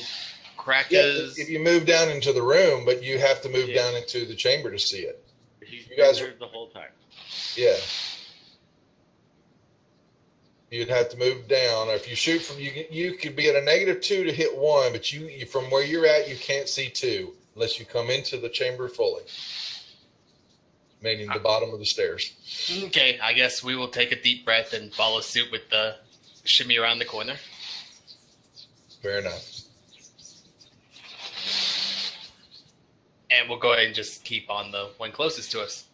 Krakaz. if you move down into the room, but you have to move down into the chamber to see it. He's You guys been are- there the whole time. Yeah. You'd have to move down. If you shoot from you could be at a -2 to hit 1, but you from where you're at you can't see 2 unless you come into the chamber fully, meaning the bottom of the stairs. Okay, I guess we will take a deep breath and follow suit with the shimmy around the corner. Fair enough. And we'll go ahead and just keep on the one closest to us.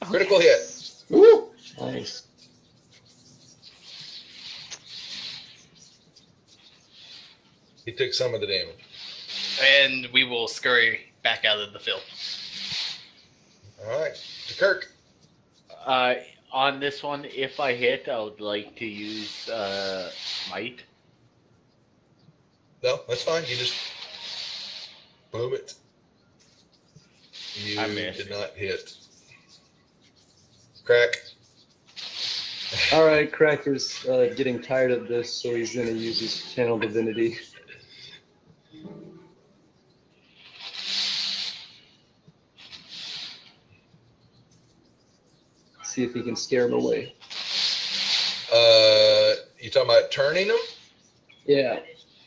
Critical hit. Woo! Nice. He took some of the damage. And we will scurry back out of the field. All right, to Kirk. On this one, if I hit, I would like to use Smite. No, that's fine. You just boom it. You I missed. did not hit. Crack. All right, Cracker's getting tired of this, so he's going to use his Channel Divinity. See if he can scare him away. You talking about turning them? Yeah.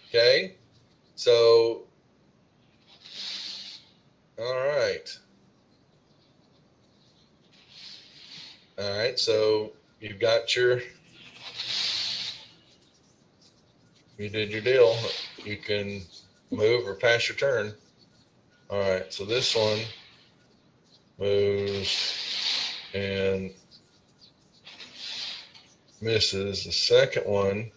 Okay. So, all right. All right. So you did your deal. You can move or pass your turn. All right. So this one moves and misses. The second one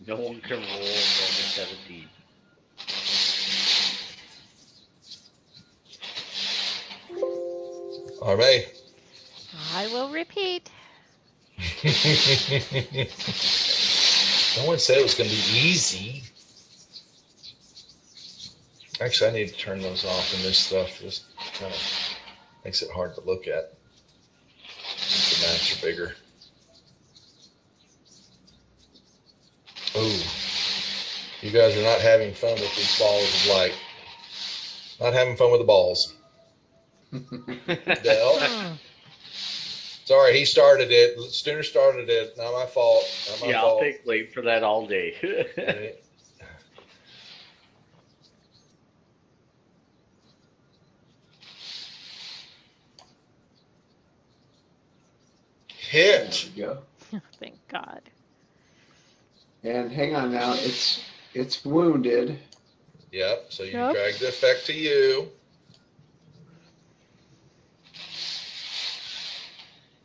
No one can roll more than 17. all right. I will repeat. No one said it was going to be easy. Actually, I need to turn those off and this stuff just kind of Makes it hard to look at. The maps are bigger. Oh, you guys are not having fun with these balls of light. Not having fun with the balls. Dell? Sorry, he started it. Stooner started it. Not my fault. Not my fault. I'll take blame for that all day. Right. Hit. There we go. Thank God. And hang on now, it's wounded. Yep. So you Yep. drag the effect to you.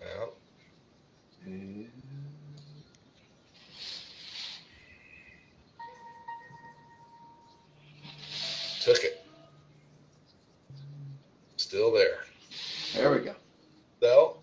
Well, And took it. Still there. there we go. Dell?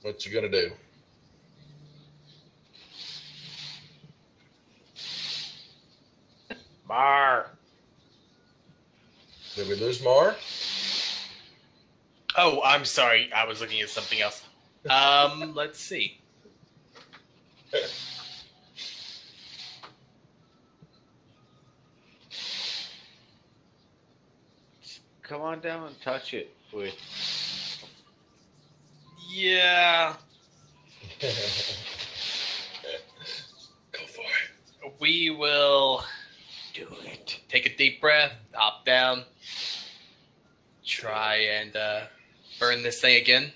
What you gonna do? Mar. Did we lose Mar? Oh, I'm sorry. I was looking at something else. Let's see. Come on down and touch it with. Yeah, Go for it. we will Do it. take a deep breath, hop down, try and burn this thing again.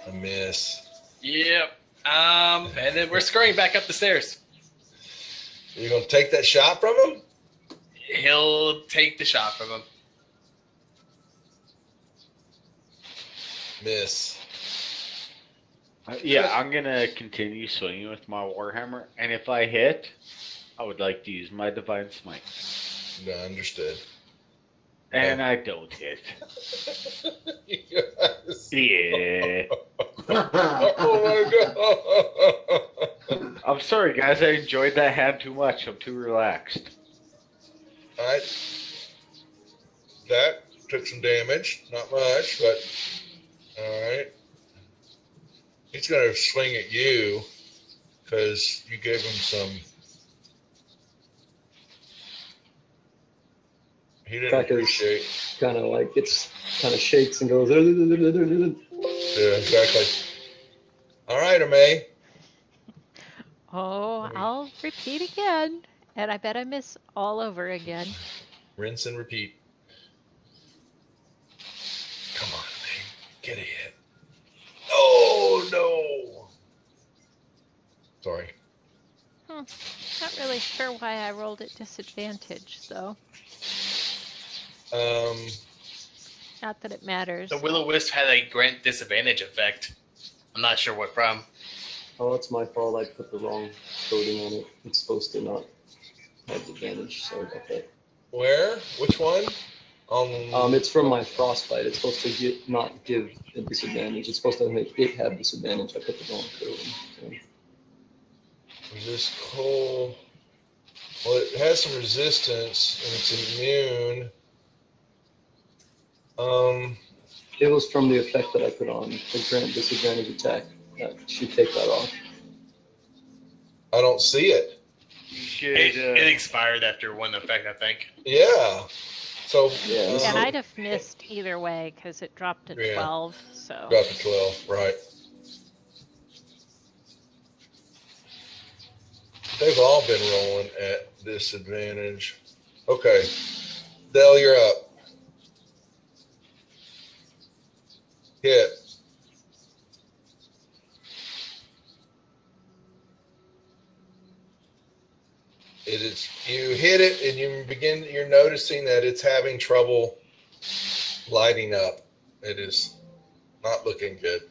A miss. Yep. And then we're scurrying back up the stairs. You gonna take that shot from him? He'll take the shot from him. Miss. Yeah, I'm gonna continue swinging with my warhammer, and if I hit, I would like to use my divine smite. No, understood. And I don't hit. Yes. Yeah. Oh my god. I'm sorry, guys. I enjoyed that hand too much. I'm too relaxed. Alright. That took some damage. Not much, but alright. He's gonna swing at you because you gave him some. He didn't Crackers. appreciate. Kind of like it's kind of shakes and goes. Yeah, exactly. All right, Amay. Oh, I'll repeat again. And I bet I miss all over again. Rinse and repeat. Come on, Amay. Get a hit. Oh no. Sorry. Not really sure why I rolled at disadvantage, though. Not that it matters. The Will-O-Wisp had a grant disadvantage effect. I'm not sure what from. Oh, it's my fault. I put the wrong coding on it. It's supposed to not have advantage. Sorry about that. Where? Which one? It's from my frostbite. It's supposed to not give a disadvantage. It's supposed to make it have disadvantage. I put the wrong coding. So. Resist cold. Well, it has some resistance and it's immune. It was from the effect that I put on the grant disadvantage attack. That should take that off. I don't see it. You should. It expired after one effect, I think. Yeah. So Yeah. And I'd have missed either way because it dropped to Yeah. 12. So got the 12, right? They've all been rolling at disadvantage. Okay, Dell, you're up. Hit. It is, you hit it and you're noticing that it's having trouble lighting up. It is not looking good.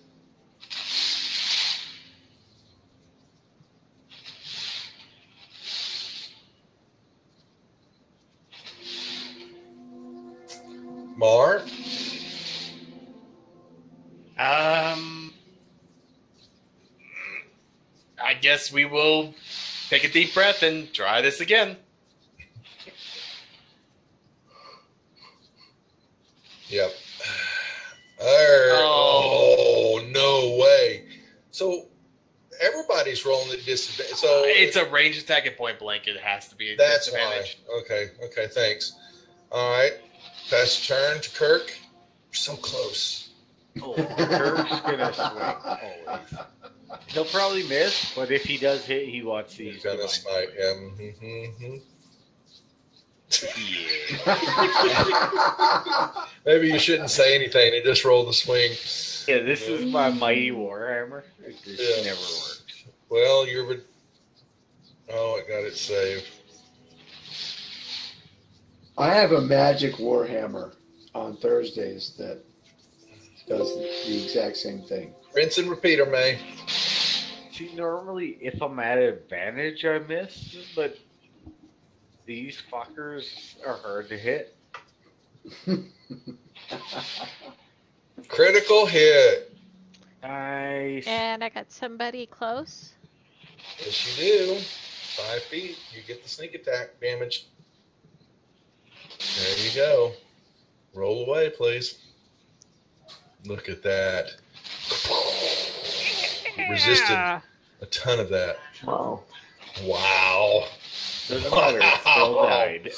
Mar? I guess we will take a deep breath and try this again. Yep. Oh, no way. So everybody's rolling at disadvantage. So it's a range attack at point blank. It has to be a that's disadvantage. why. Okay, thanks. All right. Pass the turn to Kirk. We're so close. Oh, Kirk's gonna swing always. He'll probably miss, but if he does hit, he wants to use He's gonna divine smite. Yeah. Maybe you shouldn't say anything and just roll the swing. Yeah, this is my mighty warhammer. It just Yeah. never works. Well, I got it saved. I have a magic warhammer on Thursdays that does the exact same thing. Rinse and repeat, May. See, normally if I'm at advantage, I miss, but these fuckers are hard to hit. Critical hit. Nice. And I got somebody close. Yes, you do. 5 feet. You get the sneak attack damage. There you go. Roll away, please. Look at that. Resisted a ton of that. Wow. Wow. Doesn't matter. It still died.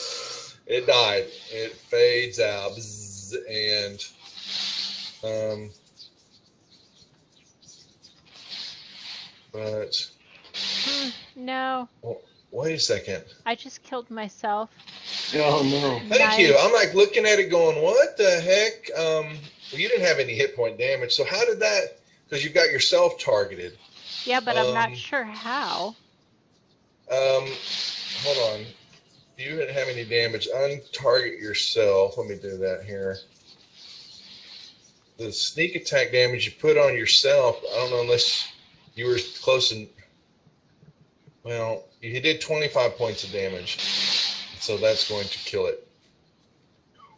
It died. It fades out. Bzz, and but No, wait a second. I just killed myself. Oh no. Thank you. I'm like looking at it going, what the heck? Well, you didn't have any hit point damage. So how did that? Because you got yourself targeted. Yeah, but I'm not sure how. Hold on. You didn't have any damage. Untarget yourself. Let me do that here. The sneak attack damage you put on yourself, I don't know unless you were close and well, you did 25 points of damage. So that's going to kill it.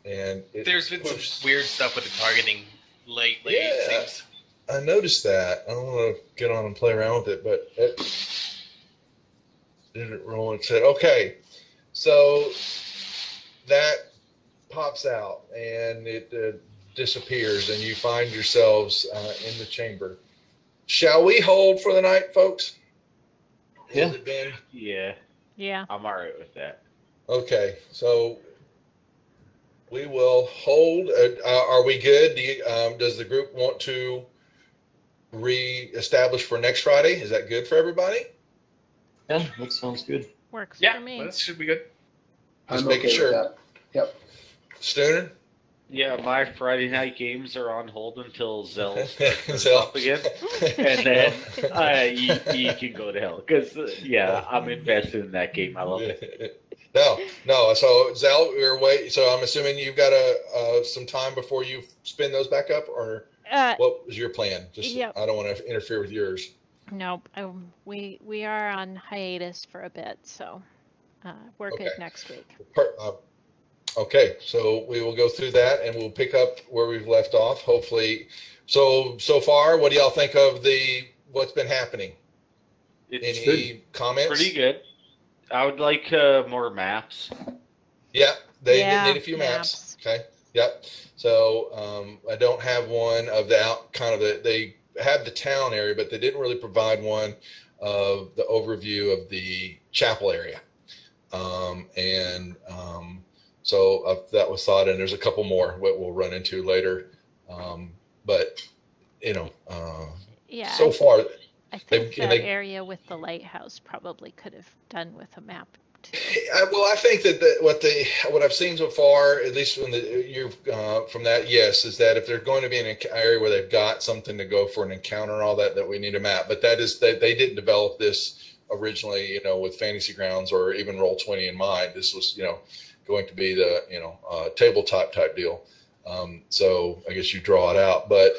And there's been some weird stuff with the targeting lately, Yeah. it seems. I noticed that. I don't want to get on and play around with it, but it didn't roll and said, okay, so that pops out and it disappears and you find yourselves in the chamber. Shall we hold for the night, folks? Yeah. Has it been? Yeah, Yeah. I'm alright with that. Okay, so we will hold. Are we good? Does the group want to re-establish for next Friday? Is that good for everybody? Yeah, that sounds good. Works Yeah, for me. well, this should be good. Just I'm making okay sure. with that. Yep. Stooner? Yeah, my Friday night games are on hold until Zell starts Zell. up again, and then you can go to hell. Because I'm invested in that game. I love it. No. So Zell, we're waiting. So I'm assuming you've got some time before you spin those back up, or what was your plan? Just Yep. I don't want to interfere with yours. Nope. We are on hiatus for a bit, so we're good Okay. next week. Okay, so we will go through that and we'll pick up where we've left off. Hopefully, so far, what do y'all think of what's been happening? It's Any comments? pretty good. I would like more maps. Yeah, they Yeah, need a few maps. Okay. Yep. So I don't have one of they have the town area, but they didn't really provide one of the overview of the chapel area. So that was thought, and there's a couple more what we'll run into later. But Yeah. so far, I think and the they- area with the lighthouse probably could have done with a map too. well, I think that what I've seen so far, at least from from that, yes, is that if they're going to be in an area where they've got something to go for an encounter and all that we need a map. But that is they didn't develop this originally, with Fantasy Grounds or even Roll20 in mind. This was, going to be the tabletop type deal. So I guess you draw it out, but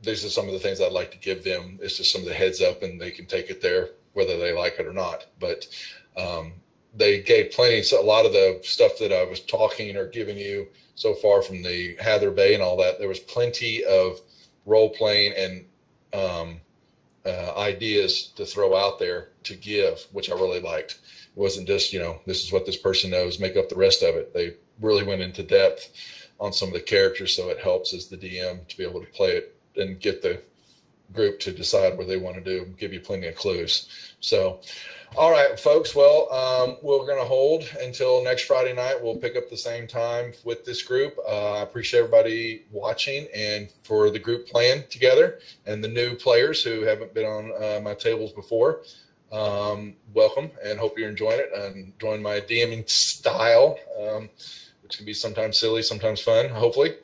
these are some of the things I'd like to give them. It's just some of the heads up, and they can take it there whether they like it or not. But they gave plenty. So a lot of the stuff that I was talking or giving you so far from the Hather Bay and all that, there was plenty of role playing and ideas to throw out there to give, which I really liked. It wasn't just, this is what this person knows, make up the rest of it. They really went into depth on some of the characters, so it helps as the DM to be able to play it and get the group to decide what they want to do, give you plenty of clues. So, all right, folks. Well, we're going to hold until next Friday night. We'll pick up the same time with this group. I appreciate everybody watching and for the group playing together, and the new players who haven't been on my tables before. Welcome, and hope you're enjoying it and enjoying my DMing style, which can be sometimes silly, sometimes fun, hopefully.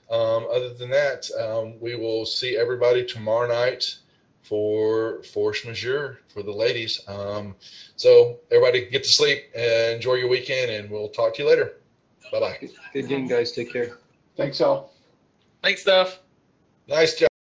Other than that, we will see everybody tomorrow night for Force Majeure for the ladies. So everybody get to sleep and enjoy your weekend, and we'll talk to you later. Bye-bye. Good game, guys. Take care. Thanks all. Thanks, Duff. Nice job.